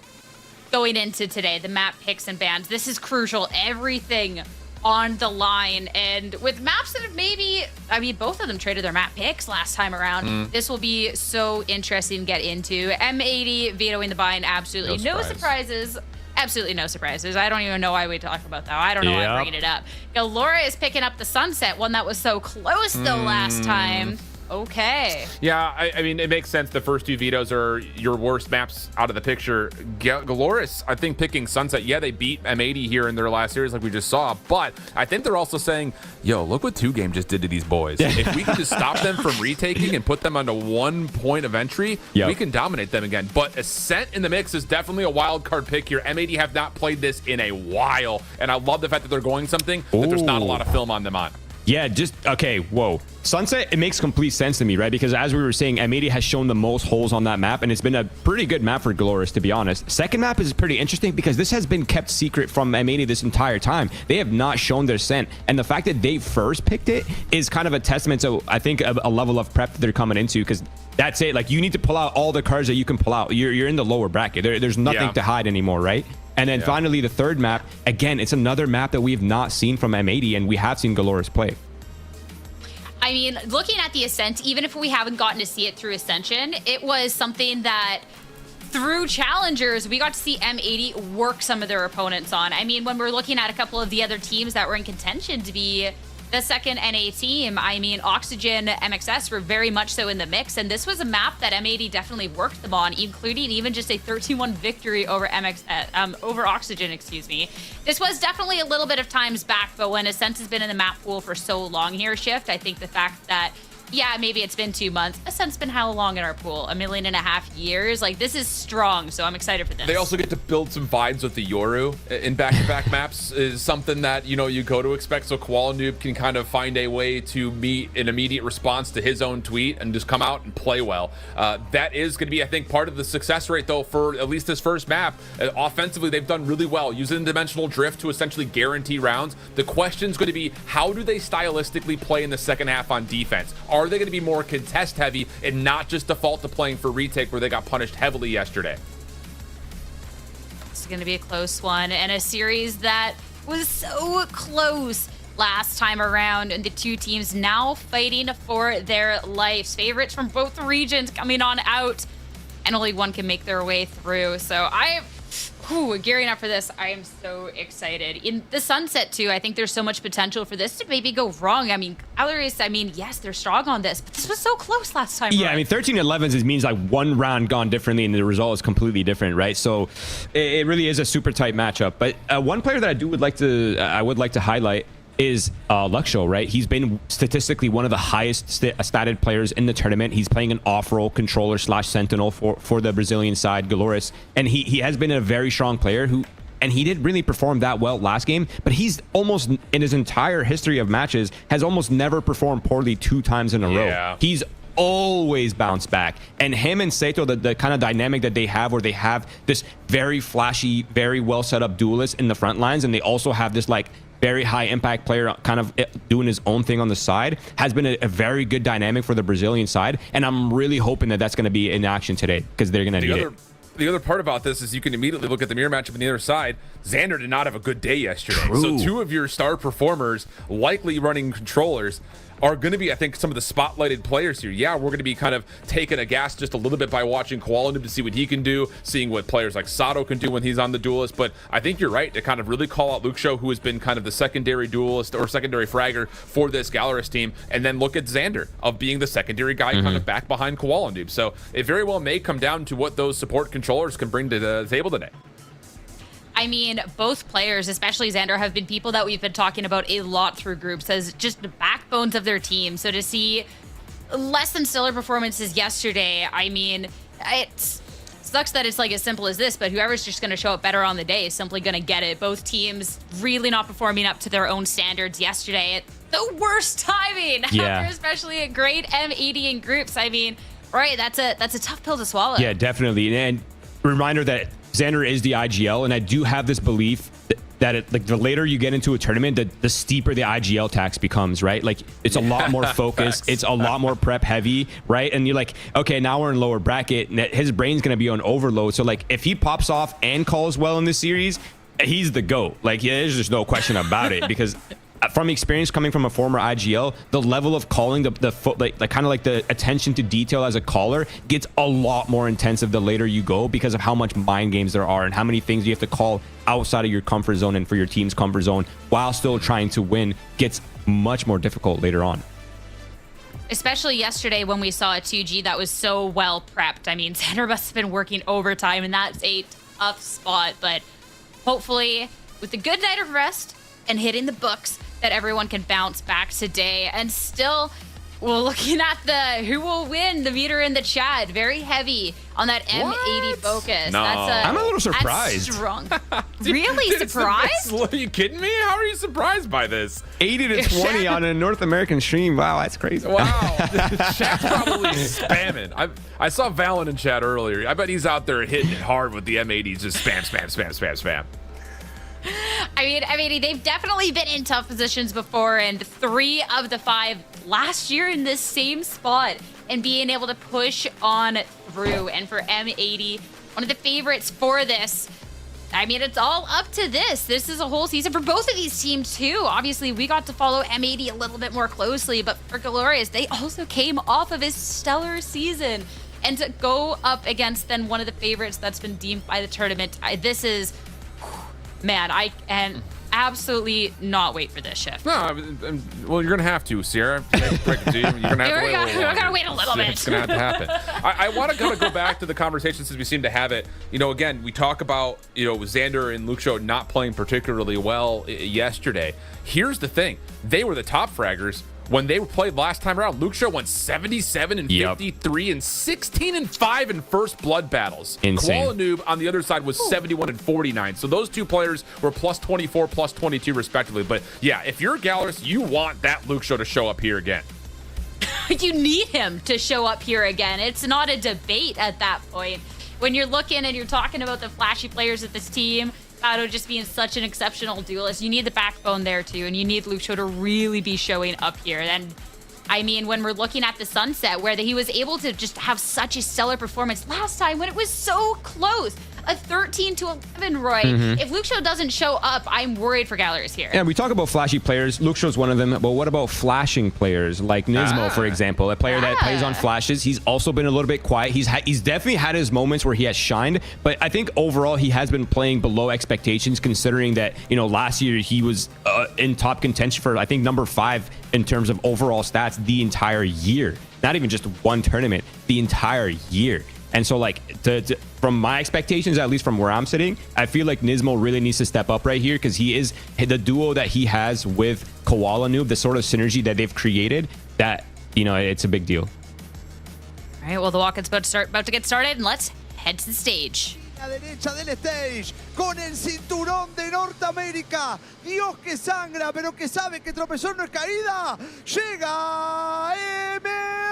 going into today, the map picks and bans? This is crucial. Everything on the line. And with maps that have maybe, I mean, both of them traded their map picks last time around. This will be so interesting to get into. M80 vetoing the bind, absolutely no surprises. Absolutely no surprises. I don't even know why we talk about that. I don't know why I'm bringing it up. GLRS is picking up the Sunset, one that was so close though last time. Okay. Yeah, I mean, it makes sense. The first two vetoes are your worst maps out of the picture. GLRS, I think, picking Sunset. Yeah, they beat M80 here in their last series like we just saw, but I think they're also saying, yo, look what 2Game just did to these boys. If we can just stop them from retaking and put them onto 1 point of entry, we can dominate them again. But Ascent in the mix is definitely a wild card pick here. M80 have not played this in a while, and I love the fact that they're going something that there's not a lot of film on them on. Yeah, just, okay, whoa. Sunset, it makes complete sense to me, right? Because as we were saying, M80 has shown the most holes on that map, and it's been a pretty good map for GLRS, to be honest. Second map is pretty interesting because this has been kept secret from M80 this entire time. They have not shown their scent, and the fact that they first picked it is kind of a testament to, I think, a level of prep that they're coming into, because that's it. Like, you need to pull out all the cards that you can pull out. You're in the lower bracket. There's nothing to hide anymore, right? And then finally, the third map, again, it's another map that we have not seen from M80, and we have seen GLRS play. I mean, looking at the Ascent, even if we haven't gotten to see it through Ascension, it was something that through Challengers, we got to see M80 work some of their opponents on. I mean, when we're looking at a couple of the other teams that were in contention to be the second NA team, I mean, Oxygen, MXS were very much so in the mix, and this was a map that M80 definitely worked them on, including even just a 13-1 victory over over Oxygen, excuse me. This was definitely a little bit of times back, but when Ascent has been in the map pool for so long here, Shift, I think the fact that, yeah, maybe it's been 2 months. Ascent's been how long in our pool? 1.5 million years? Like, this is strong, so I'm excited for this. They also get to build some vibes with the Yoru in back-to-back maps is something that, you know, you go to expect. So Koala Noob can kind of find a way to meet an immediate response to his own tweet and just come out and play well. That is going to be, I think, part of the success rate, though, for at least this first map. Offensively, they've done really well, using dimensional drift to essentially guarantee rounds. The question's going to be, how do they stylistically play in the second half on defense? Are they going to be more contest heavy and not just default to playing for retake where they got punished heavily yesterday? It's going to be a close one, and a series that was so close last time around, and the two teams now fighting for their lives. Favorites from both regions coming on out, and only one can make their way through. So gearing up for this. I am so excited. In the Sunset too, I think there's so much potential for this to maybe go wrong. I mean, GLRS, I mean, yes, they're strong on this, but this was so close last time. Yeah, right? I mean, 13-11s means like one round gone differently and the result is completely different, right? So it really is a super tight matchup. But one player that I would like to highlight is Luxo, right? He's been statistically one of the highest statted players in the tournament. He's playing an off-role controller / sentinel for the Brazilian side, GLRS, and he has been a very strong player and he didn't really perform that well last game, but he's almost in his entire history of matches has almost never performed poorly 2 times in a row. He's always bounced back, and him and Saito, the kind of dynamic that they have where they have this very flashy, very well set up duelist in the front lines, and they also have this like very high impact player kind of doing his own thing on the side, has been a very good dynamic for the Brazilian side. And I'm really hoping that that's going to be in action today because they're going to need it. The other part about this is you can immediately look at the mirror matchup on the other side. Xander did not have a good day yesterday. True. So 2 of your star performers, likely running controllers, are going to be, I think, some of the spotlighted players here. Yeah, we're going to be kind of taken aghast just a little bit by watching Koalanub to see what he can do, seeing what players like Sato can do when he's on the duelist. But I think you're right to kind of really call out Luxo, who has been kind of the secondary duelist or secondary fragger for this GLRS team, and then look at Xander of being the secondary guy kind of back behind Koalanub. So it very well may come down to what those support controllers can bring to the table today. I mean, both players, especially Xander, have been people that we've been talking about a lot through groups as just the backbones of their team. So to see less than stellar performances yesterday, I mean, it sucks that it's like as simple as this, but whoever's just going to show up better on the day is simply going to get it. Both teams really not performing up to their own standards yesterday at the worst timing, after especially a great M80 in groups. I mean, right, that's a tough pill to swallow. Yeah, definitely. And reminder that Xander is the IGL, and I do have this belief that like the later you get into a tournament, the steeper the IGL tax becomes, right? Like it's a lot more focused, it's a lot more prep heavy, right? And you're like, okay, now we're in lower bracket, and his brain's gonna be on overload. So like if he pops off and calls well in this series, he's the GOAT. Like there's just no question about it, because from experience coming from a former IGL, the level of calling, the kind of like the attention to detail as a caller gets a lot more intensive the later you go, because of how much mind games there are and how many things you have to call outside of your comfort zone and for your team's comfort zone while still trying to win gets much more difficult later on. Especially yesterday when we saw a 2G that was so well prepped. I mean, Xander must have been working overtime, and that's a tough spot, but hopefully with a good night of rest and hitting the books, that everyone can bounce back today. And still, we're looking at the who will win the meter in the chat. Very heavy on that M80 focus. No. I'm a little surprised. That's strong. Really surprised? Are you kidding me? How are you surprised by this? 80-20 on a North American stream. Wow, that's crazy. Wow. Chat's probably spamming. I saw Valen in chat earlier. I bet he's out there hitting it hard with the M80s. Just spam. I mean, they've definitely been in tough positions before, and 3 of the 5 last year in this same spot, and being able to push on through. And for M80, one of the favorites for this, I mean, it's all up to this. This is a whole season for both of these teams too. Obviously, we got to follow M80 a little bit more closely, but for GLRS, they also came off of his stellar season. And to go up against then one of the favorites that's been deemed by the tournament, this is... Man, I can absolutely not wait for this shift. No, well, you're going to have to, Sierra. You're going to have to wait a little We're gonna wait a little bit. It's going to have to happen. I want to kind of go back to the conversation since we seem to have it. You know, again, we talk about, Xander and Luxo not playing particularly well yesterday. Here's the thing. They were the top fraggers. When they played last time around, Luxo went 77-53 and 16-5 in first blood battles. Insane. Koalanub on the other side was 71-49. So those 2 players were plus 24, plus 22 respectively. But yeah, if you're GLRS, you want that Luxo to show up here again. You need him to show up here again. It's not a debate at that point. When you're looking and you're talking about the flashy players of this team, Sato just being such an exceptional duelist, you need the backbone there too, and you need Luxo to really be showing up here. And I mean, when we're looking at the Sunset, where he was able to just have such a stellar performance last time when it was so close. a 13-11, Roy. If Luxio doesn't show up, I'm worried for GLRS here. Yeah, we talk about flashy players. Luxio's one of them, but what about flashing players like Nismo, for example, a player that plays on flashes? He's also been a little bit quiet. He's definitely had his moments where he has shined, but I think overall he has been playing below expectations, considering that, you know, last year he was in top contention for, I think, number 5 in terms of overall stats the entire year. Not even just one tournament, the entire year. And so, like, from my expectations, at least from where I'm sitting, I feel like Nismo really needs to step up right here, because he is the duo that he has with Koala Noob, the sort of synergy that they've created, that, you know, it's a big deal. All right, well, the walk-out's about to get started, and let's head to the stage. A la derecha del stage, con el cinturón de Norteamérica. Dios que sangra, pero que sabe que tropezón no es caída. Llega M80.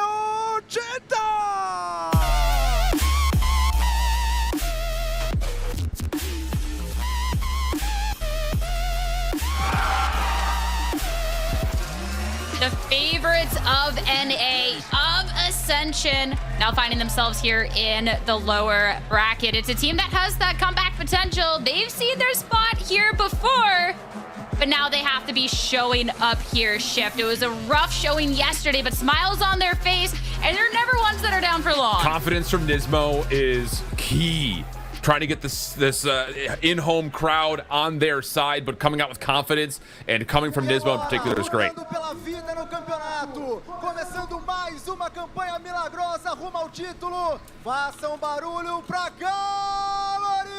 The favorites of NA, of Ascension, now finding themselves here in the lower bracket. It's a team that has that comeback potential. They've seen their spot here before, but now they have to be showing up here, Shift. It was a rough showing yesterday, but smiles on their face, and they're never ones that are down for long. Confidence from Nismo is key. Trying to get this in-home crowd on their side, but coming out with confidence, and coming from Nismo in particular is great. Começando mais uma campanha milagrosa rumo ao título. Façam barulho pra GLRS!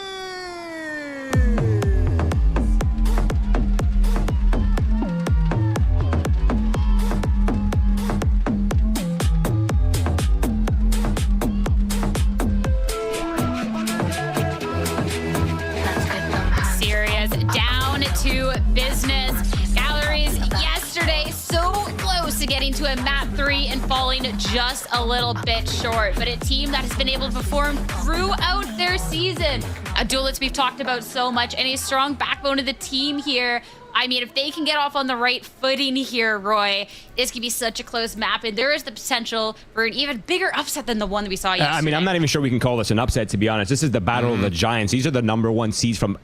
Down to business. GLRS yesterday so close to getting to a map 3 and falling just a little bit short, but a team that has been able to perform throughout their season. A duelist we've talked about so much, and a strong backbone of the team here. I mean, if they can get off on the right footing here, Roy, this could be such a close map, and there is the potential for an even bigger upset than the one that we saw yesterday. I mean, I'm not even sure we can call this an upset, to be honest. This is the battle of the giants. These are the #1 seeds from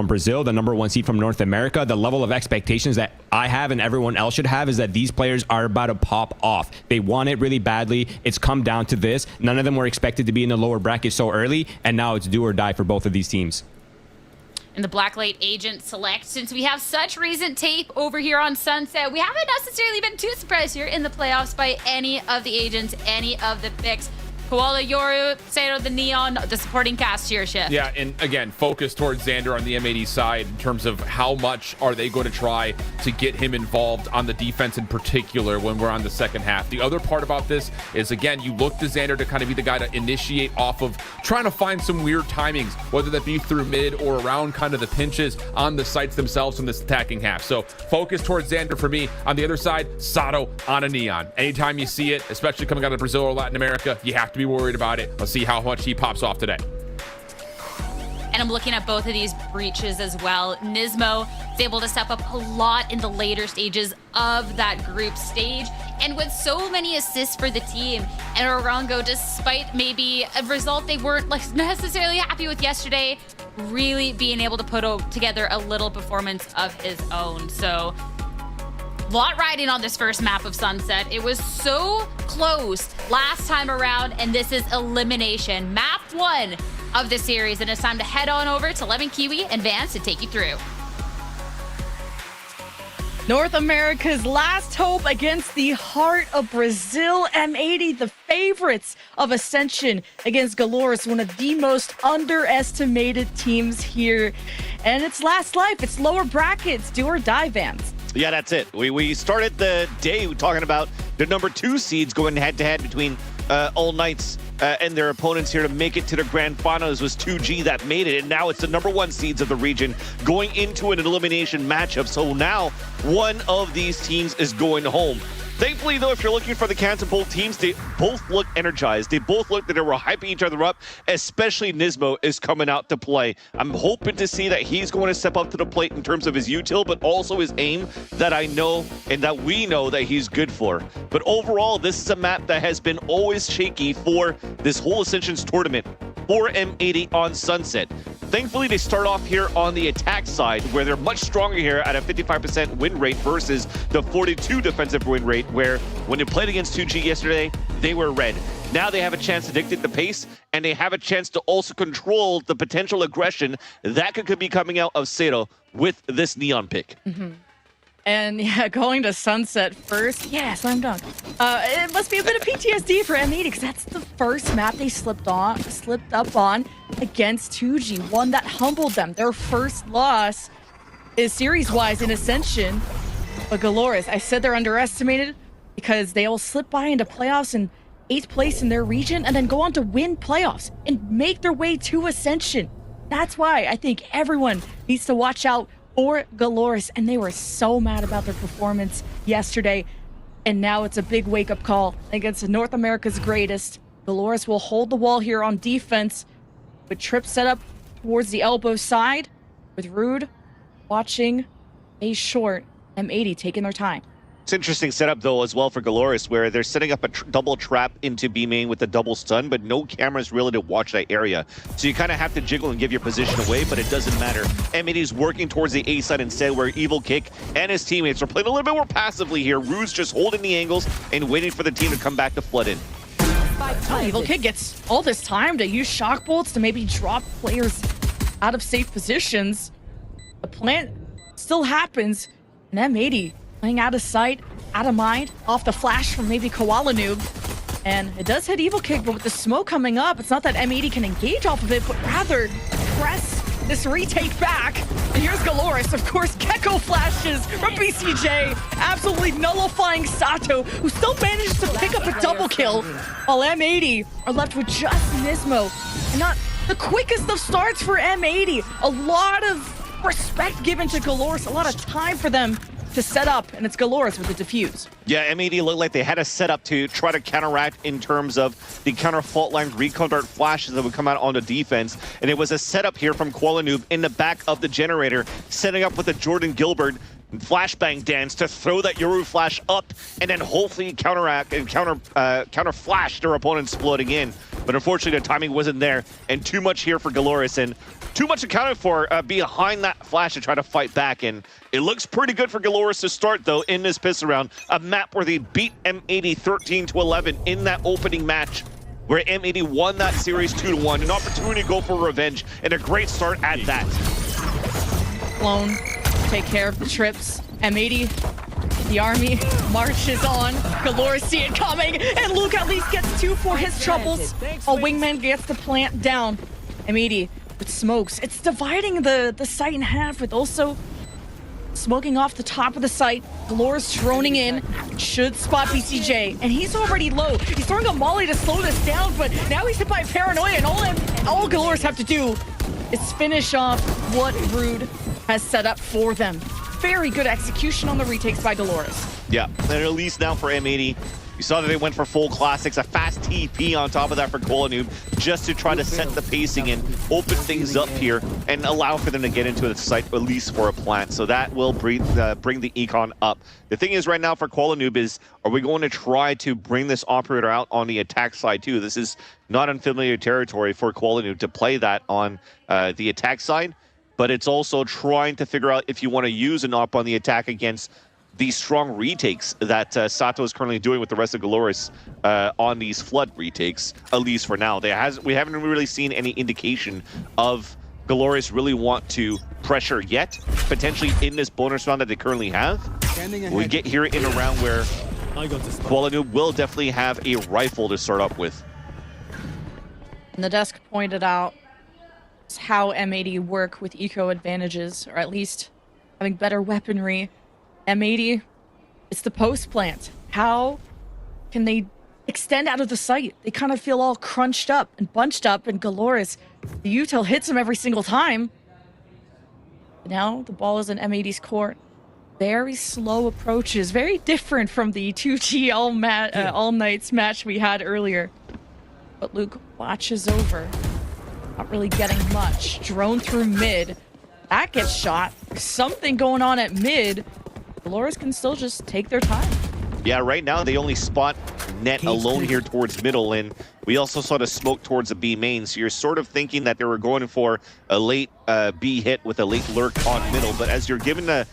Brazil, the #1 seed from North America. The level of expectations that I have and everyone else should have is that these players are about to pop off. They want it really badly. It's come down to this. None of them were expected to be in the lower bracket so early, and now it's do or die for both of these teams. And the Blacklight Agent Select, since we have such recent tape over here on Sunset, we haven't necessarily been too surprised here in the playoffs by any of the agents, any of the picks. Koala, Yoru, Zero, the Neon, the supporting cast here, Shift. Yeah, and again, focus towards Xander on the M80 side in terms of how much are they going to try to get him involved on the defense in particular when we're on the second half. The other part about this is, again, you look to Xander to kind of be the guy to initiate off of trying to find some weird timings, whether that be through mid or around kind of the pinches on the sites themselves in this attacking half. So focus towards Xander for me. On the other side, Sato on a Neon. Anytime you see it, especially coming out of Brazil or Latin America, you have to be worried about it. Let's see how much he pops off today. And I'm looking at both of these breaches as well. Nismo is able to step up a lot in the later stages of that group stage. And with so many assists for the team, and Orango, despite maybe a result they weren't necessarily happy with yesterday, really being able to put together a little performance of his own. So lot riding on this first map of Sunset. It was so close last time around, and this is elimination. Map 1 of the series, and it's time to head on over to Lemon Kiwi and Vance to take you through. North America's last hope against the heart of Brazil. M80, the favorites of Ascension against GLRS, one of the most underestimated teams here. And it's last life, it's lower brackets, do or die, Vance. Yeah, that's it. We started the day talking about the #2 seeds going head-to-head between All Knights and their opponents here to make it to the grand finals. It was 2G that made it, and now it's the #1 seeds of the region going into an elimination matchup. So now one of these teams is going home. Thankfully, though, if you're looking for the cans of both teams, they both look energized. They both look that they were hyping each other up, especially Nismo is coming out to play. I'm hoping to see that he's going to step up to the plate in terms of his util, but also his aim that I know and that we know that he's good for. But overall, this is a map that has been always shaky for this whole Ascension's tournament. for M80 on Sunset. Thankfully, they start off here on the attack side, where they're much stronger here at a 55% win rate versus the 42 defensive win rate, where when they played against 2G yesterday, they were red. Now they have a chance to dictate the pace, and they have a chance to also control the potential aggression that could be coming out of Zero with this Neon pick. And yeah, going to Sunset first. Yeah, slam dunk. It must be a bit of PTSD for M80 because that's the first map they slipped up on against 2G, one that humbled them. Their first loss is series-wise in Ascension. But GLRS, I said they're underestimated because they will slip by into playoffs in 8th place in their region and then go on to win playoffs and make their way to Ascension. That's why I think everyone needs to watch out for GLRS, and they were so mad about their performance yesterday, and now it's a big wake-up call against North America's greatest. GLRS will hold the wall here on defense, with Trip set up towards the elbow side, with Rude watching a short. M80 taking their time. It's interesting setup though as well for GLRS, where they're setting up a double trap into B main with the double stun, but no cameras really to watch that area. So you kind of have to jiggle and give your position away, but it doesn't matter. M80 is working towards the A side instead, where Evil Kick and his teammates are playing a little bit more passively here. Rude's just holding the angles and waiting for the team to come back to flood in. Evil Kick gets all this time to use shock bolts to maybe drop players out of safe positions. The plant still happens, and M80 playing out of sight, out of mind, off the flash from maybe Koala Noob. And it does hit Evil Kick, but with the smoke coming up, it's not that M80 can engage off of it, but rather press this retake back. And here's GLRS, of course, Gecko flashes from BCJ, absolutely nullifying Sato, who still manages to pick up a double kill, while M80 are left with just Nismo. And not the quickest of starts for M80. A lot of respect given to GLRS, a lot of time for them to set up, and it's GLRS with the defuse. Yeah, M80 looked like they had a setup to try to counteract in terms of the counter fault line recon dart flashes that would come out onto defense. And it was a setup here from Koala Noob in the back of the generator, setting up with a Jordan Gilbert flashbang dance to throw that Yoru flash up and then hopefully counteract and counter flash their opponents floating in. But unfortunately, the timing wasn't there, and too much here for GLRS, and too much accounted for behind that flash to try to fight back. And it looks pretty good for GLRS to start, though, in this piss round. A map where they beat M80 13-11 in that opening match, where M80 won that series 2-1. An opportunity to go for revenge, and a great start at that. Clone, take care of the trips. M80, the army marches on. GLRS see it coming, and Luke at least gets 2 for his troubles. A Wingman gets the plant down. M80 with smokes. It's dividing the site in half, with also smoking off the top of the site. GLRS droning in, should spot BCJ, and he's already low. He's throwing a molly to slow this down, but now he's hit by paranoia, and all GLRS have to do is finish off what Rude has set up for them. Very good execution on the retakes by GLRS. Yeah, and at least now for M80, you saw that they went for full classics, a fast TP on top of that for Koala Noob, just to try to set the pacing and open things up here and allow for them to get into the site, at least for a plant. So that will bring the econ up. The thing is right now for Koala Noob is, are we going to try to bring this operator out on the attack side too? This is not unfamiliar territory for Koala Noob to play that on the attack side, but it's also trying to figure out if you want to use an op on the attack against these strong retakes that Sato is currently doing with the rest of GLRS on these flood retakes, at least for now. We haven't really seen any indication of GLRS really want to pressure yet, potentially in this bonus round that they currently have. We get here in a round where Koala Noob will definitely have a rifle to start up with. And the desk pointed out how M80 work with eco advantages, or at least having better weaponry. M80, it's the post plant. How can they extend out of the site? They kind of feel all crunched up and bunched up, and GLRS, the util hits them every single time. But now the ball is in M80's court. Very slow approaches, very different from the 2G all nights match we had earlier. But Luke watches over. Not really getting much. Drone through mid. That gets shot. Something going on at mid. GLRS can still just take their time. Yeah, right now they only spot Net alone here towards middle, and We also saw the smoke towards the B main, so you're sort of thinking that they were going for a late B hit with a late lurk on middle, but as you're given the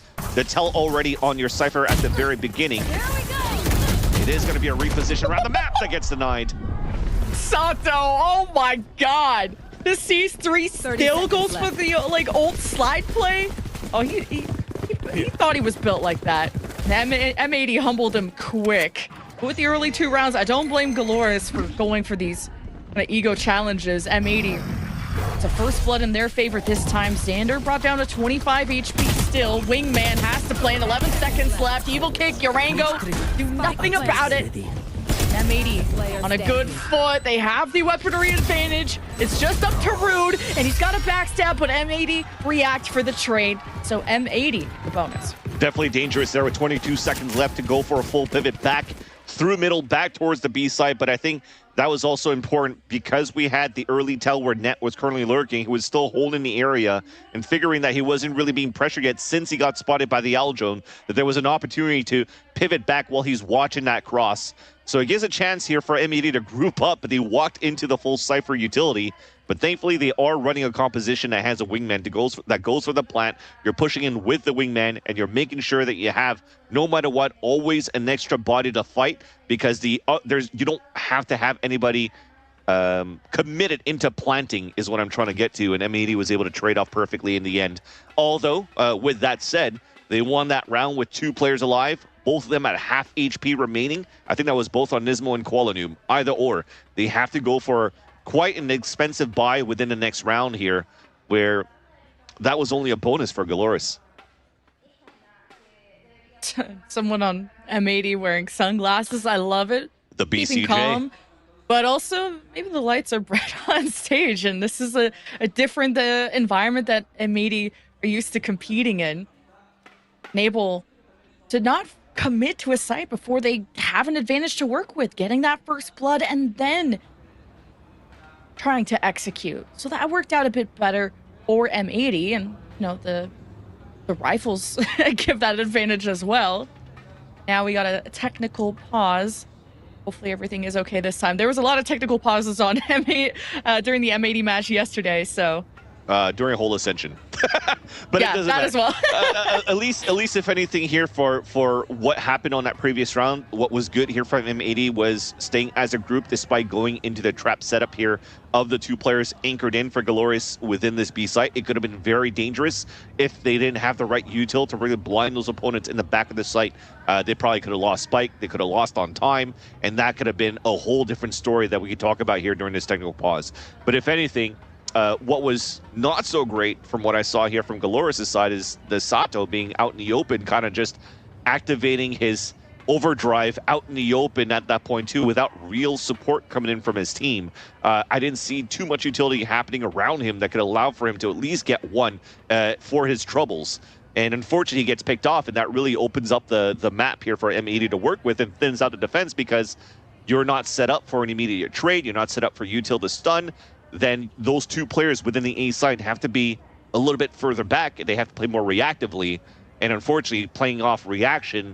tell already on your Cypher at the very beginning, it is going to be a reposition around the map that gets denied. Sato, oh my god! The C3 still goes for the old slide play? Oh, he thought he was built like that. M80 humbled him quick. With the early 2 rounds, I don't blame GLRS for going for these ego challenges. M80, it's a first blood in their favor this time. Xander brought down to 25 HP still. Wingman has to play in 11 seconds left. Evil kick, Urango, do nothing about it. M80 on a good foot. They have the weaponry advantage. It's just up to Rude, and he's got a backstab, but M80 react for the trade. So M80, the bonus. Definitely dangerous there with 22 seconds left to go for a full pivot back through middle, back towards the B side. But I think that was also important because we had the early tell where Net was currently lurking. He was still holding the area and figuring that he wasn't really being pressured yet since he got spotted by the Aldrone, that there was an opportunity to pivot back while he's watching that cross. So it gives a chance here for M80 to group up, but they walked into the full Cypher utility. But thankfully, they are running a composition that has a wingman that goes for the plant. You're pushing in with the wingman, and you're making sure that you have, no matter what, always an extra body to fight, because you don't have to have anybody committed into planting is what I'm trying to get to, and M80 was able to trade off perfectly in the end. Although, with that said, they won that round with 2 players alive, both of them at half HP remaining. I think that was both on Nismo and Qualanum. Either or, they have to go for quite an expensive buy within the next round here, where that was only a bonus for GLRS. Someone on M80 wearing sunglasses. I love it. The BCJ. Keeping calm, but also maybe the lights are bright on stage, and this is a different environment that M80 are used to competing in. Enable to not commit to a site before they have an advantage to work with, getting that first blood and then trying to execute. So that worked out a bit better for M80, and the rifles give that advantage as well. Now we got a technical pause. Hopefully everything is okay this time. There was a lot of technical pauses on M8 during the M80 match yesterday, so during a whole Ascension. But yeah, it doesn't that matter. as well. At least if anything here for what happened on that previous round, what was good here from M80 was staying as a group despite going into the trap setup here of the 2 players anchored in for GLRS within this B site. It could have been very dangerous if they didn't have the right util to really blind those opponents in the back of the site. They probably could have lost Spike, they could have lost on time, and that could have been a whole different story that we could talk about here during this technical pause. But if anything, what was not so great from what I saw here from GLRS' side is the Sato being out in the open, kind of just activating his overdrive out in the open at that point too, without real support coming in from his team. I didn't see too much utility happening around him that could allow for him to at least get one for his troubles. And unfortunately, he gets picked off, and that really opens up the map here for M80 to work with and thins out the defense, because you're not set up for an immediate trade, you're not set up for util to stun. Then those 2 players within the A side have to be a little bit further back. They have to play more reactively. And unfortunately, playing off reaction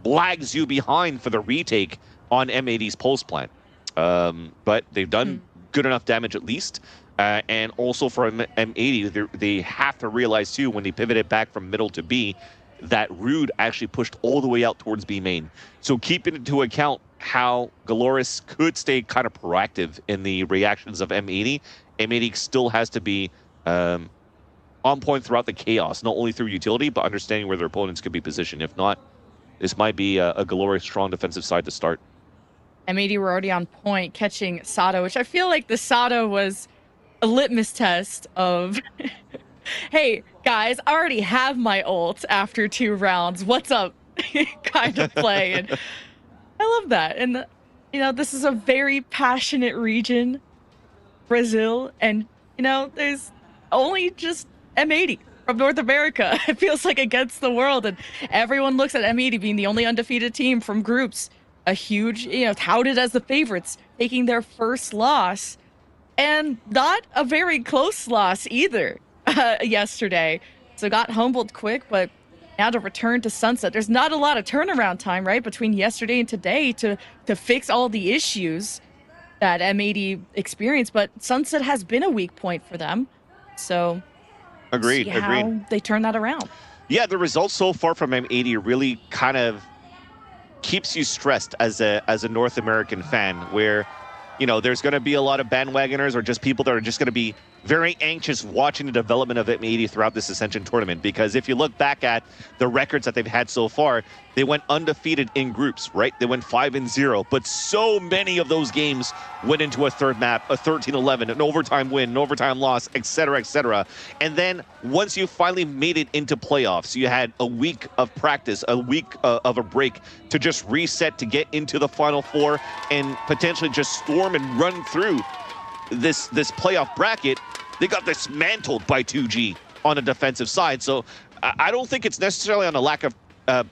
lags you behind for the retake on M80's post plant. But they've done good enough damage at least. And also for M80, they have to realize too, when they pivoted back from middle to B, that Rude actually pushed all the way out towards B main. So keeping into account how GLRS could stay kind of proactive in the reactions of M80, M80 still has to be on point throughout the chaos, not only through utility, but understanding where their opponents could be positioned. If not, this might be a GLRS strong defensive side to start. M80 were already on point, catching Sato, which I feel like the Sato was a litmus test of, hey, guys, I already have my ult after 2 rounds. What's up? Kind of play. And I love that. And, this is a very passionate region, Brazil. And, there's only just M80 from North America. It feels like against the world. And everyone looks at M80 being the only undefeated team from groups. A huge, touted as the favorites, taking their first loss. And not a very close loss either yesterday. So got humbled quick, but now to return to Sunset. There's not a lot of turnaround time, right, between yesterday and today to fix all the issues. that M80 experience, but Sunset has been a weak point for them. So Agreed. see how they turn that around. Yeah, the results so far from M80 really kind of keeps you stressed as a North American fan, where, you know, there's going to be a lot of bandwagoners or just people that are just going to be very anxious watching the development of M80 throughout this Ascension tournament. Because if you look back at the records that they've had so far, they went undefeated in groups, right? They went 5-0, but so many of those games went into a third map, a 13-11, an overtime win, an overtime loss, etc., etc. And then once you finally made it into playoffs, you had a week of practice, a week of a break to just reset, to get into the Final Four and potentially just storm and run through this playoff bracket. They got dismantled by 2G on a defensive side. So I don't think it's necessarily on a lack of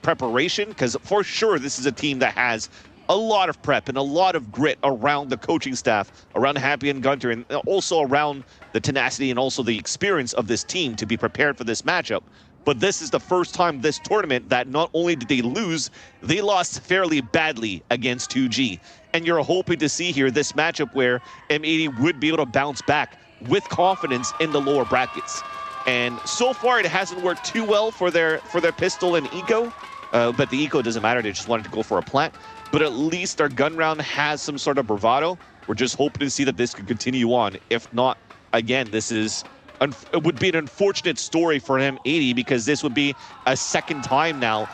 preparation, because for sure this is a team that has a lot of prep and a lot of grit around the coaching staff, around Happy and Gunter, and also around the tenacity and also the experience of this team to be prepared for this matchup. But this is the first time this tournament that not only did they lose, they lost fairly badly against 2G. And you're hoping to see here this matchup where M80 would be able to bounce back with confidence in the lower brackets. And so far it hasn't worked too well for their pistol and eco, but the eco doesn't matter. They just wanted to go for a plant. But at least their gun round has some sort of bravado. We're just hoping to see that this could continue on. If not, again, it would be an unfortunate story for M80, because this would be a second time now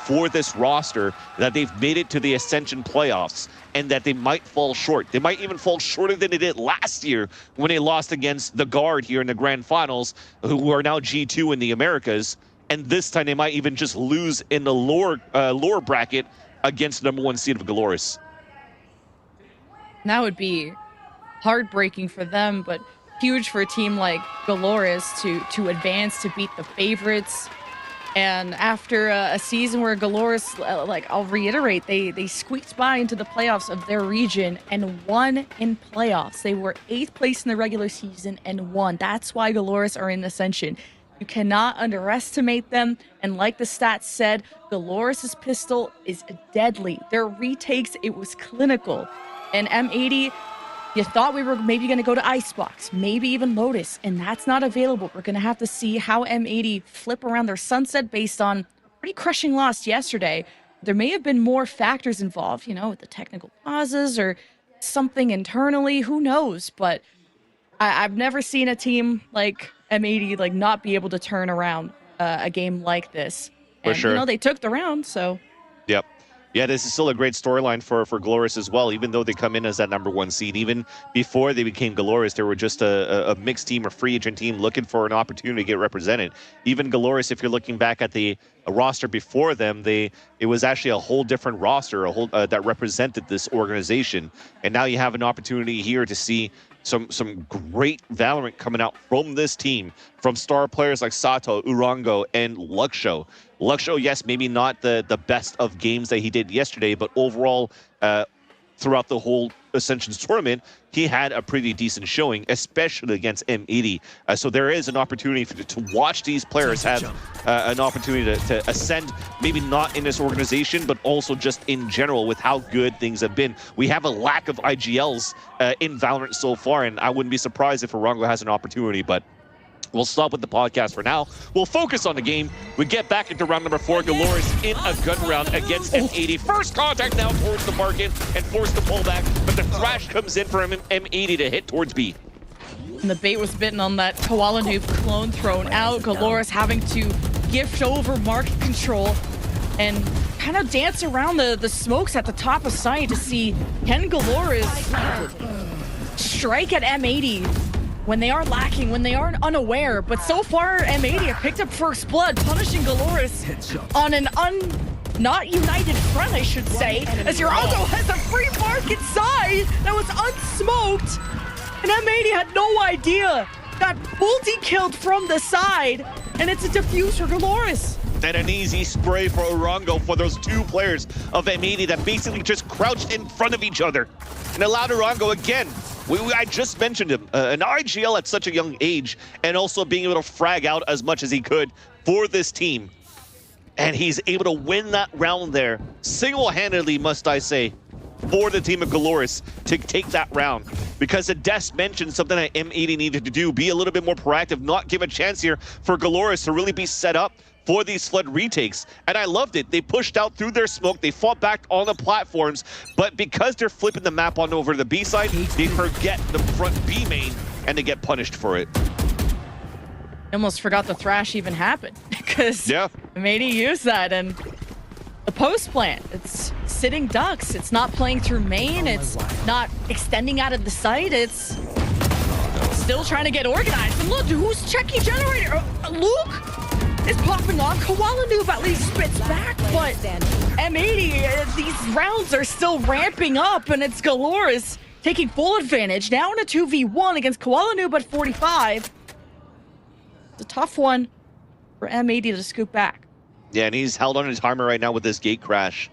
for this roster that they've made it to the Ascension playoffs, and that they might fall short. They might even fall shorter than they did last year when they lost against the Guard here in the grand finals, who are now G2 in the Americas. And this time they might even just lose in the lower bracket against the #1 seed of GLRS. That would be heartbreaking for them, but huge for a team like GLRS to advance, to beat the favorites. And after a season where GLRS, like I'll reiterate, they squeaked by into the playoffs of their region and won in playoffs. They were 8th place in the regular season and won. That's why GLRS are in Ascension. You cannot underestimate them. And like the stats said, GLRS's pistol is deadly. Their retakes, it was clinical. And M80, you thought we were maybe going to go to Icebox, maybe even Lotus, and that's not available. We're going to have to see how M80 flip around their Sunset based on a pretty crushing loss yesterday. There may have been more factors involved, you know, with the technical pauses or something internally, who knows? But I've never seen a team like M80 like not be able to turn around a game like this. And, For sure. You know, they took the round, so. Yep. Yeah, this is still a great storyline for GLRS as well, even though they come in as that #1 seed. Even before they became GLRS, they were just a mixed team, a free agent team looking for an opportunity to get represented. Even GLRS, if you're looking back at the roster before them, it was actually a whole different roster, that represented this organization. And now you have an opportunity here to see some great Valorant coming out from this team, from star players like Sato, Urango, and Luxo. Luxo, yes, maybe not the best of games that he did yesterday, but overall, throughout the whole Ascensions tournament, he had a pretty decent showing, especially against M80. So there is an opportunity to watch these players have an opportunity to ascend, maybe not in this organization, but also just in general with how good things have been. We have a lack of IGLs in Valorant so far, and I wouldn't be surprised if Orango has an opportunity, but we'll stop with the podcast for now. We'll focus on the game. We get back into round number 4. GLRS in a gun round against M80. First contact now towards the market and forced to pull back, but the thrash comes in for M80 to hit towards B. And the bait was bitten on that Koala Noob clone thrown out. GLRS having to gift over market control and kind of dance around the smokes at the top of sight to see, can GLRS strike at M80 when they are lacking, when they are unaware. But so far, M80 have picked up first blood, punishing GLRS on an not united front, I should say, as Urango has a free market side that was unsmoked, and M80 had no idea. Got multi-killed from the side, and it's a defuse for GLRS. And an easy spray for Urango for those two players of M80 that basically just crouched in front of each other and allowed Urango again. I just mentioned him, an IGL at such a young age, and also being able to frag out as much as he could for this team. And he's able to win that round there, single-handedly, must I say. for the team of GLRS to take that round. Because Des mentioned something that M80 needed to do, be a little bit more proactive, not give a chance here for GLRS to really be set up for these flood retakes. And I loved it. They pushed out through their smoke, they fought back on the platforms, but because they're flipping the map on over to the B side, they forget the front B main and they get punished for it. I almost forgot the thrash even happened because M80 used that, and the post plant, it's sitting ducks. It's not playing through main. It's not extending out of the site. It's still trying to get organized. And look, who's checking generator? Luke is popping on. Koala Noob at least spits back, but M80, these rounds are still ramping up, and it's GLRS taking full advantage. Now in a 2v1 against Koala Noob at 45. It's a tough one for M80 to scoop back. Yeah, and he's held on his timer right now with this gate crash.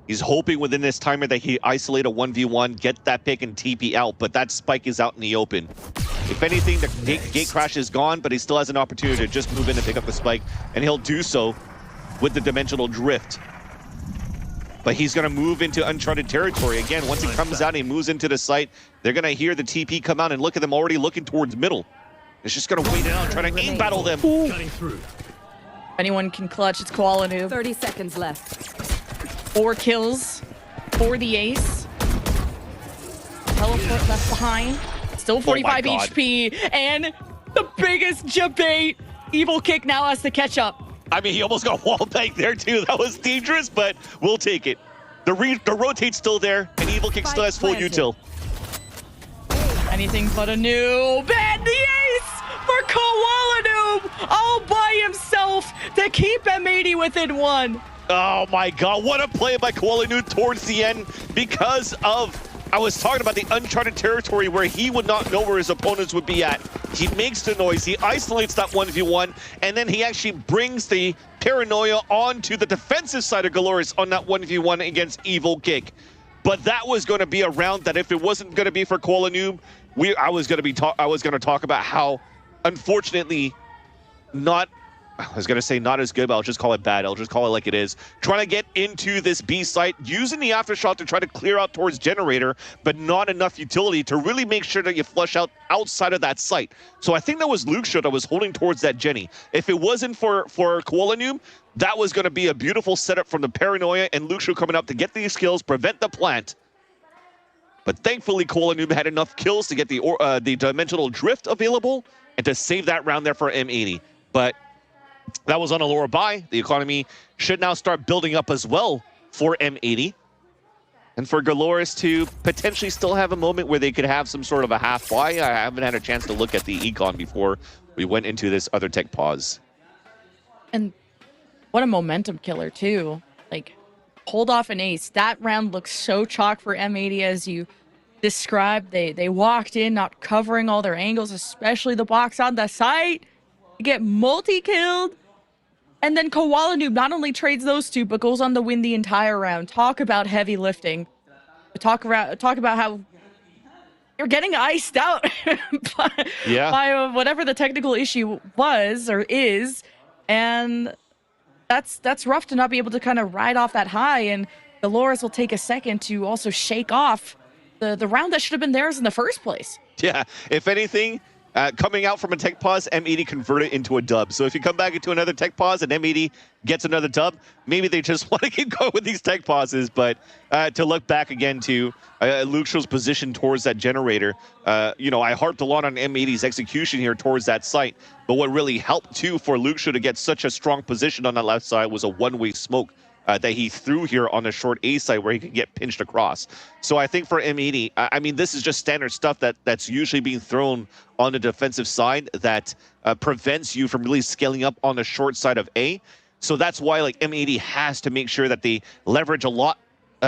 He's hoping within this timer that he isolate a 1v1, get that pick and TP out, but that spike is out in the open. If anything, the gate crash is gone, but he still has an opportunity to just move in and pick up the spike, and he'll do so with the dimensional drift. But he's going to move into uncharted territory. Again, once he comes out and he moves into the site, they're going to hear the TP come out and look at them already looking towards middle. It's just going to wait it out, trying to aim battle them. If anyone can clutch, it's Koala Noob. 30 seconds left. 4 kills for the ace. Teleport left behind. Still 45 HP. And the biggest debate. Evil Kick now has to catch up. I mean, he almost got wall banged there too. That was dangerous, but we'll take it. The rotate's still there, and Evil Kick still has full util. Anything but a noob. And the ace for Koala Noob all by himself to keep M80 within 1. Oh my god, what a play by Koala Noob towards the end because of, I was talking about the uncharted territory where he would not know where his opponents would be at. He makes the noise, he isolates that 1v1, and then he actually brings the paranoia onto the defensive side of GLRS on that 1v1 against Evil Kick. But that was going to be a round that if it wasn't going to be for Koala Noob, I was going to talk about how, unfortunately, not as good, but I'll just call it bad. I'll just call it like it is. Trying to get into this B site, using the aftershock to try to clear out towards generator, but not enough utility to really make sure that you flush out outside of that site. So I think that was Luke that was holding towards that Jenny. If it wasn't for Koala Noob, that was going to be a beautiful setup from the paranoia and Luke coming up to get these kills, prevent the plant. But thankfully, Koala Noob had enough kills to get the dimensional drift available and to save that round there for M80. But that was on a lower buy. The economy should now start building up as well for M80. And for GLRS to potentially still have a moment where they could have some sort of a half buy. I haven't had a chance to look at the econ before we went into this other tech pause. And what a momentum killer, too. Like, hold off an ace. That round looks so chalk for M80 as you described. They walked in, not covering all their angles, especially the box on the site. You get multi-killed. And then Koala Noob not only trades those two, but goes on to win the entire round. Talk about heavy lifting. Talk about how you're getting iced out by whatever the technical issue was or is. And that's rough to not be able to kind of ride off that high. And GLRS will take a second to also shake off the round that should have been theirs in the first place. Yeah, if anything, coming out from a tech pause, M80 convert it into a dub. So if you come back into another tech pause and M80 gets another dub, maybe they just want to keep going with these tech pauses. But to look back again to Luke Show's position towards that generator, I harped a lot on M80's execution here towards that site. But what really helped too for Luke Show to get such a strong position on that left side was a one-way smoke that he threw here on the short A side where he could get pinched across. So I think for M80, I mean, this is just standard stuff that's usually being thrown on the defensive side that prevents you from really scaling up on the short side of A. So that's why like M80 has to make sure that they leverage a lot,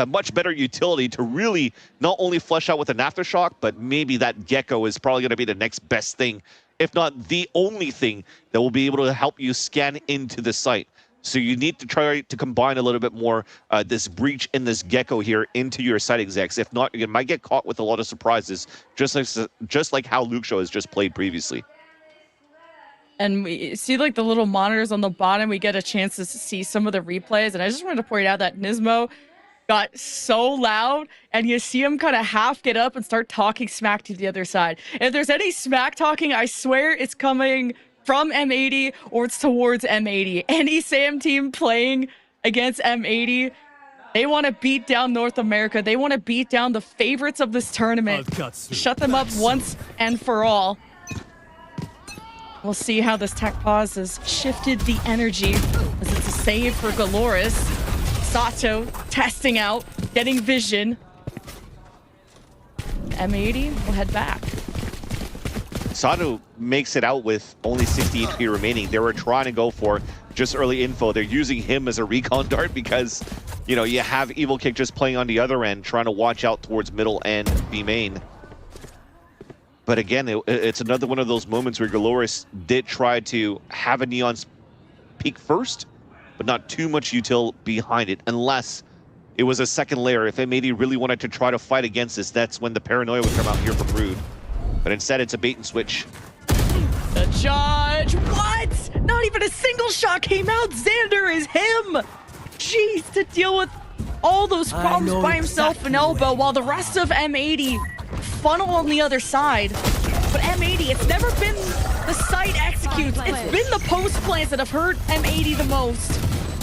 much better utility to really not only flush out with an aftershock, but maybe that Gecko is probably going to be the next best thing, if not the only thing that will be able to help you scan into the site. So you need to try to combine a little bit more this breach and this Gecko here into your site execs. If not, you might get caught with a lot of surprises, just like how Luke Show has just played previously. And we see like the little monitors on the bottom. We get a chance to see some of the replays. And I just wanted to point out that Nismo got so loud, and you see him kind of half get up and start talking smack to the other side. If there's any smack talking, I swear it's coming from M80 or it's towards M80. Any SAM team playing against M80, they want to beat down North America. They want to beat down the favorites of this tournament. Shut them up once and for all. We'll see how this tech pause has shifted the energy, as it's a save for GLRS. Sato testing out, getting vision. M80 will head back. Sato makes it out with only 60 HP remaining. They were trying to go for just early info. They're using him as a recon dart because, you know, you have Evil Kick just playing on the other end, trying to watch out towards middle and B main. But again, it's another one of those moments where GLRS did try to have a Neon peak first, but not too much util behind it, unless it was a second layer. If M80 really wanted to try to fight against this, that's when the paranoia would come out here from Rude. But instead, it's a bait and switch. The judge, what? Not even a single shot came out. Xander is him. Jeez, to deal with all those problems by himself and Elbow, while the rest of M80 funnel on the other side. But M80, it's never been the site executes. It's been the post plays that have hurt M80 the most.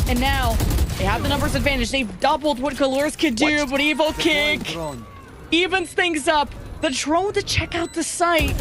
And now they have the numbers advantage. They've doubled what GLRS could do, but Evil Kick evens things up. The drone to check out the site,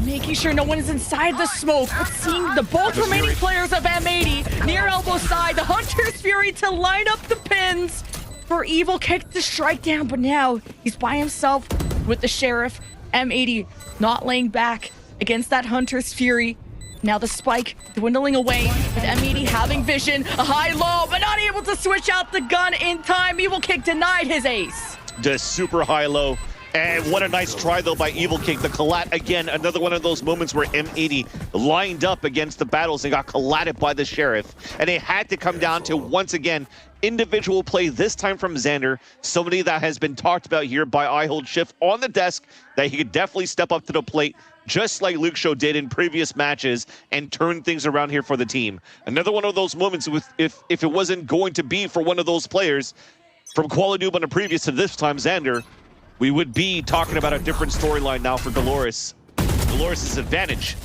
making sure no one is inside the smoke, but seeing the both remaining players of M80 near elbow side, the Hunter's Fury to line up the pins for Evil Kick to strike down, but now he's by himself with the Sheriff. M80 not laying back against that Hunter's Fury. Now the spike dwindling away with M80 having vision, a high-low, but not able to switch out the gun in time. Evil Kick denied his ace. Just super high-low. And what a nice try, though, by Evil Kick. The collat, again, another one of those moments where M80 lined up against the battles and got collated by the Sheriff. And it had to come down to, once again, individual play, this time from Xander. Somebody that has been talked about here by iHold Shift on the desk, that he could definitely step up to the plate, just like Luke Show did in previous matches, and turn things around here for the team. Another one of those moments with if it wasn't going to be for one of those players, from Qualinoob on the previous to this time, Xander, we would be talking about a different storyline now for GLRS. GLRS' advantage.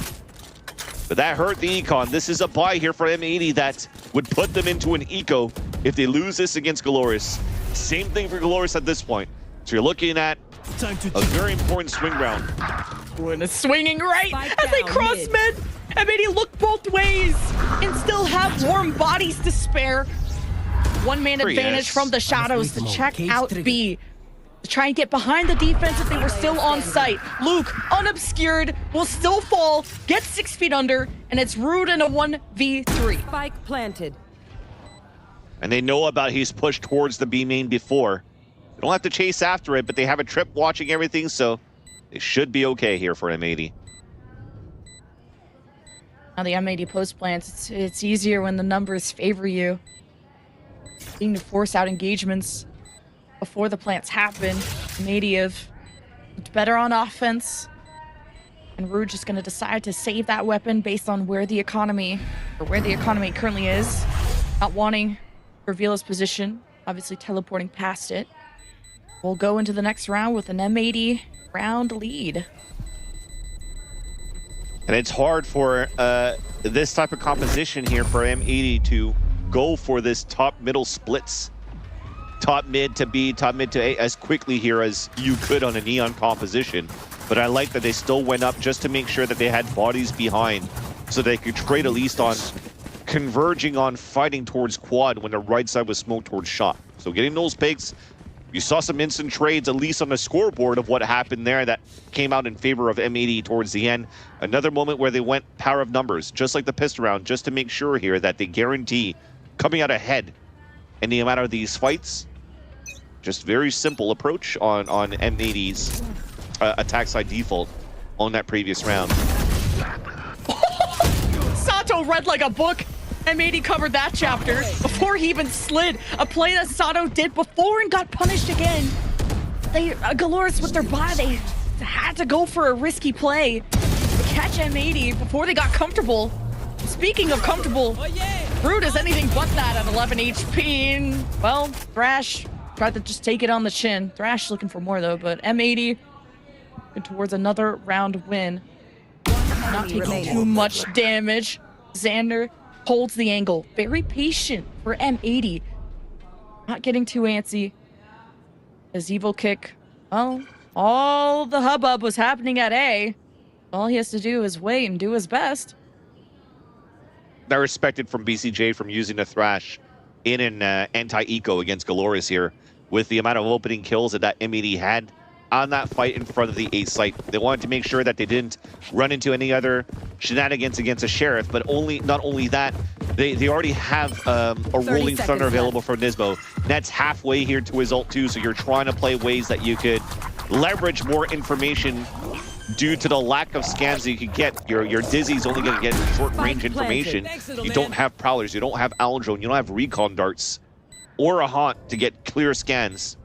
But that hurt the econ. This is a buy here for M80 that would put them into an eco if they lose this against GLRS. Same thing for GLRS at this point. So you're looking at a very important swing round. And it's swinging right as they cross mid. M80 look both ways and still have warm bodies to spare. One-man advantage from the Shadows to check out B. To try and get behind the defense if they were still on site. Luke, unobscured, will still fall, get 6 feet under, and it's Rude in a 1v3. Spike planted. And they know about he's pushed towards the B main before. They don't have to chase after it, but they have a trip watching everything, so they should be okay here for M80. Now the M80 post plants, it's easier when the numbers favor you. Needing to force out engagements before the plants happen. M80 have looked better on offense. And Rude just going to decide to save that weapon based on where the economy currently is. Not wanting to reveal his position, obviously teleporting past it. We'll go into the next round with an M80 round lead. And it's hard for this type of composition here for M80 to go for this top-middle splits. Top mid to B, top mid to A as quickly here as you could on a Neon composition. But I like that they still went up just to make sure that they had bodies behind so they could trade at least on converging on fighting towards quad when the right side was smoked towards shot. So getting those picks, you saw some instant trades, at least on the scoreboard of what happened there that came out in favor of M80 towards the end. Another moment where they went power of numbers, just like the pistol round, just to make sure here that they guarantee coming out ahead in the amount of these fights. Just very simple approach on M80's attack side default on that previous round. Sato read like a book. M80 covered that chapter before he even slid. A play that Sato did before and got punished again. GLRS with their buy, they had to go for a risky play to catch M80 before they got comfortable. Speaking of comfortable, Rude is anything but that at 11 HP. And, well, Thrash tried to just take it on the chin. Thrash looking for more though, but M80 towards another round win. Not taking too much damage. Xander holds the angle. Very patient for M80. Not getting too antsy. His evil kick. Well, all the hubbub was happening at A. All he has to do is wait and do his best. I respect it from BCJ from using the Thrash in an anti-eco against GLRS here with the amount of opening kills that M80 had on that fight in front of the A site. They wanted to make sure that they didn't run into any other shenanigans against a Sheriff, but not only that, they already have a Rolling Thunder available for Nisbo. Ned's halfway here to his ult too, so you're trying to play ways that you could leverage more information due to the lack of scans that you can get. Your Dizzy's only going to get short-range information. You don't have Prowlers, you don't have Aldrone, you don't have Recon Darts, or a Haunt to get clear scans.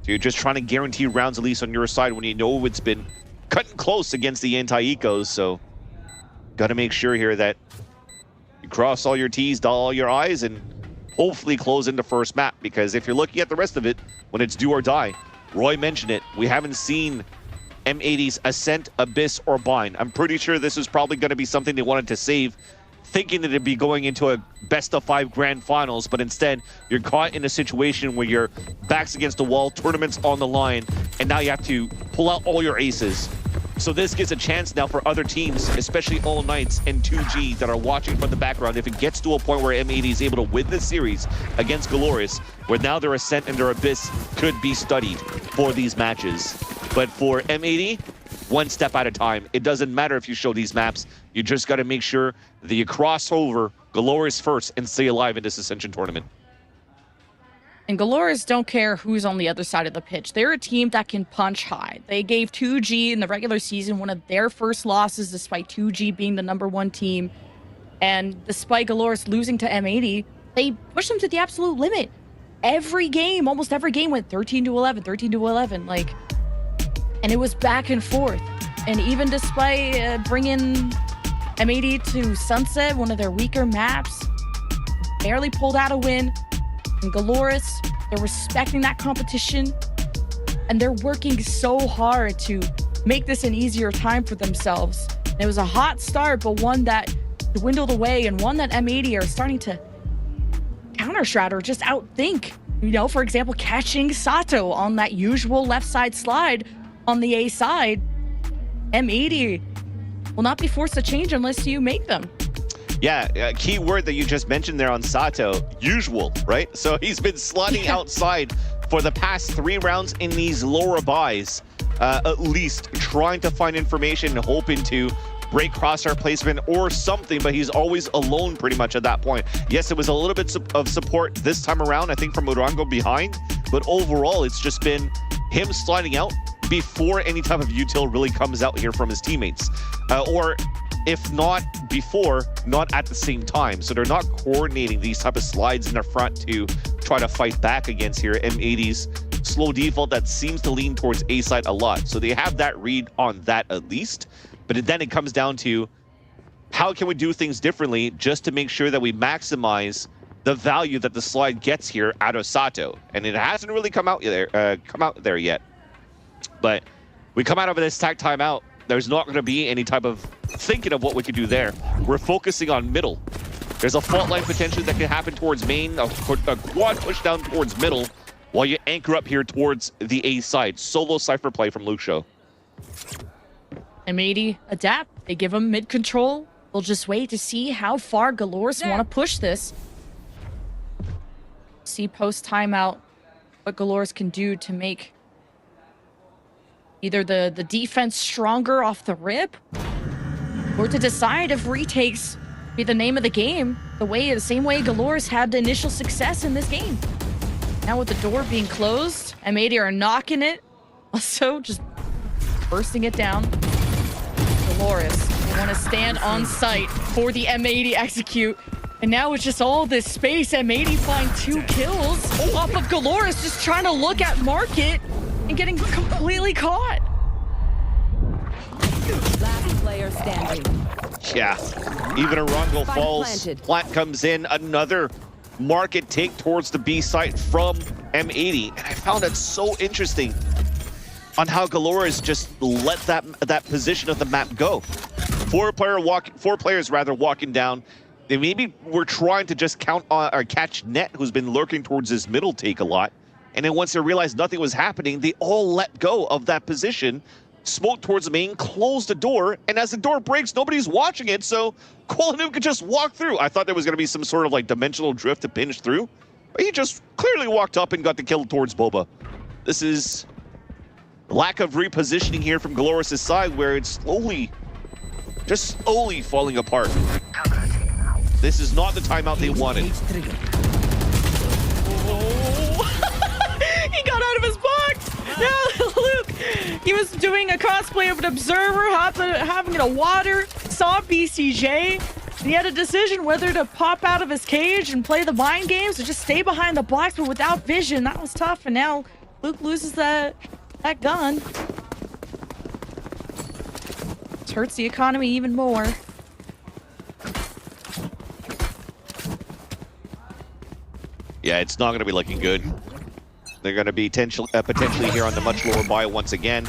So you're just trying to guarantee rounds at least on your side when you know it's been cutting close against the anti-ecos. So got to make sure here that you cross all your T's, dot all your I's, and hopefully close in the first map. Because if you're looking at the rest of it, when it's do or die, Roy mentioned it, we haven't seen M80's Ascent, Abyss, or Bind. I'm pretty sure this is probably going to be something they wanted to save, thinking that it'd be going into a best-of-5 grand finals, but instead you're caught in a situation where your back's against the wall, tournament's on the line, and now you have to pull out all your aces. So this gives a chance now for other teams, especially All Knights and 2G that are watching from the background. If it gets to a point where M80 is able to win this series against GLRS, where now their Ascent and their Abyss could be studied for these matches. But for M80, one step at a time. It doesn't matter if you show these maps. You just got to make sure that you cross over GLRS first and stay alive in this Ascension tournament. And GLRS don't care who's on the other side of the pitch. They're a team that can punch high. They gave 2G in the regular season one of their first losses, despite 2G being the #1 team. And despite GLRS losing to M80, they pushed them to the absolute limit. Every game, almost every game went 13-11, 13-11. Like, and it was back and forth. And even despite bringing M80 to Sunset, one of their weaker maps, barely pulled out a win. And GLRS, they're respecting that competition, and they're working so hard to make this an easier time for themselves. And it was a hot start, but one that dwindled away, and one that M80 are starting to counter-strat or just outthink. You know, for example, catching Sato on that usual left side slide on the A side. M80 will not be forced to change unless you make them. Yeah, a key word that you just mentioned there on Sato, usual, right? So he's been sliding outside for the past 3 rounds in these lower buys, at least trying to find information, hoping to break crosshair placement or something, but he's always alone pretty much at that point. Yes, it was a little bit of support this time around, I think, from Morango behind, but overall, it's just been him sliding out before any type of util really comes out here from his teammates. Or if not before, not at the same time. So they're not coordinating these type of slides in the front to try to fight back against here M80's slow default that seems to lean towards A side a lot. So they have that read on that at least. But then it comes down to how can we do things differently just to make sure that we maximize the value that the slide gets here out of Sato. And it hasn't really come out there yet. But we come out of this tag timeout, there's not going to be any type of thinking of what we could do there. We're focusing on middle. There's a fault line potentially that can happen towards main, a quad push down towards middle, while you anchor up here towards the A side. Solo Cypher play from Luke Show. M80 adapt. They give him mid control. We'll just wait to see how far GLRS want to push this. See post timeout what GLRS can do to make either the defense stronger off the rip, or to decide if retakes be the name of the game, the same way GLRS had the initial success in this game. Now with the door being closed, M80 are knocking it, also just bursting it down. GLRS, they want to stand on site for the M80 execute, and now it's just all this space. M80 find 2 kills off of GLRS, just trying to look at market and getting completely caught. Last player standing. Yeah, even a Rongo falls. Plant comes in, another market take towards the B site from M80, and I found that so interesting on how GLRS just let that position of the map go. Four players walking down. They maybe were trying to just count on or catch Net, who's been lurking towards his middle take a lot. And then once they realized nothing was happening, they all let go of that position, smoked towards the main, closed the door, and as the door breaks, nobody's watching it, so QualiNoob could just walk through. I thought there was going to be some sort of like dimensional drift to pinch through, but he just clearly walked up and got the kill towards Boba. This is lack of repositioning here from GLRS' side, where it's slowly falling apart. This is not the timeout they wanted. He got out of his box! No, Luke! He was doing a cosplay of an observer, having a water, saw BCJ, and he had a decision whether to pop out of his cage and play the mind games or just stay behind the box, but without vision. That was tough, and now Luke loses that gun. This hurts the economy even more. Yeah, it's not going to be looking good. They're going to be potentially here on the much lower buy once again.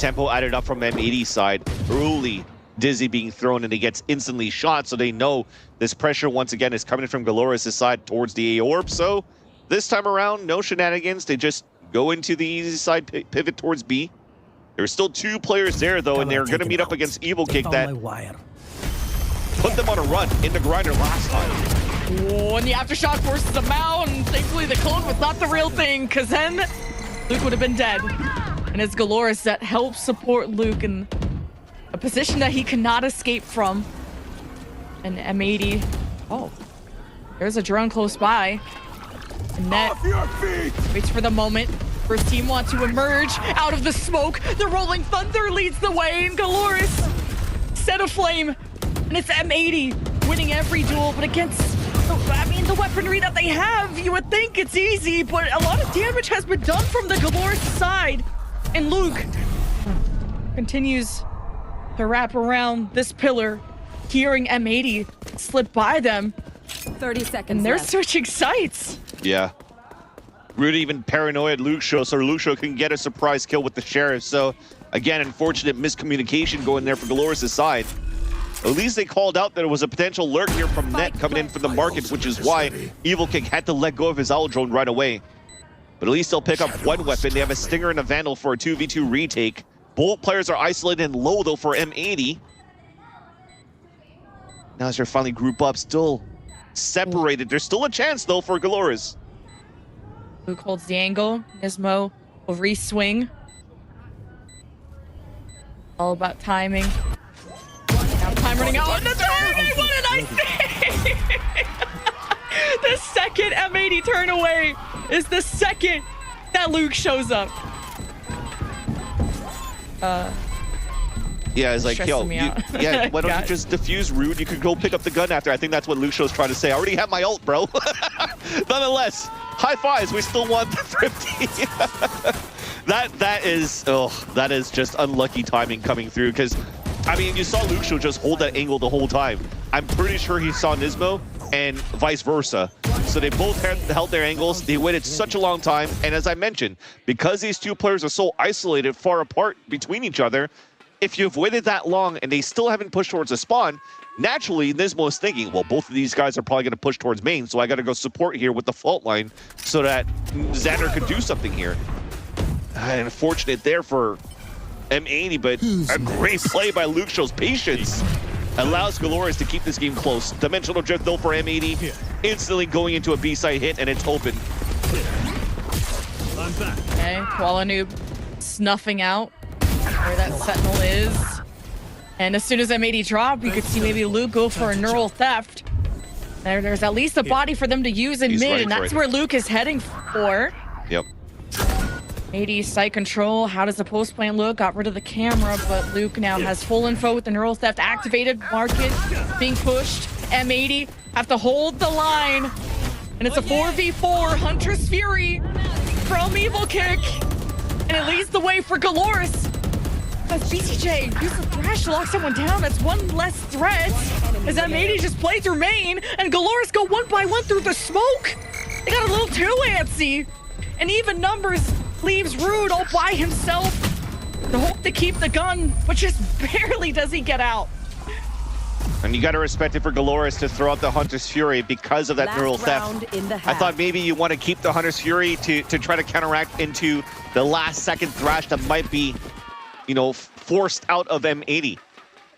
Tempo added up from M80 side. Early Dizzy being thrown, and he gets instantly shot, so they know this pressure once again is coming from GLRS' side towards the A orb. So this time around, no shenanigans. They just go into the easy side, pivot towards B. There's still 2 players there, though, and they're going to meet up against Evil Kick that put them on a run in the grinder last time. Oh, and the aftershock forces him out, and thankfully the clone was not the real thing, because then Luke would have been dead. And it's GLRS that helps support Luke in a position that he cannot escape from. And M80, oh, there's a drone close by. And Net waits for the moment. First team want to emerge out of the smoke. The Rolling Thunder leads the way, and GLRS set aflame. And it's M80 winning every duel, but against the weaponry that they have, you would think it's easy, but a lot of damage has been done from the GLRS side. And Luke continues to wrap around this pillar, hearing M80 slip by them. 30 seconds and they're left. switching sights. Yeah. Rude even paranoid Luxio, so Luxio can get a surprise kill with the Sheriff. So, again, unfortunate miscommunication going there for GLRS' side. At least they called out that there was a potential lurk here from Net coming in from the market, which is why Evil King had to let go of his Owl Drone right away. But at least they'll pick up one weapon. They have a Stinger and a Vandal for a 2v2 retake. Both players are isolated and low, though, for M80. Now as they finally group up, still separated. There's still a chance, though, for GLRS. Luke holds the angle. Nismo will re-swing. All about timing. Now time running out. What did I say? The second M80 turn away is the second that Luke shows up. Yeah, it's like, yo, yeah, why don't you just defuse Rude? You could go pick up the gun after. I think that's what Luxio's trying to say. I already have my ult, bro. Nonetheless, high fives. We still want the 50. that is just unlucky timing coming through, because I mean, you saw Luxio just hold that angle the whole time. I'm pretty sure he saw Nismo and vice versa. So they both held their angles. They waited such a long time. And as I mentioned, because these two players are so isolated, far apart between each other, if you've waited that long and they still haven't pushed towards a spawn, naturally, Nismo is thinking, well, both of these guys are probably going to push towards main, so I got to go support here with the fault line so that Xander could do something here. Unfortunate there for M80, but a great play by Luxio's patience allows GLRS to keep this game close. Dimensional drift, though, for M80, instantly going into a B-side hit, and it's open. Okay, QualiNoob snuffing out where that Sentinel is. And as soon as M80 drop, you could see maybe Luke go for a neural theft. There's at least a body for them to use in mid, and that's where Luke is heading for. Yep. 80 site control. How does the post plan look? Got rid of the camera, but Luke now has full info with the neural theft activated. Market being pushed. M80 have to hold the line. And it's a 4v4 Huntress Fury from Evil Kick. And it leads the way for GLRS. as BCJ uses the thrash to lock someone down. That's one less threat. As M80 just played through main, and GLRS go one by one through the smoke. They got a little too antsy. And even numbers leaves Rude all by himself. The hope to keep the gun, but just barely does he get out. And you got to respect it for GLRS to throw out the Hunter's Fury because of that neural theft. I thought maybe you want to keep the Hunter's Fury to try to counteract into the last second thrash that might be, you know, forced out of M80.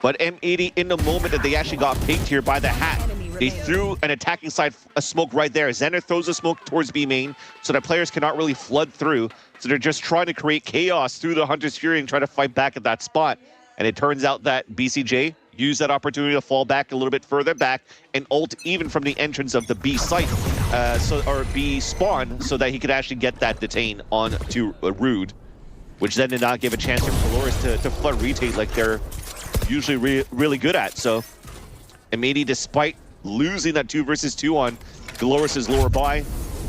But M80, in the moment that they actually got picked here by the hat, they threw an attacking side a smoke right there. Xander throws a smoke towards B main so that players cannot really flood through. So they're just trying to create chaos through the Hunter's Fury and try to fight back at that spot. And it turns out that BCJ used that opportunity to fall back a little bit further back and ult even from the entrance of the B site, or B spawn, so that he could actually get that detain on to Rude, which then did not give a chance for GLRS to flood retake like they're usually really good at. So M80, despite losing that 2 versus 2 on GLRS's lower buy,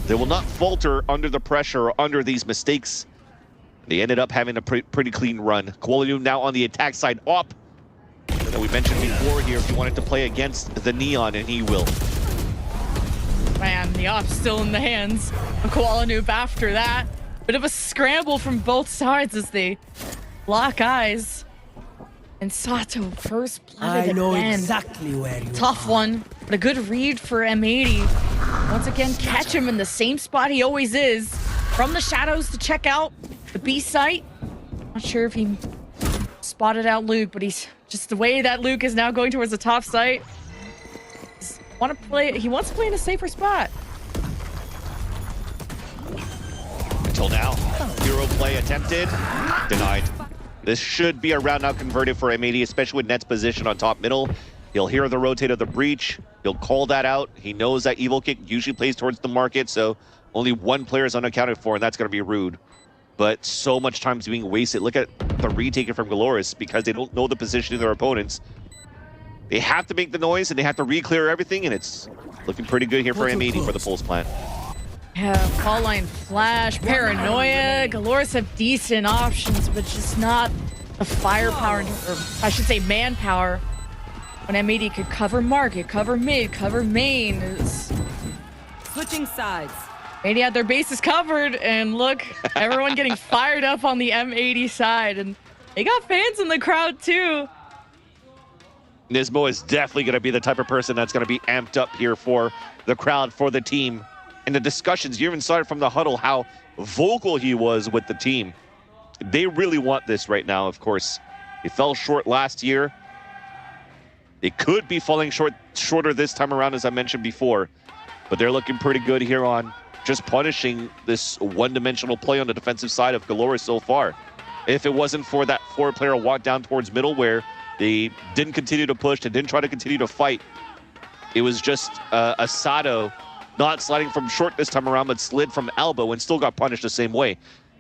they will not falter under the pressure or under these mistakes. They ended up having a pretty clean run. Koalanu now on the attack side up. That we mentioned before here, if you wanted to play against the Neon, and he will. Man, the op's still in the hands of Koalanu after that. Bit of a scramble from both sides as they lock eyes. And Sato first blooded I know again. exactly where you Tough one, but a good read for M80. Once again, catch him in the same spot he always is. From the shadows to check out the B site. Not sure if he spotted out Luke, but he's just the way that Luke is now going towards the top site. He wants to play in a safer spot. Until now, hero play attempted, denied. This should be a round now converted for M80, especially with Net's position on top middle. He'll hear the rotate of the breach. He'll call that out. He knows that Evil Kick usually plays towards the market, so only one player is unaccounted for, and that's going to be Rude. But so much time is being wasted. Look at the retake from GLRS because they don't know the position of their opponents. They have to make the noise and they have to re-clear everything, and it's looking pretty good here for M80 for the Pulse plant. Yeah, call line flash, paranoia. GLRS have decent options, but just not the firepower, or I should say manpower. When M80 could cover market, cover mid, cover main. Switching sides. M80 had their bases covered, and look, everyone getting fired up on the M80 side, and they got fans in the crowd too. Nismo is definitely going to be the type of person that's going to be amped up here for the crowd, for the team. And the discussions, you even saw it from the huddle, how vocal he was with the team. They really want this right now, of course. They fell short last year. They could be falling shorter this time around, as I mentioned before. But they're looking pretty good here on just punishing this one-dimensional play on the defensive side of GLRS so far. If it wasn't for that 4-player walk down towards middle where they didn't continue to push, they didn't try to continue to fight, it was just Asado not sliding from short this time around, but slid from elbow and still got punished the same way.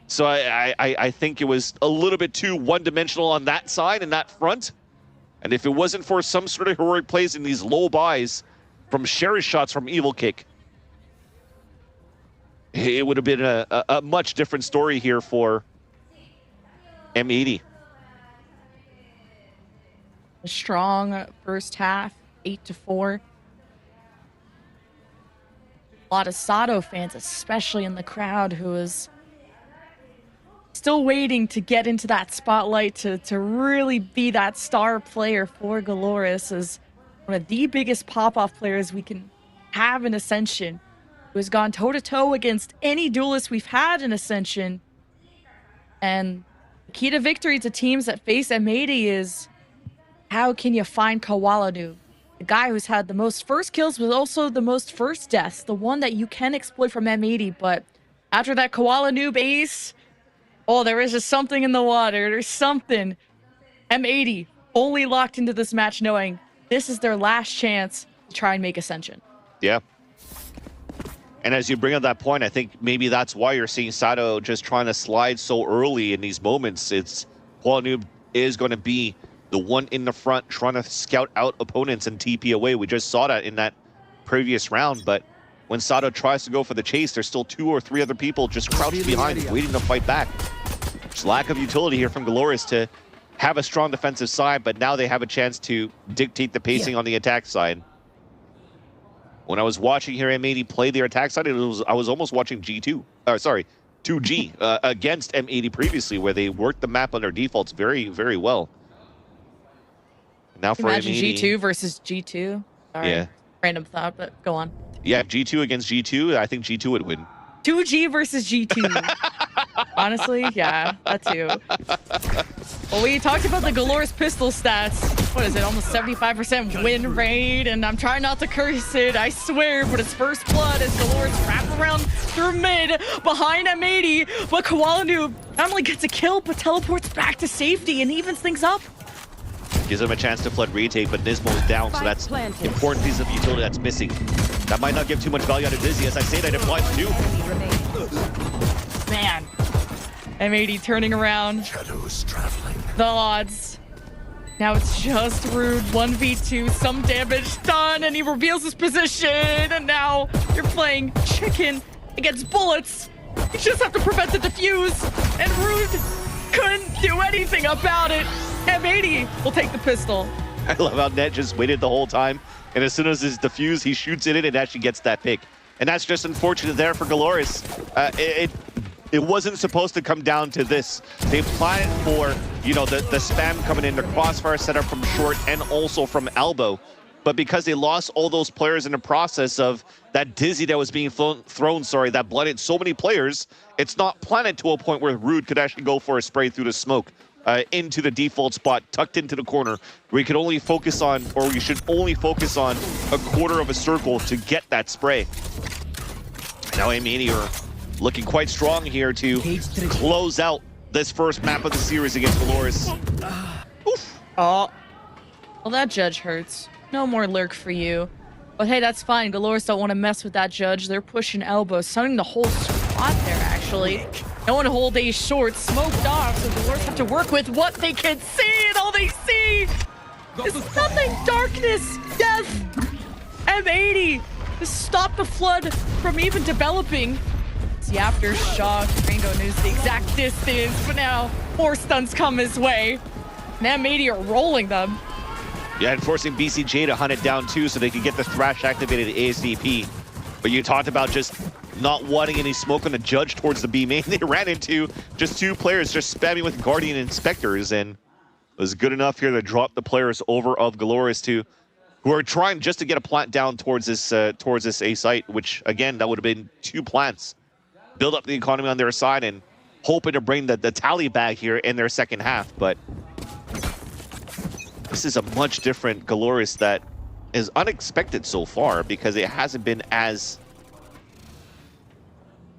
So I think it was a little bit too one-dimensional on that side and that front. And if it wasn't for some sort of heroic plays in these low buys from Sherry shots from Evil Kick, it would have been a much different story here for M80. A strong first half, 8-4. A lot of Sato fans, especially in the crowd, who is still waiting to get into that spotlight to really be that star player for GLRS, as one of the biggest pop-off players we can have in Ascension, who has gone toe-to-toe against any duelist we've had in Ascension. And the key to victory to teams that face M80 is, how can you find Koalanu? The guy who's had the most first kills, but also the most first deaths, the one that you can exploit from M80. But after that Koalanu base, oh, there is just something in the water. There's something. M80 only locked into this match knowing this is their last chance to try and make Ascension. Yeah. And as you bring up that point, I think maybe that's why you're seeing Sato just trying to slide so early in these moments. It's Koalanu is going to be the one in the front trying to scout out opponents and TP away. We just saw that in that previous round, but when Sato tries to go for the chase, there's still 2 or 3 other people just crouched behind, waiting to fight back. Just lack of utility here from GLRS to have a strong defensive side, but now they have a chance to dictate the pacing on the attack side. When I was watching here M80 play their attack side, I was almost watching 2G against M80 previously, where they worked the map on their defaults very, very well. Now for Imagine M80, G2 versus G2. Sorry, yeah, random thought, but go on. yeah, G2 against G2, I think G2 would win. 2G versus G2. Honestly, yeah, that too. Well, we talked about the GLRS pistol stats. What is it? Almost 75% win rate, and I'm trying not to curse it, I swear, but it's first blood as GLRS wrap around through mid behind M80, but Koala Noob not only gets a kill, but teleports back to safety and evens things up. Gives him a chance to flood retake, but Nismo is down, so that's an important piece of utility that's missing. That might not give too much value out of Dizzy. As I say that, it applies too. Man. M80 turning around. Shadows traveling. The odds. Now it's just Rude, 1v2, some damage done, and he reveals his position, and now you're playing chicken against bullets. You just have to prevent the defuse, and Rude couldn't do anything about it. M80 will take the pistol. I love how Net just waited the whole time, and as soon as his defuse, he shoots it and actually gets that pick. And that's just unfortunate there for GLRS. It wasn't supposed to come down to this. They planned for, you know, the spam coming in, the crossfire setup from short and also from elbow. But because they lost all those players in the process of that Dizzy that was being thrown, that blooded so many players, it's not planned to a point where Rude could actually go for a spray through the smoke. Into the default spot, tucked into the corner, where you could only focus on, or you should only focus on a quarter of a circle to get that spray. Now M80 are looking quite strong here to close out this first map of the series against GLRS. Oof. Oh, well, that judge hurts. No more lurk for you. But hey, that's fine. GLRS don't want to mess with that judge. They're pushing elbows, stunning the whole squad there, actually. No one whole day short, smoked off, so GLRS have to work with what they can see, and all they see is nothing. Darkness, death. M80 to stop the flood from even developing. The aftershock, Ringo knows the exact distance, but now more stuns come his way. And M80 are rolling them. Yeah, and forcing BCJ to hunt it down too so they can get the Thrash activated ASDP. But you talked about just not wanting any smoke on the judge towards the B main. They ran into just two players just spamming with Guardian Inspectors, and it was good enough here to drop the players over of GLRS who are trying just to get a plant down towards this A site, which again, that would have been 2 plants. Build up the economy on their side and hoping to bring the tally bag here in their second half. But this is a much different GLRS that is unexpected so far because it hasn't been as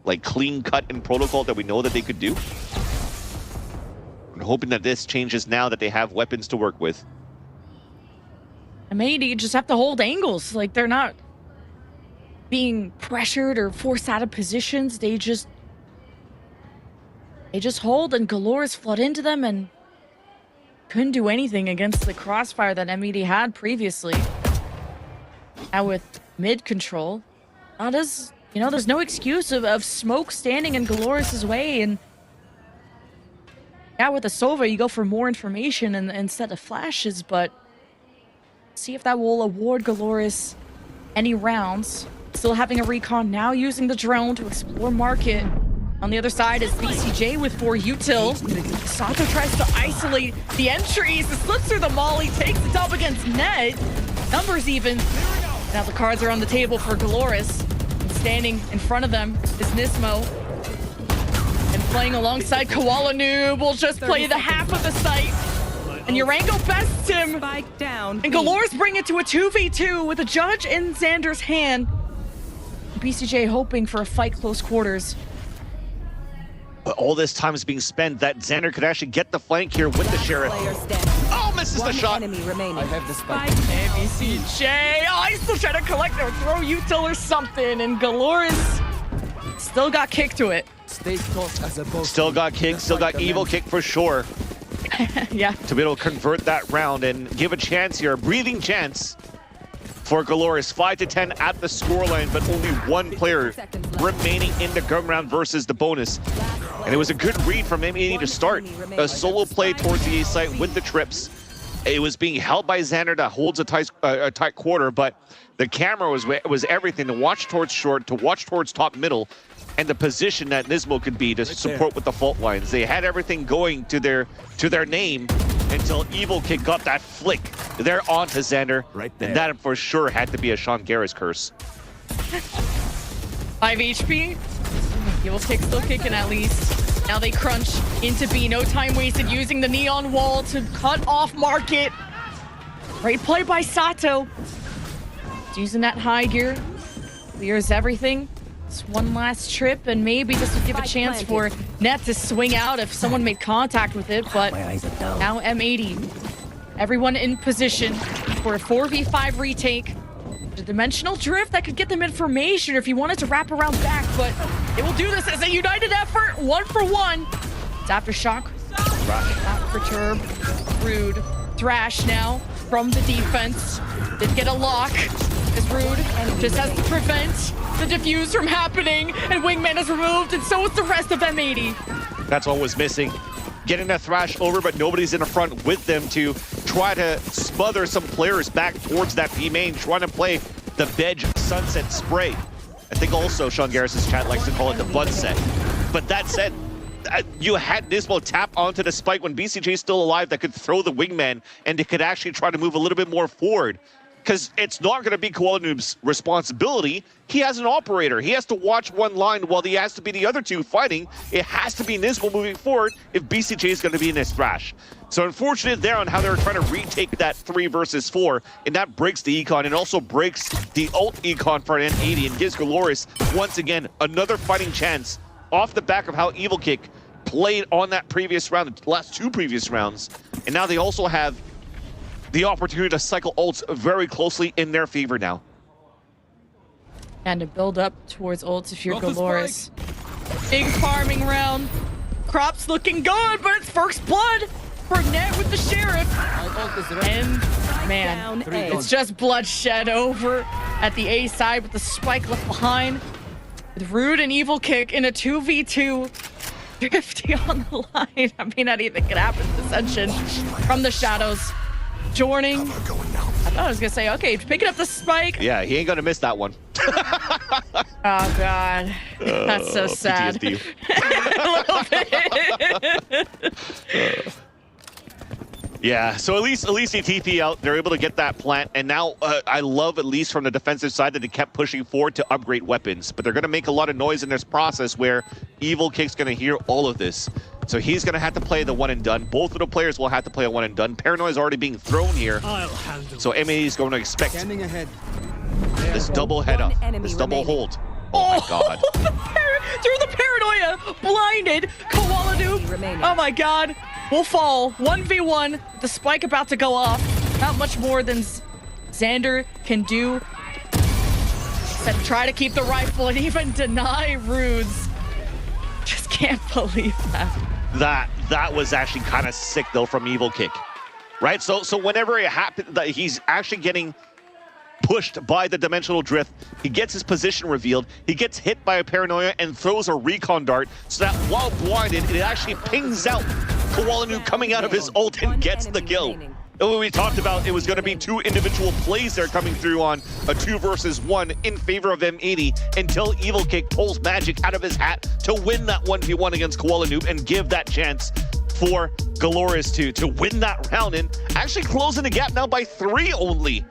like clean cut in protocol that we know that they could do. I'm hoping that this changes now that they have weapons to work with. M80 just have to hold angles. Like, they're not being pressured or forced out of positions. They just hold, and GLRS flood into them and couldn't do anything against the crossfire that M80 had previously. Now with mid control, not as, you know, there's no excuse of smoke standing in GLRS's way, and yeah, with the Sova, you go for more information instead of flashes, but see if that will award GLRS any rounds. Still having a recon, now using the drone to explore market. On the other side is BCJ with 4 util. Sato tries to isolate the entries. It slips through the molly, takes the dub against Ned. Numbers even. Now the cards are on the table for GLRS. And standing in front of them is Nismo. And playing alongside Koala Noob will just play the half of the site. And Urango bests him. And GLRS bring it to a 2v2 with a judge in Xander's hand. BCJ hoping for a fight close quarters. But all this time is being spent that Xander could actually get the flank here with the Sheriff. Oh, misses the shot. I have the spike. BCJ, oh, he's still trying to collect or throw util or something, and GLRS still got kick to it. Still got kick, still got evil kick for sure. Yeah. To be able to convert that round and give a chance here, a breathing chance for GLRS. 5-10 at the scoreline, but only 1 player remaining in the gun round versus the bonus. And it was a good read from M80 to start. A solo play towards the A site with the trips. It was being held by Xander that holds a tight quarter, but the camera was everything to watch towards short, to watch towards top middle, and the position that Nismo could be to support with the fault lines. They had everything going to their name until Evil Kick got that flick. They're on to Xander, and that for sure had to be a Sean Garris curse. 5 HP. Evil Kick still kicking at least. Now they crunch into B. No time wasted using the neon wall to cut off Market. Great play by Sato. He's using that high gear. Clears everything. It's one last trip, and maybe this would give a chance for Net to swing out if someone made contact with it, but now M80. Everyone in position for a 4v5 retake. The dimensional drift that could get them information if he wanted to wrap around back, but it will do this as a united effort, 1 for 1. It's Aftershock, not perturb, Rude, Thrash now from the defense. Did get a lock as Rude just has to prevent the defuse from happening, and Wingman is removed, and so is the rest of M80. That's all was missing. Getting that Thrash over, but nobody's in the front with them to try to smother some players back towards that B main, trying to play the Bedge Sunset Spray. I think also Sean Garris' chat likes to call it the Bud set. But that said, you had Nismo tap onto the spike when BCJ is still alive that could throw the Wingman, and it could actually try to move a little bit more forward. Because it's not going to be Koala Noob's responsibility. He has an operator. He has to watch one line while he has to be the other two fighting. It has to be Nismo moving forward if BCJ is going to be in this thrash. So unfortunate there on how they were trying to retake that 3 versus 4, and that breaks the econ and also breaks the ult econ for an M80 and gives GLRS once again another fighting chance off the back of how Evil Kick played on that previous round, the last 2 previous rounds. And now they also have the opportunity to cycle ults very closely in their favor now. And to build up towards ults if you're GLRS. Big farming round. Crop's looking good, but it's first blood for Net with the Sheriff. And man, it's just bloodshed over at the A side with the spike left behind. With Rude and Evil Kick in a 2v2. Drifty on the line. I mean, anything could happen to Ascension from the shadows. Joining. I thought I was gonna say, okay, picking up the spike. Yeah, he ain't gonna miss that one. Oh god, that's so sad. A little bit. Yeah, so at least they TP out. They're able to get that plant, and now I love, at least from the defensive side, that they kept pushing forward to upgrade weapons. But they're gonna make a lot of noise in this process where Evil Kick's gonna hear all of this. So he's going to have to play the 1 and done. Both of the players will have to play a 1 and done. Paranoia is already being thrown here. So M80 is going to expect this double head up, this double hold. Oh my god. Through the Paranoia, blinded. Koala Noob. Oh my god. Will fall 1v1. The spike about to go off. Not much more than Xander can do. Except try to keep the rifle and even deny Rudes. Just can't believe that. That was actually kind of sick though from Evil Kick, right? So whenever it happened that he's actually getting pushed by the dimensional drift, he gets his position revealed, he gets hit by a Paranoia and throws a recon dart, so that while blinded, it actually pings out Koala Noob coming out of his ult and gets the kill. And we talked about it was going to be 2 individual plays there coming through on a 2 versus 1 in favor of M80 until Evil Kick pulls magic out of his hat to win that 1v1 against Koala Noob and give that chance for GLRS to win that round and actually closing the gap now by 3 only.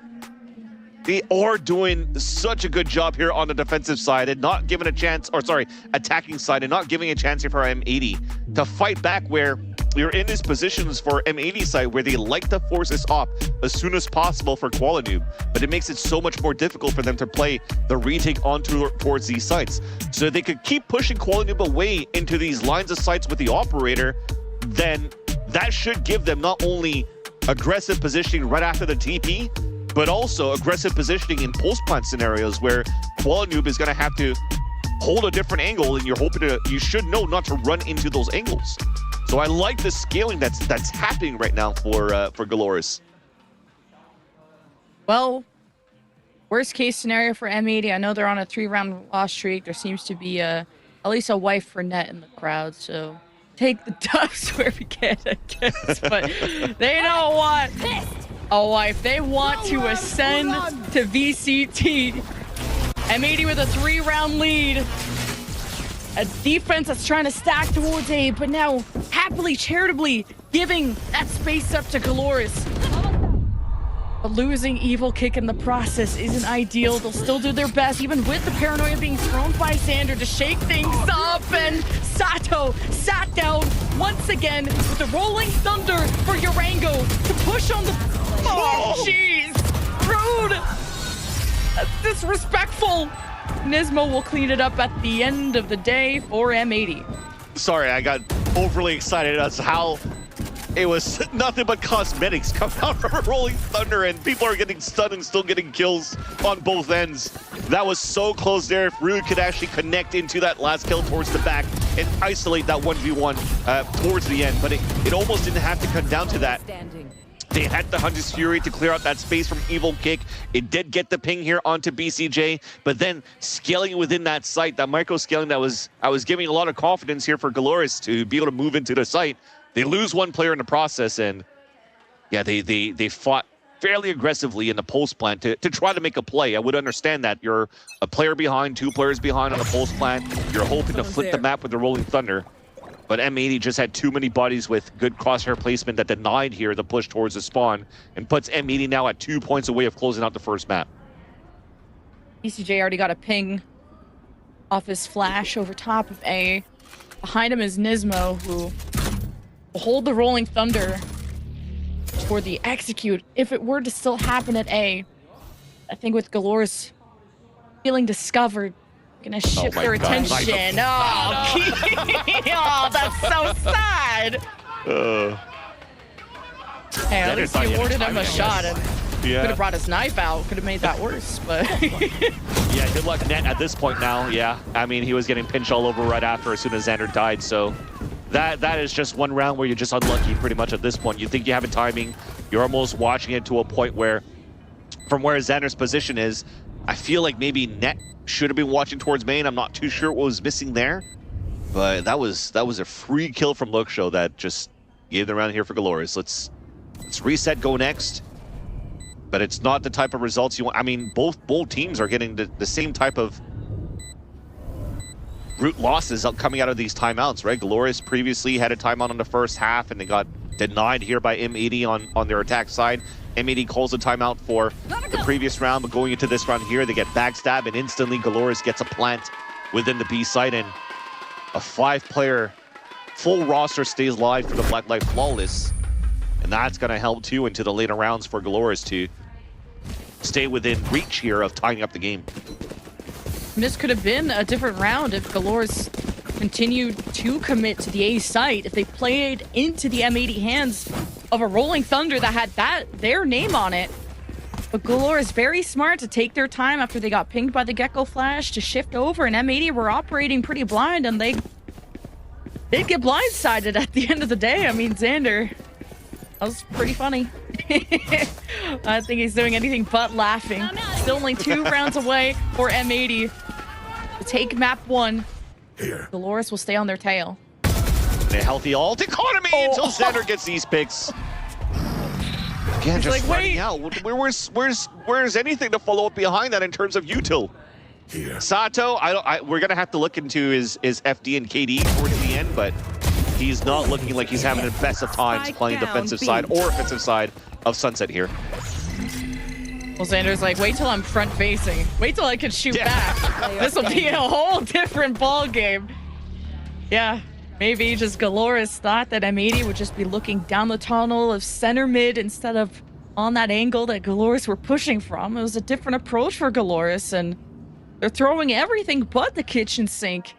They are doing such a good job here on the defensive side and not giving a chance, or sorry, attacking side and not giving a chance here for M80 to fight back where you're in these positions for M80 side where they like to force this off as soon as possible for Koala Noob, but it makes it so much more difficult for them to play the retake onto towards these sites. So they could keep pushing Koala Noob away into these lines of sites with the operator, then that should give them not only aggressive positioning right after the TP, but also aggressive positioning in post-plant scenarios where Koala Noob is going to have to hold a different angle, and you should know not to run into those angles. So I like the scaling that's happening right now for GLRS. Well, worst case scenario for M80, I know they're on a 3-round loss streak. There seems to be a at least a wife for Net in the crowd, so take the dubs where we can, I guess. But they don't want a wife. They want to ascend to VCT. M80 with a 3-round lead. A defense that's trying to stack towards A, but now happily, charitably giving that space up to GLRS. But losing Evil Kick in the process isn't ideal. They'll still do their best, even with the paranoia being thrown by Xander to shake things up. And Sato sat down once again with the Rolling Thunder for Urango to push on the... Oh, jeez. Rude. That's disrespectful. Nismo will clean it up at the end of the day for M80. Sorry, I got overly excited as how it was nothing but cosmetics come out from a Rolling Thunder, and people are getting stunned and still getting kills on both ends. That was so close there. If Rude could actually connect into that last kill towards the back and isolate that 1v1 towards the end, but it almost didn't have to come down to that. They had the Hunter's Fury to clear out that space from Evil Kick. It did get the ping here onto BCJ, but then scaling within that site, that micro scaling that I was giving a lot of confidence here for GLRS to be able to move into the site. They lose one player in the process, and yeah, they fought fairly aggressively in the post plant to try to make a play. I would understand that you're a player behind, 2 players behind on the post plant. You're hoping to flip the map with the Rolling Thunder. But M80 just had too many bodies with good crosshair placement that denied here the push towards the spawn and puts M80 now at 2 points away of closing out the first map. BCJ already got a ping off his flash over top of A. Behind him is Nismo, who will hold the Rolling Thunder for the execute if it were to still happen at A. I think with GLRS feeling discovered, gonna shift their attention. Oh, that's so sad. Hey, at least he awarded him a shot and could have brought his knife out. Could have made that worse, but yeah, good luck Net at this point now. Yeah, I mean, he was getting pinched all over right after as soon as Xander died. So that is just one round where you're just unlucky pretty much at this point. You think you have a timing. You're almost watching it to a point where, from where Xander's position is, I feel like maybe Net should have been watching towards main. I'm not too sure what was missing there, but that was a free kill from Loksho that just gave the round here for GLRS. Let's reset, go next. But it's not the type of results you want. I mean, both teams are getting the same type of root losses coming out of these timeouts, right? GLRS previously had a timeout on the first half, and they got denied here by M80 on their attack side. M80 calls a timeout for the previous round, but going into this round here, they get backstab, and instantly GLRS gets a plant within the B site, and a 5-player full roster stays live for the Black Light Flawless. And that's going to help too into the later rounds for GLRS to stay within reach here of tying up the game. this could have been a different round if GLRS continued to commit to the A site, if they played into the M80 hands of a Rolling Thunder that had their name on it. But GLRS very smart to take their time after they got pinged by the Gecko Flash to shift over, and M80 were operating pretty blind, and they'd get blindsided at the end of the day. I mean, Xander, that was pretty funny. I think he's doing anything but laughing. Still only 2 rounds away for M80 to take map 1. Here. GLRS will stay on their tail. A healthy ult economy until Xander gets these picks. Again, just like, running out. Where's anything to follow up behind that in terms of util? Here. Sato, we're gonna have to look into his FD and KD towards the end, but he's not looking like he's having the best of times playing defensive side or offensive side of Sunset here. Well, Xander's like, wait till I'm front facing. Wait till I can shoot back. This will be a whole different ball game. Yeah, maybe just GLRS thought that M80 would just be looking down the tunnel of center mid instead of on that angle that GLRS were pushing from. It was a different approach for GLRS, and they're throwing everything but the kitchen sink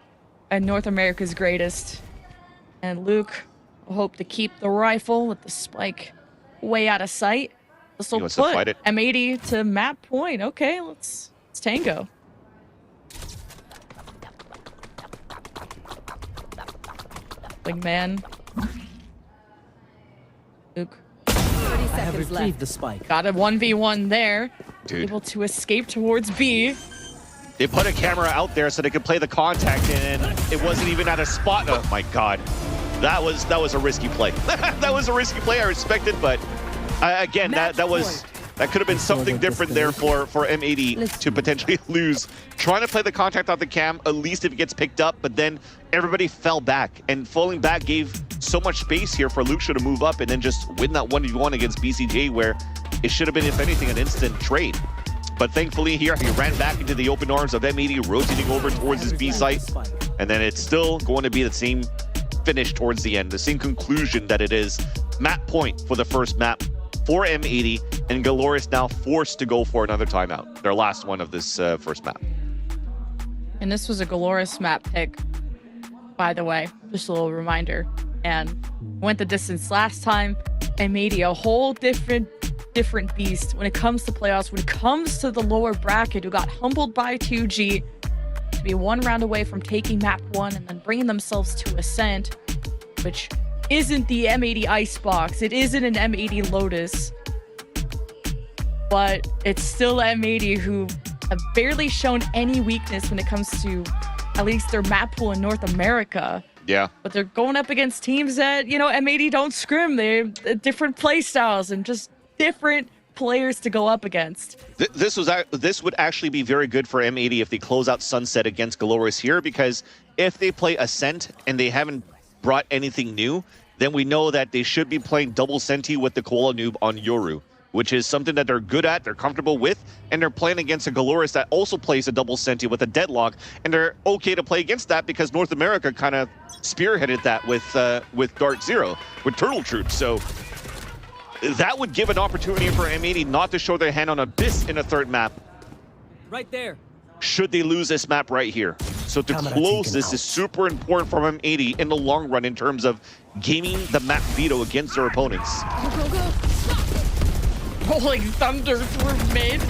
at North America's greatest. And Luke will hope to keep the rifle with the spike way out of sight. This will put M80 to map point. Okay, let's tango. Big man. Luke. 30 seconds left. The spike. Got a 1v1 there. Dude. Able to escape towards B. They put a camera out there so they could play the contact, and it wasn't even at a spot. Oh my God, that was a risky play. That was a risky play. I respect it, but again, that could have been something different there for M80 to potentially lose. Trying to play the contact off the cam, at least if it gets picked up, but then everybody fell back, and falling back gave so much space here for Luxio to move up and then just win that 1v1 against BCJ, where it should have been, if anything, an instant trade. But thankfully here, he ran back into the open arms of M80, rotating over towards his B site. And then it's still going to be the same finish towards the end, the same conclusion that it is. Map point for the first map for M80, and GLRS now forced to go for another timeout. Their last one of this first map. And this was a GLRS map pick, by the way, just a little reminder. And went the distance last time. M80, a whole different beast when it comes to playoffs, when it comes to the lower bracket, who got humbled by 2G to be one round away from taking map 1 and then bringing themselves to Ascent, which isn't the M80 Icebox, it isn't an M80 Lotus, but it's still M80 who have barely shown any weakness when it comes to at least their map pool in North America. Yeah. But they're going up against teams that, you know, M80 don't scrim. They have different play styles and just different players to go up against. This would actually be very good for M80 if they close out Sunset against GLRS here, because if they play Ascent and they haven't brought anything new, then we know that they should be playing double Senti with the Koala Noob on Yoru, which is something that they're good at, they're comfortable with, and they're playing against a GLRS that also plays a double Senti with a Deadlock, and they're okay to play against that because North America kind of spearheaded that with Dart Zero, with Turtle Troops. So that would give an opportunity for M80 not to show their hand on Abyss in a third map. Right there. Should they lose this map right here. So to close this is super important for M80 in the long run in terms of gaining the map veto against their opponents. Rolling Thunder through mid,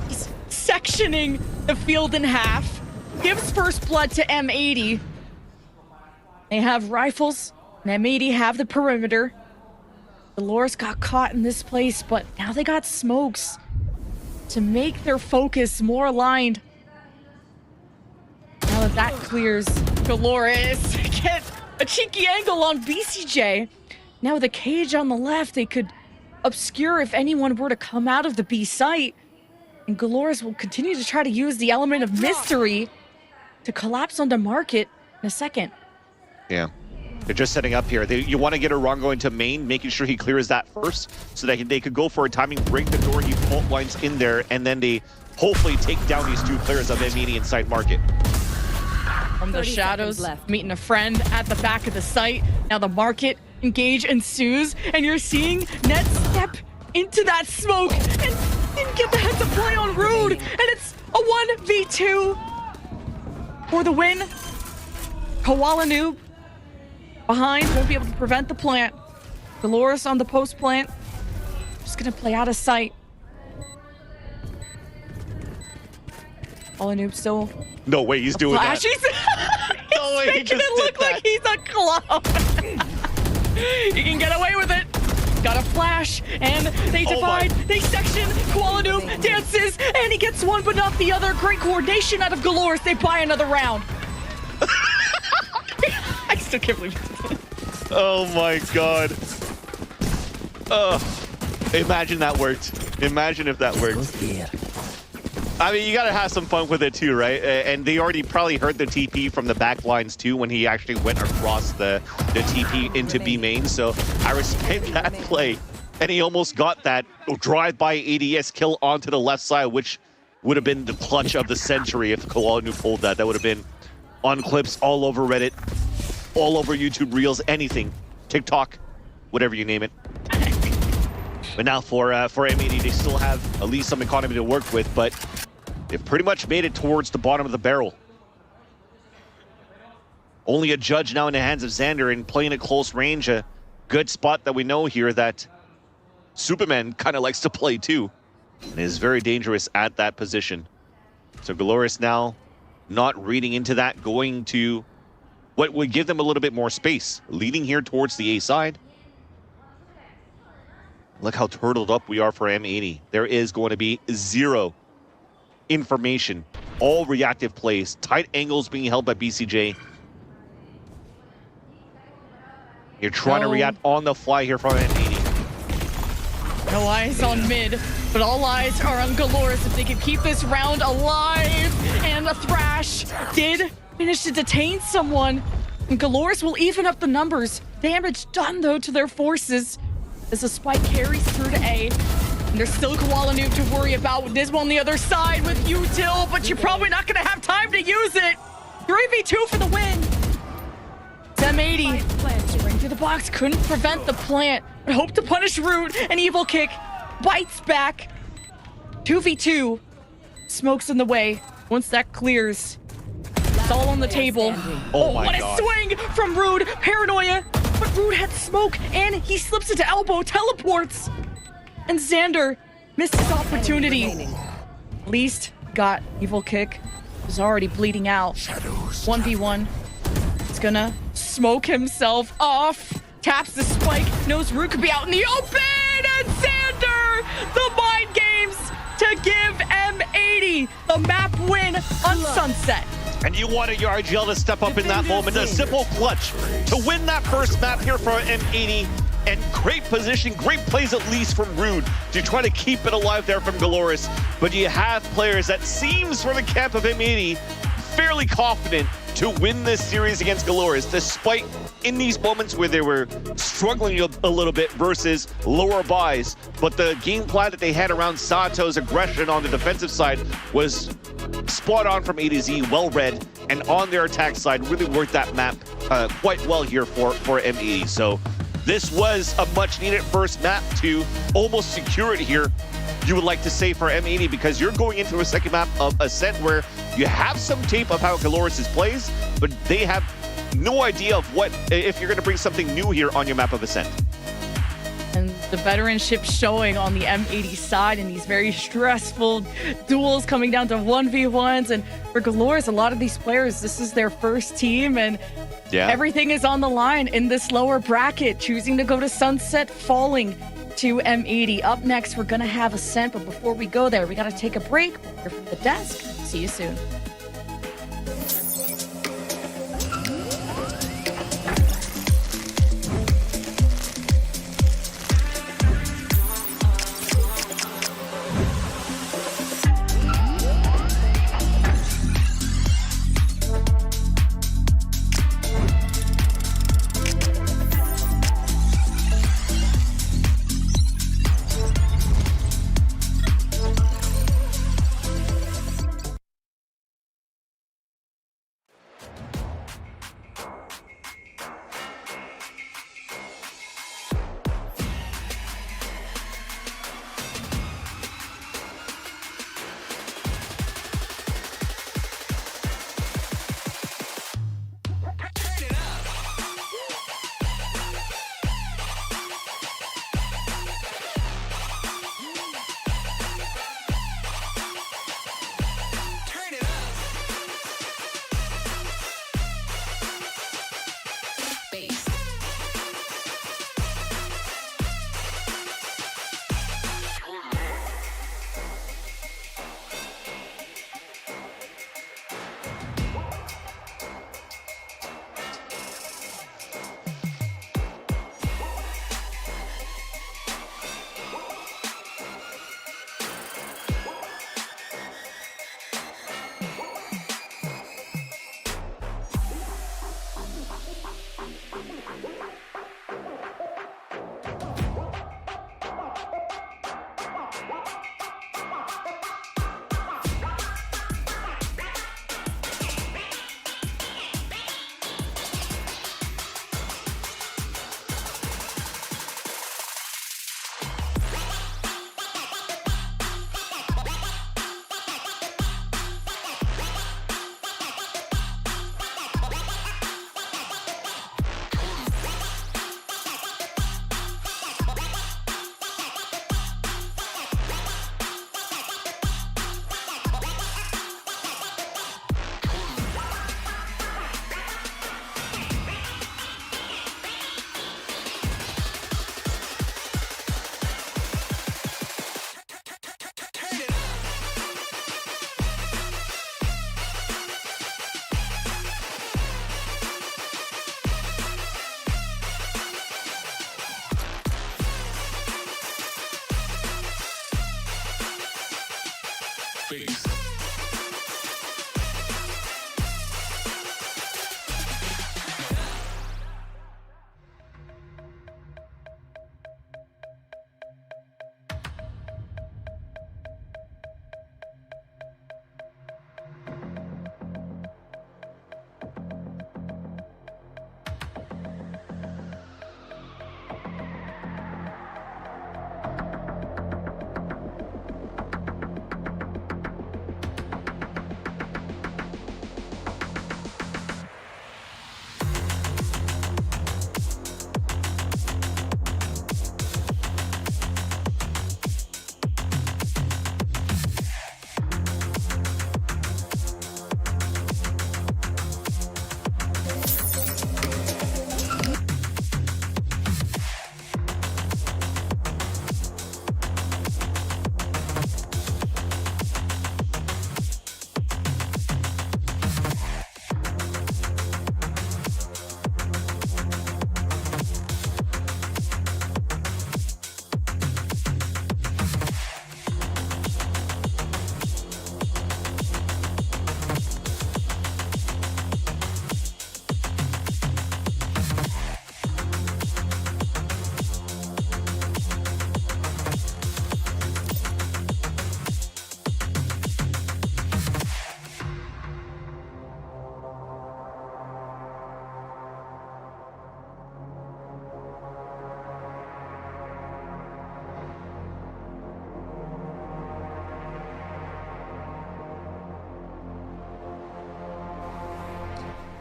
just sectioning the field in half, gives first blood to M80. They have rifles, and M80 have the perimeter. GLRS got caught in this place, but now they got smokes to make their focus more aligned. Now that that clears, GLRS get a cheeky angle on BCJ. Now with a cage on the left, they could obscure if anyone were to come out of the B site. And GLRS will continue to try to use the element of mystery to collapse onto Market in a second. Yeah. They're just setting up here. You want to get Orongo into main, making sure he clears that first, so that they could go for a timing, break the door, he fault lines in there, and then they hopefully take down these two players of M80 inside Market. From the shadows, meeting a friend at the back of the site. Now the Market engage ensues, and you're seeing Net step into that smoke and didn't get the heads up play on Rude, and it's a 1v2 for the win. Koala Noob behind, won't be able to prevent the plant. GLRS on the post plant, just gonna play out of sight. Koala Noob still. No way he's doing that. He's No way he making just it look did like he's a clown. He can get away with it. Got a flash, and they divide, they section. Koala Noob dances, and he gets one but not the other. Great coordination out of GLRS. They buy another round. I still can't believe it. Oh my god. Imagine that worked. Imagine if that worked. I mean, you gotta have some fun with it too, right? And they already probably heard the TP from the back lines too when he actually went across the TP into B main. So I respect that play. And he almost got that drive-by ADS kill onto the left side, which would have been the clutch of the century if Koala Noob pulled that. That would have been on clips all over Reddit, all over YouTube Reels, anything, TikTok, whatever you name it. But now for M80, they still have at least some economy to work with, but they've pretty much made it towards the bottom of the barrel. Only a judge now in the hands of Xander and playing at close range, a good spot that we know here that Superman kind of likes to play too, and is very dangerous at that position. So GLRS now not reading into that, going to what would give them a little bit more space, leading here towards the A side. Look how turtled up we are for M80. There is going to be zero information all reactive plays. Tight angles being held by BCJ. You're trying to react on the fly here from M80. No eyes on mid, but all eyes are on GLRS if they can keep this round alive. And the Thrash did manage to detain someone. And GLRS will even up the numbers. Damage done, though, to their forces as the spike carries through to A. And there's still Koala Noob to worry about with Nismo on the other side with Util, but you're probably not going to have time to use it. 3v2 for the win. It's M80. Spring through the box, couldn't prevent the plant, but hope to punish Root. An evil kick bites back. 2v2. Smoke's in the way. Once that clears, it's all on the table. Oh my what God. a swing from Rude. Paranoia. But Rude had smoke, and he slips into elbow, teleports. And Xander missed his opportunity. At least got evil kick. Was already bleeding out. 1v1. He's gonna smoke himself off. Taps the spike. Knows Root could be out in the open. And Xander, the mind games to give M80 the map win on Sunset. And you wanted your IGL to step up in that moment. A simple clutch to win that first map here for M80. And great position, great plays at least from Rude to try to keep it alive there from GLRS. But you have players that seems for the camp of M80 fairly confident to win this series against GLRS, despite in these moments where they were struggling a little bit versus lower buys. But the game plan that they had around Sato's aggression on the defensive side was spot on from A to Z, well read, and on their attack side really worked that map quite well here for M80. So this was a much needed first map to almost secure it here, you would like to say, for M80, because you're going into a second map of Ascent where you have some tape of how GLRS plays, but they have no idea of what, if you're going to bring something new here on your map of Ascent. And the veteranship showing on the M80 side in these very stressful duels coming down to 1v1s. And for GLRS, a lot of these players, this is their first team, and everything is on the line in this lower bracket, choosing to go to Sunset, falling to M80. Up next, we're going to have Ascent, but before we go there, we got to take a break. We'll hear from the desk. See you soon.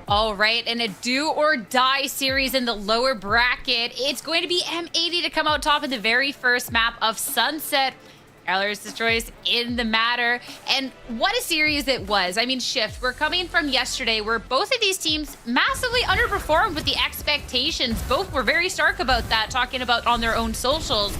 All right, in a do or die series in the lower bracket, it's going to be M80 to come out top in the very first map of Sunset. GLRS destroys in the matter. And what a series it was. I mean, Shift, we're coming from yesterday where both of these teams massively underperformed with the expectations. Both were very stark about that, talking about on their own socials.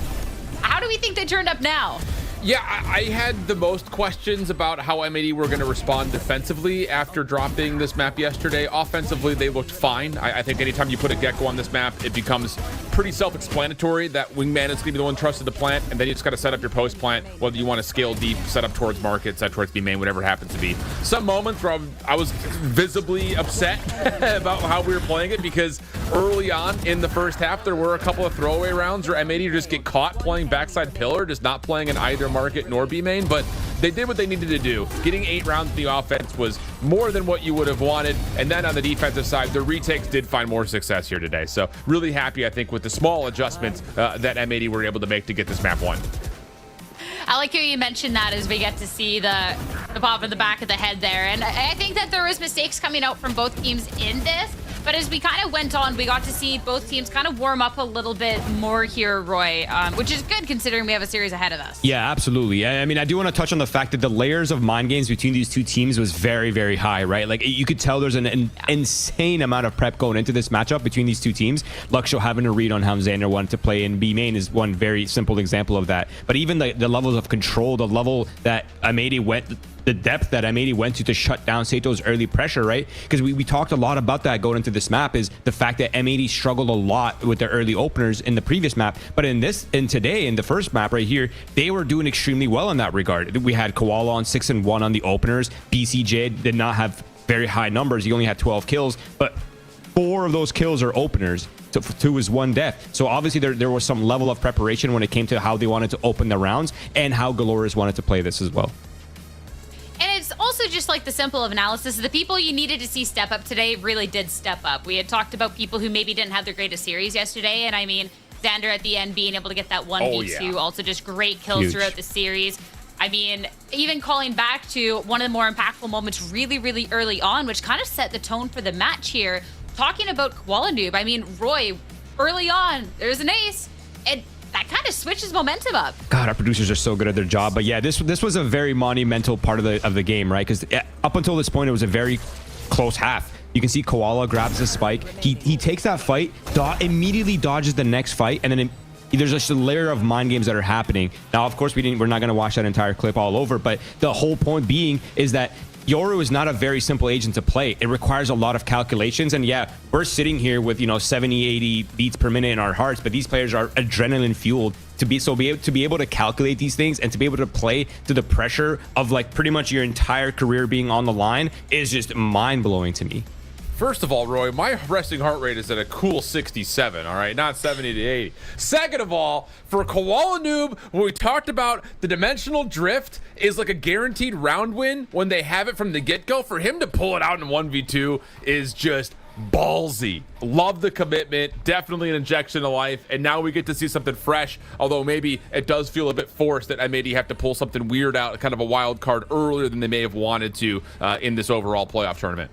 How do we think they turned up now? Yeah, I had the most questions about how M80 were going to respond defensively after dropping this map yesterday. Offensively, they looked fine. I think anytime you put a Gecko on this map, it becomes pretty self-explanatory that Wingman is going to be the one trusted to plant, and then you just got to set up your post plant, whether you want to scale deep, set up towards market, set towards B main, whatever it happens to be. Some moments where I was visibly upset about how we were playing it, because early on in the first half, there were a couple of throwaway rounds where M80 just get caught playing backside pillar, just not playing in either market nor B main, but they did what they needed to do. Getting 8 rounds in the offense was more than what you would have wanted, and then on the defensive side, the retakes did find more success here today. So really happy, I think, with the small adjustments that M80 were able to make to get this map won. I like how you mentioned that as we get to see the pop in the back of the head there. And I think that there was mistakes coming out from both teams in this. But as we kind of went on, we got to see both teams kind of warm up a little bit more here, Roy, which is good considering we have a series ahead of us. Yeah, absolutely. I mean, I do want to touch on the fact that the layers of mind games between these two teams was very, very high, right? Like, you could tell there's an insane amount of prep going into this matchup between these two teams. Luxo having a read on how Xander wanted to play in B main is one very simple example of that. But even the levels of control, the level that M80 went, the depth that M80 went to shut down Sato's early pressure, right? Because we talked a lot about that going into this map, is the fact that M80 struggled a lot with their early openers in the previous map. But in today, in the first map right here, they were doing extremely well in that regard. We had Koala on 6-1 on the openers. BCJ did not have very high numbers. He only had 12 kills, but 4 of those kills are openers. 2 is 1 death. So obviously there was some level of preparation when it came to how they wanted to open the rounds and how GLRS wanted to play this as well. And it's also just like the simple of analysis. The people you needed to see step up today really did step up. We had talked about people who maybe didn't have their greatest series yesterday. And I mean, Xander at the end being able to get that 1v2, also just great kills throughout the series. I mean, even calling back to one of the more impactful moments really, really early on, which kind of set the tone for the match here. Talking about Koala Noob, I mean, Roy, early on, there's an ace. And that kind of switches momentum up. God, our producers are so good at their job. But yeah, this was a very monumental part of the game, right? Because up until this point, it was a very close half. You can see Koala grabs the spike. He takes that fight, immediately dodges the next fight, and then there's just a layer of mind games that are happening. Now, of course, we're not going to watch that entire clip all over, but the whole point being is that Yoru is not a very simple agent to play. It requires a lot of calculations. And yeah, we're sitting here with, 70, 80 beats per minute in our hearts, but these players are adrenaline fueled to be able to calculate these things and to be able to play to the pressure of like pretty much your entire career being on the line is just mind blowing to me. First of all, Roy, my resting heart rate is at a cool 67, all right? Not 70 to 80. Second of all, for Koala Noob, when we talked about the dimensional drift is like a guaranteed round win when they have it from the get-go, for him to pull it out in 1v2 is just ballsy. Love the commitment. Definitely an injection of life. And now we get to see something fresh, although maybe it does feel a bit forced that M80 have to pull something weird out, kind of a wild card earlier than they may have wanted to in this overall playoff tournament.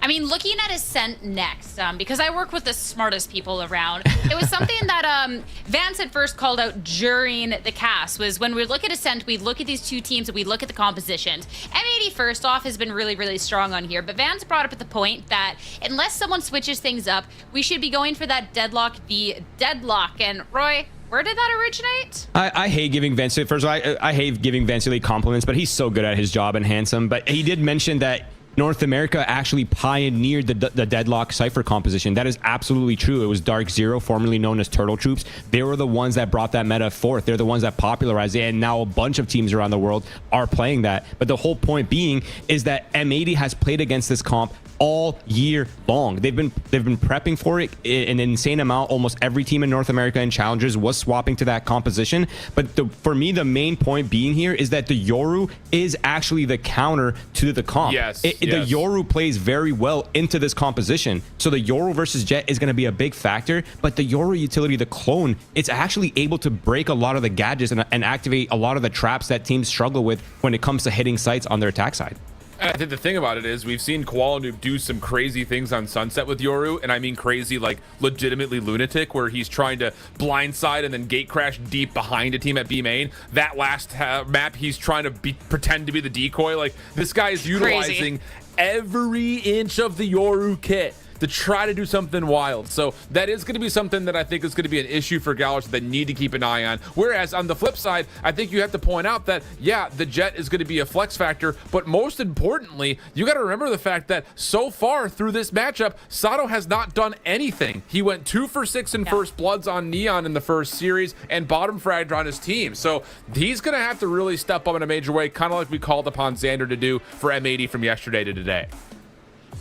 I mean, looking at Ascent next, because I work with the smartest people around, it was something that Vance had first called out during the cast, was when we look at Ascent, we look at these two teams and we look at the compositions. M80, first off, has been really, really strong on here, but Vance brought up at the point that unless someone switches things up, we should be going for that deadlock v deadlock. And Roy, where did that originate? I hate giving Vance, first of all, I hate giving Vance compliments, but he's so good at his job and handsome. But he did mention that North America actually pioneered the deadlock cipher composition. That is absolutely true. It was Dark Zero, formerly known as Turtle Troops. They were the ones that brought that meta forth. They're the ones that popularized it, and now a bunch of teams around the world are playing that. But the whole point being is that M80 has played against this comp all year long. They've been prepping for it an insane amount. Almost every team in North America and Challengers was swapping to that composition. But for me, the main point being here is that the Yoru is actually the counter to the comp. Yes, The Yoru plays very well into this composition. So the Yoru versus Jet is going to be a big factor, but the Yoru utility, the clone, it's actually able to break a lot of the gadgets and activate a lot of the traps that teams struggle with when it comes to hitting sites on their attack side. I think the thing about it is we've seen Koala Noob do some crazy things on Sunset with Yoru, and I mean crazy like legitimately lunatic, where he's trying to blindside and then gate crash deep behind a team at B main. That last map, he's trying to pretend to be the decoy. Like, this guy is utilizing every inch of the Yoru kit to try to do something wild. So that is going to be something that I think is going to be an issue for GLRS that they need to keep an eye on. Whereas on the flip side, I think you have to point out that, yeah, the Jet is going to be a flex factor, but most importantly, you got to remember the fact that so far through this matchup, Sato has not done anything. He went 2 for 6 in first bloods on Neon in the first series and bottom fragged on his team. So he's going to have to really step up in a major way, kind of like we called upon Xander to do for M80 from yesterday to today.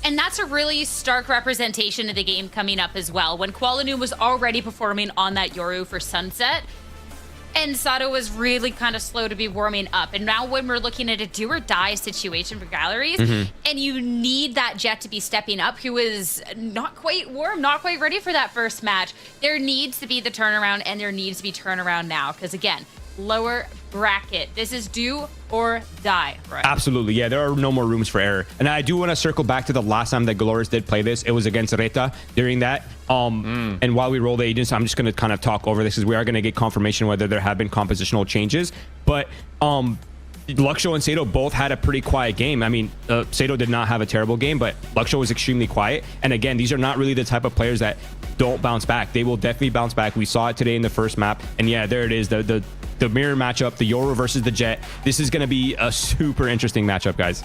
And that's a really stark representation of the game coming up as well. When Koala Noob was already performing on that Yoru for Sunset, and Sato was really kind of slow to be warming up. And now when we're looking at a do or die situation for galleries, and you need that Jet to be stepping up, who is not quite warm, not quite ready for that first match, there needs to be the turnaround, and there needs to be turnaround now. Because again, lower bracket. This is do or die, right? Absolutely. Yeah, there are no more rooms for error. And I do want to circle back to the last time that GLRS did play this. It was against Reta during that. And while we roll the agents, I'm just going to kind of talk over this because we are going to get confirmation whether there have been compositional changes. But Luxo and Sato both had a pretty quiet game. I mean, Sato did not have a terrible game, but Luxo was extremely quiet. And again, these are not really the type of players that don't bounce back. They will definitely bounce back. We saw it today in the first map. And yeah, there it is. The mirror matchup, the Yoru versus the Jet. This is going to be a super interesting matchup, guys.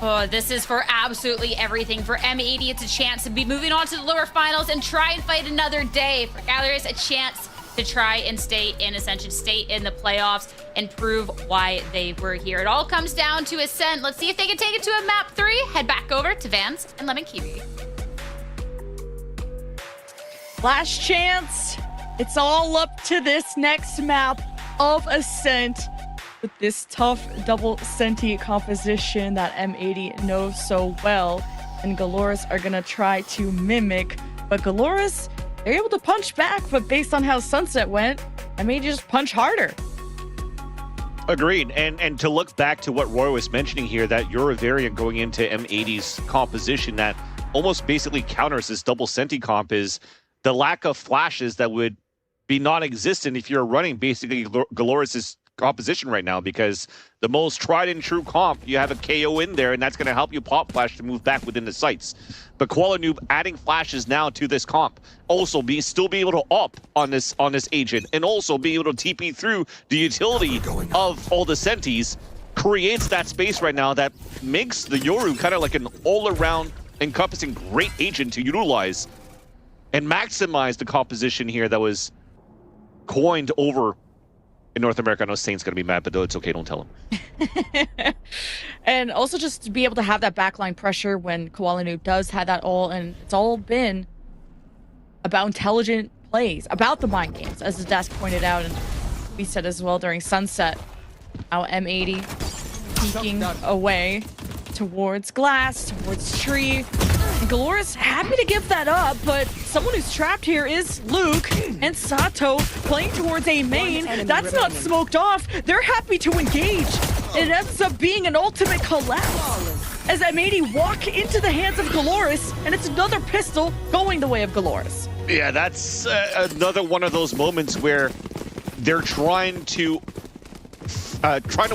Oh, this is for absolutely everything. For M80, it's a chance to be moving on to the lower finals and try and fight another day. For GLRS, a chance to try and stay in Ascension, stay in the playoffs, and prove why they were here. It all comes down to Ascent. Let's see if they can take it to a map 3. Head back over to Vance and Lemon Kiwi. Last chance. It's all up to this next map of Ascent with this tough double senti composition that M80 knows so well, and GLRS are gonna try to mimic. But GLRS, they're able to punch back, but based on how Sunset went, M80 just punch harder. Agreed. And to look back to what Roy was mentioning here, that you're a variant going into M80's composition that almost basically counters this double senti comp is the lack of flashes that would be non-existent if you're running basically GLRS's composition right now, because the most tried and true comp, you have a KO in there, and that's going to help you pop flash to move back within the sites. But Koala Noob adding flashes now to this comp, also still be able to op on this agent, and also be able to TP through the utility of all the sentis. creates that space right now that makes the Yoru kind of like an all-around encompassing great agent to utilize and maximize the composition here that was coined over in North America. I know Saint's going to be mad, but it's okay, don't tell him. And also just to be able to have that backline pressure when Koalinu does have that all, and it's all been about intelligent plays, about the mind games, as the desk pointed out, and we said as well during Sunset. Now M80 peeking away towards glass, towards tree. And GLRS happy to give that up, but someone who's trapped here is Luke and Sato playing towards a main. That's not smoked off. They're happy to engage. It ends up being an ultimate collapse as M80 walk into the hands of GLRS, and it's another pistol going the way of GLRS. Yeah, that's another one of those moments where they're trying to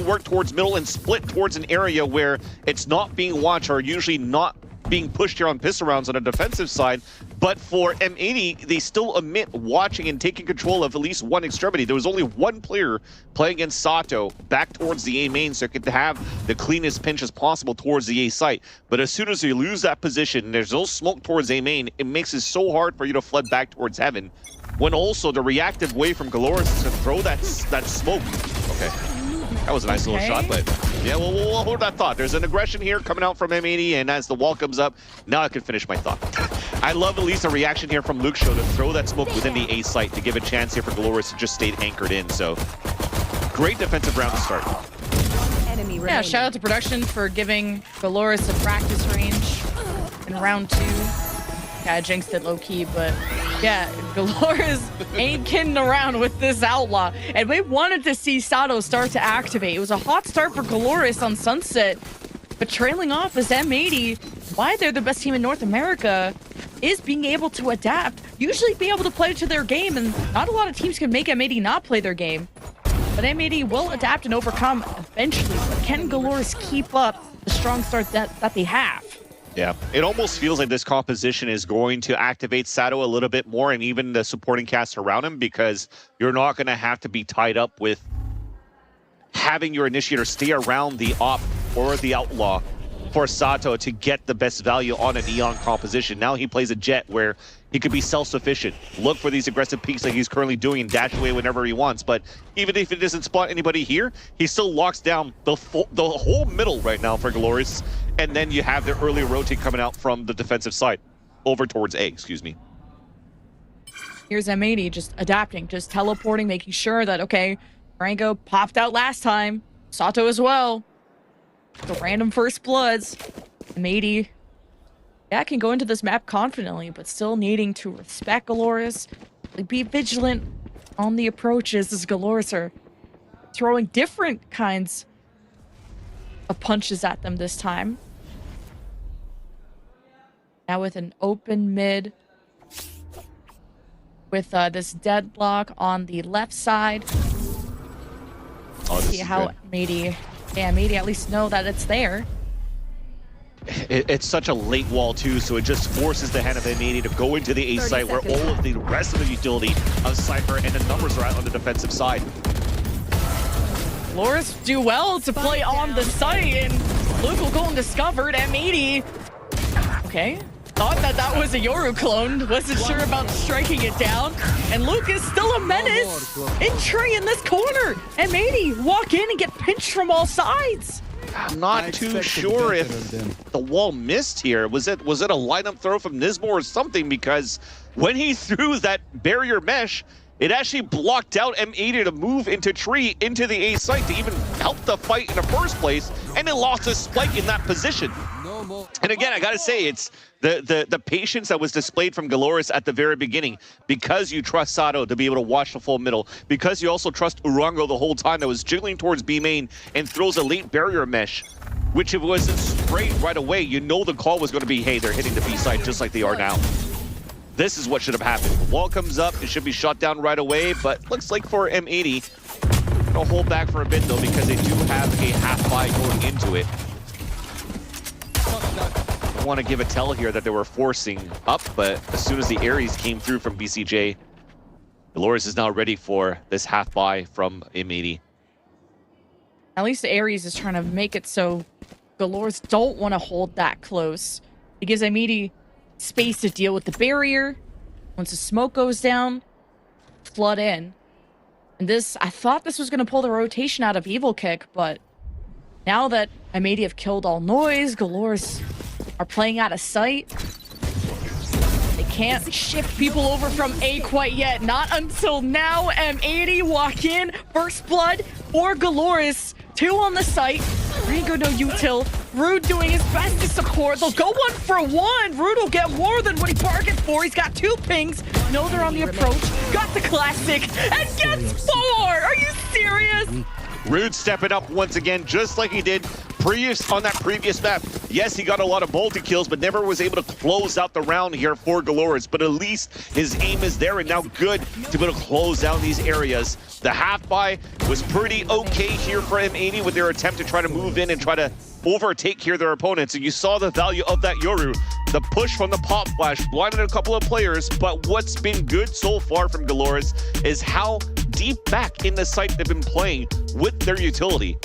work towards middle and split towards an area where it's not being watched or usually not being pushed here on pistol rounds on a defensive side. But for M80, they still omit watching and taking control of at least one extremity. There was only one player playing against Sato back towards the A main, so it could have the cleanest pinch as possible towards the A site. But as soon as you lose that position, there's no smoke towards A main, it makes it so hard for you to flood back towards heaven. When also the reactive way from GLRS is to throw that smoke. Okay. That was a nice little shot, but yeah, we'll hold that thought. There's an aggression here coming out from M80, and as the wall comes up, now I can finish my thought. I love at least a reaction here from Luke Show to throw that smoke within the A site to give a chance here for GLRS to just stay anchored in. So great defensive round to start. Yeah, shout out to production for giving GLRS a practice range in round 2. Yeah, I jinxed it low-key, but yeah, GLRS ain't kidding around with this outlaw. And we wanted to see Sato start to activate. It was a hot start for GLRS on Sunset, but trailing off as M80, why they're the best team in North America, is being able to adapt, usually be able to play to their game, and not a lot of teams can make M80 not play their game. But M80 will adapt and overcome eventually. But can GLRS keep up the strong start that they have? Yeah, it almost feels like this composition is going to activate Sato a little bit more, and even the supporting cast around him, because you're not going to have to be tied up with having your initiator stay around the op or the outlaw for Sato to get the best value on a Neon composition. Now he plays a Jet where he could be self-sufficient, look for these aggressive peaks like he's currently doing, and dash away whenever he wants. But even if it doesn't spot anybody here, he still locks down the whole middle right now for GLRS. And then you have the early rotate coming out from the defensive side over towards A, excuse me. Here's M80 just adapting, just teleporting, making sure that, okay, Rango popped out last time. Sato as well. The random first bloods. M80, yeah, can go into this map confidently, but still needing to respect GLRS. Be vigilant on the approaches as GLRS are throwing different kinds of punches at them this time. Now with an open mid, with this deadlock on the left side. See how M80 at least know that it's there. It's such a late wall too, so it just forces the hand of M80 to go into the A site where all of the rest of the utility of Cypher and the numbers are out on the defensive side. GLRS do well to play on the site, and Luke will go undiscovered. M80, okay, thought that was a Yoru clone, wasn't sure about striking it down, and Luke is still a menace in tree in this corner. M80 walk in and get pinched from all sides. I'm not too sure if the wall missed here. Was it a lineup throw from Nismo or something? Because when he threw that barrier mesh, it actually blocked out M80 to move into tree into the A site to even help the fight in the first place, and it lost a spike in that position. And again, I gotta say, it's the patience that was displayed from GLRS at the very beginning, because you trust Sato to be able to watch the full middle, because you also trust Urango the whole time that was jiggling towards B main and throws a late barrier mesh, which if it wasn't sprayed right away, you know the call was going to be, hey, they're hitting the B side just like they are now. This is what should have happened. The wall comes up, it should be shot down right away, but looks like for M80, they'll hold back for a bit though, because they do have a half buy going into it. I want to give a tell here that they were forcing up, but as soon as the Ares came through from BCJ, GLRS is now ready for this half buy from M80. At least Ares is trying to make it so GLRS don't want to hold that close. It gives M80 space to deal with the barrier. Once the smoke goes down, flood in. And this, I thought this was going to pull the rotation out of Evil Kick, but now that M80 have killed all noise, GLRS are playing out of sight. They can't shift people over from A quite yet. Not until now. M80 walk in. First blood for GLRS. 2 on the site. Rango no util. Rude doing his best to support. They'll go 1-for-1. Rude will get more than what he bargained for. He's got 2 pings. Know they're on the approach. Got the classic. And gets 4. Are you serious? Rude stepping up once again, just like he did on that previous map. Yes, he got a lot of multi-kills, but never was able to close out the round here for GLRS. But at least his aim is there, and now good to be able to close down these areas. The half-buy was pretty okay here for M80 with their attempt to try to move in and try to overtake here their opponents. And you saw the value of that Yoru. The push from the pop flash blinded a couple of players, but what's been good so far from GLRS is how deep back in the site they've been playing with their utility.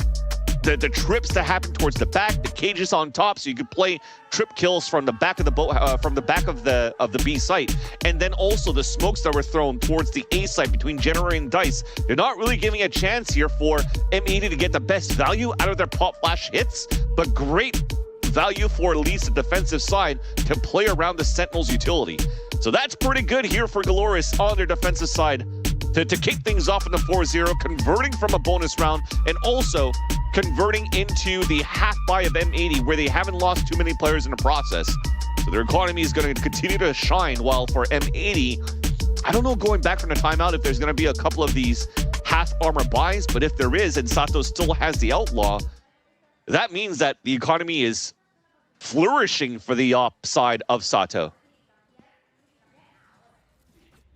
The trips that happen towards the back, the cages on top, so you could play trip kills from the back of the boat, from the back of the B site, and then also the smokes that were thrown towards the A site between generating dice. They're not really giving a chance here for M80 to get the best value out of their pop flash hits, but great value for at least the defensive side to play around the Sentinel's utility. So that's pretty good here for GLRS on their defensive side to kick things off in the 4-0, converting from a bonus round and also converting into the half-buy of M80 where they haven't lost too many players in the process. So their economy is going to continue to shine, while for M80, I don't know going back from the timeout if there's going to be a couple of these half-armor buys, but if there is and Sato still has the Outlaw, that means that the economy is flourishing for the op side of Sato.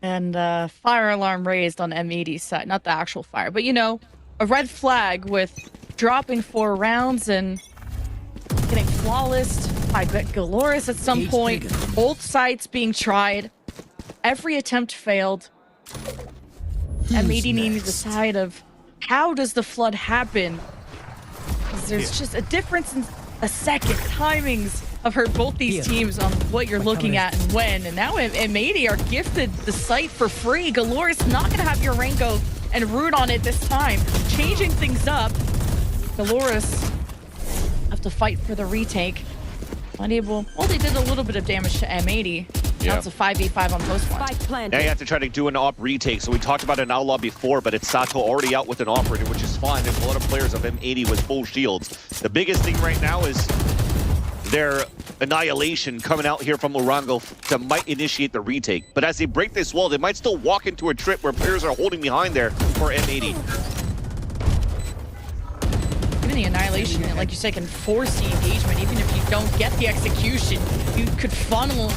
And fire alarm raised on M80's side. Not the actual fire, but you know, a red flag with dropping 4 rounds and getting flawless by GLRS at some point. Both sides being tried. Every attempt failed. M80 needing to decide of how does the flood happen? Because there's just a difference in a second. Timings have hurt both these teams on what you're looking at and when. And now M80 are gifted the site for free. GLRS not going to have your Rango and Rude on it this time. Changing things up. GLRS have to fight for the retake. Unable. Well, they did a little bit of damage to M80. Yeah. That's a 5v5 on post-spawn. Now you have to try to do an op retake. So we talked about an Outlaw before, but it's Sato already out with an operator, which is fine. There's a lot of players of M80 with full shields. The biggest thing right now is their annihilation coming out here from Lurango that might initiate the retake. But as they break this wall, they might still walk into a trip where players are holding behind there for M80. Even the annihilation, like you said, can force the engagement. Even if you don't get the execution, you could funnel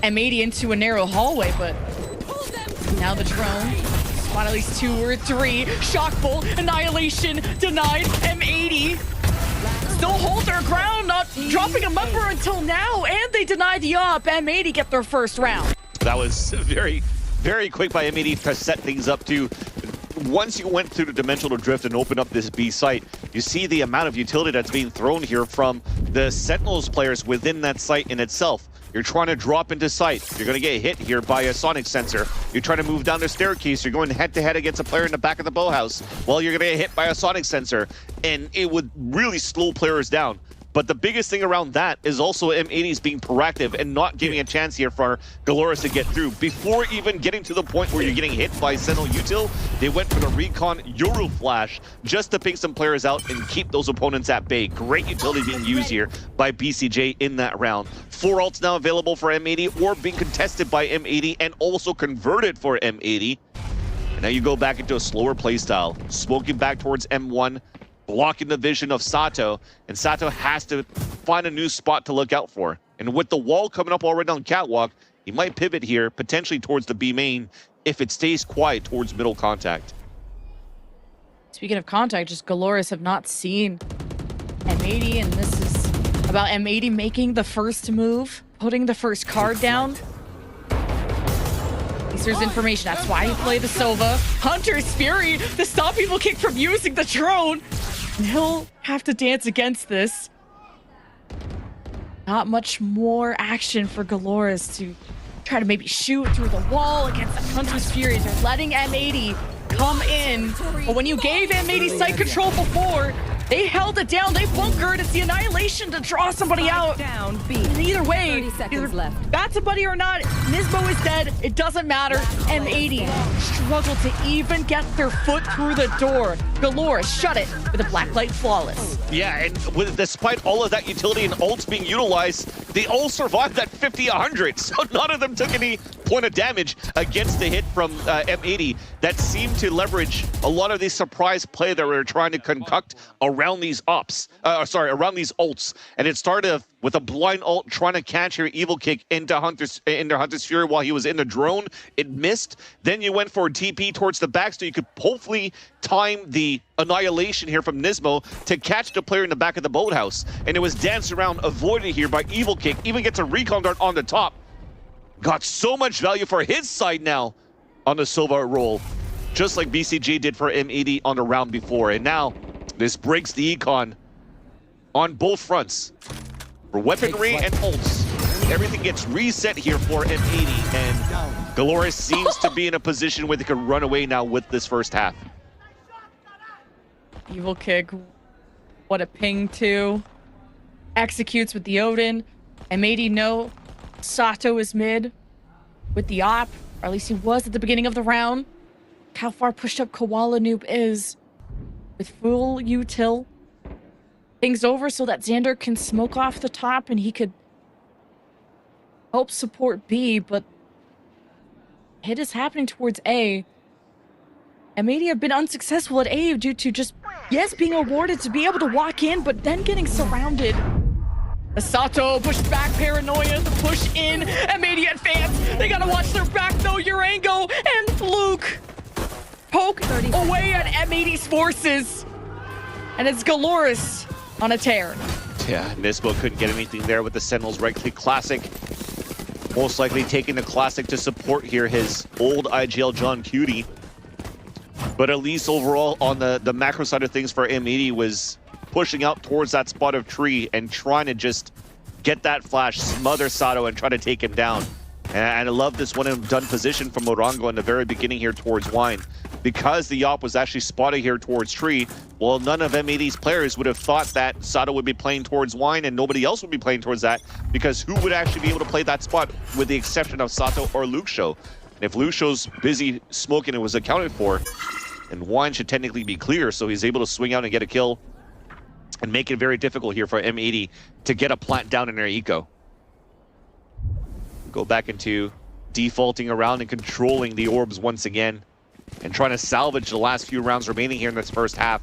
M80 into a narrow hallway, but now the drone spot at least 2 or 3. Shock bolt, annihilation denied. M80 still hold their ground, not dropping a member until now, and they deny the op. M80 get their first round. That was very, very quick by M80 to set things up too. Once you went through the dimensional drift and opened up this B site, you see the amount of utility that's being thrown here from the Sentinels players within that site in itself. You're trying to drop into sight. You're going to get hit here by a sonic sensor. You're trying to move down the staircase. You're going head-to-head against a player in the back of the boathouse. Well, you're going to get hit by a sonic sensor, and it would really slow players down. But the biggest thing around that is also M80's being proactive and not giving a chance here for GLRS to get through. Before even getting to the point where you're getting hit by Sentinel Util, they went for the Recon Yoru Flash just to pick some players out and keep those opponents at bay. Great utility being used here by BCJ in that round. 4 ults now available for M80 or being contested by M80 and also converted for M80. And now you go back into a slower playstyle, smoking back towards M1, blocking the vision of Sato, and Sato has to find a new spot to look out for. And with the wall coming up already on Catwalk, he might pivot here, potentially towards the B main, if it stays quiet towards middle contact. Speaking of contact, just GLRS have not seen M80, and this is about M80 making the first move, putting the first card down. There's information. That's why he played the Sova. Hunter's Fury to stop people kick from using the drone. And he'll have to dance against this. Not much more action for GLRS to try to maybe shoot through the wall against the Hunter's Fury. They're letting M80 come in. But when you gave M80 site control before, they held it down. They bunkered. It's the annihilation to draw somebody out. Down, B. And either way, 30 seconds left. got somebody or not, Nismo is dead. It doesn't matter. M80 struggled to even get their foot through the door. GLRS shut it with a Blacklight flawless. Yeah, and despite all of that utility and ults being utilized, they all survived that 50-100. So none of them took any point of damage against the hit from M80 that seemed to leverage a lot of the surprise play that we were trying to concoct around these around these ults. And it started with a blind ult trying to catch your evil kick into Hunter's Fury while he was in the drone. It missed. Then you went for a TP towards the back so you could hopefully time the annihilation here from Nismo to catch the player in the back of the boathouse. And it was danced around, avoided here by evil kick. Even gets a recon dart on the top. Got so much value for his side now on the Sova roll, just like BCG did for M80 on the round before. And now this breaks the econ on both fronts. For weaponry and ults, everything gets reset here for M80, and GLRS seems to be in a position where they can run away now with this first half. Evil kick. What a ping too. Executes with the Odin. M80 no. Sato is mid with the op, or at least he was at the beginning of the round. How far pushed up Koala Noob is with full util. Things over so that Xander can smoke off the top and he could help support B, but hit is happening towards A. M80 have been unsuccessful at A due to just, yes, being awarded to be able to walk in, but then getting surrounded. Sato pushed back, paranoia, the push in, M80 advance. They gotta watch their back though, Urango and Luke poke away at M80's forces. And it's GLRS on a tear. Yeah, Nismo couldn't get anything there with the Sentinels right-click Classic. Most likely taking the Classic to support here his old IGL John Cutie. But at least overall on the macro side of things for M80 was pushing out towards that spot of tree and trying to just get that flash, smother Sato and try to take him down. And I love this one and done position from Morango in the very beginning here towards Wine. Because the op was actually spotted here towards tree, well, none of M80's players would have thought that Sato would be playing towards Wine and nobody else would be playing towards that, because who would actually be able to play that spot with the exception of Sato or Luke Show? And if Luke Show's busy smoking and was accounted for, and Wine should technically be clear, so he's able to swing out and get a kill and make it very difficult here for M80 to get a plant down in their eco. Go back into defaulting around and controlling the orbs once again and trying to salvage the last few rounds remaining here in this first half.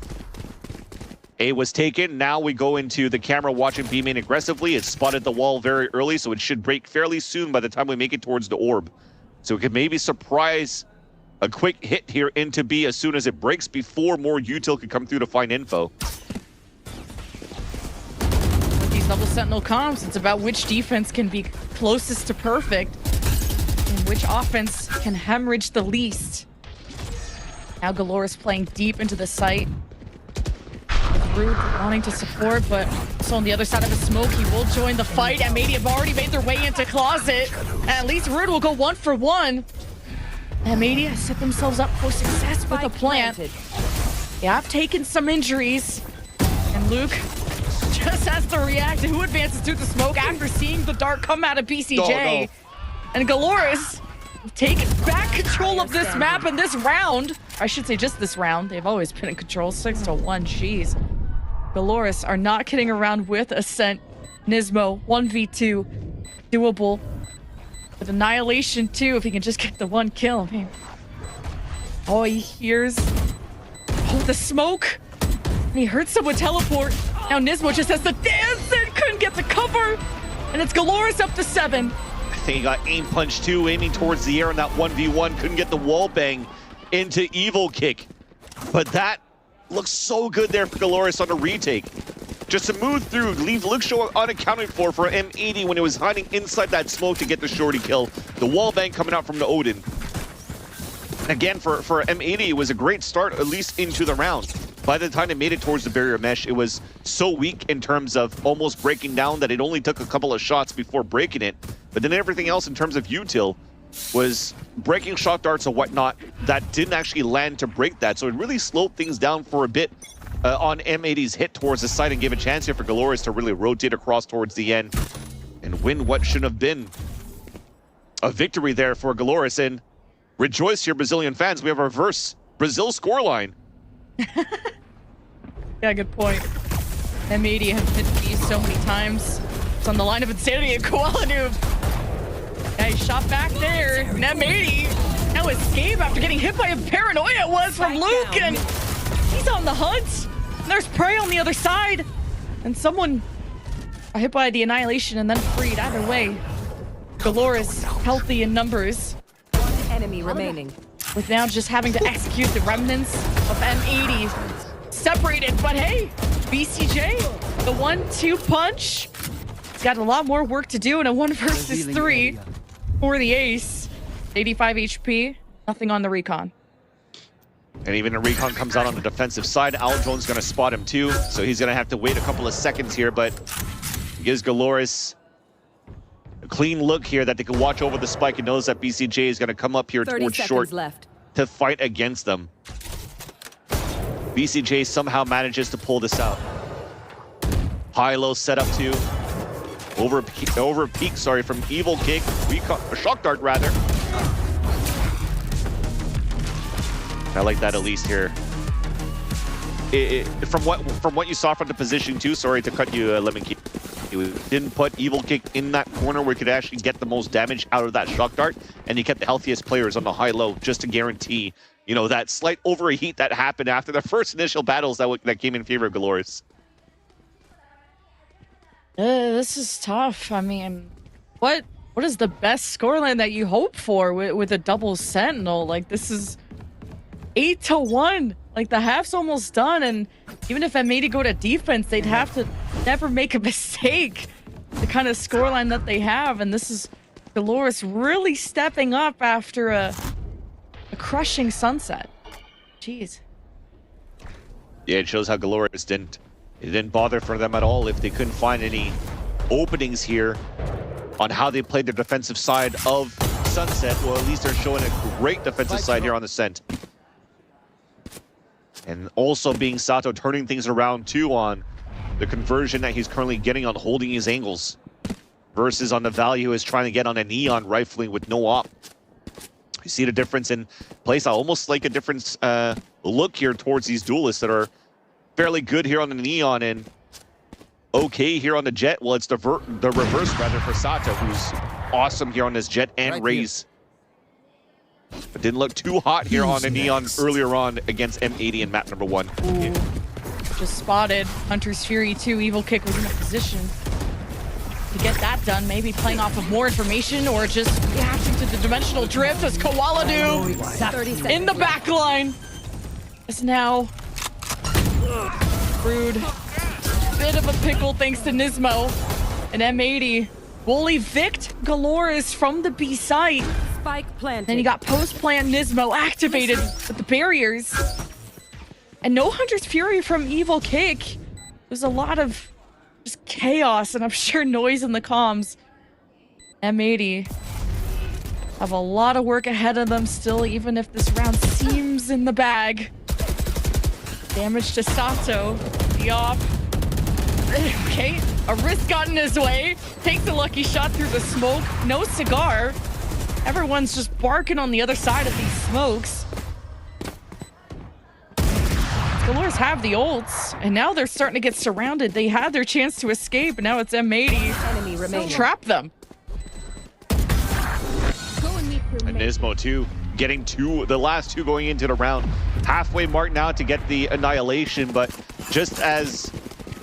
A was taken. Now we go into the camera watching B main aggressively. It spotted the wall very early, so it should break fairly soon by the time we make it towards the orb. So it could maybe surprise a quick hit here into B as soon as it breaks before more util could come through to find info. With these double sentinel comps, it's about which defense can be closest to perfect and which offense can hemorrhage the least. Now GLRS playing deep into the site. With Rude wanting to support, but also on the other side of the smoke, he will join the fight. M80 have already made their way into closet. And at least Rude will go 1 for 1. M80 has set themselves up for success with a plant. They have taken some injuries. And Luke just has to react to who advances to the smoke after seeing the dart come out of BCJ. Oh, no. And GLRS take back control of this map in this round. I should say just this round. They've always been in control 6-1. Jeez. GLRS are not kidding around with Ascent. Nismo 1v2. Doable. With Annihilation too, if he can just get the 1 kill. Man. Oh, he hears the smoke. And he heard someone teleport. Now Nismo just has to dance and couldn't get the cover. And it's GLRS up to 7. I think he got aim punch too, aiming towards the air on that 1v1. Couldn't get the wall bang into evil kick. But that looks so good there for GLRS on a retake. Just to move through, leave Luke Show unaccounted for M80 when it was hiding inside that smoke to get the shorty kill. The wall bang coming out from the Odin. And again, for M80, it was a great start, at least into the round. by the time it made it towards the barrier mesh, it was so weak in terms of almost breaking down that it only took a couple of shots before breaking it. But then everything else in terms of util was breaking shock darts or whatnot that didn't actually land to break that. So it really slowed things down for a bit on M80's hit towards the side and gave a chance here for GLRS to really rotate across towards the end and win what should have been a victory there for GLRS. And rejoice here, Brazilian fans. We have a reverse Brazil scoreline. Yeah, good point. M80 has been beat so many times. It's on the line of insanity and Koala Noob. Yeah, he shot back there. And M80 now escape after getting hit by a paranoia it was from Luke. And he's on the hunt. And there's prey on the other side. And someone got hit by the annihilation and then freed. Either way, GLRS healthy in numbers. One enemy remaining. With now just having to execute the remnants of M80 separated. But hey, BCJ, the 1-2 punch. He's got a lot more work to do in a 1 versus 3 for the ace. 85 HP, nothing on the recon. And even a recon comes out on the defensive side. Aldron's going to spot him too, so he's going to have to wait a couple of seconds here, but gives GLRS a clean look here that they can watch over the spike and knows that BCJ is going to come up here towards short left. to fight against them. BCJ somehow manages to pull this out. High-low setup too. Over peak, sorry, from Evil Kick. A shock dart, rather. I like that at least here. From what you saw from the position too, sorry to cut you, Lemon Key. You didn't put Evil Kick in that corner where you could actually get the most damage out of that shock dart, and you kept the healthiest players on the high-low just to guarantee, you know, that slight overheat that happened after the first initial battles that came in favor of GLRS. This is tough. I mean, what is the best scoreline that you hope for with a double sentinel? Like, this is 8-1. Like, the half's almost done, and even if M80 go to defense, they'd have to never make a mistake. The kind of scoreline that they have, and this is GLRS really stepping up after a crushing sunset. Jeez. Yeah, it shows how GLRS didn't bother for them at all if they couldn't find any openings here on how they played their defensive side of Sunset. Well, at least they're showing a great defensive side here on Ascent. And also being Sato turning things around too on the conversion that he's currently getting on holding his angles versus on the value is trying to get on a Neon rifling with no op. You see the difference in playstyle, almost like a different look here towards these duelists that are fairly good here on the Neon and okay here on the Jet. Well, it's the reverse rather for Sato, who's awesome here on this Jet and Raze. But didn't look too hot here on the Neon earlier on against M80 in map number 1. Ooh. Just spotted. Hunter's Fury 2. Evil Kick was in a position to get that done. Maybe playing off of more information or just reacting to the dimensional drift as Koala Noob in the back line is now rude. Bit of a pickle thanks to Nismo. And M80 will evict GLRS from the B site. Spike planted. Then you got post-plant Nismo activated with the barriers. And no Hunter's Fury from Evil Kick. There's a lot of just chaos and I'm sure noise in the comms. M80 have a lot of work ahead of them still, even if this round seems in the bag. Damage to Sato. The off. Okay, a wrist got in his way. Takes a lucky shot through the smoke. No cigar. Everyone's just barking on the other side of these smokes. GLRS have the ults, and now they're starting to get surrounded. They had their chance to escape, and now it's M80. Trap them. And Nismo too, getting the last two going into the round. Halfway mark now to get the annihilation, but just as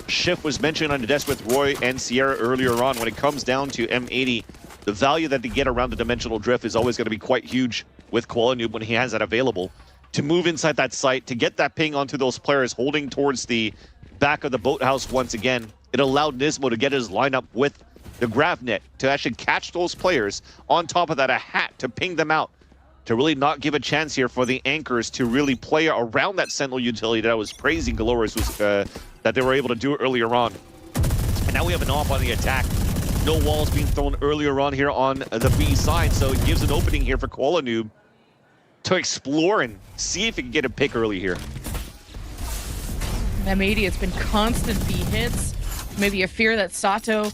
Schiff was mentioned on the desk with Roy and Sierra earlier on, when it comes down to M80, the value that they get around the dimensional drift is always going to be quite huge with Koala Noob when he has that available. To move inside that site, to get that ping onto those players holding towards the back of the boathouse once again, it allowed Nismo to get his lineup with the grav net to actually catch those players. On top of that, a hat to ping them out to really not give a chance here for the Anchors to really play around that Sentinel utility that I was praising GLRS was, that they were able to do earlier on. And now we have an off on the attack. No walls being thrown earlier on here on the B side, so it gives an opening here for Noob to explore and see if he can get a pick early here. M80, it's been constant B hits. Maybe a fear that Sato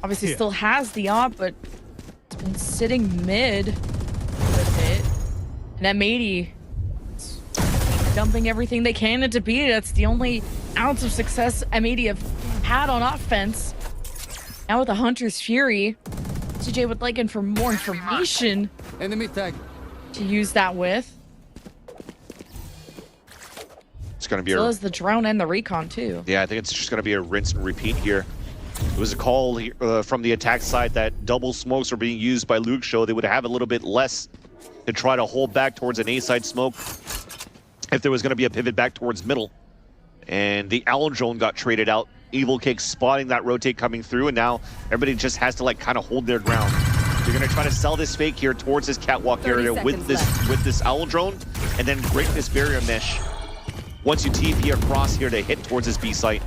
obviously still has the op, but it's been sitting mid with it. And M80 dumping everything they can into B. That's the only ounce of success M80 have had on offense. Now with the Hunter's Fury, CJ would like in for more information enemy tag to use that with. It's going to be as well as the drone and the recon too. Yeah, I think it's just going to be a rinse and repeat here. It was a call from the attack side that double smokes are being used by Luke Show. They would have a little bit less to try to hold back towards an A side smoke if there was going to be a pivot back towards middle. And the Owl drone got traded out. Evil Kick spotting that rotate coming through, and now everybody just has to like kind of hold their ground. You're gonna try to sell this fake here towards this catwalk area with this Owl drone, and then break this barrier mesh once you TP across here to hit towards this B site.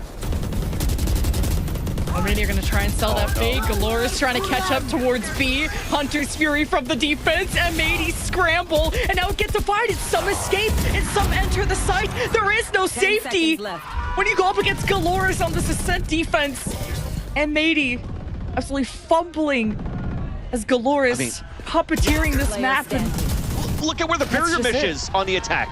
I mean, you're gonna try and sell that fake. GLRS trying to catch up towards B. Hunter's Fury from the defense. M80 scramble, and now it gets divided. Some escape and some enter the site. There is no safety when you go up against GLRS on this Ascent defense. M80 absolutely fumbling as GLRS puppeteering this map. And look at where the barrier mesh is on the attack.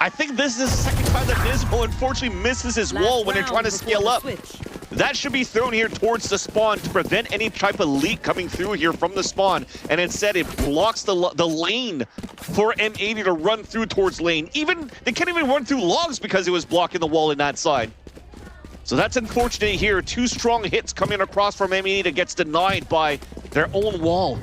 I think this is the second time that Nismo unfortunately misses his wall when they're trying to scale up. That should be thrown here towards the spawn to prevent any type of leak coming through here from the spawn. And instead it blocks the lane for M80 to run through towards lane. They can't even run through logs because it was blocking the wall in that side. So that's unfortunate here. Two strong hits coming across from M80 that gets denied by their own wall.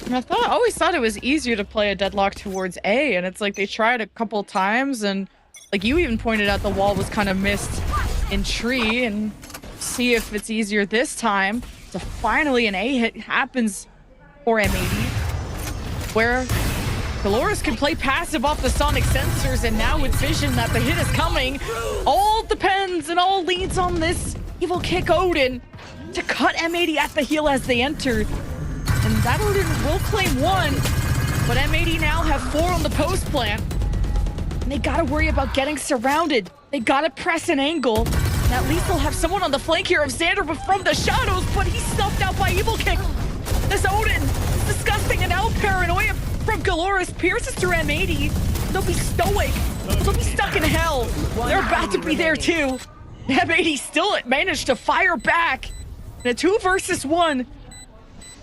I always thought it was easier to play a deadlock towards A, and it's like they tried a couple times, and like you even pointed out, the wall was kind of missed in tree, and see if it's easier this time. So finally an A hit happens for M80, where GLRS can play passive off the sonic sensors, and now with vision that the hit is coming, all depends and all leads on this Evil Kick Odin to cut M80 at the heel as they enter. And that Odin will claim one, but M80 now have 4 on the post plant. And they gotta worry about getting surrounded. They gotta press an angle. And at least they'll have someone on the flank here of Xander, but from the shadows, but he's snuffed out by Evil Kick. This Odin is disgusting, and now paranoia from GLRS pierces through M80. They'll be stoic. They'll be stuck in hell. They're about to be there too. M80 still managed to fire back in a 2 versus 1.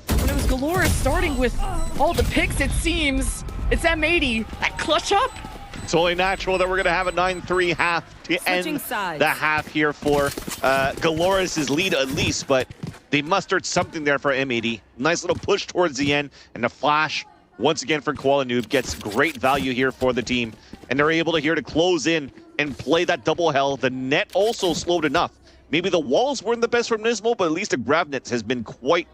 It was GLRS starting with all the picks, it seems. It's M80. That clutch up. It's only natural that we're going to have a 9-3 half to end the half here for GLRS' lead at least, but they mustered something there for M80. Nice little push towards the end, and the flash once again for Noob gets great value here for the team, and they're able to here to close in and play that double hell. The net also slowed enough. Maybe the walls weren't the best from Nismo, but at least the grab nets has been quite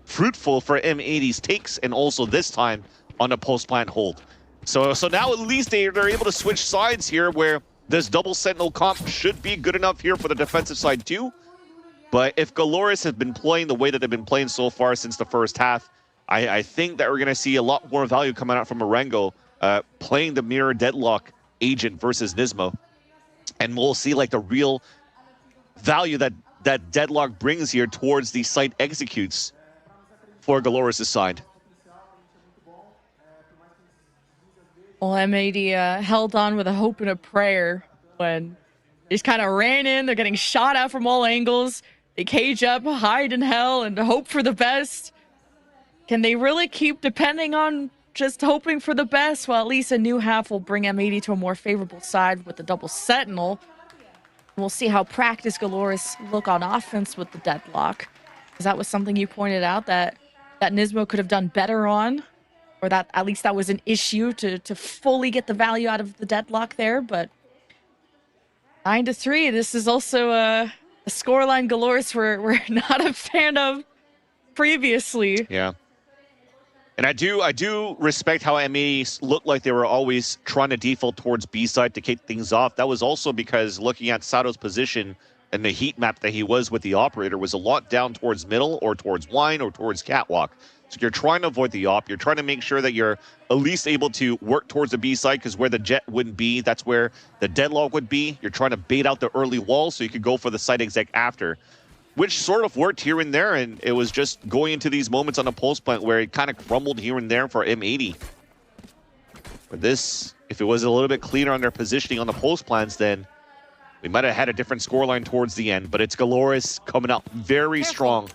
fruitful for M80's takes, and also this time on a post-plant hold. So now at least they're able to switch sides here, where this double Sentinel comp should be good enough here for the defensive side too. But if GLRS has been playing the way that they've been playing so far since the first half, I think that we're going to see a lot more value coming out from Marengo playing the mirror deadlock agent versus Nismo. And we'll see like the real value that deadlock brings here towards the site executes for GLRS' side. Well, M80 held on with a hope and a prayer when they just kind of ran in. They're getting shot at from all angles. They cage up, hide in hell, and hope for the best. Can they really keep depending on just hoping for the best? Well, at least a new half will bring M80 to a more favorable side with the double Sentinel. We'll see how practiced GLRS look on offense with the deadlock. Because that was something you pointed out that Nismo could have done better on, or that at least that was an issue to fully get the value out of the deadlock there. But 9-3, this is also a scoreline GLRS we're not a fan of previously. Yeah. And I do respect how M80 looked like they were always trying to default towards B side to kick things off. That was also because looking at Sato's position and the heat map that he was with the operator was a lot down towards middle or towards wine or towards catwalk. So you're trying to avoid the op. You're trying to make sure that you're at least able to work towards the B side, because where the jet wouldn't be, that's where the deadlock would be. You're trying to bait out the early wall so you could go for the site exec after, which sort of worked here and there. And it was just going into these moments on the pulse plant where it kind of crumbled here and there for M80. But this, if it was a little bit cleaner on their positioning on the pulse plants, then we might have had a different scoreline towards the end. But it's GLRS coming out very strong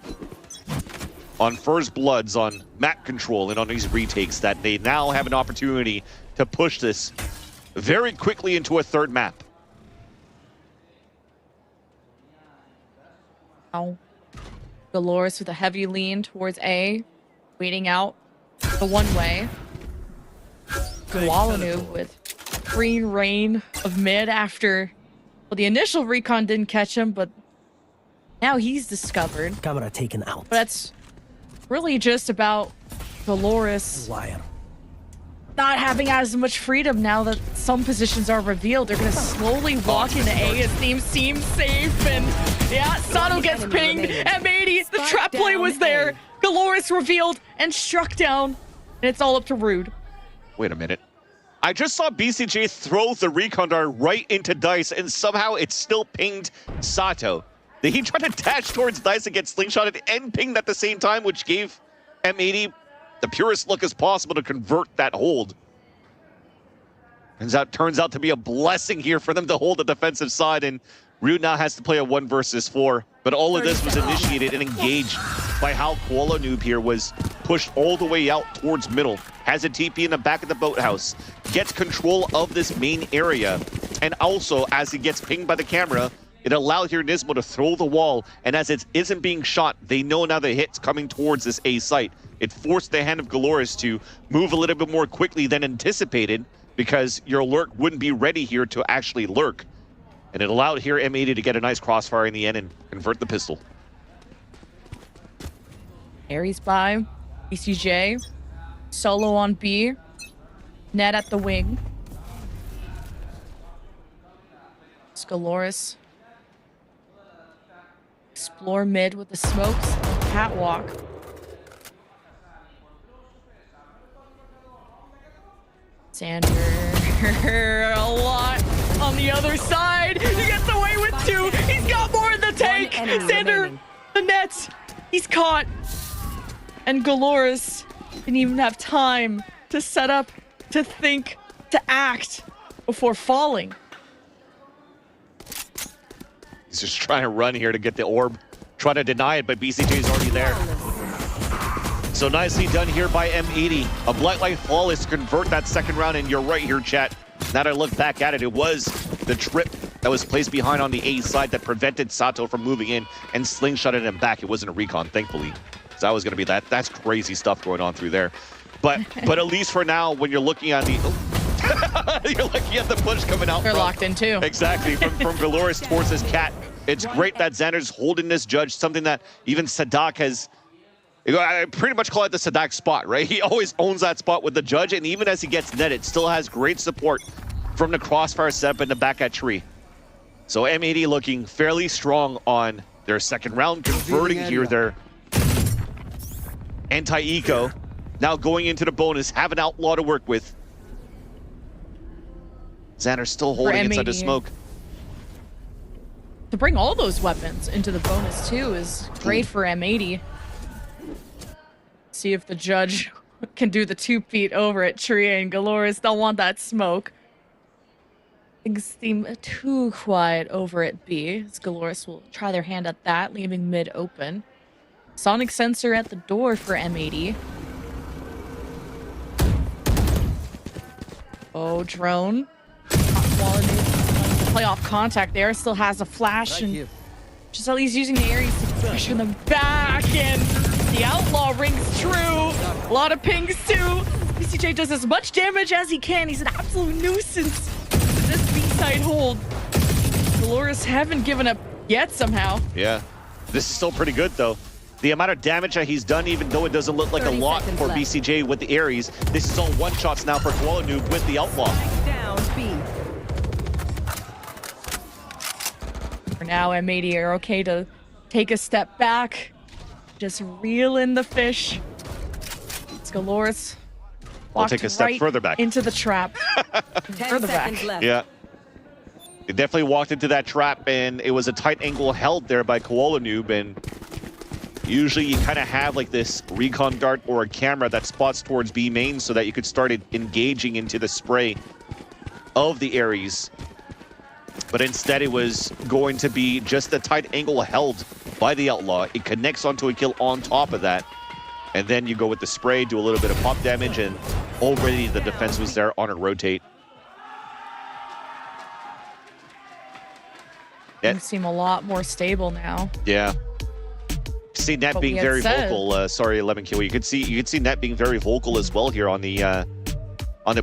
on first bloods, on map control, and on these retakes, that they now have an opportunity to push this very quickly into a third map. GLRS with a heavy lean towards A, waiting out the one-way. Walanu with green rain of mid after, well, the initial recon didn't catch him, but now he's discovered. Camera taken out. But that's really just about GLRS not having as much freedom now that some positions are revealed. They're going to slowly walk into A as things seem safe. And yeah, Sato gets pinged. M80, the trap play was there. GLRS revealed and struck down. And it's all up to Rude. Wait a minute. I just saw BCJ throw the recon dart right into Dice, and somehow it still pinged Sato. He tried to dash towards Dice and get slingshotted and pinged at the same time, which gave M80 the purest look as possible to convert that hold. Turns out to be a blessing here for them to hold the defensive side, and Rude now has to play a 1 versus 4. But all of this was initiated and engaged by how Koala Noob here was pushed all the way out towards middle, has a TP in the back of the boathouse, gets control of this main area, and also as he gets pinged by the camera, it allowed here Nismo to throw the wall, and as it isn't being shot, they know now the hit's coming towards this A site. It forced the hand of GLRS to move a little bit more quickly than anticipated, because your lurk wouldn't be ready here to actually lurk. And it allowed here M80 to get a nice crossfire in the end and convert the pistol. Aries by BCJ, solo on B, net at the wing. GLRS explore mid with the smokes, catwalk. Sander, a lot on the other side. He gets away with 2. He's got more in the tank. Sander, the net. He's caught. And GLRS didn't even have time to set up, to think, to act before falling. He's just trying to run here to get the orb, trying to deny it, but BCJ's already there. So nicely done here by M80. A Blacklight flawless to convert that second round, and you're right here, chat. Now that I look back at it, it was the trip that was placed behind on the A side that prevented Sato from moving in and slingshotted him back. It wasn't a recon, thankfully. So that was going to be that. That's crazy stuff going on through there. But at least for now, when you're looking at the... you're looking at the push coming out. They're locked in too. Exactly, from GLRS towards his cat. It's great that Xander's holding this judge, something that even Sadak has... I pretty much call it the Sadak spot, right? He always owns that spot with the judge, and even as he gets netted, still has great support from the crossfire setup in the back at tree. So M80 looking fairly strong on their second round, converting here their anti-eco. Now going into the bonus, have an outlaw to work with. Xander still holding inside the smoke. To bring all those weapons into the bonus too is great for M80. See if the judge can do the 2 feet over at tree, and GLRS don't want that smoke. Things seem too quiet over at B, as GLRS will try their hand at that, leaving mid open. Sonic sensor at the door for M80. Oh, drone. Playoff contact there, still has a flash, and just at least using the Aries to pressure them back, and the outlaw rings true. A lot of pings too. BCJ does as much damage as he can. He's an absolute nuisance to this B-side hold. GLRS haven't given up yet somehow. Yeah, this is still pretty good though. The amount of damage that he's done, even though it doesn't look like a lot for BCJ with the Ares, this is all one-shots now for Koala Noob with the Outlaw. Down B. For now, M80 are okay to take a step back. Just reel in the fish. It's GLRS. We'll take a step further back. Into the trap. Further back. Left. Yeah. It definitely walked into that trap, and it was a tight angle held there by Koala Noob, and usually you kind of have like this recon dart or a camera that spots towards B main so that you could start engaging into the spray of the Ares. But instead it was going to be just a tight angle held by the Outlaw. It connects onto a kill on top of that. And then you go with the spray, do a little bit of pop damage, and already the defense was there on a rotate. Things seem a lot more stable now. Yeah. See Net being very vocal. Sorry, 11Q. You could see Net being very vocal as well here on the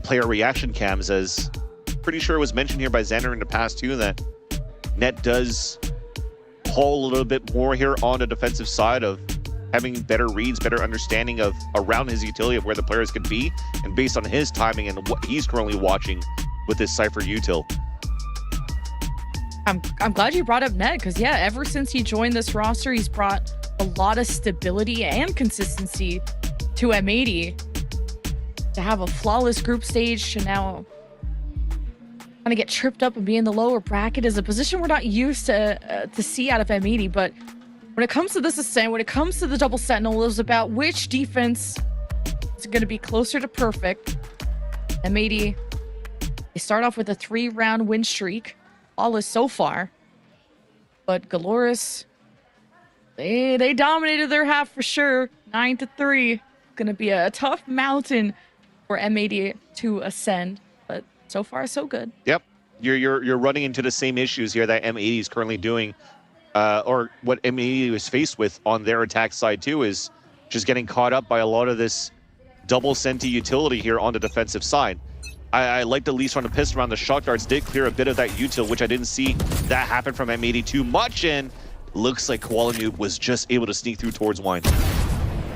player reaction cams, as pretty sure it was mentioned here by Xander in the past too that Net does haul a little bit more here on the defensive side of having better reads, better understanding of around his utility of where the players could be, and based on his timing and what he's currently watching with this Cypher util. I'm glad you brought up Net, because yeah, ever since he joined this roster, he's brought a lot of stability and consistency to M80. To have a flawless group stage, to now kind of get tripped up and be in the lower bracket is a position we're not used to see out of M80. But when it comes to this Ascent, when it comes to the double Sentinel, it was about which defense is going to be closer to perfect. M80, they start off with a 3-round win streak. Flawless so far. But GLRS, they dominated their half for sure. 9-3. Gonna be a tough mountain for M80 to ascend, but so far so good. Yep, you're running into the same issues here that M80 is currently doing, or what M80 was faced with on their attack side too, is just getting caught up by a lot of this double senti utility here on the defensive side. I liked at least on the pistol round, the shock darts did clear a bit of that util, which I didn't see that happen from M80 too much, and looks like Koala Noob was just able to sneak through towards Wine.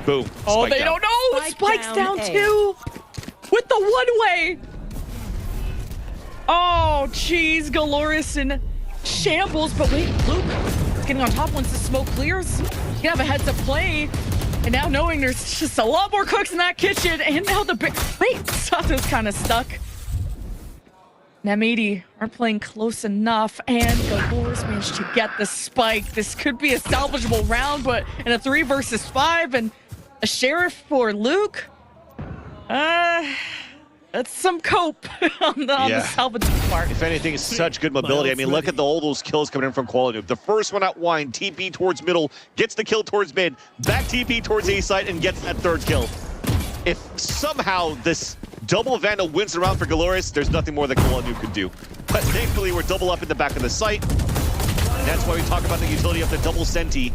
Boom. Oh, they don't know! Spike's down too! With the one-way! Oh, jeez, GLRS in shambles, but wait, Luke is getting on top once the smoke clears. You can have a heads-up play, and now knowing there's just a lot more cooks in that kitchen, and now the wait, Sato's kind of stuck. M80 aren't playing close enough, and GLRS managed to get the spike. This could be a salvageable round, but in a 3 versus 5, and a sheriff for Luke. That's some cope on the salvageable part. If anything, it's such good mobility. I mean, look at all those kills coming in from Koala Noob. The first one at Wine, TP towards middle, gets the kill towards mid, back TP towards A side, and gets that 3rd kill. If somehow this double Vandal wins the round for GLRS, there's nothing more that Koala Noob could do. But thankfully, we're double up in the back of the site. And that's why we talk about the utility of the double Senti.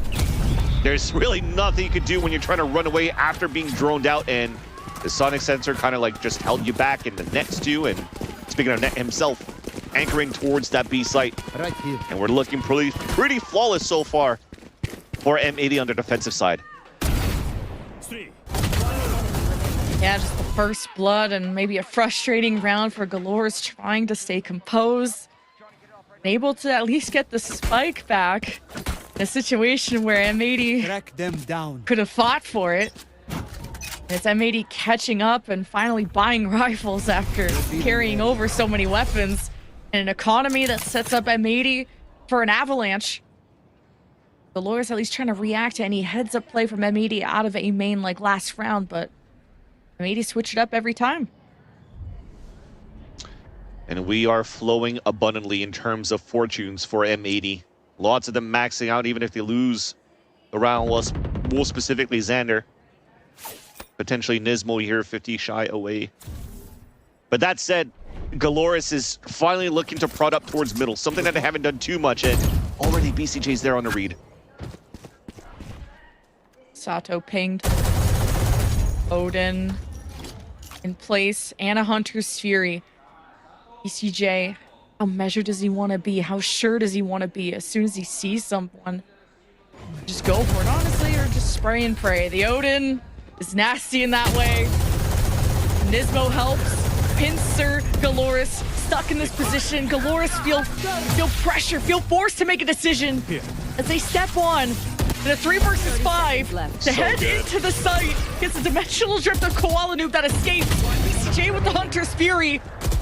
There's really nothing you can do when you're trying to run away after being droned out, and the sonic sensor kind of like just held you back, and the Net's too. And speaking of Net himself, anchoring towards that B site. Right here. And we're looking pretty flawless so far for M80 on the defensive side. Yeah, just the first blood and maybe a frustrating round for GLRS trying to stay composed. Able to at least get the spike back in a situation where M80 could have fought for it. It's M80 catching up and finally buying rifles after carrying over so many weapons in an economy that sets up M80 for an avalanche. GLRS at least trying to react to any heads-up play from M80 out of A main like last round, but M80 switch it up every time. And we are flowing abundantly in terms of fortunes for M80. Lots of them maxing out even if they lose the round, more specifically Xander. Potentially Nismo here, 50 shy away. But that said, GLRS is finally looking to prod up towards middle, something that they haven't done too much, and already BCJ's there on the read. Sato pinged. Odin in place, and a Hunter's Fury. BCJ, how measured does he want to be? How sure does he want to be? As soon as he sees someone, just go for it, honestly, or just spray and pray. The Odin is nasty in that way. Nismo helps. Pincer, GLRS stuck in this position. GLRS feel pressure, feel forced to make a decision as they step on in a 3 versus 5 to head into the site. Gets a dimensional drift of Koala Noob that escapes. VCJ with the Hunter's Fury.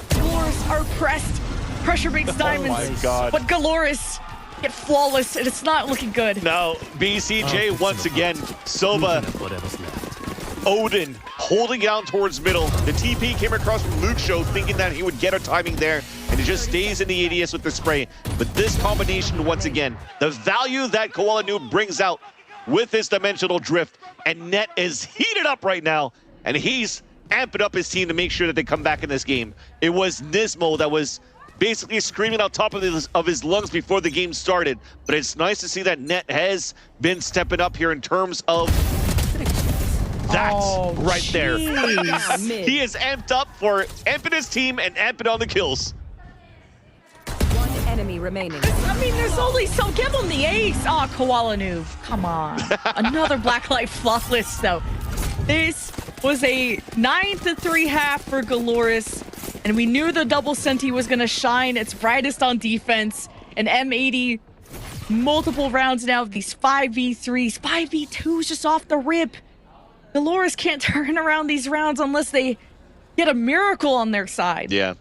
GLRS are pressed. Pressure makes diamonds. Oh my God. But GLRS get flawless, and it's not looking good. Now, BCJ once again, Soba, Odin holding down towards middle. The TP came across from Luke Show thinking that he would get a timing there, and he just stays in the ADS with the spray. But this combination, once again, the value that Koala Noob brings out with his dimensional drift, and Net is heated up right now, and he's amping up his team to make sure that they come back in this game. It was Nismo that was basically screaming out top of his lungs before the game started, but it's nice to see that Net has been stepping up here in terms of that right there. He is amped up for amping his team and amping on the kills. One enemy remaining. I mean, there's only some. Give him the ace. Oh, Koala Noob. Come on. Another Blacklight flawless, though. This was a 9-3 half for GLRS, and we knew the double Senti was going to shine its brightest on defense. And M80, multiple rounds now of these 5v3s, 5v2s just off the rip. GLRS can't turn around these rounds unless they get a miracle on their side. Yeah.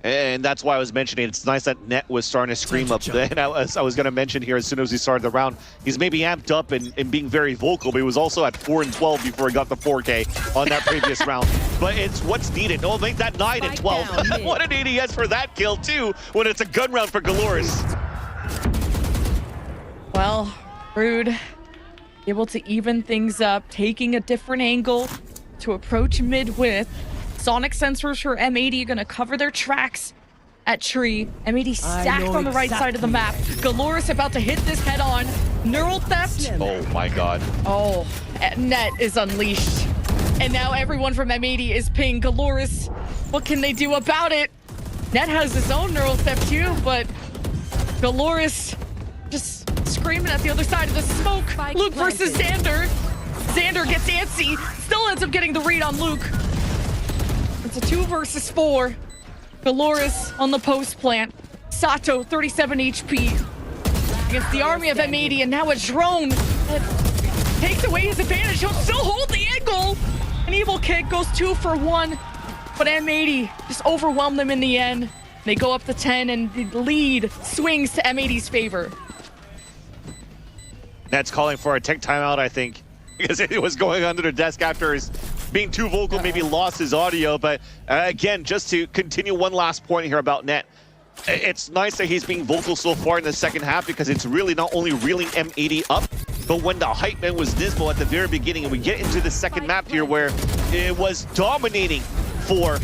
And that's why I was mentioning it's nice that Net was starting to scream up. And I was going to mention here as soon as he started the round, he's maybe amped up and being very vocal, but he was also at 4 and 12 before he got the 4K on that previous round. But it's what's needed. No, make that 9 and 12. What an ADS for that kill, too, when it's a gun round for GLRS. Well, Rude able to even things up, taking a different angle to approach mid with. Sonic sensors for M80 are going to cover their tracks at tree. M80 stacked on the right side of the map. GLRS about to hit this head on. Neural theft. Oh my God. Oh, Net is unleashed. And now everyone from M80 is ping GLRS. What can they do about it? Net has his own neural theft too, but GLRS just screaming at the other side of the smoke. Luke versus Xander. Xander gets antsy. Still ends up getting the read on Luke. It's a 2 versus 4. GLRS on the post plant. Sato, 37 HP. Against the army of M80, and now a drone that takes away his advantage. He'll still hold the angle. An evil kick goes 2 for 1. But M80 just overwhelmed them in the end. They go up to 10, and the lead swings to M80's favor. Net's calling for a tech timeout, I think, because it was going under the desk after his being too vocal, maybe lost his audio. But again, just to continue one last point here about Net, it's nice that he's being vocal so far in the second half, because it's really not only reeling M80 up, but when the hype man was Nismo at the very beginning, and we get into the second map here where it was dominating for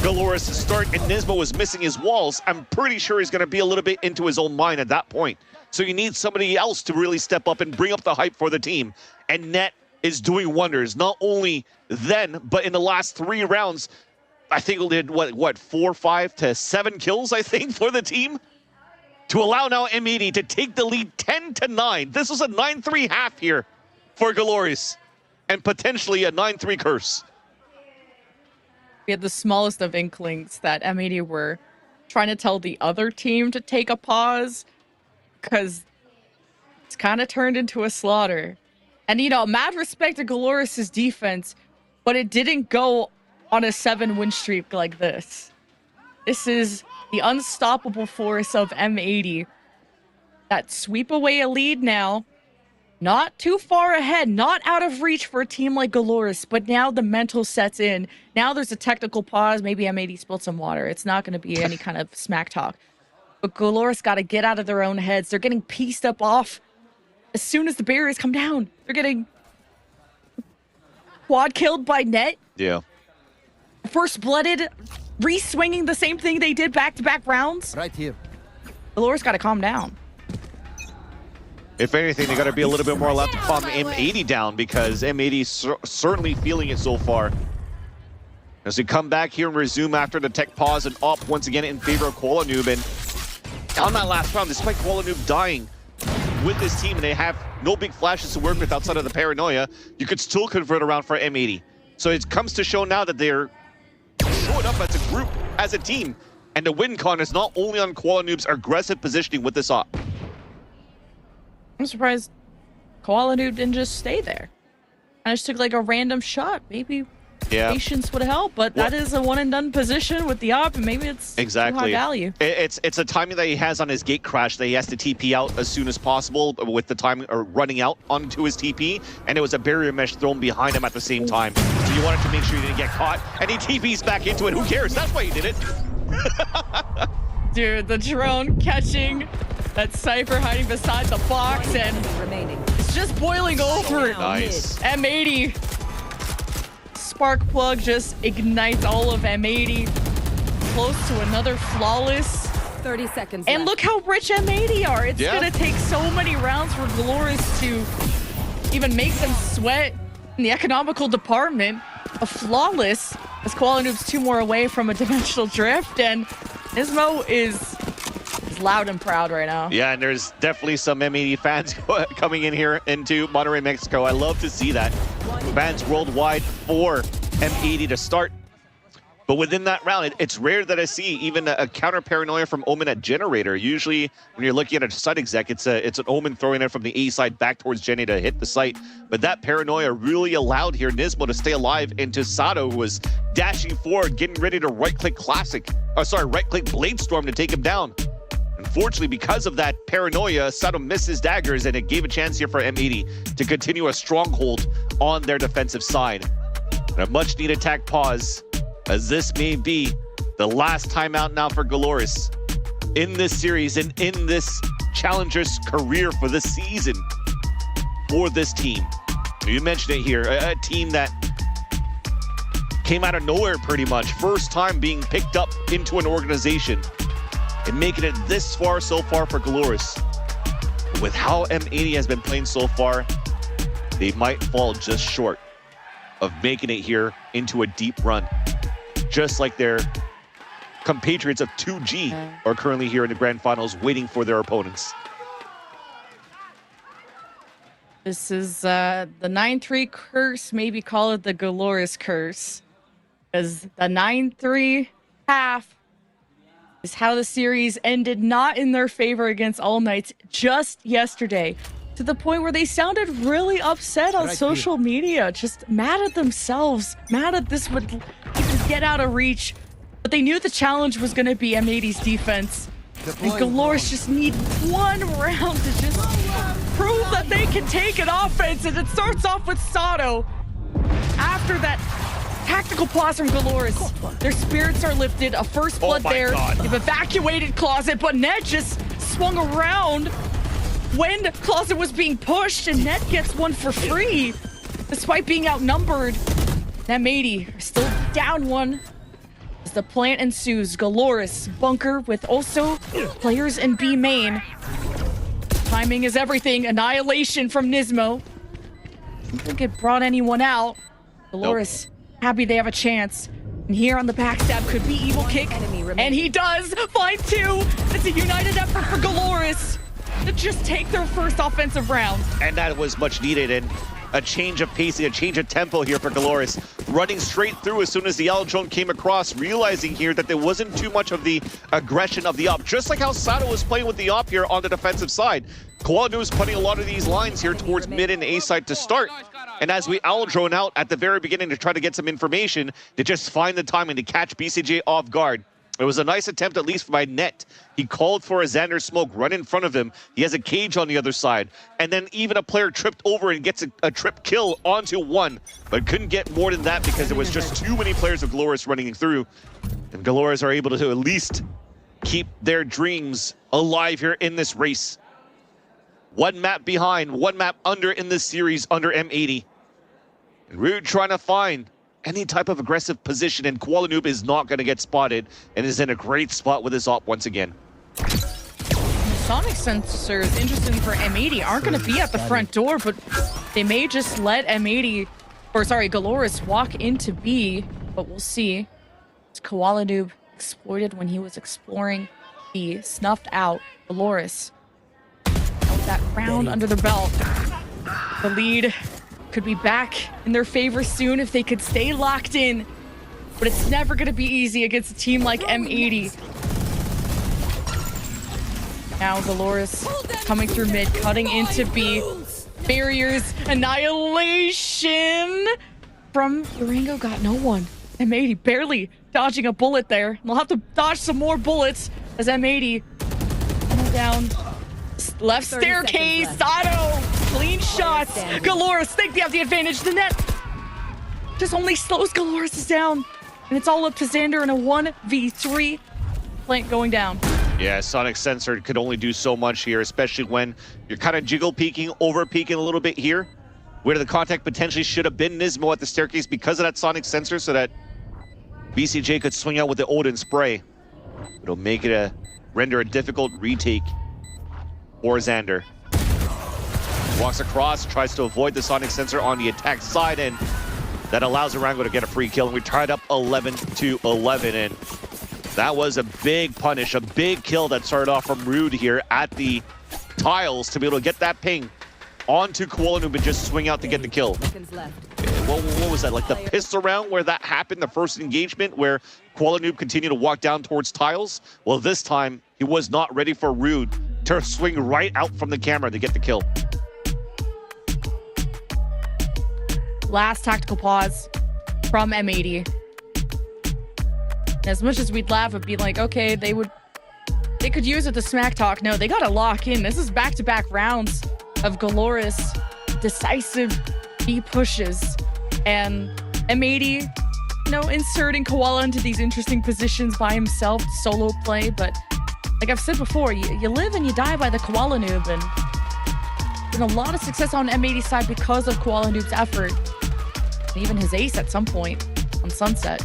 GLRS to start and Nismo was missing his walls, I'm pretty sure he's going to be a little bit into his own mind at that point. So you need somebody else to really step up and bring up the hype for the team. And Net is doing wonders, not only then, but in the last 3 rounds. I think he did, what 4, 5 to 7 kills, I think, for the team, to allow now M80 to take the lead 10-9. This was a 9-3 half here for GLRS, and potentially a 9-3 curse. We had the smallest of inklings that M80 were trying to tell the other team to take a pause, because it's kind of turned into a slaughter. And, you know, mad respect to GLRS' defense, but it didn't go on a 7-win streak like this. This is the unstoppable force of M80 that sweep away a lead now. Not too far ahead, not out of reach for a team like GLRS, but now the mental sets in. Now there's a technical pause. Maybe M80 spilled some water. It's not going to be any kind of smack talk. But GLRS got to get out of their own heads. They're getting pieced up off as soon as the barriers come down. They're getting quad killed by Net. Yeah. First blooded, re-swinging the same thing they did back-to-back rounds. Right here. GLRS got to calm down. If anything, they got to be a little bit more allowed to calm M80 down, because M80's certainly feeling it so far. As we come back here and resume after the tech pause, and up once again in favor of Koala Noob. And on that last round, despite Koala Noob dying, with this team and they have no big flashes to work with outside of the paranoia, you could still convert around for M80. So it comes to show now that they're showing up as a group, as a team, and the win con is not only on Koala Noob's aggressive positioning with this op. I'm surprised Koala Noob didn't just stay there. I just took like a random shot. Maybe patience would help, but that is a one and done position with the op, and maybe it's too high value. It's a timing that he has on his gate crash that he has to TP out as soon as possible with the time or running out onto his TP, and it was a barrier mesh thrown behind him at the same time. So you wanted to make sure he didn't get caught, and he TPs back into it. Who cares? That's why he did it. Dude, the drone catching that Cypher hiding beside the box, and it's just boiling over. Nice. M80. Spark plug just ignites all of M80. Close to another flawless. 30 seconds And left. look how rich M80 are. It's gonna take so many rounds for GLRS to even make them sweat in the economical department. A flawless, as Koala Noob's 2 more away from a dimensional drift, and Nismo is loud and proud right now. Yeah, and there's definitely some M80 fans coming in here into Monterrey, Mexico. I love to see that. Fans worldwide for M80 to start. But within that round, it's rare that I see even a counter paranoia from Omen at Generator. Usually, when you're looking at a site exec, it's an Omen throwing it from the A side back towards Jenny to hit the site. But that paranoia really allowed here Nismo to stay alive into Sato, who was dashing forward, getting ready to right-click right-click Bladestorm to take him down. Unfortunately, because of that paranoia, Sato misses daggers, and it gave a chance here for M80 to continue a stronghold on their defensive side. And a much-needed attack pause, as this may be the last timeout now for GLRS in this series and in this Challengers career for this season for this team. You mentioned it here, a team that came out of nowhere pretty much. First time being picked up into an organization and making it this far so far for GLRS. With how M80 has been playing so far, they might fall just short of making it here into a deep run. Just like their compatriots of 2G are currently here in the grand finals waiting for their opponents. This is the 9-3 curse, maybe call it the GLRS curse. Because the 9-3 half is how the series ended not in their favor against All Knights just yesterday. To the point where they sounded really upset on social media, just mad at themselves, mad at this would just get out of reach. But they knew the challenge was going to be M80's defense. And GLRS just need one round to just prove that they can take an offense. And it starts off with Sato. After that tactical pause from GLRS, their spirits are lifted. A first blood there. They've evacuated Closet, but Ned just swung around when Closet was being pushed, and Ned gets one for free despite being outnumbered. M80 are still down one as the plant ensues. GLRS bunker with also players in B main. Timing is everything. Annihilation from Nismo. Don't think it brought anyone out. GLRS happy they have a chance. And here on the backstab could be Evil Kick. And he does find 2. It's a united effort for GLRS to just take their first offensive round. And that was much needed, and a change of pacing, a change of tempo here for GLRS. Running straight through as soon as the Yellow Drone came across, realizing here that there wasn't too much of the aggression of the op. Just like how Sato was playing with the op here on the defensive side. Koala was putting a lot of these lines here towards mid and A side to start. And as we Owl Drone out at the very beginning to try to get some information, to just find the timing to catch BCJ off guard. It was a nice attempt, at least by Net. He called for a Xander smoke right in front of him. He has a cage on the other side. And then even a player tripped over and gets a trip kill onto 1. But couldn't get more than that because there was just too many players of GLRS running through. And GLRS are able to at least keep their dreams alive here in this race. 1 map behind, 1 map under in this series under M80. And we're trying to find any type of aggressive position, and Koala Noob is not going to get spotted and is in a great spot with his op once again. The sonic sensors, interestingly for M80, aren't going to be at the front door, but they may just let GLRS walk into B, but we'll see. It's Koala Noob exploited when he was exploring B, snuffed out GLRS. that round under their belt. The lead could be back in their favor soon if they could stay locked in. But it's never going to be easy against a team like M80. Now GLRS coming through mid, cutting into B. Barriers, annihilation from Durango. Got no one. M80 barely dodging a bullet there. They'll have to dodge some more bullets as M80 down. Left staircase, Sato, clean shots. GLRS think they have the advantage. The net just only slows GLRS down. And it's all up to Xander in a 1v3. Plant going down. Yeah, Sonic Sensor could only do so much here, especially when you're kind of jiggle peeking, over peeking a little bit here, where the contact potentially should have been Nismo at the staircase because of that Sonic Sensor, so that BCJ could swing out with the Odin spray. It'll make it render a difficult retake for Xander. Walks across, tries to avoid the Sonic Sensor on the attack side, and that allows Durango to get a free kill, and we tied up 11-11, and that was a big punish, a big kill that started off from Rude here at the tiles to be able to get that ping onto Koala Noob and just swing out to get the kill. What was that, like the pistol round where that happened, the first engagement where Koala Noob continued to walk down towards tiles? Well, this time he was not ready for Rude to swing right out from the camera to get the kill. Last tactical pause from M80. As much as we'd laugh, it'd be like, okay, they could use it to smack talk. No, they gotta lock in. This is back-to-back rounds of GLRS decisive B pushes. And M80, you know, inserting Koala into these interesting positions by himself, solo play. But like I've said before, you live and you die by the Koala Noob. And been a lot of success on M80's side because of Koala Noob's effort. And even his ace at some point on Sunset.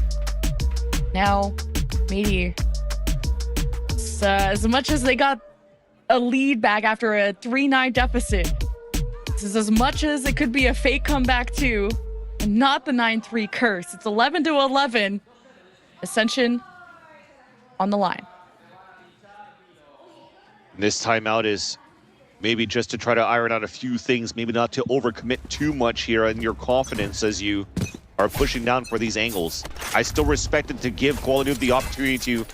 Now, maybe as much as they got a lead back after a 3-9 deficit, this is as much as it could be a fake comeback too, and not the 9-3 curse. It's 11-11. Ascension on the line. This timeout is maybe just to try to iron out a few things, maybe not to overcommit too much here in your confidence as you are pushing down for these angles. I still respect it to give Koala Noob the opportunity to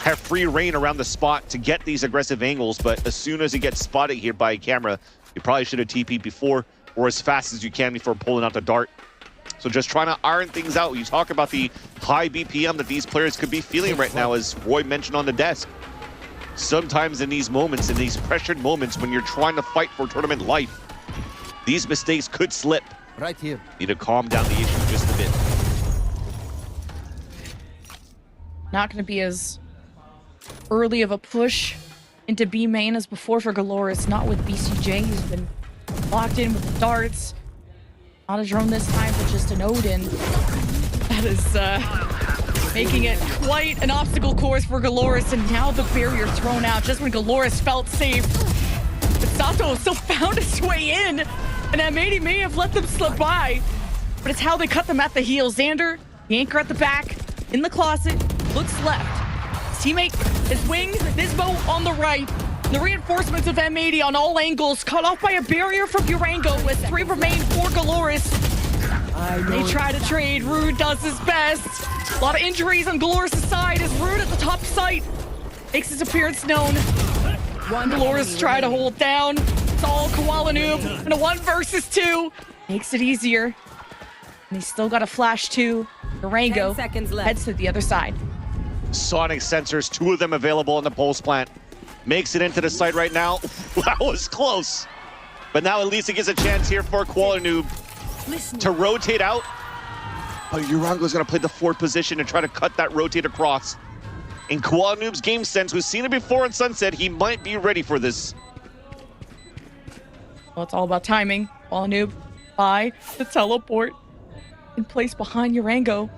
have free reign around the spot to get these aggressive angles, but as soon as he gets spotted here by a camera, you probably should have TP'd before or as fast as you can before pulling out the dart. So just trying to iron things out. You talk about the high BPM that these players could be feeling right now, as Roy mentioned on the desk. Sometimes in these moments, in these pressured moments when you're trying to fight for tournament life, these mistakes could slip. Right here. Need to calm down the issue just a bit. Not going to be as early of a push into B main as before for GLRS, not with BCJ. He's been locked in with the darts. Not a drone this time, but just an Odin. That is making it quite an obstacle course for GLRS, and now the barrier thrown out just when GLRS felt safe. But Sato still found his way in, and M80 may have let them slip by, but it's how they cut them at the heels. Xander, the anchor at the back, in the closet, looks left. His teammate, his wing, Nismo on the right. The reinforcements of M80 on all angles, cut off by a barrier from Durango with 3 remain for GLRS. They try to trade. Rude does his best. A lot of injuries on GLRS' side as Rude at the top site makes his appearance known. GLRS try to hold down. It's all Koala Noob in a 1 versus 2. Makes it easier. And he's still got a flash too. Durango heads to the other side. Sonic sensors, 2 of them available in the pulse plant. Makes it into the site right now. That was close. But now at least it gives a chance here for Koala Noob to rotate out. But Durango's going to play the forward position and try to cut that rotate across. In Koala Noob's game sense, we've seen it before in Sunset, he might be ready for this. Well, it's all about timing. Koala Noob by the teleport in place behind Durango.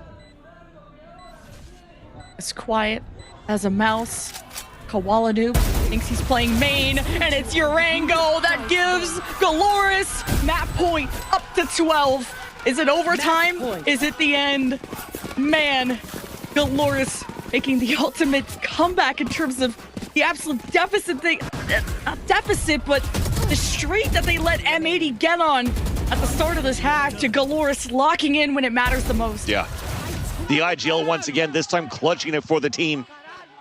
As quiet as a mouse. Koala Noob thinks he's playing main, and it's Durango that gives GLRS map point up to 12. Is it overtime? Is it the end? Man, GLRS making the ultimate comeback in terms of the absolute deficit they deficit, but the streak that they let M80 get on at the start of this half to GLRS locking in when it matters the most. Yeah. The IGL once again, this time clutching it for the team.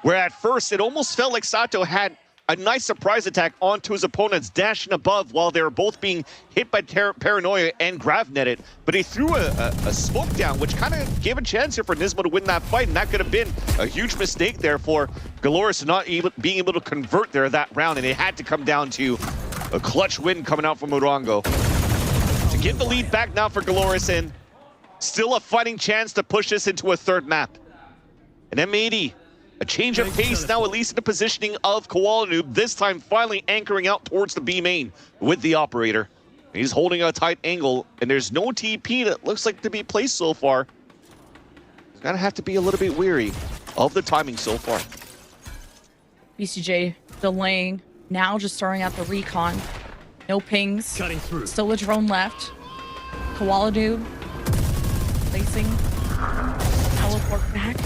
Where at first it almost felt like Sato had a nice surprise attack onto his opponents, dashing above while they were both being hit by Paranoia and grav-netted. But he threw a smoke down, which kind of gave a chance here for Nismo to win that fight, and that could have been a huge mistake there for GLRS not being able to convert there that round, and it had to come down to a clutch win coming out from Morongo. To get the lead back now for GLRS, and still a fighting chance to push this into a third map. And M80, a change of pace now, at least in the positioning of Koala Noob, this time finally anchoring out towards the B main with the operator. He's holding a tight angle, and there's no TP that looks like to be placed so far. He's gonna have to be a little bit weary of the timing so far. BCJ delaying, now just throwing out the recon. No pings, still a drone left. Koala Noob placing, teleport back.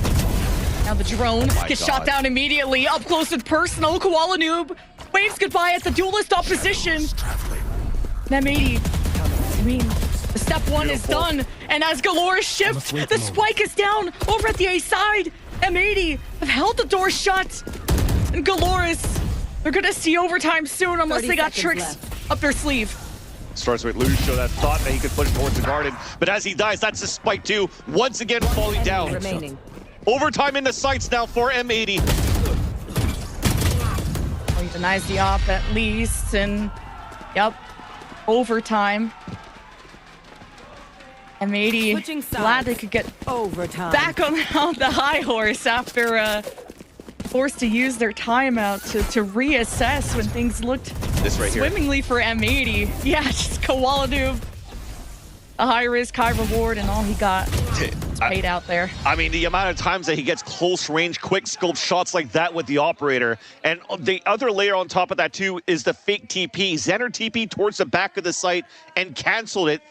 Now the drone gets shot down immediately, up close and personal. Koala Noob waves goodbye at the duelist opposition. M80, I mean, the step one is done. And as GLRS shifts, the spike is down over at the A side. M80 have held the door shut. And GLRS, they're gonna see overtime soon unless they got tricks up their sleeve. Starts with Lucio that thought that he could push towards the garden, but as he dies, that's a spike too. Once again falling down. Remaining. Overtime in the sights now for M80. Oh, he denies the op at least, and yep, overtime. M80 glad they could get overtime back on the high horse after forced to use their timeout to reassess when things looked swimmingly for M80. Yeah, just Koala Noob. A high risk, high reward, and all he got was paid out there. I mean, the amount of times that he gets close range, quick scope shots like that with the operator. And the other layer on top of that too is the fake TP. Xander TP towards the back of the site and canceled it,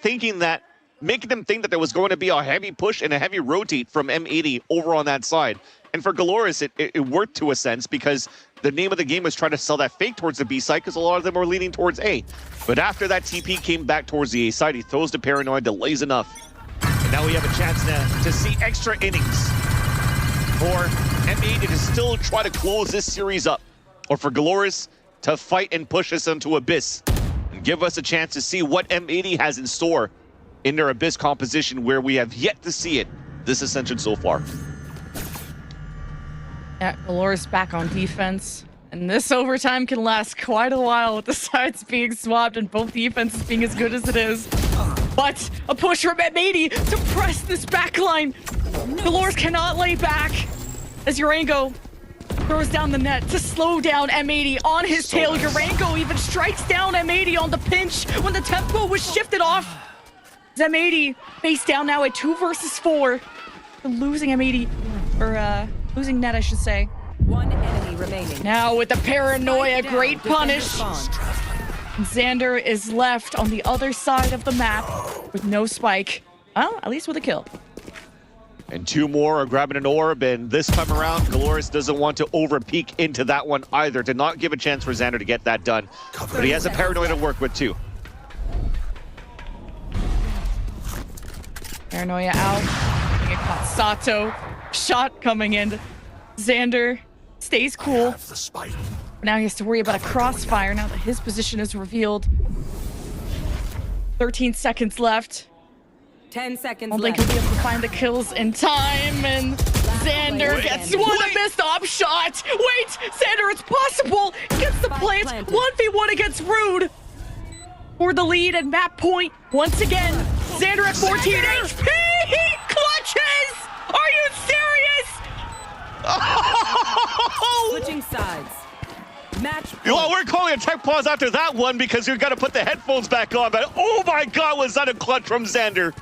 making them think that there was going to be a heavy push and a heavy rotate from M80 over on that side. And for GLRS, it worked to a sense because the name of the game was trying to sell that fake towards the B side because a lot of them were leaning towards A. But after that TP came back towards the A side, he throws the Paranoid, delays enough. And now we have a chance now to see extra innings for M80 to still try to close this series up, or for GLRS to fight and push us into Abyss and give us a chance to see what M80 has in store in their Abyss composition, where we have yet to see it this Ascension so far. Yeah, GLRS back on defense. And this overtime can last quite a while with the sides being swapped and both defenses being as good as it is. But a push from M80 to press this back line. GLRS cannot lay back as Urango throws down the net to slow down M80 on his tail. Nice. Urango even strikes down M80 on the pinch when the tempo was shifted off. M80 face down now at 2 versus 4. Losing M80, or losing net, I should say. One enemy remaining. Now with the Paranoia, great punish. Xander is left on the other side of the map with no spike. Well, at least with a kill. And 2 more are grabbing an orb, and this time around, GLRS doesn't want to over-peek into that one either, to not give a chance for Xander to get that done. But he has a Paranoia to work with too. Paranoia out. It caught Sato. Shot coming in. Xander stays cool. But now he has to worry about a crossfire now that his position is revealed. 13 seconds left. 10 seconds Only left. could be able to find the kills in time, and Xander gets one missed op shot. Wait, Xander, it's possible. He gets the plant. 1v1 against Rude for the lead at map point once again. Xander at 14 HP. He clutches. Are you serious? Switching sides. Match. Well, we're calling a tech pause after that one because we've got to put the headphones back on. But oh my God, was that a clutch from Xander?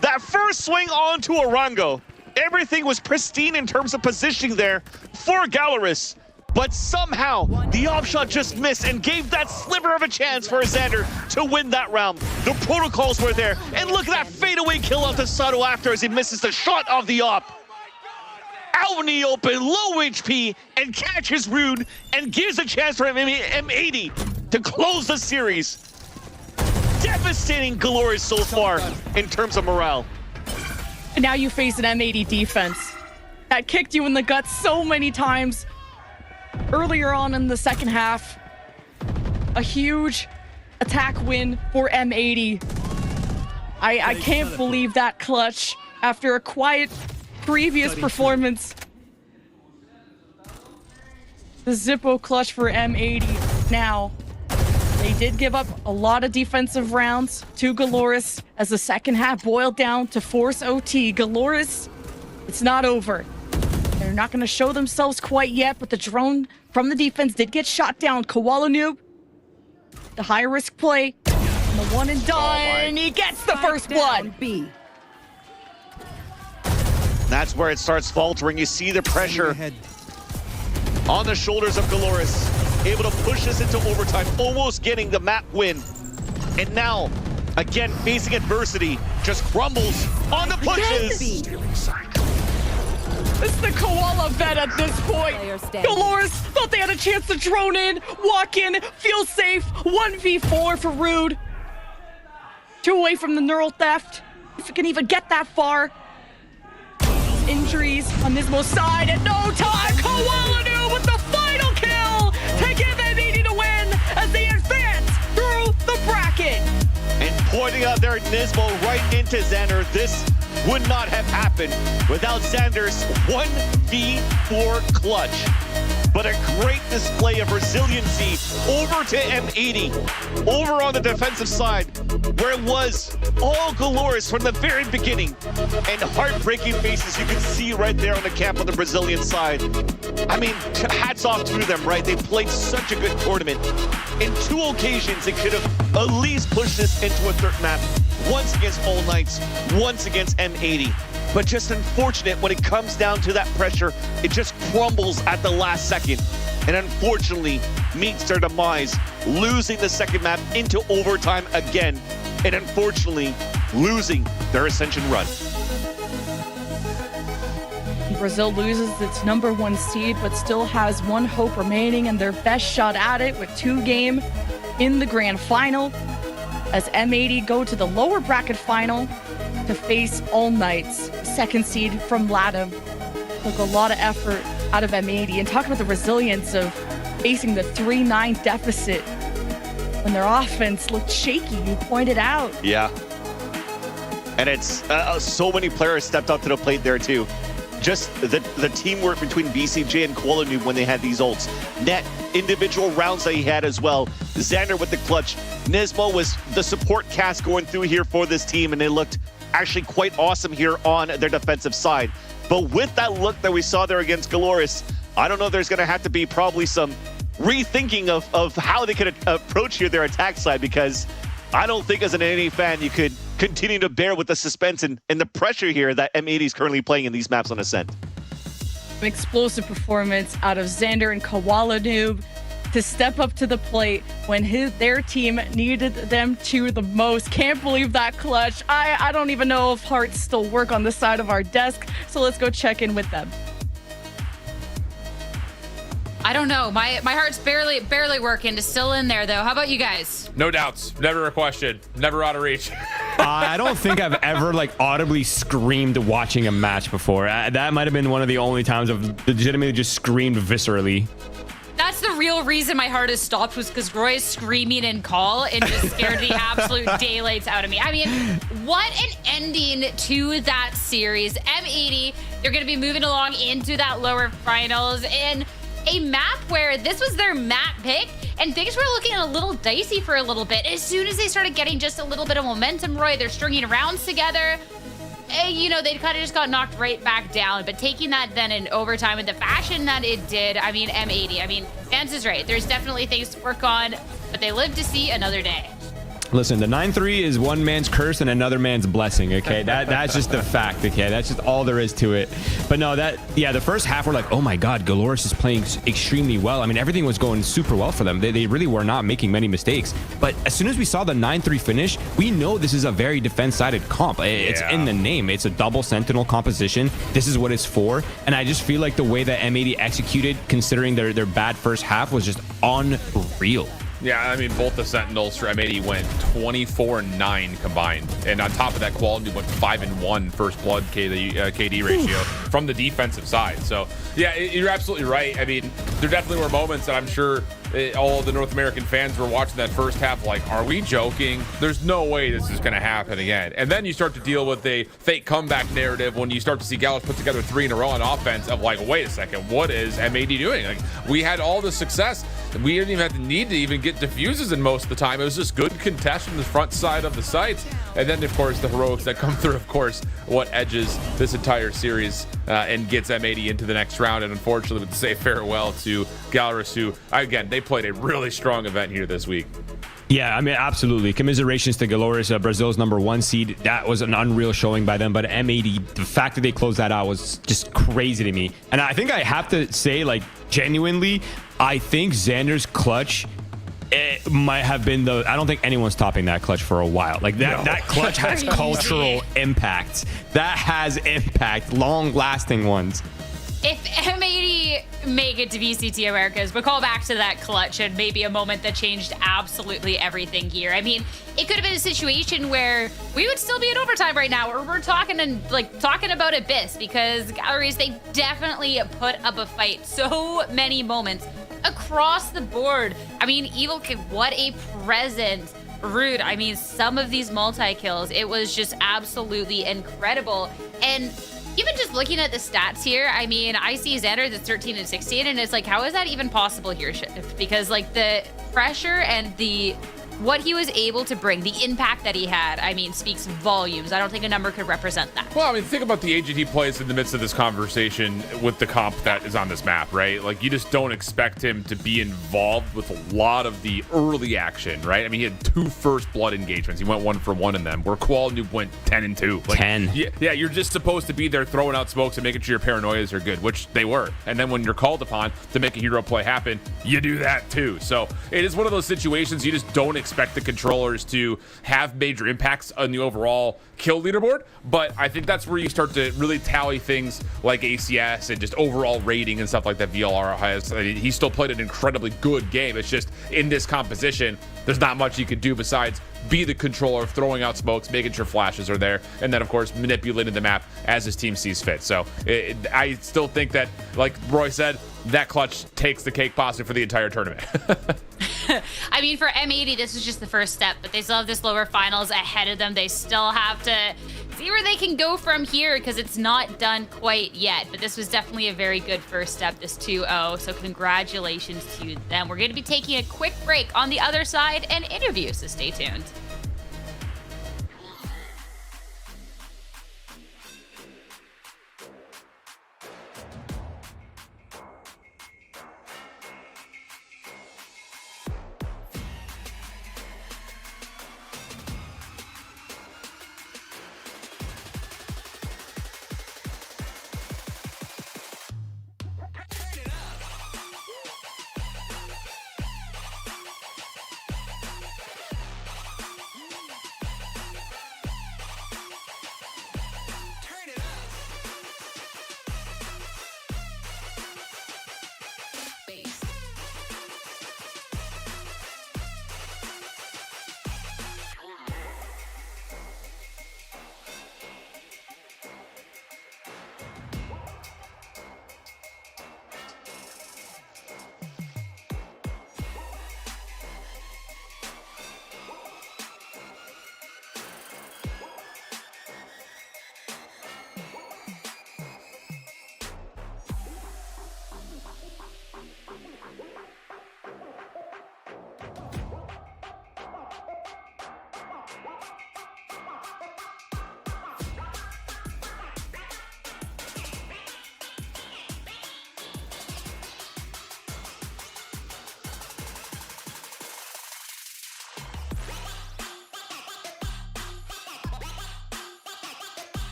That first swing onto Urango, everything was pristine in terms of positioning there for GLRS. But somehow, the offshot just missed and gave that sliver of a chance for Xander to win that round. The protocols were there. And look at that fadeaway kill off the Sato after as he misses the shot of the op. out in the open, low HP, and catches Rude and gives a chance for M80 to close the series. Devastating GLRS so far in terms of morale. And now you face an M80 defense that kicked you in the gut so many times earlier on in the second half. A huge attack win for M80. I can't believe that clutch after a quiet previous performance. The Zippo clutch for M80 now. They did give up a lot of defensive rounds to GLRS as the second half boiled down to force OT. GLRS, it's not over. They're not going to show themselves quite yet, but the drone from the defense did get shot down. Koala Noob, the high-risk play, and the one and done. He gets the first blood. That's where it starts faltering. You see the pressure on the shoulders of GLRS. Able to push this into overtime, almost getting the map win. And now, again, facing adversity, just crumbles on the pushes. It's the Koala vet at this point. GLRS thought they had a chance to drone in, walk in, feel safe. 1v4 for Rude. 2 away from the neural theft. If it can even get that far. Injuries on Nismo's side at no time. Koala Noob with the final kill to give M80 to win as they advance through the bracket. And pointing out there Nismo right into Xander. This would not have happened without Xander's 1v4 clutch. But a great display of resiliency over to M80, over on the defensive side, where it was all GLRS from the very beginning. And heartbreaking faces you can see right there on the camp on the Brazilian side. I mean, hats off to them, right? They played such a good tournament. In 2 occasions, they could have at least pushed this into a third map. Once against All Knights, once against M80. But just unfortunate when it comes down to that pressure, it just crumbles at the last second. And unfortunately, meets their demise, losing the second map into overtime again. And unfortunately, losing their Ascension run. Brazil loses its #1 seed, but still has 1 hope remaining and their best shot at it with 2 game in the grand final. As M80 go to the lower bracket final to face All Knights, second seed from LATAM. Took a lot of effort out of M80. And talk about the resilience of facing the 3-9 deficit when their offense looked shaky, you pointed out. Yeah. And it's so many players stepped up to the plate there too. Just the teamwork between BCJ and Koala Noob when they had these ults. Net individual rounds that he had as well. Xander with the clutch. Nismo was the support cast going through here for this team, and they looked actually quite awesome here on their defensive side. But with that look that we saw there against GLRS, I don't know if there's going to have to be probably some rethinking of how they could approach here their attack side, because I don't think as an NA fan you could continue to bear with the suspense and the pressure here that M80 is currently playing in these maps on Ascent. An explosive performance out of Xander and Koala Noob to step up to the plate when their team needed them to the most. Can't believe that clutch. I don't even know if hearts still work on this side of our desk, so let's go check in with them. I don't know. My heart's barely working. It's still in there, though. How about you guys? No doubts. Never a question. Never out of reach. I don't think I've ever audibly screamed watching a match before. That might have been one of the only times I've legitimately just screamed viscerally. That's the real reason my heart has stopped, was because Roy is screaming in call and just scared the absolute daylights out of me. I mean, what an ending to that series. M80, they're going to be moving along into that lower finals in a map where this was their map pick, and things were looking a little dicey for a little bit. As soon as they started getting just a little bit of momentum, Roy, they're stringing rounds together. You know, they kind of just got knocked right back down. But taking that then in overtime in the fashion that it did, I mean, M80, I mean, Vance is right. There's definitely things to work on, but they live to see another day. Listen, the 9-3 is one man's curse and another man's blessing, okay? That's just the fact, okay? That's just all there is to it. But no, the first half we're like, oh my God, GLRS is playing extremely well. I mean, everything was going super well for them. They really were not making many mistakes. But as soon as we saw the 9-3 finish, we know this is a very defense-sided comp. It's in the name. It's a double Sentinel composition. This is what it's for. And I just feel like the way that M80 executed, considering their bad first half, was just unreal. Yeah, I mean, both the Sentinels for M80 went 24-9 combined. And on top of that, Quality went 5-1 first blood KD ratio from the defensive side. So, yeah, you're absolutely right. I mean, there definitely were moments that I'm sure all the North American fans were watching that first half like, are we joking? There's no way this is going to happen again. And then you start to deal with a fake comeback narrative when you start to see GLRS put together 3 in a row on offense of like, wait a second, what is M80 doing? Like, we had all the success. We didn't even have the need to even get diffuses in most of the time. It was just good contest from the front side of the sites. And then, of course, the heroics that come through, of course, what edges this entire series and gets M80 into the next round. And unfortunately, to say farewell to GLRS, who, again, they played a really strong event here this week. Yeah, I mean, absolutely. Commiserations to GLRS, Brazil's #1 seed. That was an unreal showing by them. But M80, the fact that they closed that out was just crazy to me. And I think I have to say, like, genuinely, I think Xander's clutch, it might have been I don't think anyone's topping that clutch for a while. Like that clutch has cultural impact. That has impact, long-lasting ones. If M80 make it to VCT Americas, we'll call back to that clutch and maybe a moment that changed absolutely everything here. I mean, it could have been a situation where we would still be in overtime right now, or we're talking about Abyss, because Galleries, they definitely put up a fight. So many moments across the board. I mean, Evil Kid, what a presence. Rude, I mean, some of these multi-kills, it was just absolutely incredible. And even just looking at the stats here, I mean, I see Xander that's 13 and 16, and it's like, how is that even possible here, Shift? Because like the pressure and what he was able to bring, the impact that he had, I mean, speaks volumes. I don't think a number could represent that. Well, I mean, think about the agent he plays in the midst of this conversation with the comp that is on this map, right? Like, you just don't expect him to be involved with a lot of the early action, right? I mean, he had 2 first blood engagements. He went 1 for 1 in them, where Qual Noob went 10 and 2. Like, 10. Yeah, you're just supposed to be there throwing out smokes and making sure your paranoias are good, which they were. And then when you're called upon to make a hero play happen, you do that too. So it is one of those situations you just don't expect the controllers to have major impacts on the overall kill leaderboard, but I think that's where you start to really tally things like ACS and just overall rating and stuff like that VLR has. I mean, he still played an incredibly good game. It's just in this composition, there's not much you can do besides be the controller of throwing out smokes, making sure flashes are there, and then of course manipulating the map as his team sees fit. So I still think that, like Roy said, that clutch takes the cake possibly for the entire tournament. I mean, for M80, this is just the first step, but they still have this lower finals ahead of them. They still have to see where they can go from here, because it's not done quite yet. But this was definitely a very good first step, this 2-0. So congratulations to them. We're going to be taking a quick break on the other side and interview, so stay tuned.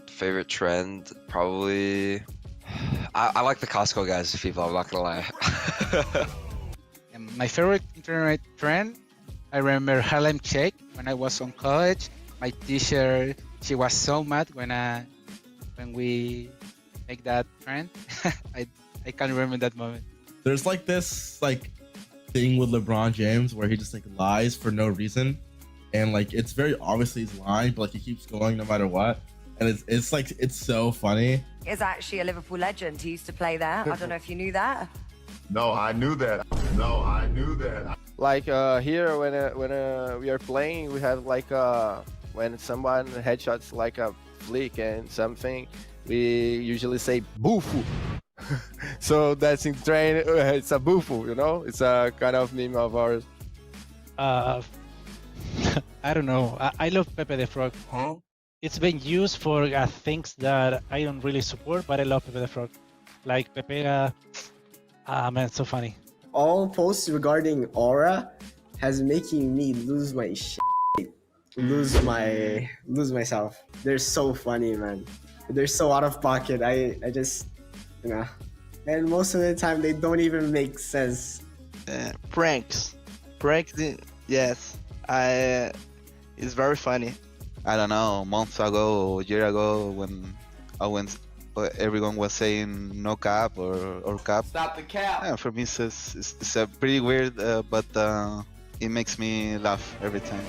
Favorite trend, probably. I like the Costco guys, FIFA. I'm not gonna lie. And my favorite internet trend, I remember Harlem Shake when I was on college. My teacher, she was so mad when we make that trend. I can't remember that moment. There's like this like thing with LeBron James where he just like lies for no reason, and like it's very obviously he's lying, but like he keeps going no matter what, and it's like it's so funny. Is actually a Liverpool legend. He used to play there. I don't know if you knew that. No, I knew that. No, I knew that. Like here when we are playing, we have like when someone headshots like a flick and something, we usually say boofu. So that's in train. It's a boofu, you know. It's a kind of meme of ours. I don't know. I love Pepe the Frog. Huh? It's been used for things that I don't really support, but I love Pepe the Frog. Like Pepega. Man, it's so funny. All posts regarding Aura has making me lose my lose myself. They're so funny, man. They're so out of pocket. I just, you know. And most of the time they don't even make sense. Pranks, yes. It's very funny. I don't know, months ago or a year ago when everyone was saying no cap or cap. Stop the cap. Yeah, for me it's a pretty weird, but it makes me laugh every time.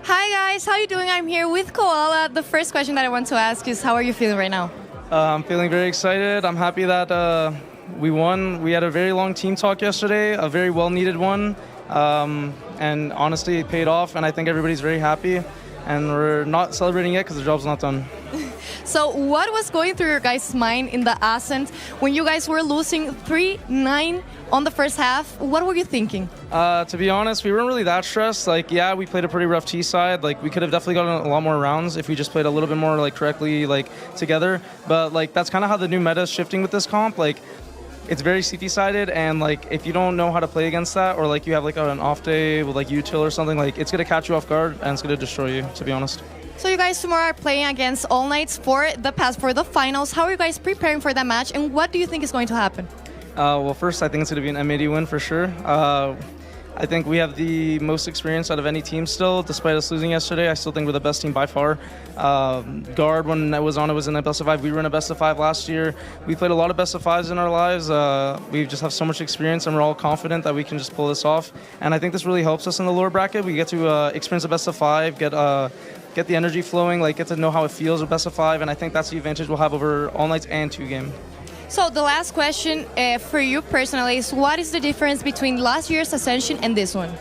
Hi guys, how you doing? I'm here with Koala. The first question that I want to ask is, how are you feeling right now? I'm feeling very excited. I'm happy that we won. We had a very long team talk yesterday, a very well-needed one. And honestly, it paid off, and I think everybody's very happy. And we're not celebrating yet because the job's not done. So what was going through your guys' mind in the Ascent when you guys were losing 3-9 on the first half? What were you thinking? To be honest, we weren't really that stressed. Like, yeah, we played a pretty rough T side. Like, we could have definitely gotten a lot more rounds if we just played a little bit more like correctly, like together. But like, that's kind of how the new meta is shifting with this comp. Like, it's very CT-sided, and like if you don't know how to play against that, or like you have like an off day with like util or something, like it's gonna catch you off guard and it's gonna destroy you, to be honest. So you guys tomorrow are playing against All Knights for the pass for the finals. How are you guys preparing for that match, and what do you think is going to happen? Well, first I think it's gonna be an M80 win for sure. I think we have the most experience out of any team still. Despite us losing yesterday, I still think we're the best team by far. Guard, when I was on, it was in a best of 5. We were in a best of 5 last year. We played a lot of best of 5s in our lives. We just have so much experience, and we're all confident that we can just pull this off. And I think this really helps us in the lower bracket. We get to experience a best of 5, get the energy flowing, like get to know how it feels with best of 5, and I think that's the advantage we'll have over All Knights and 2-game. So the last question for you personally is, what is the difference between last year's Ascension and this one?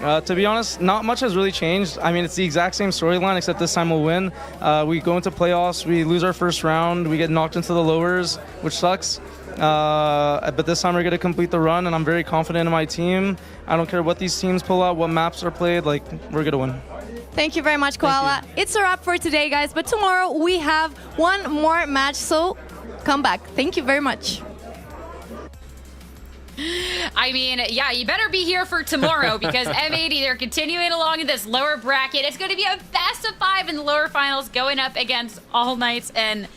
To be honest, not much has really changed. I mean, it's the exact same storyline, except this time we'll win. We go into playoffs, we lose our first round, we get knocked into the lowers, which sucks. But this time we're going to complete the run, and I'm very confident in my team. I don't care what these teams pull out, what maps are played, like, we're going to win. Thank you very much, Koala. It's a wrap for today, guys, but tomorrow we have one more match, so come back. Thank you very much. I mean, yeah, you better be here for tomorrow because M80, they're continuing along in this lower bracket. It's going to be a best of 5 in the lower finals going up against All Knights, and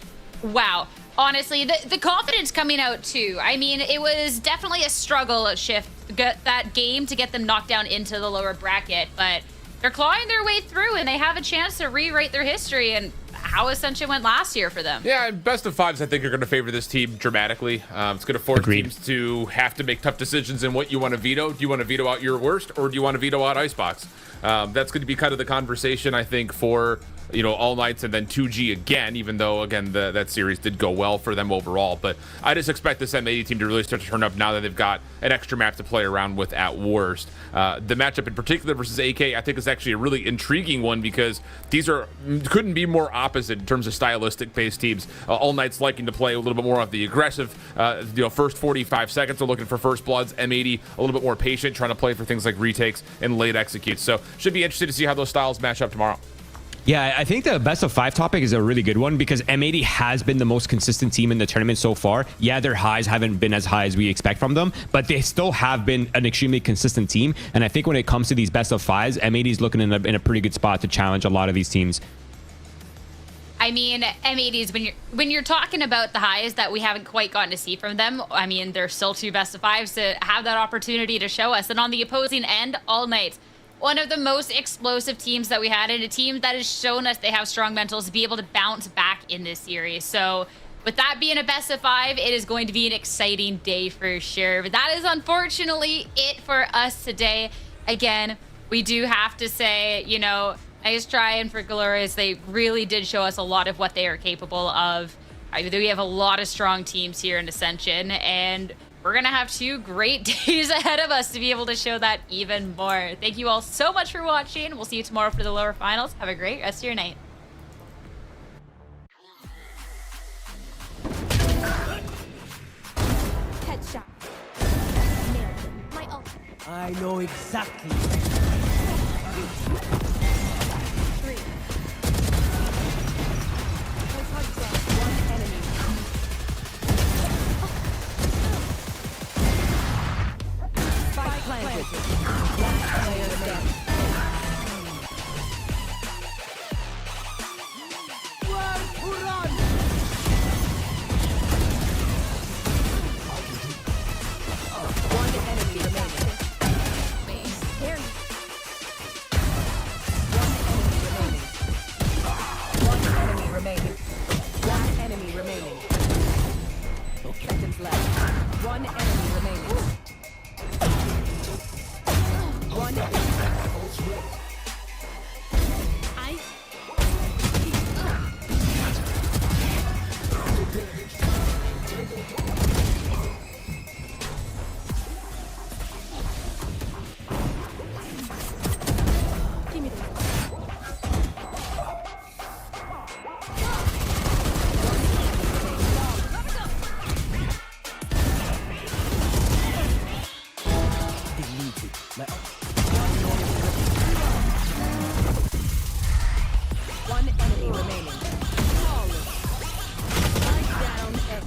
wow. Honestly, the confidence coming out too. I mean, it was definitely a struggle shift that game to get them knocked down into the lower bracket, but they're clawing their way through, and they have a chance to rewrite their history and how Ascension went last year for them. Yeah, best of 5s I think are going to favor this team dramatically. It's going to force teams to have to make tough decisions in what you want to veto. Do you want to veto out your worst, or do you want to veto out Icebox? That's going to be kind of the conversation, I think, for All Knights and then 2G again, even though, again, that series did go well for them overall. But I just expect this M80 team to really start to turn up now that they've got an extra map to play around with at worst. The matchup in particular versus AK, I think, is actually a really intriguing one because these couldn't be more opposite in terms of stylistic-based teams. All Knights liking to play a little bit more of the aggressive, first 45 seconds are looking for first bloods. M80 a little bit more patient, trying to play for things like retakes and late executes. So should be interesting to see how those styles match up tomorrow. Yeah, I think the best of 5 topic is a really good one because M80 has been the most consistent team in the tournament so far. Yeah, their highs haven't been as high as we expect from them, but they still have been an extremely consistent team. And I think when it comes to these best of 5s, M80 is looking in a pretty good spot to challenge a lot of these teams. I mean, M80s, when you're talking about the highs that we haven't quite gotten to see from them, I mean, they're still 2 best of 5s to have that opportunity to show us. And on the opposing end, All Knights, one of the most explosive teams that we had, and a team that has shown us they have strong mentals to be able to bounce back in this series. So with that being a best of 5, it is going to be an exciting day for sure. But that is unfortunately it for us today. Again, we do have to say, nice trying for GLRS. They really did show us a lot of what they are capable of. We have a lot of strong teams here in Ascension, and we're going to have 2 great days ahead of us to be able to show that even more. Thank you all so much for watching. We'll see you tomorrow for the lower finals. Have a great rest of your night. Headshot. Nailed him. My ult. I know exactly. 3. One enemy. Spike planted. One player standing. One enemy remaining. There you One enemy remaining. One enemy remaining. Seconds left. One enemy remaining. One enemy. One enemy remaining. Spike down A.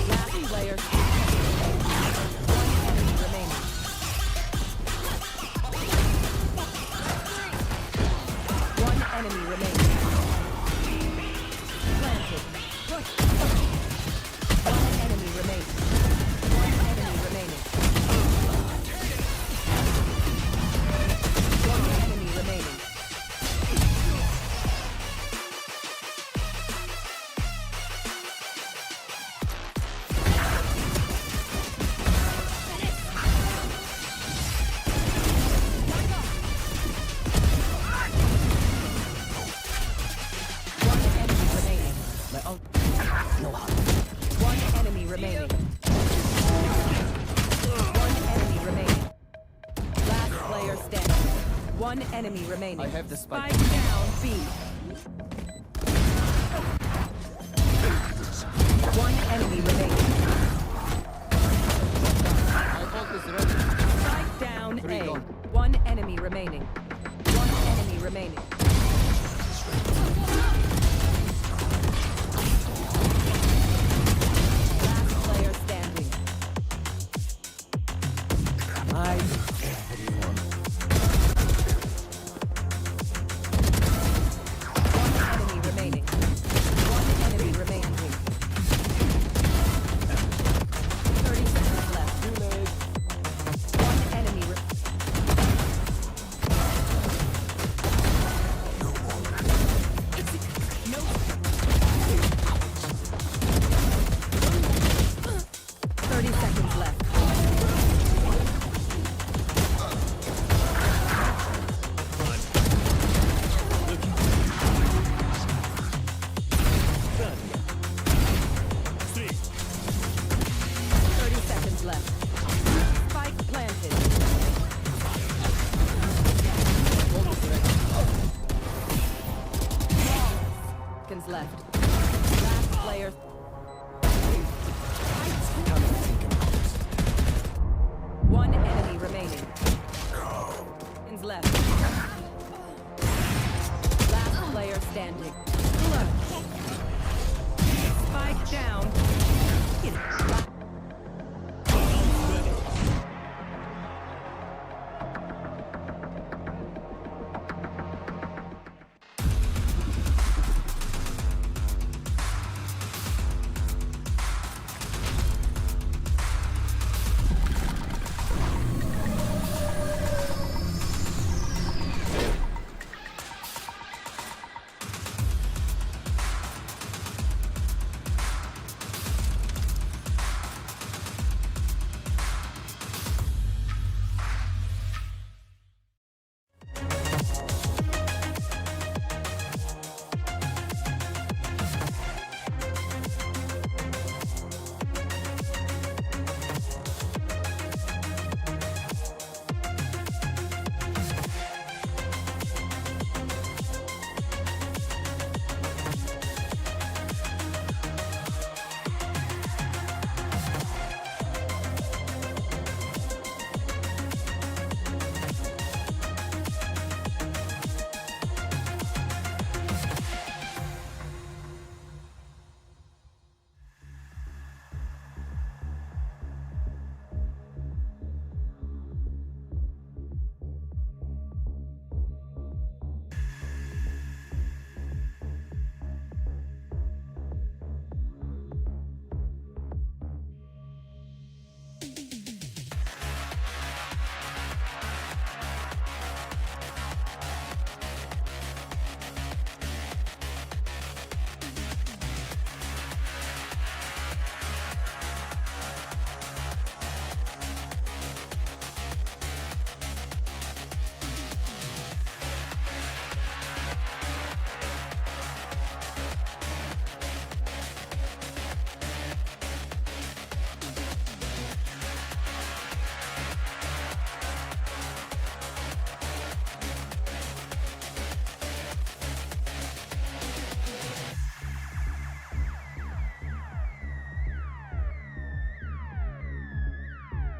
Last player standing. One enemy remaining. Planted. One enemy remaining. One enemy remaining. One enemy remaining. One enemy remaining. One enemy remaining. Last player standing. One enemy remaining. I have the spike. Down B.